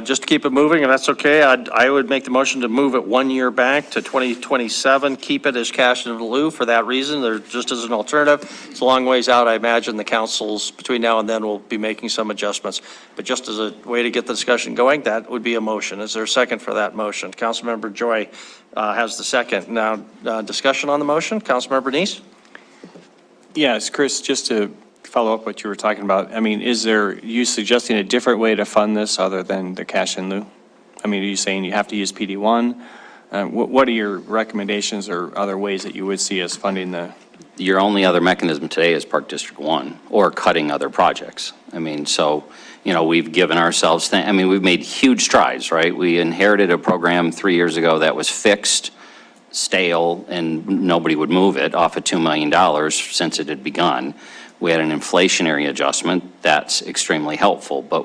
Just to keep it moving, and that's okay, I would make the motion to move it 1 year back to 2027, keep it as cash in lieu for that reason. There just as an alternative. It's a long ways out. I imagine the councils between now and then will be making some adjustments. But just as a way to get the discussion going, that would be a motion. Is there a second for that motion? Councilmember Joy has the second. Now, discussion on the motion. Councilmember Neese? Yes, Chris, just to follow up what you were talking about, I mean, you suggesting a different way to fund this other than the cash in lieu? I mean, are you saying you have to use PD1? What are your recommendations or other ways that you would see us funding Your only other mechanism today is Park District 1 or cutting other projects. I mean, so, we've given ourselves, we've made huge strides, right? We inherited a program 3 years ago that was fixed, stale, and nobody would move it off of $2 million since it had begun. We had an inflationary adjustment. That's extremely helpful, but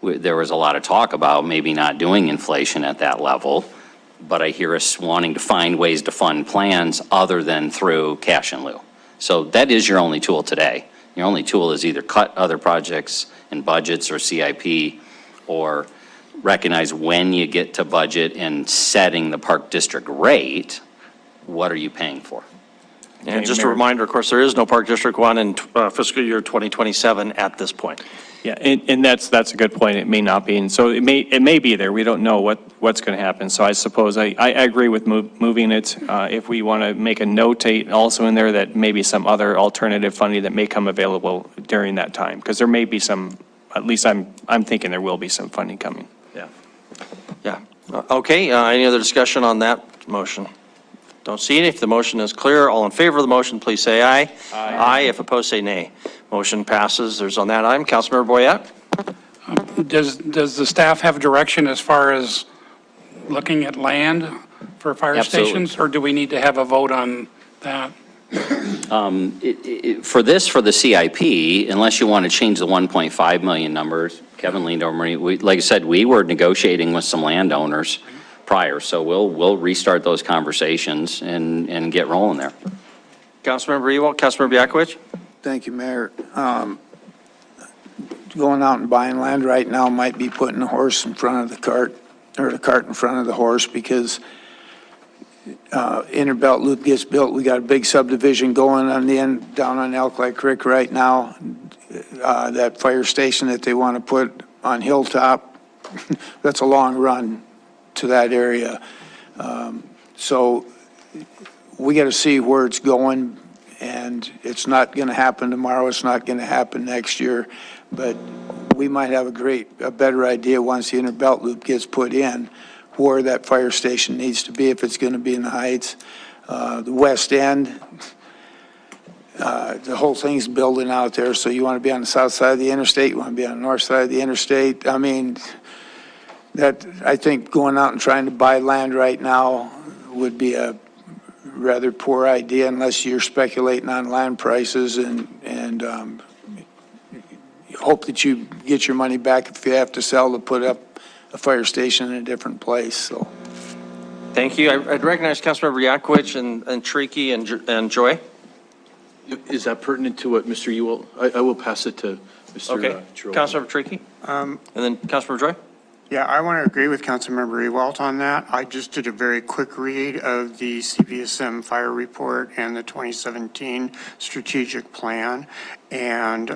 there was a lot of talk about maybe not doing inflation at that level, but I hear us wanting to find ways to fund plans other than through cash in lieu. So that is your only tool today. Your only tool is either cut other projects in budgets or CIP, or recognize when you get to budget and setting the Park District rate, what are you paying for? And just a reminder, of course, there is no Park District 1 in fiscal year 2027 at this point. Yeah, and that's a good point. It may not be, and so it may be there. We don't know what's going to happen. So I suppose I agree with moving it. If we want to make a notate also in there that maybe some other alternative funding that may come available during that time, because there may be some. At least I'm thinking there will be some funding coming. Yeah. Okay. Any other discussion on that motion? Don't see any. If the motion is clear, all in favor of the motion, please say aye. Aye. If opposed, say nay. Motion passes. There's on that item. Councilmember Boyette? Does the staff have direction as far as looking at land for fire Absolutely. stations? Or do we need to have a vote on that? For the CIP, unless you want to change the 1.5 million numbers, Kevin leaned over me. Like I said, we were negotiating with some landowners prior, so we'll restart those conversations and get rolling there. Councilmember Ewald, Councilmember Yakovich? Thank you, Mayor. Going out and buying land right now might be putting the horse in front of the cart, or the cart in front of the horse, because Inner Belt Loop gets built. We got a big subdivision going on the end, down on Elk Creek right now. That fire station that they want to put on Hilltop, that's a long run to that area. So we got to see where it's going, and it's not going to happen tomorrow. It's not going to happen next year, but we might have a better idea once the Inner Belt Loop gets put in, where that fire station needs to be, if it's going to be in the Heights. The West End, the whole thing's building out there, so you want to be on the south side of the interstate, you want to be on the north side of the interstate. I mean, I think going out and trying to buy land right now would be a rather poor idea unless you're speculating on land prices and hope that you get your money back if you have to sell to put up a fire station in a different place. So, thank you. I'd recognize Councilmember Yakovich and Tricky and Joy. Is that pertinent to what Mr. Ewald? I will pass it to Mr. Okay. Councilmember Tricky, and then Councilmember Joy. Yeah, I want to agree with Councilmember Ewald on that. I just did a very quick read of the CPSM fire report and the 2017 strategic plan, and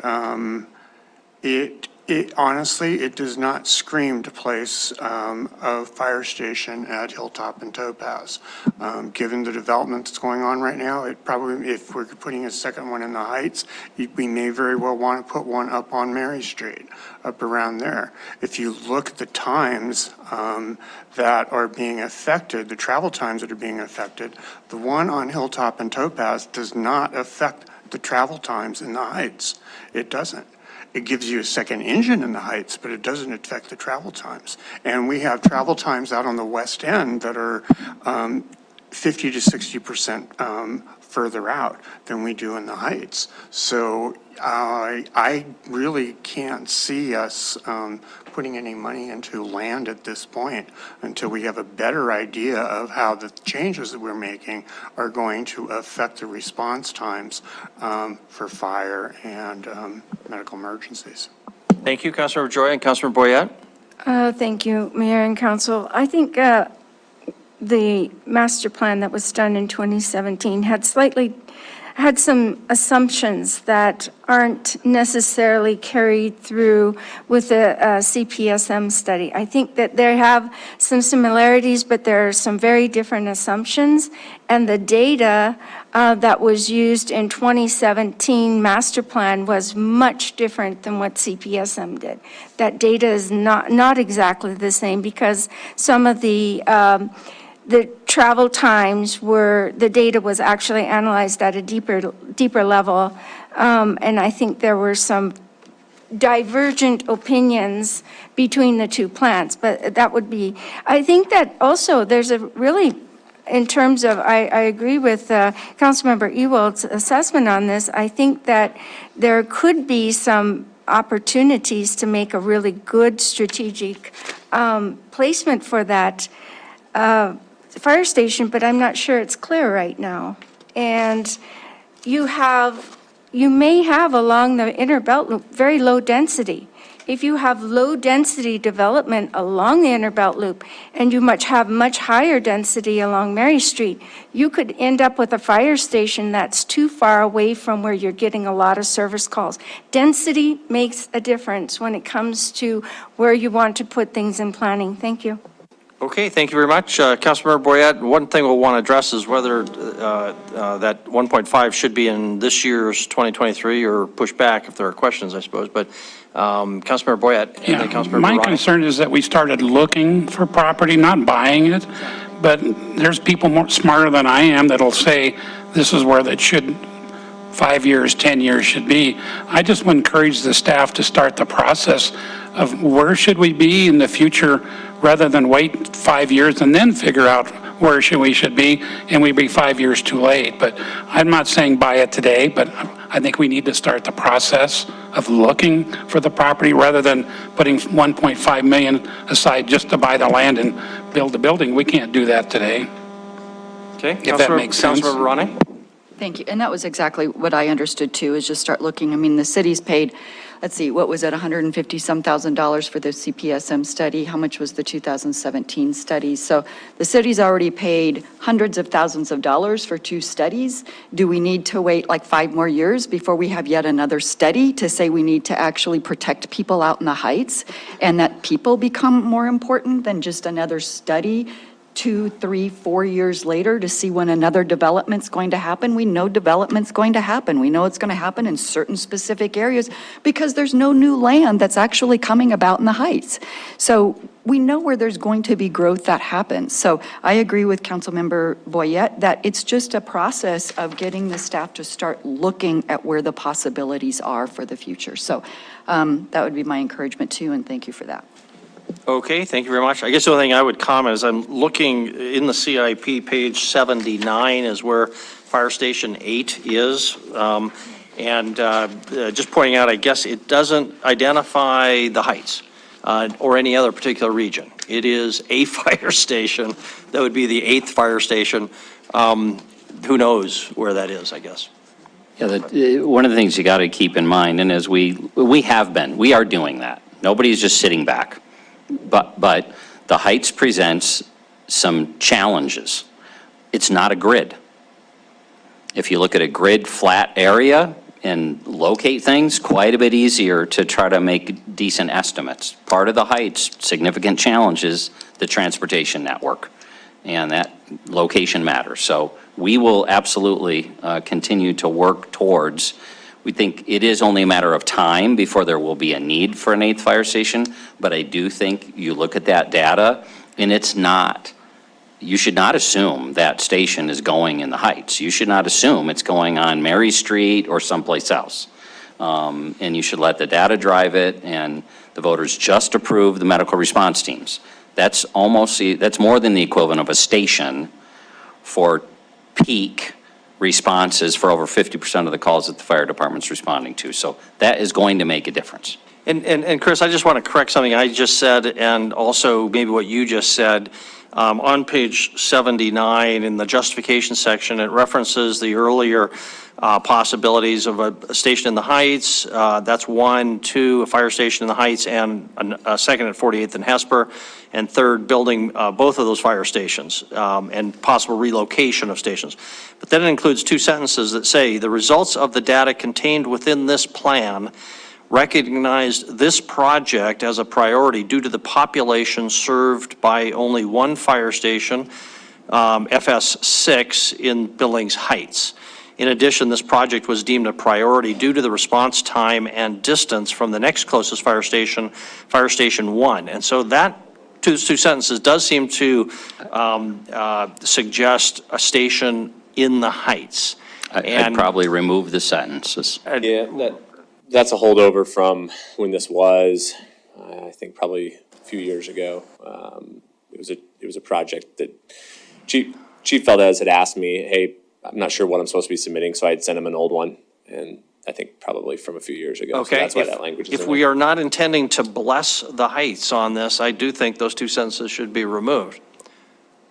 Honestly, it does not scream to place a fire station at Hilltop and Topaz. Given the development that's going on right now, it probably, if we're putting a second one in the Heights, we may very well want to put one up on Mary Street, up around there. If you look at the times that are being affected, the travel times that are being affected, the one on Hilltop and Topaz does not affect the travel times in the Heights. It doesn't. It gives you a second engine in the Heights, but it doesn't affect the travel times. And we have travel times out on the west end that are 50 to 60% further out than we do in the Heights. So I really can't see us putting any money into land at this point until we have a better idea of how the changes that we're making are going to affect the response times for fire and medical emergencies. Thank you, Councilmember Joy and Councilmember Boyette. Thank you, Mayor and Council. I think the master plan that was done in 2017 had some assumptions that aren't necessarily carried through with the CPSM study. I think that they have some similarities, but there are some very different assumptions. And the data that was used in 2017 master plan was much different than what CPSM did. That data is not exactly the same because some of the travel times the data was actually analyzed at a deeper level. And I think there were some divergent opinions between the two plans, but that would be, I think that also there's a really, in terms of, I agree with Councilmember Ewald's assessment on this. I think that there could be some opportunities to make a really good strategic placement for that fire station, but I'm not sure it's clear right now. And you may have along the inner belt loop very low density. If you have low density development along the inner belt loop and you have much higher density along Mary Street, you could end up with a fire station that's too far away from where you're getting a lot of service calls. Density makes a difference when it comes to where you want to put things in planning. Thank you. Okay, thank you very much. Councilmember Boyette, one thing we'll want to address is whether that 1.5 should be in this year's 2023 or pushed back if there are questions, I suppose. But Councilmember Boyette and then Councilmember My Ryan. concern is that we started looking for property, not buying it, but there's people more smarter than I am that'll say this is where that should 5 years, 10 years should be. I just would encourage the staff to start the process of where should we be in the future rather than wait 5 years and then figure out where we should be, and we'd be 5 years too late. But I'm not saying buy it today, but I think we need to start the process of looking for the property rather than putting 1.5 million aside just to buy the land and build the building. We can't do that today. Okay, If that makes sense. Councilmember Ronnie? Thank you. And that was exactly what I understood too, is just start looking. I mean, the city's paid, let's see, what was it, $150-some thousand for the CPSM study? How much was the 2017 study? So the city's already paid hundreds of thousands of dollars for 2 studies. Do we need to wait like 5 more years before we have yet another study to say we need to actually protect people out in the Heights and that people become more important than just another study 2, 3, 4 years later to see when another development's going to happen? We know development's going to happen. We know it's going to happen in certain specific areas because there's no new land that's actually coming about in the Heights. So we know where there's going to be growth that happens. So I agree with Councilmember Boyette that it's just a process of getting the staff to start looking at where the possibilities are for the future. So that would be my encouragement too, and thank you for that. Okay, thank you very much. I guess the only thing I would comment is I'm looking in the CIP, page 79 is where Fire Station 8 is. Just pointing out, I guess it doesn't identify the Heights or any other particular region. It is a fire station. That would be the 8th fire station. Who knows where that is, I guess. Yeah, one of the things you got to keep in mind, and as we are doing that. Nobody's just sitting back. But the Heights presents some challenges. It's not a grid. If you look at a grid flat area, and locate things, quite a bit easier to try to make decent estimates. Part of the Heights' significant challenge is the transportation network, and that location matters. So we will absolutely continue to work towards, we think it is only a matter of time before there will be a need for an 8th fire station, but I do think you look at that data, and it's not, you should not assume that station is going in the Heights. You should not assume it's going on Mary Street or someplace else. And you should let the data drive it, and the voters just approved the medical response teams. That's that's more than the equivalent of a station for peak responses for over 50% of the calls that the fire department's responding to. So that is going to make a difference. And Chris, I just want to correct something I just said, and also maybe what you just said. On page 79 in the justification section, it references the earlier possibilities of a station in the Heights. That's 1, 2, a fire station in the Heights, and a second at 48th and Hesper, and third, building both of those fire stations, and possible relocation of stations. But then it includes 2 sentences that say, the results of the data contained within this plan recognized this project as a priority due to the population served by only 1 fire station, FS6, in Billings Heights. In addition, this project was deemed a priority due to the response time and distance from the next closest fire station, Fire Station 1. And so that two sentences does seem to suggest a station in the Heights. I'd probably remove the sentences. Yeah, that's a holdover from when this was, I think probably a few years ago. It was a project that Chief Valdez had asked me, hey, I'm not sure what I'm supposed to be submitting, so I had sent him an old one, and I think probably from a few years ago. Okay. So that's why that language is If in we there. are not intending to bless the Heights on this, I do think those 2 sentences should be removed.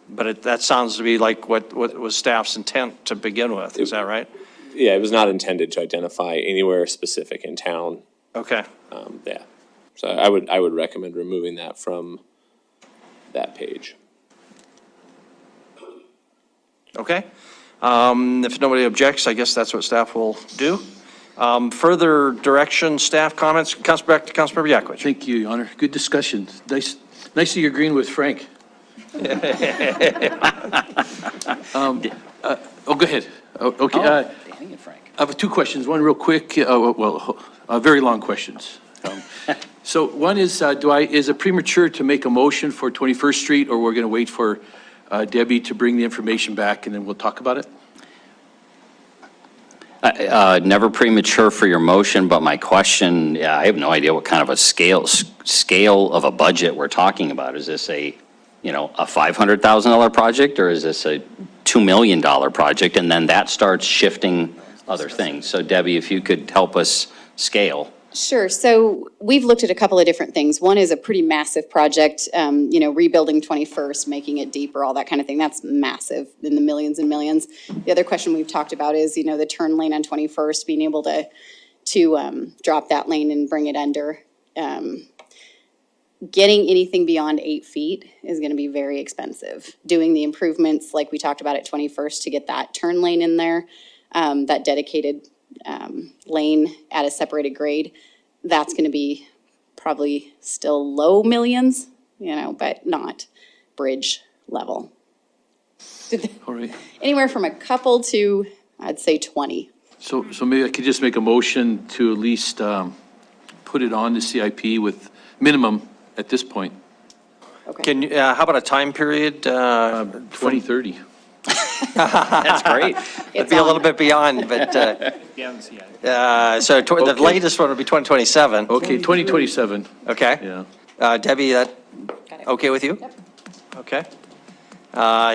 But that sounds to be like what was staff's intent to begin with. Is that right? Yeah, it was not intended to identify anywhere specific in town. Okay. Yeah. So I would recommend removing that from that page. Okay. If nobody objects, I guess that's what staff will do. Further direction, staff comments, back to Councilmember Yakovich. Thank you, Your Honor. Good discussion. Nice that you're agreeing with Frank. Go ahead. Okay. Dang it, Frank. I have 2 questions. One real quick, very long questions. So one is, is it premature to make a motion for 21st Street, or we're going to wait for Debbie to bring the information back and then we'll talk about it? Never premature for your motion, but my question, I have no idea what kind of a scale of a budget we're talking about. Is this a $500,000 project, or is this a $2 million project? And then that starts shifting other things. So Debbie, if you could help us scale. Sure. So we've looked at a couple of different things. One is a pretty massive project, rebuilding 21st, making it deeper, all that kind of thing. That's massive, in the millions and millions. The other question we've talked about is, the turn lane on 21st, being able to drop that lane and bring it under. Getting anything beyond 8 feet is going to be very expensive. Doing the improvements like we talked about at 21st to get that turn lane in there, that dedicated lane at a separated grade, that's going to be probably still low millions, but not bridge level. All right. Anywhere from a couple to, I'd say 20. So maybe I could just make a motion to at least put it on the CIP with minimum at this point. Okay. Can you, how about a time period? 2030. That's great. It'd be a little bit beyond, but, so the latest one would be 2027. Okay, 2027. Okay. Yeah. Debbie, that okay with you? Yep. Okay.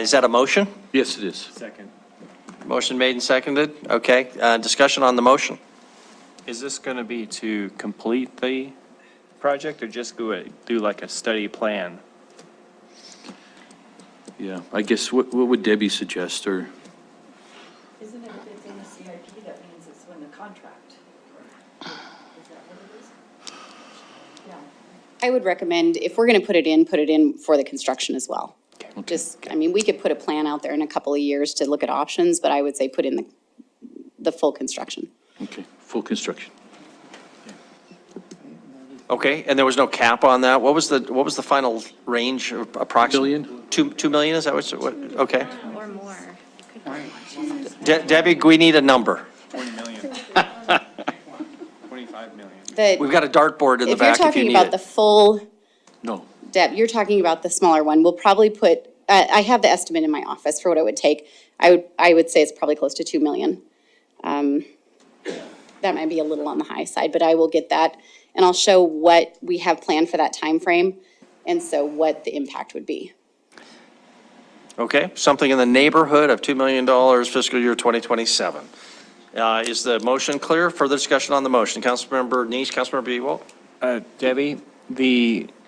Is that a motion? Yes, it is. Second. Motion made and seconded. Okay. Discussion on the motion. Is this going to be to complete the project or just do like a study plan? Yeah, I guess, what would Debbie suggest, or? Isn't it if it's in the CIP, that means it's in the contract? Is that what it is? Yeah. I would recommend, if we're going to put it in for the construction as well. We could put a plan out there in a couple of years to look at options, but I would say put in the full construction. Okay, full construction. Okay, and there was no cap on that? What was the final range approximately? Million? 2 million, is that what, okay. Or more. Debbie, we need a number. 20 million. 25 million. We've got a dartboard in the If you're back if you talking need about it. the full, No. Deb, you're talking about the smaller one. We'll probably put, I have the estimate in my office for what it would take. I would say it's probably close to 2 million. That might be a little on the high side, but I will get that and I'll show what we have planned for that time frame, and so what the impact would be. Okay, something in the neighborhood of $2 million fiscal year 2027. Is the motion clear? Further discussion on the motion. Councilmember Nice, Councilmember Ewald? Debbie,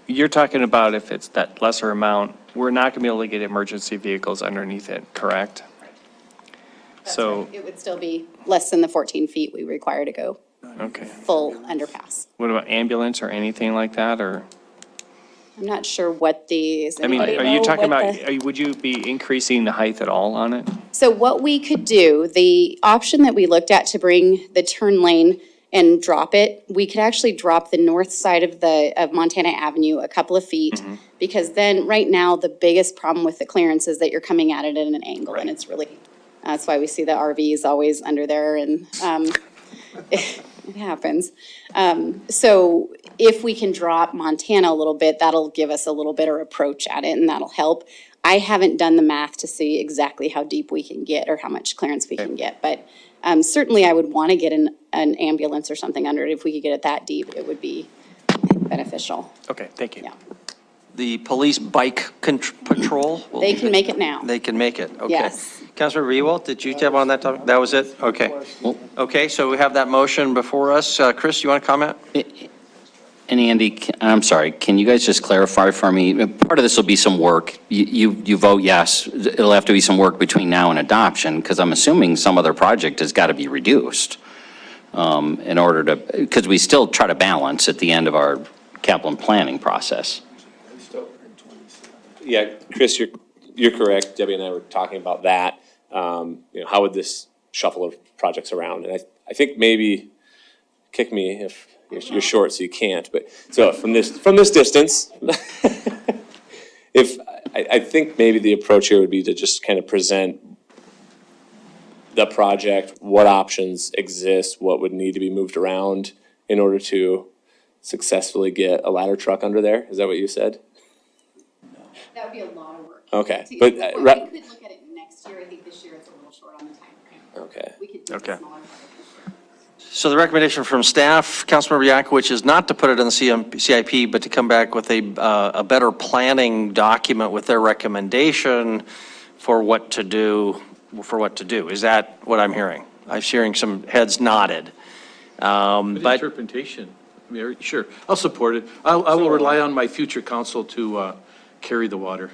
you're talking about if it's that lesser amount, we're not going to be able to get emergency vehicles underneath it, correct? So, It would still be less than the 14 feet we require to go okay. full underpass. What about ambulance or anything like that, or? I'm not sure what these. I mean, are you talking about, would you be increasing the height at all on it? So what we could do, the option that we looked at to bring the turn lane and drop it, we could actually drop the north side of Montana Avenue a couple of feet. Because then, right now, the biggest problem with the clearance is that you're coming at it at an angle, and it's really, that's why we see the RVs always under there, and it happens. So if we can drop Montana a little bit, that'll give us a little better approach at it, and that'll help. I haven't done the math to see exactly how deep we can get or how much clearance we can get, but certainly I would want to get an ambulance or something under it. If we could get it that deep, it would be beneficial. Okay, thank you. Yeah. The police bike patrol? They can make it now. They can make it, okay. Yes. Councilmember Ewald, did you have on that topic? That was it? Okay. Okay, so we have that motion before us. Chris, you want to comment? And Andy, I'm sorry, can you guys just clarify for me? Part of this will be some work. You vote yes. It'll have to be some work between now and adoption, because I'm assuming some other project has got to be reduced in order to, because we still try to balance at the end of our capital and planning process. Yeah, Chris, you're correct. Debbie and I were talking about that. How would this shuffle of projects around? And I think maybe, kick me if you're short so you can't, but so from this distance, I think maybe the approach here would be to just kind of present the project, what options exist, what would need to be moved around in order to successfully get a ladder truck under there. Is that what you said? That would be a lot of work. Okay, So but we could look at it next year. I think this year it's a little short on the time. okay. We could do Okay. a smaller project. So the recommendation from staff, Councilmember Yakowicz, is not to put it in the CIP, but to come back with a better planning document with their recommendation for what to do, Is that what I'm hearing? I'm hearing some heads nodded. But Interpretation, Mayor, sure, I'll support it. I will rely on my future council to carry the water.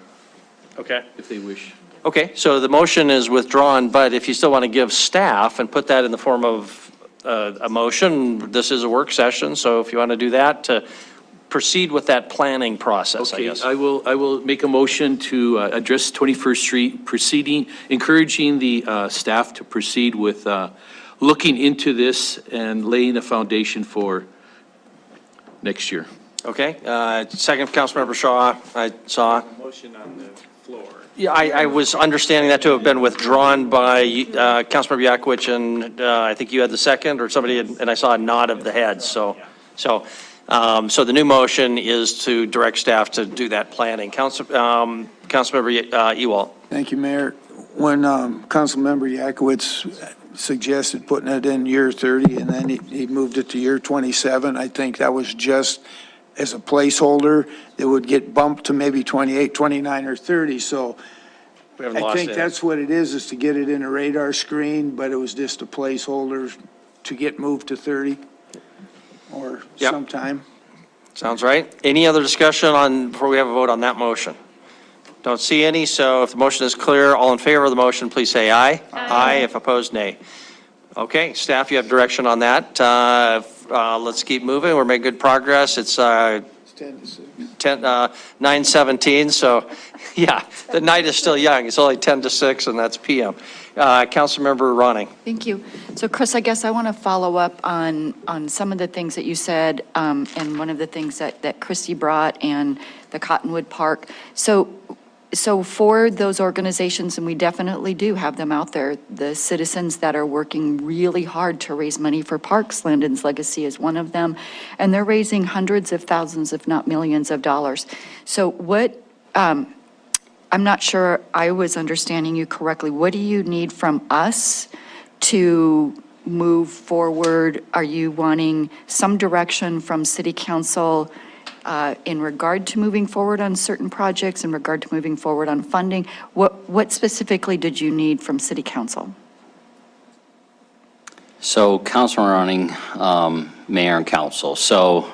Okay. If they wish. Okay, so the motion is withdrawn, but if you still want to give staff and put that in the form of a motion, this is a work session, so if you want to do that, to proceed with that planning process, I Okay, guess. I will make a motion to address 21st Street, encouraging the staff to proceed with looking into this and laying a foundation for next year. Okay, second, Councilmember Shaw, I saw. Motion on the floor. Yeah, I was understanding that to have been withdrawn by Councilmember Yakowicz, and I think you had the second, or somebody, and I saw a nod of the head, so the new motion is to direct staff to do that planning. Councilmember Ewald. Thank you, Mayor. When Councilmember Yakowicz suggested putting it in year 30 and then he moved it to year 27, I think that was just as a placeholder. It would get bumped to maybe 28, 29, or 30. So I think that's what it is to get it in a radar screen, but it was just a placeholder to get moved to 30 or sometime. Sounds right. Any other discussion before we have a vote on that motion? Don't see any, so if the motion is clear, all in favor of the motion, please say aye. Aye. If opposed, nay. Okay, staff, you have direction on that. Let's keep moving. We're making good progress. It's 9:17, so Yeah, the night is still young. It's only 10 to 6, and that's PM. Councilmember Ronning. Thank you. So Chris, I guess I want to follow up on some of the things that you said, and one of the things that Christy brought and the Cottonwood Park. So for those organizations, and we definitely do have them out there, the citizens that are working really hard to raise money for parks, Landon's Legacy is one of them, and they're raising hundreds of thousands, if not millions of dollars. So what, I'm not sure I was understanding you correctly. What do you need from us to move forward? Are you wanting some direction from City Council in regard to moving forward on certain projects, in regard to moving forward on funding? What specifically did you need from City Council? So, Councilman Ronning, Mayor and Council, so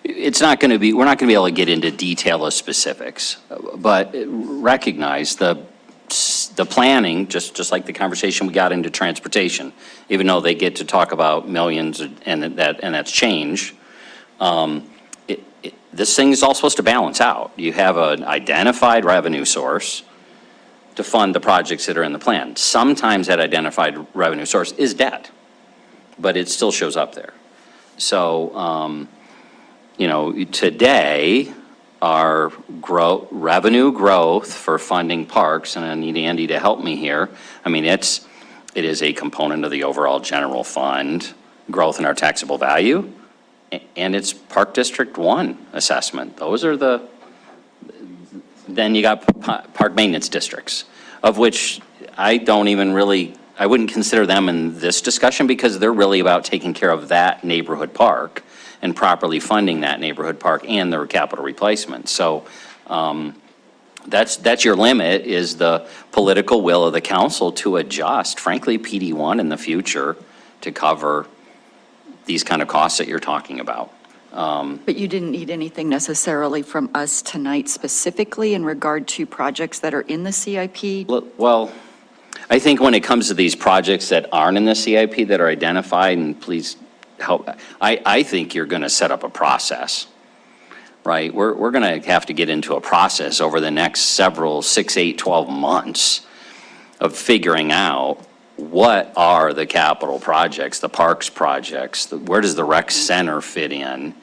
it's not going to be, we're not going to be able to get into detail of specifics, but recognize the planning, just like the conversation we got into transportation, even though they get to talk about millions and that's change, this thing is all supposed to balance out. You have an identified revenue source to fund the projects that are in the plan. Sometimes that identified revenue source is debt, but it still shows up there. So, you know, today, our revenue growth for funding parks, and I need Andy to help me here. I mean, it is a component of the overall general fund growth in our taxable value, and it's Park District 1 assessment. Those are then you got park maintenance districts, of which I wouldn't consider them in this discussion because they're really about taking care of that neighborhood park and properly funding that neighborhood park and their capital replacement. So that's your limit, is the political will of the council to adjust, frankly, PD1 in the future to cover these kind of costs that you're talking about. But you didn't need anything necessarily from us tonight specifically in regard to projects that are in the CIP? Well, I think when it comes to these projects that aren't in the CIP that are identified, and please help, I think you're going to set up a process, right? We're going to have to get into a process over the next several 6, 8, 12 months of figuring out what are the capital projects, the parks projects, where does the rec center fit in?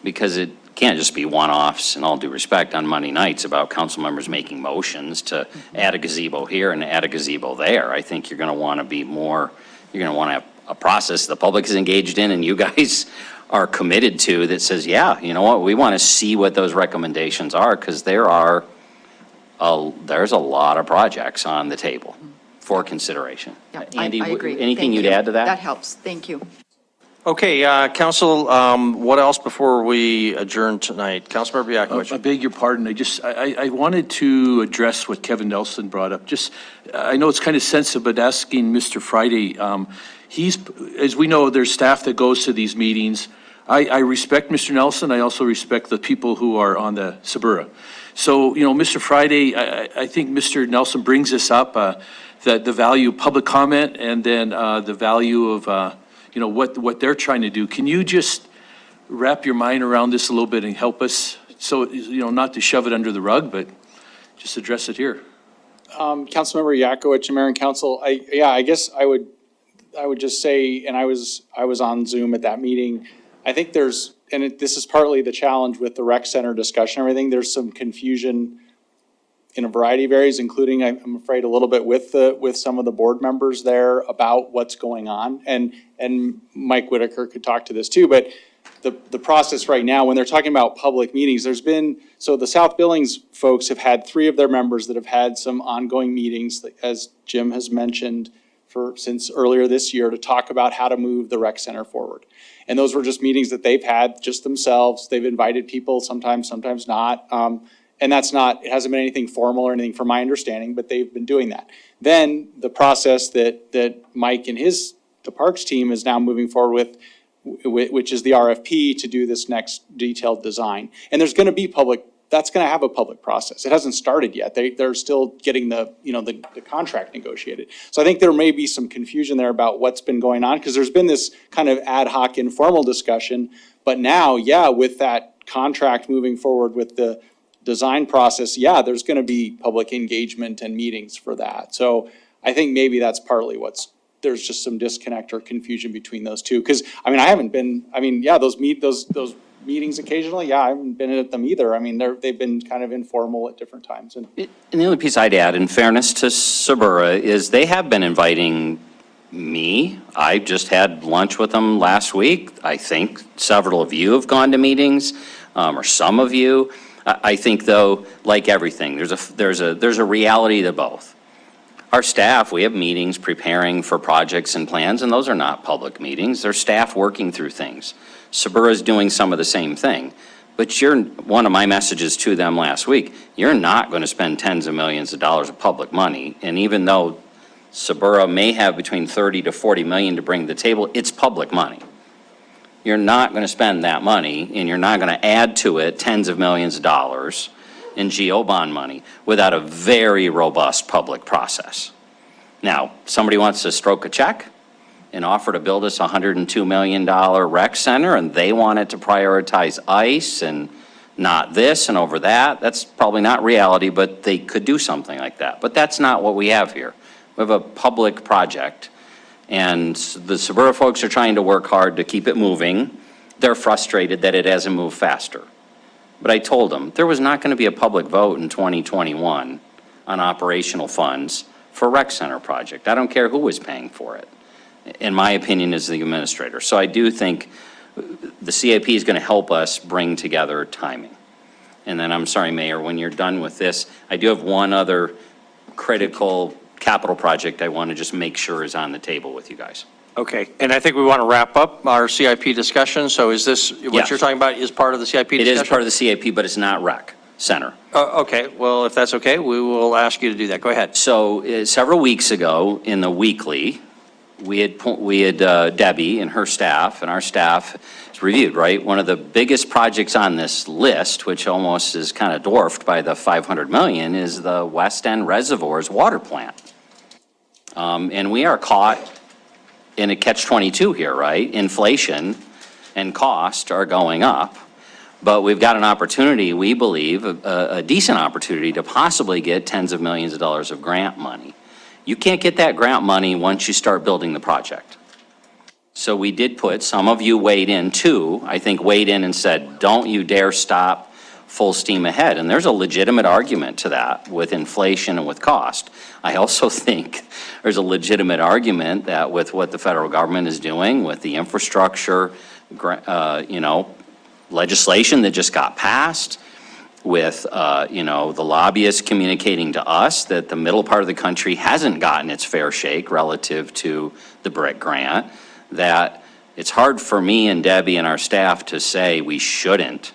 Because it can't just be one-offs, and all due respect, on Monday nights about council members making motions to add a gazebo here and add a gazebo there. I think you're going to want to be more, you're going to want to have a process the public is engaged in and you guys are committed to that says, yeah, you know what, we want to see what those recommendations are, because there's a lot of projects on the table for consideration. Yeah, Andy, I agree. anything Thank you'd you. add to that? That helps. Thank you. Okay, Council, what else before we adjourn tonight? Councilmember Yakowicz. I beg your pardon. I wanted to address what Kevin Nelson brought up. I know it's kind of sensitive, but asking Mr. Friday, as we know, there's staff that goes to these meetings. I respect Mr. Nelson. I also respect the people who are on the Sabura. So, you know, Mr. Friday, I think Mr. Nelson brings this up, that the value of public comment and then the value of, you know, what they're trying to do. Can you just wrap your mind around this a little bit and help us? So, you know, not to shove it under the rug, but just address it here. Councilmember Yakowicz, Mayor and Council, I guess I would just say, and I was on Zoom at that meeting. I think this is partly the challenge with the rec center discussion and everything. There's some confusion in a variety of areas, including, I'm afraid, a little bit with some of the board members there about what's going on. And Mike Whitaker could talk to this too, but the process right now, when they're talking about public meetings, so the South Billings folks have had 3 of their members that have had some ongoing meetings, as Jim has mentioned, since earlier this year, to talk about how to move the rec center forward. And those were just meetings that they've had just themselves. They've invited people, sometimes not. And it hasn't been anything formal or anything from my understanding, but they've been doing that. Then the process that Mike and the Parks team is now moving forward with, which is the RFP to do this next detailed design. And there's going to be that's going to have a public process. It hasn't started yet. They're still getting the contract negotiated. So I think there may be some confusion there about what's been going on, because there's been this kind of ad hoc informal discussion. But now, with that contract moving forward with the design process, yeah, there's gonna be public engagement and meetings for that. So I think maybe that's partly there's just some disconnect or confusion between those two. Cause I mean, I haven't been, yeah, those meetings occasionally, yeah, I haven't been at them either. I mean, they've been kind of informal at different times. And And the only piece I'd add, in fairness to Sabura, is they have been inviting me. I just had lunch with them last week. I think several of you have gone to meetings, or some of you. I think, though, like everything, there's a reality to both. Our staff, we have meetings preparing for projects and plans, and those are not public meetings. They're staff working through things. Sabura is doing some of the same thing. But one of my messages to them last week, you're not going to spend tens of millions of dollars of public money. And even though Sabura may have between 30 to 40 million to bring to the table, it's public money. You're not going to spend that money, and you're not going to add to it tens of millions of dollars in GO bond money without a very robust public process. Now, somebody wants to stroke a check and offer to build us a $102 million rec center, and they want it to prioritize ICE and not this and over that. That's probably not reality, but they could do something like that. But that's not what we have here. We have a public project, and the Sabura folks are trying to work hard to keep it moving. They're frustrated that it hasn't moved faster. But I told them there was not going to be a public vote in 2021 on operational funds for a rec center project. I don't care who was paying for it, in my opinion, as the administrator. So I do think the CIP is going to help us bring together timing. And then, I'm sorry, Mayor, when you're done with this, I do have one other critical capital project I want to just make sure is on the table with you guys. Okay, and I think we want to wrap up our CIP discussion. So is this, what Yes. you're talking about is part of the CIP discussion? It is part of the CIP, but it's not rec center. Okay, well, if that's okay, we will ask you to do that. Go ahead. So several weeks ago in the weekly, we had Debbie and her staff, and our staff has reviewed, right? One of the biggest projects on this list, which almost is kind of dwarfed by the 500 million, is the West End Reservoirs water plant. And we are caught in a catch-22 here, right? Inflation and cost are going up, but we've got an opportunity, we believe, a decent opportunity to possibly get tens of millions of dollars of grant money. You can't get that grant money once you start building the project. So we did put, some of you weighed in too, I think weighed in and said, don't you dare stop full steam ahead. And there's a legitimate argument to that with inflation and with cost. I also think there's a legitimate argument that with what the federal government is doing, with the infrastructure, legislation that just got passed, with, the lobbyists communicating to us that the middle part of the country hasn't gotten its fair shake relative to the BRIC grant, that it's hard for me and Debbie and our staff to say we shouldn't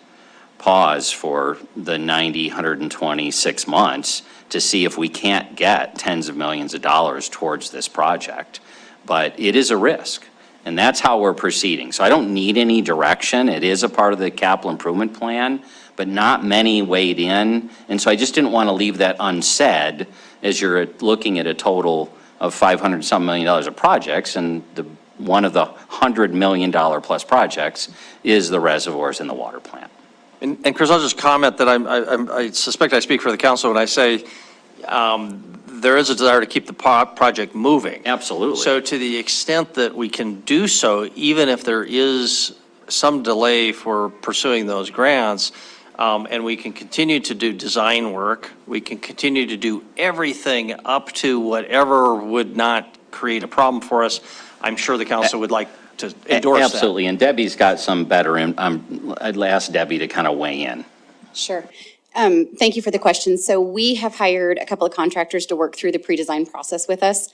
pause for the 90, 126 months to see if we can't get tens of millions of dollars towards this project. But it is a risk, and that's how we're proceeding. So I don't need any direction. It is a part of the capital improvement plan, but not many weighed in. And so I just didn't want to leave that unsaid as you're looking at a total of $500-some million of projects, and one of the $100 million plus projects is the reservoirs and the water plant. And Chris, I'll just comment that I suspect I speak for the council when I say there is a desire to keep the project moving. Absolutely. So to the extent that we can do so, even if there is some delay for pursuing those grants, and we can continue to do design work, we can continue to do everything up to whatever would not create a problem for us, I'm sure the council would like to endorse that. Absolutely, and Debbie's got some better, I'd ask Debbie to kind of weigh in. Sure. Thank you for the question. So we have hired a couple of contractors to work through the pre-design process with us.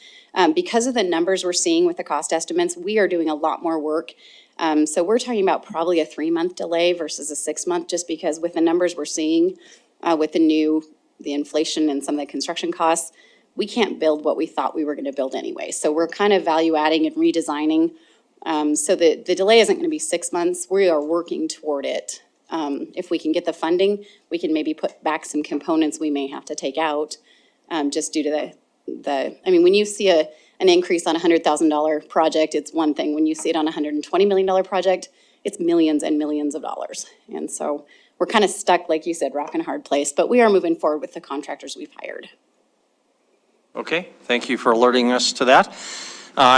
Because of the numbers we're seeing with the cost estimates, we are doing a lot more work. So we're talking about probably a 3-month delay versus a 6-month, just because with the numbers we're seeing, with the inflation and some of the construction costs, we can't build what we thought we were going to build anyway. So we're kind of value adding and redesigning. So the delay isn't going to be 6 months. We are working toward it. If we can get the funding, we can maybe put back some components we may have to take out, just due to when you see an increase on a $100,000 project, it's one thing. When you see it on a $120 million project, it's millions and millions of dollars. And so we're kind of stuck, like you said, rock and a hard place, but we are moving forward with the contractors we've hired. Okay, thank you for alerting us to that.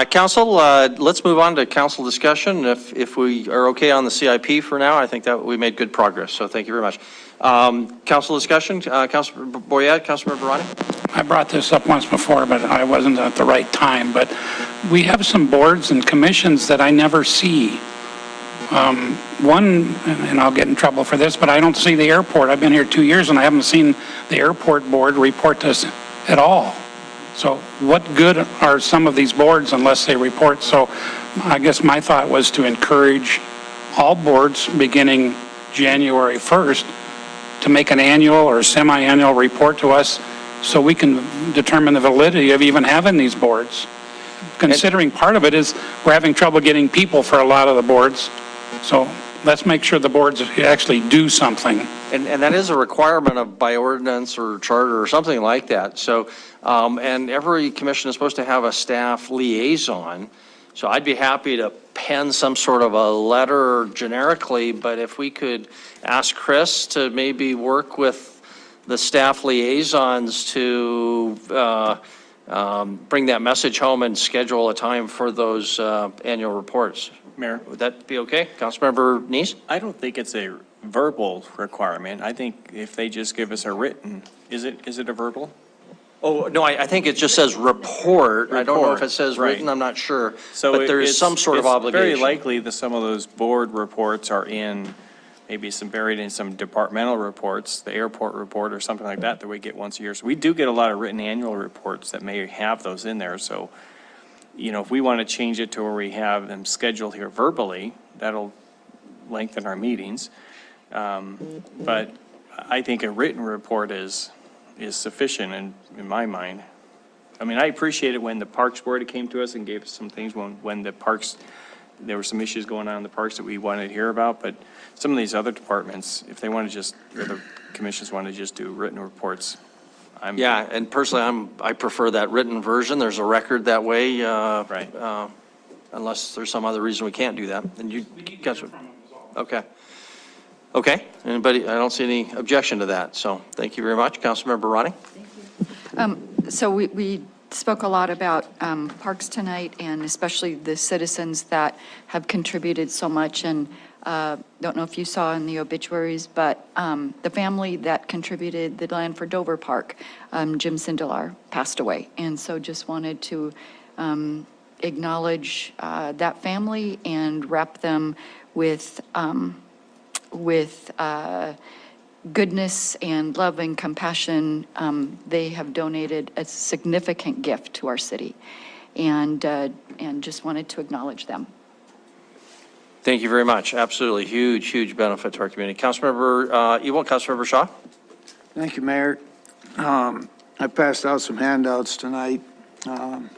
Council, let's move on to council discussion. If we are okay on the CIP for now, I think that we made good progress, so thank you very much. Council discussion, Councilor Boyette, Councilor Barani? I brought this up once before, but I wasn't at the right time. But we have some boards and commissions that I never see. One, and I'll get in trouble for this, but I don't see the airport. I've been here 2 years and I haven't seen the airport board report to us at all. So what good are some of these boards unless they report? So I guess my thought was to encourage all boards beginning January 1st to make an annual or semi-annual report to us so we can determine the validity of even having these boards. Considering part of it is we're having trouble getting people for a lot of the boards. So let's make sure the boards actually do something. And that is a requirement by ordinance or charter or something like that. So, and every commission is supposed to have a staff liaison. So I'd be happy to pen some sort of a letter generically, but if we could ask Chris to maybe work with the staff liaisons to bring that message home and schedule a time for those annual reports. Mayor? Would that be okay? Councilmember Neese? I don't think it's a verbal requirement. I think if they just give us a written, is it a verbal? Oh, no, I think it just says report. I don't know if it says written, right. I'm not sure. So But there is some sort of obligation. It's very likely that some of those board reports are in, maybe some buried in some departmental reports, the airport report or something like that we get once a year. So we do get a lot of written annual reports that may have those in there. So, you know, if we want to change it to where we have them scheduled here verbally, that'll lengthen our meetings. But I think a written report is sufficient in my mind. I mean, I appreciate it when the Parks Board came to us and gave us some things when the parks, there were some issues going on in the parks that we wanted to hear about, but some of these other departments, if they want to just, or the commissions want to just do written reports, Yeah, and personally, I prefer that written version. There's a record that way. Right. Unless there's some other reason we can't do that. And you guys, okay. Okay, anybody, I don't see any objection to that, so thank you very much. Councilmember Ronnie? So we spoke a lot about parks tonight, and especially the citizens that have contributed so much. And don't know if you saw in the obituaries, but the family that contributed the land for Dover Park, Jim Sindelar, passed away. And so just wanted to acknowledge that family and wrap them with goodness and love and compassion. They have donated a significant gift to our city, and just wanted to acknowledge them. Thank you very much. Absolutely, huge benefit to our community. Councilmember Ewell, Councilmember Shaw? Thank you, Mayor. I passed out some handouts tonight. The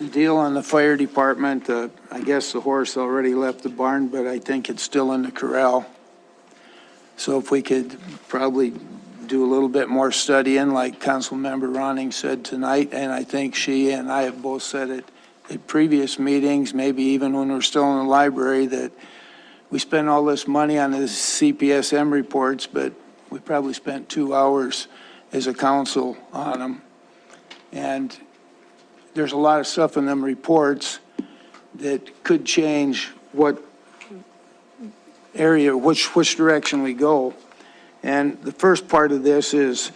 deal on the fire department, I guess the horse already left the barn, but I think it's still in the corral. So if we could probably do a little bit more studying, like Councilmember Ronning said tonight, and I think she and I have both said it at previous meetings, maybe even when we're still in the library, that we spend all this money on the CPSM reports, but we probably spent 2 hours as a council on them. And there's a lot of stuff in them reports that could change what area, which direction we go. And the first part of this is,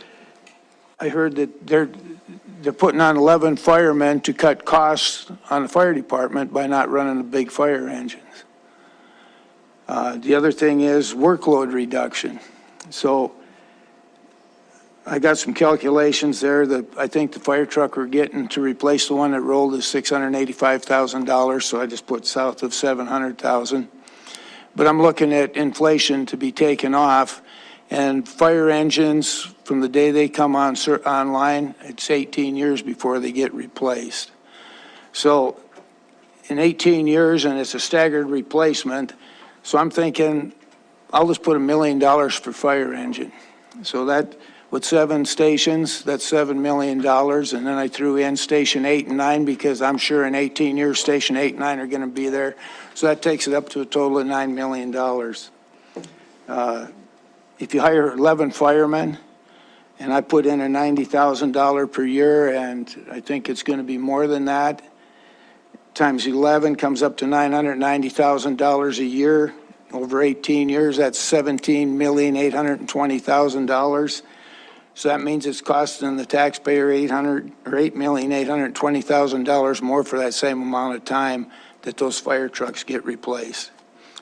I heard that they're putting on 11 firemen to cut costs on the fire department by not running the big fire engines. The other thing is workload reduction. So I got some calculations there that I think the fire truck we're getting to replace the one that rolled is $685,000, so I just put south of $700,000. But I'm looking at inflation to be taken off, and fire engines, from the day they come online, it's 18 years before they get replaced. So in 18 years, and it's a staggered replacement, so I'm thinking I'll just put $1 million for fire engine. So that, with 7 stations, that's $7 million, and then I threw in Station 8 and 9 because I'm sure in 18 years, Station 8 and 9 are going to be there. So that takes it up to a total of $9 million. If you hire 11 firemen, and I put in a $90,000 per year, and I think it's going to be more than that, times 11 comes up to $990,000 a year. Over 18 years, that's $17,820,000. So that means it's costing the taxpayer $8,820,000 more for that same amount of time that those fire trucks get replaced.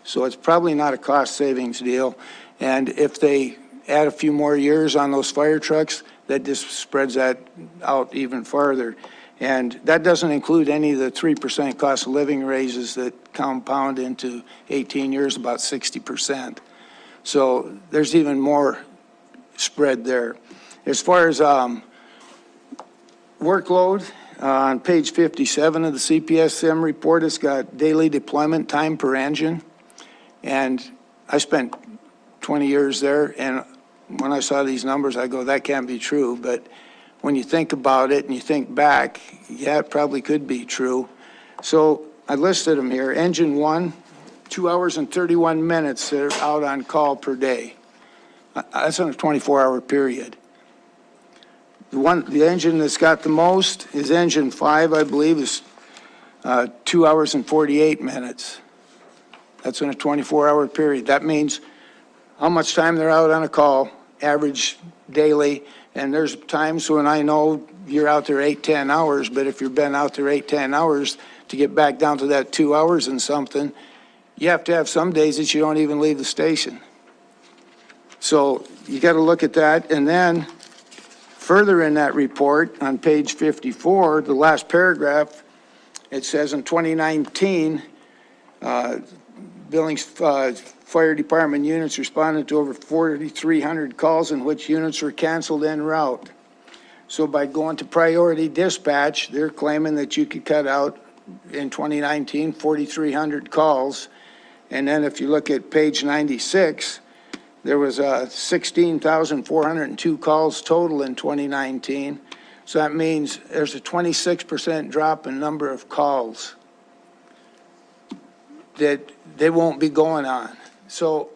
So it's probably not a cost savings deal. And if they add a few more years on those fire trucks, that just spreads that out even farther. And that doesn't include any of the 3% cost of living raises that compound into 18 years, about 60%. So there's even more spread there. As far as workload, on page 57 of the CPSM report, it's got daily deployment time per engine. And I spent 20 years there, and when I saw these numbers, I go, that can't be true. But when you think about it and you think back, yeah, it probably could be true. So I listed them here. Engine 1, 2 hours and 31 minutes they're out on call per day. That's on a 24-hour period. The engine that's got the most is engine 5, I believe, is 2 hours and 48 minutes. That's in a 24-hour period. That means how much time they're out on a call, average daily. And there's times when I know you're out there 8-10 hours, but if you've been out there 8-10 hours to get back down to that 2 hours and something, you have to have some days that you don't even leave the station. So you got to look at that. And then further in that report on page 54, the last paragraph, it says in 2019, Billings Fire Department units responded to over 4,300 calls in which units were canceled en route. So by going to priority dispatch, they're claiming that you could cut out in 2019 4,300 calls. And then if you look at page 96, there was 16,402 calls total in 2019. So that means there's a 26% drop in number of calls that they won't be going on. So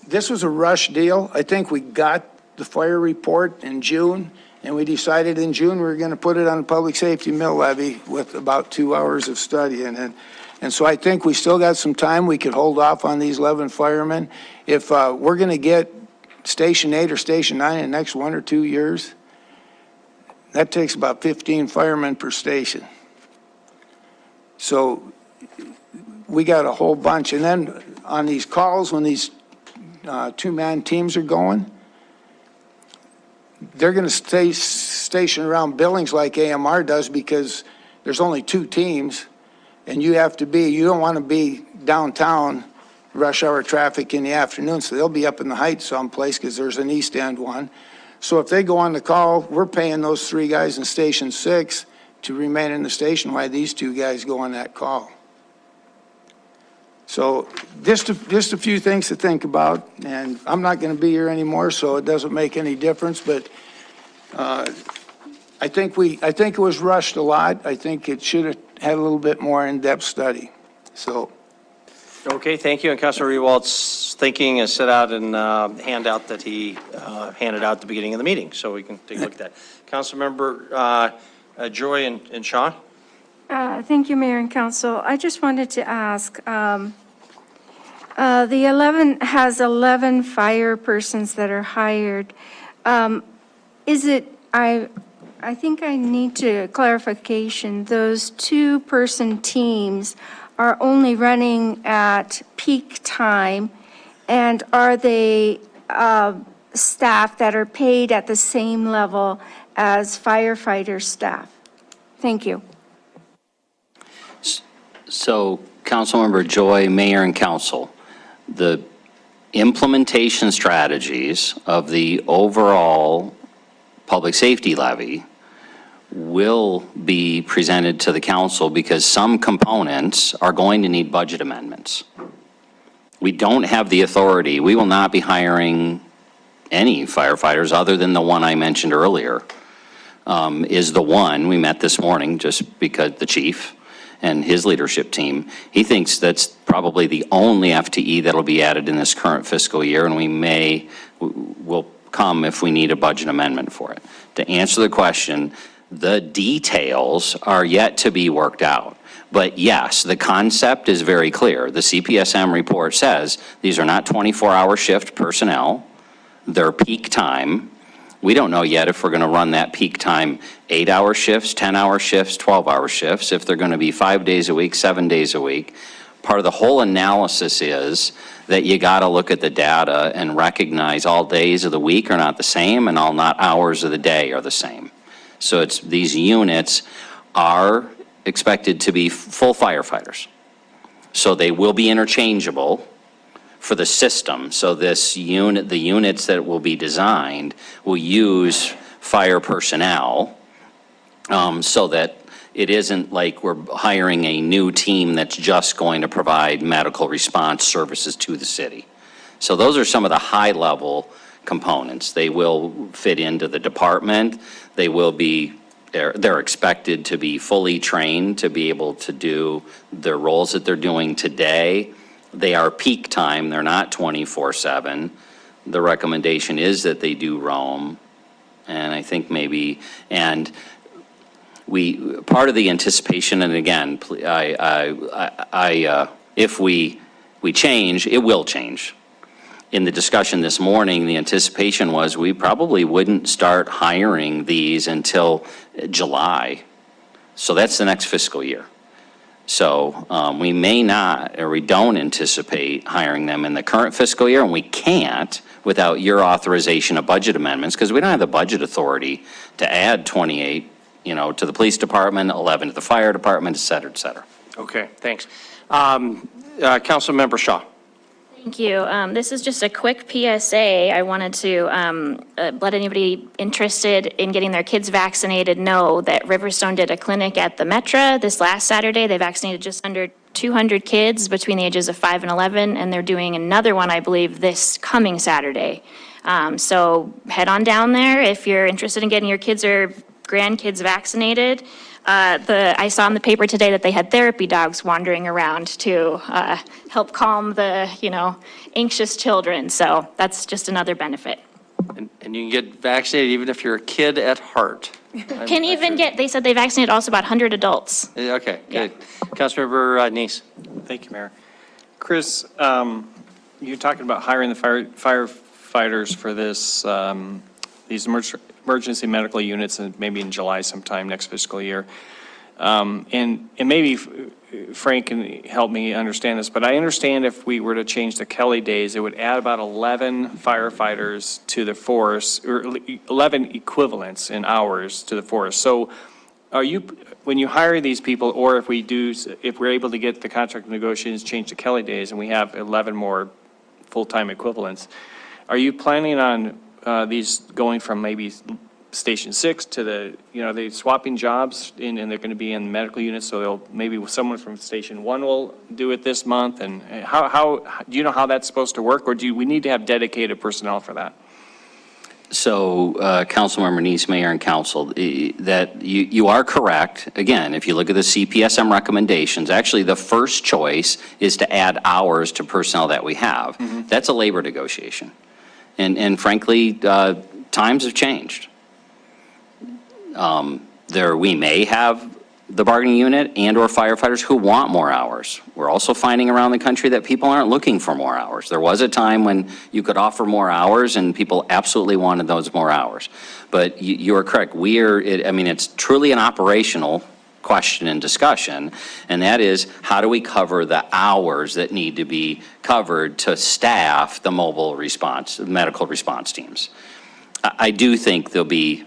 this was a rush deal. I think we got the fire report in June, and we decided in June we were going to put it on the public safety mill levy with about 2 hours of study in it. And so I think we still got some time. We could hold off on these 11 firemen. If we're going to get Station 8 or Station 9 in the next 1 or 2 years, that takes about 15 firemen per station. So we got a whole bunch. And then on these calls, when these two-man teams are going, they're going to stay stationed around Billings like AMR does because there's only 2 teams, and you don't want to be downtown rush hour traffic in the afternoon, so they'll be up in the Heights someplace because there's an East End one. So if they go on the call, we're paying those 3 guys in Station 6 to remain in the station while these 2 guys go on that call. So just a few things to think about, and I'm not going to be here anymore, so it doesn't make any difference. But I think it was rushed a lot. I think it should have had a little bit more in-depth study. So. Okay, thank you. And Councilor Rewald's thinking is set out in handout that he handed out at the beginning of the meeting, so we can take a look at that. Councilmember Joy and Shaw. Thank you, Mayor and Council. I just wanted to ask, the 11 has 11 fire persons that are hired. Is it, I think I need to clarification, those 2-person teams are only running at peak time, and are they staff that are paid at the same level as firefighter staff? Thank you. So, Councilmember Joy, Mayor and Council, the implementation strategies of the overall public safety levy will be presented to the council because some components are going to need budget amendments. We don't have the authority. We will not be hiring any firefighters other than the one I mentioned earlier. Is the one we met this morning just because the chief and his leadership team, he thinks that's probably the only FTE that'll be added in this current fiscal year, and will come if we need a budget amendment for it. To answer the question, the details are yet to be worked out. But yes, the concept is very clear. The CPSM report says these are not 24-hour shift personnel. They're peak time. We don't know yet if we're going to run that peak time 8-hour shifts, 10-hour shifts, 12-hour shifts, if they're going to be 5 days a week, 7 days a week. Part of the whole analysis is that you got to look at the data and recognize all days of the week are not the same and all not hours of the day are the same. So it's these units are expected to be full firefighters. So they will be interchangeable for the system. So this unit, the units that will be designed will use fire personnel so that it isn't like we're hiring a new team that's just going to provide medical response services to the city. So those are some of the high-level components. They will fit into the department. They will be, they're expected to be fully trained to be able to do their roles that they're doing today. They are peak time. They're not 24/7. The recommendation is that they do roam. And I think maybe, and part of the anticipation, and again, if we change, it will change. In the discussion this morning, the anticipation was we probably wouldn't start hiring these until July. So that's the next fiscal year. So we may not, or we don't anticipate hiring them in the current fiscal year, and we can't without your authorization of budget amendments, because we don't have the budget authority to add 28 to the police department, 11 to the fire department, et cetera, et cetera. Okay, thanks. Councilmember Shaw. Thank you. This is just a quick PSA. I wanted to let anybody interested in getting their kids vaccinated know that Riverstone did a clinic at the Metra this last Saturday. They vaccinated just under 200 kids between the ages of 5 and 11, and they're doing another one, I believe, this coming Saturday. So head on down there if you're interested in getting your kids or grandkids vaccinated. I saw in the paper today that they had therapy dogs wandering around to help calm the, anxious children. So that's just another benefit. And you can get vaccinated even if you're a kid at heart. They said they vaccinated also about 100 adults. Okay, good. Councilmember Neese. Thank you, Mayor. Chris, you're talking about hiring the firefighters for this, these emergency medical units, and maybe in July sometime next fiscal year. And maybe Frank can help me understand this, but I understand if we were to change the Kelly days, it would add about 11 firefighters to the force, or 11 equivalents in hours to the force. So when you hire these people, or if we're able to get the contract negotiations changed to Kelly days and we have 11 more full-time equivalents, are you planning on these going from maybe Station 6 to they swapping jobs and they're going to be in medical units, so maybe someone from Station 1 will do it this month? And how do you know how that's supposed to work, or do we need to have dedicated personnel for that? So, Councilmember Neese, Mayor and Council, that you are correct. Again, if you look at the CPSM recommendations, actually the first choice is to add hours to personnel that we have. Mm-hmm. That's a labor negotiation. And frankly, times have changed. We may have the bargaining unit and or firefighters who want more hours. We're also finding around the country that people aren't looking for more hours. There was a time when you could offer more hours and people absolutely wanted those more hours. But you are correct. It's truly an operational question and discussion, and that is, how do we cover the hours that need to be covered to staff the medical response teams? I do think there'll be,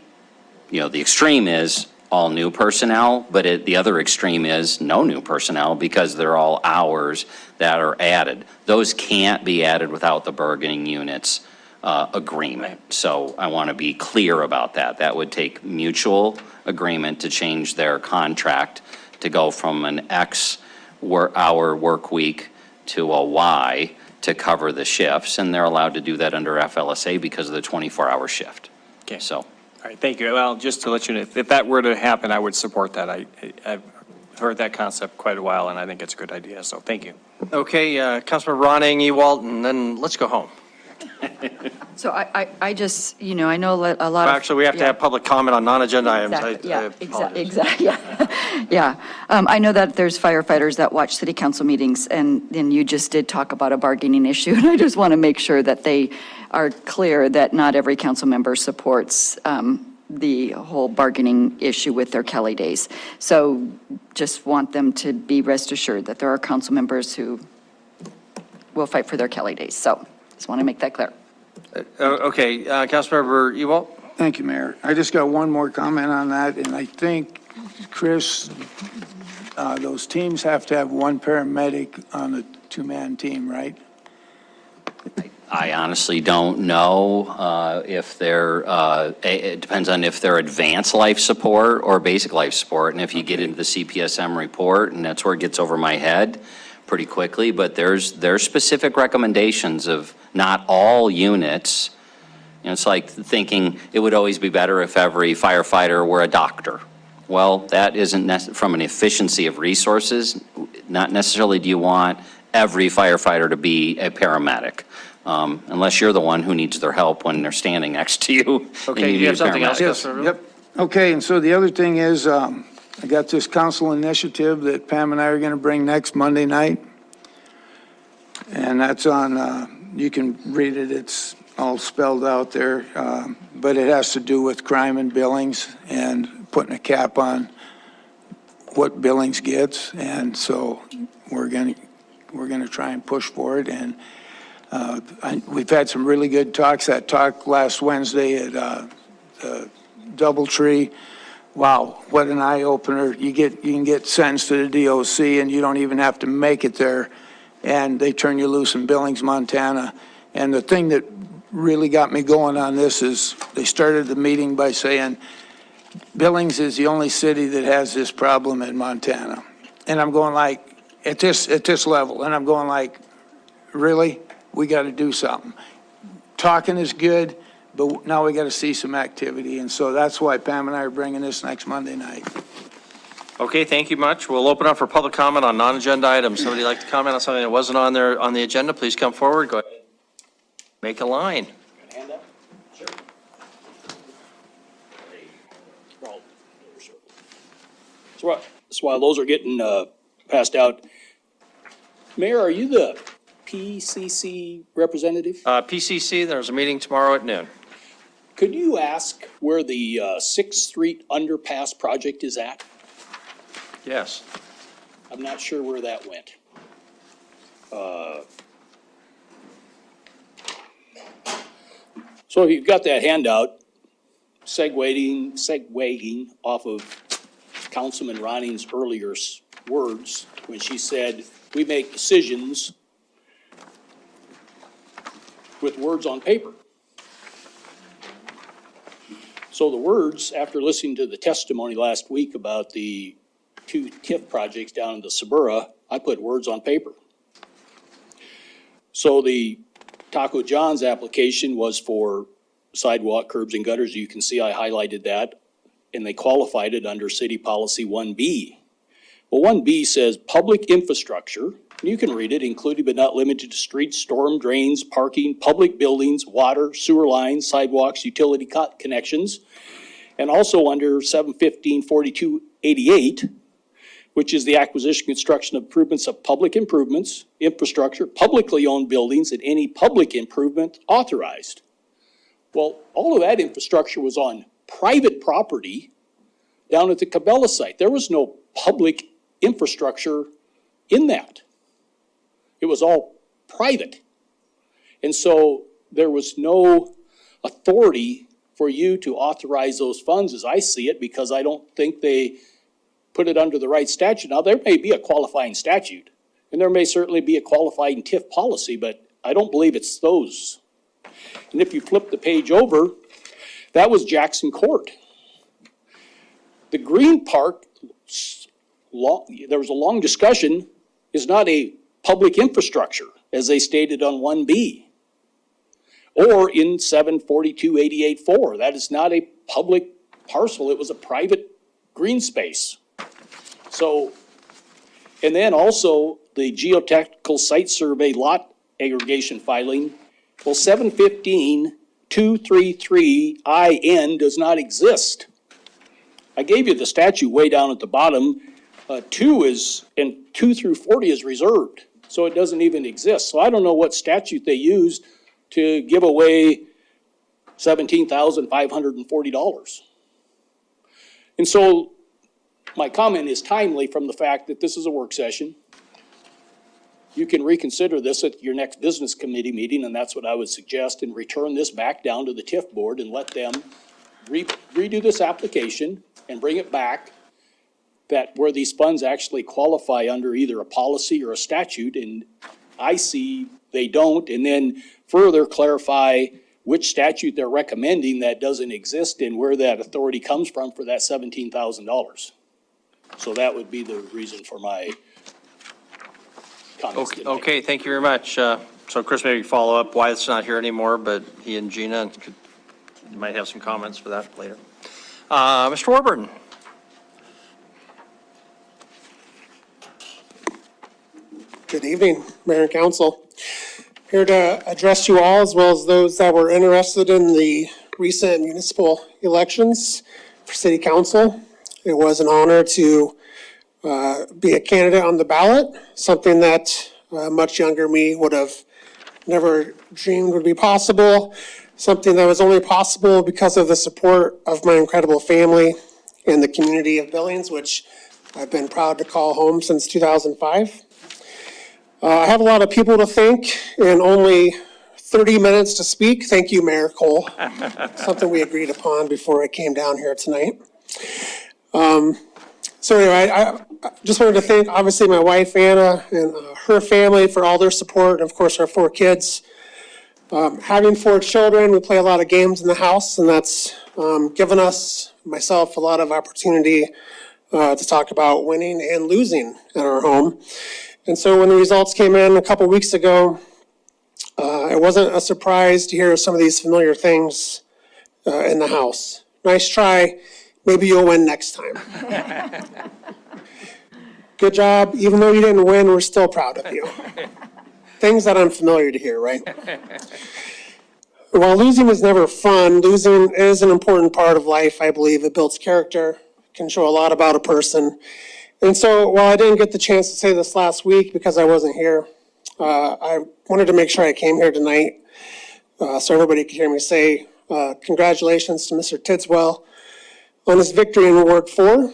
the extreme is all new personnel, but the other extreme is no new personnel because they're all hours that are added. Those can't be added without the bargaining unit's agreement. So I want to be clear about that. That would take mutual agreement to change their contract to go from an X hour work week to a Y to cover the shifts, and they're allowed to do that under FLSA because of the 24-hour shift. Okay. So. All right, thank you. Well, just to let you know, if that were to happen, I would support that. I heard that concept quite a while, and I think it's a good idea, so thank you. Okay, Councilmember Ronning, Ewald, and then let's go home. So I just, I know a lot Well, of. actually, we have to have public comment on non-agenda items. Exactly, I yeah, apologize. exactly, yeah. Yeah. I know that there's firefighters that watch city council meetings, and then you just did talk about a bargaining issue, and I just want to make sure that they are clear that not every council member supports the whole bargaining issue with their Kelly days. So just want them to be rest assured that there are council members who will fight for their Kelly days. So just want to make that clear. Okay, Councilmember Ewald? Thank you, Mayor. I just got one more comment on that, and I think, Chris, those teams have to have one paramedic on a two-man team, right? I honestly don't know if they're, it depends on if they're advanced life support or basic life support. And if you get into the CPSM report, and that's where it gets over my head pretty quickly, but there's specific recommendations of not all units. You know, it's like thinking it would always be better if every firefighter were a doctor. Well, that isn't from an efficiency of resources. Not necessarily do you want every firefighter to be a paramedic. Unless you're the one who needs their help when they're standing next to you. Okay, you have something else, Yes, Councilmember? yep. Okay, and so the other thing is, I got this council initiative that Pam and I are going to bring next Monday night. And that's on, you can read it, it's all spelled out there. But it has to do with crime in Billings and putting a cap on what Billings gets. And so we're going to try and push for it. And we've had some really good talks. That talk last Wednesday at Doubletree. Wow, what an eye opener! You can get sentenced to the DOC, and you don't even have to make it there, and they turn you loose in Billings, Montana. And the thing that really got me going on this is they started the meeting by saying Billings is the only city that has this problem in Montana, and I'm going like at this level, and I'm going like, really? We got to do something. Talking is good, but now we got to see some activity. And so that's why Pam and I are bringing this next Monday night. Okay, thank you much. We'll open up for public comment on non-agenda items. Somebody like to comment on something that wasn't on the agenda, please come forward. Go ahead. Make a line. Hand up? Sure. So while those are getting passed out, Mayor, are you the PCC representative? PCC, there's a meeting tomorrow at noon. Could you ask where the 6th Street underpass project is at? Yes. I'm not sure where that went. So if you've got that handout, segueing off of Councilman Ronning's earlier words, when she said, we make decisions with words on paper. So the words, after listening to the testimony last week about the 2 TIF projects down in the Suburra, I put words on paper. So the Taco John's application was for sidewalk, curbs, and gutters. You can see I highlighted that, and they qualified it under City Policy 1B. Well, 1B says public infrastructure. You can read it, including but not limited to streets, storm drains, parking, public buildings, water, sewer lines, sidewalks, utility connections, and also under 715-4288, which is the acquisition, construction, improvements of public improvements, infrastructure, publicly owned buildings, and any public improvement authorized. Well, all of that infrastructure was on private property down at the Cabela site. There was no public infrastructure in that. It was all private. And so there was no authority for you to authorize those funds as I see it, because I don't think they put it under the right statute. Now, there may be a qualifying statute, and there may certainly be a qualifying TIF policy, but I don't believe it's those. And if you flip the page over, that was Jackson Court. The Green Park, there was a long discussion, is not a public infrastructure, as they stated on 1B. Or in 742-88-4, that is not a public parcel, it was a private green space. So And then also the geotechnical site survey lot aggregation filing. Well, 715-233-IN does not exist. I gave you the statute way down at the bottom. 2 through 40 is reserved, so it doesn't even exist. So I don't know what statute they used to give away $17,540. And so my comment is timely from the fact that this is a work session. You can reconsider this at your next business committee meeting, and that's what I would suggest, and return this back down to the TIF board and let them redo this application and bring it back that where these funds actually qualify under either a policy or a statute, and I see they don't, and then further clarify which statute they're recommending that doesn't exist and where that authority comes from for that $17,000. So that would be the reason for my comments today. Okay, thank you very much. So Chris, maybe follow up why it's not here anymore, but he and Gina might have some comments for that later. Mr. Warburton. Good evening, Mayor and Council. Here to address you all, as well as those that were interested in the recent municipal elections for City Council. It was an honor to be a candidate on the ballot, something that much younger me would have never dreamed would be possible, something that was only possible because of the support of my incredible family and the community of Billings, which I've been proud to call home since 2005. I have a lot of people to thank and only 30 minutes to speak. Thank you, Mayor Cole. Something we agreed upon before I came down here tonight. So anyway, I just wanted to thank, obviously, my wife, Anna, and her family for all their support, and of course, our 4 kids. Having 4 children, we play a lot of games in the house, and that's given us, myself, a lot of opportunity to talk about winning and losing in our home. And so when the results came in a couple weeks ago, it wasn't a surprise to hear some of these familiar things in the House. Nice try. Maybe you'll win next time. Good job. Even though you didn't win, we're still proud of you. Things that I'm familiar to hear, right? While losing is never fun, losing is an important part of life, I believe. It builds character, can show a lot about a person. And so while I didn't get the chance to say this last week because I wasn't here, I wanted to make sure I came here tonight so everybody could hear me say congratulations to Mr. Tidswell on his victory in Ward 4.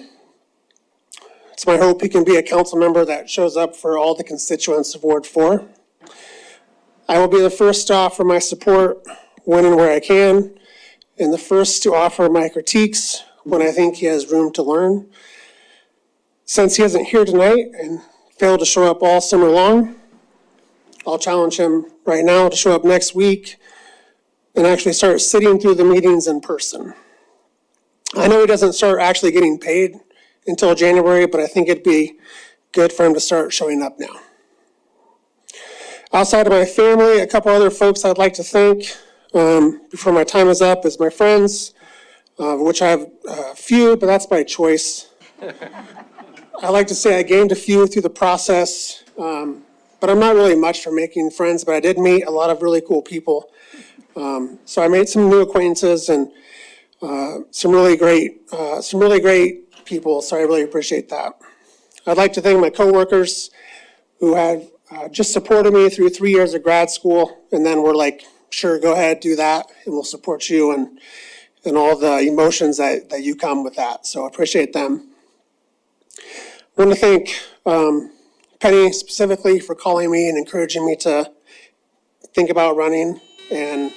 It's my hope he can be a council member that shows up for all the constituents of Ward 4. I will be the first to offer my support when and where I can, and the first to offer my critiques when I think he has room to learn. Since he isn't here tonight and failed to show up all summer long, I'll challenge him right now to show up next week and actually start sitting through the meetings in person. I know he doesn't start actually getting paid until January, but I think it'd be good for him to start showing up now. Outside of my family, a couple other folks I'd like to thank before my time is up is my friends, which I have a few, but that's by choice. I like to say I gained a few through the process, but I'm not really much for making friends, but I did meet a lot of really cool people. So I made some new acquaintances and some really great people, so I really appreciate that. I'd like to thank my coworkers who have just supported me through 3 years of grad school, and then were like, sure, go ahead, do that, and we'll support you and all the emotions that you come with that, so I appreciate them. I want to thank Penny specifically for calling me and encouraging me to think about running and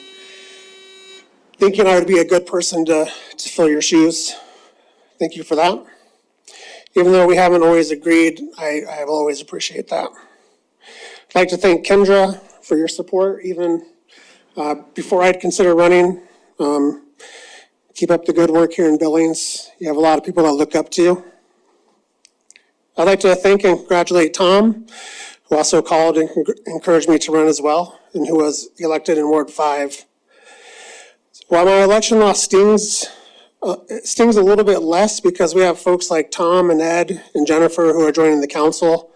thinking I would be a good person to fill your shoes. Thank you for that. Even though we haven't always agreed, I will always appreciate that. I'd like to thank Kendra for your support, even before I'd consider running. Keep up the good work here in Billings. You have a lot of people that look up to you. I'd like to thank and congratulate Tom, who also called and encouraged me to run as well, and who was elected in Ward 5. While my election loss stings, it stings a little bit less because we have folks like Tom and Ed and Jennifer who are joining the council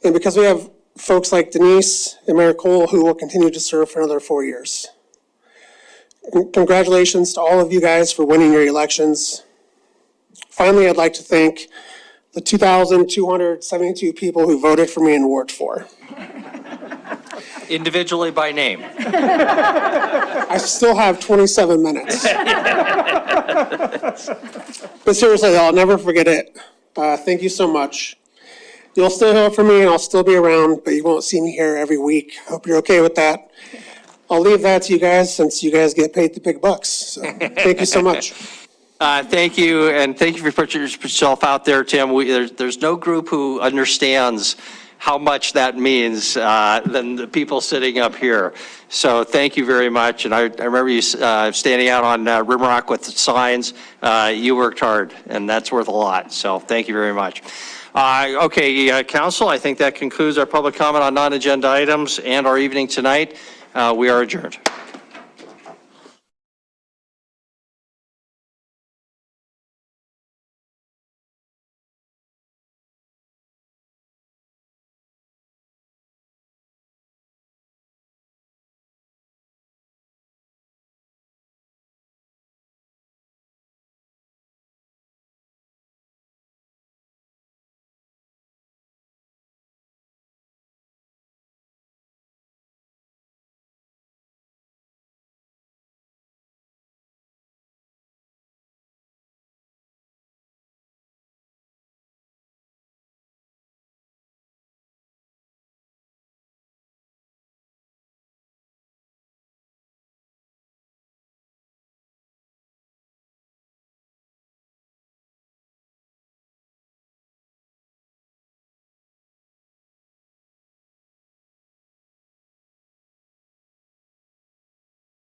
And because we have folks like Denise and Mayor Cole who will continue to serve for another 4 years. Congratulations to all of you guys for winning your elections. Finally, I'd like to thank the 2,272 people who voted for me in Ward 4. Individually by name. I still have 27 minutes. But seriously, I'll never forget it. Thank you so much. You'll still hear from me and I'll still be around, but you won't see me here every week. Hope you're okay with that. I'll leave that to you guys since you guys get paid the big bucks. So thank you so much. Thank you, and thank you for putting yourself out there, Tim. There's no group who understands how much that means than the people sitting up here. So thank you very much. And I remember you standing out on Rimrock with the signs. You worked hard, and that's worth a lot. So thank you very much. Okay, Council, I think that concludes our public comment on non-agenda items and our evening tonight. We are adjourned.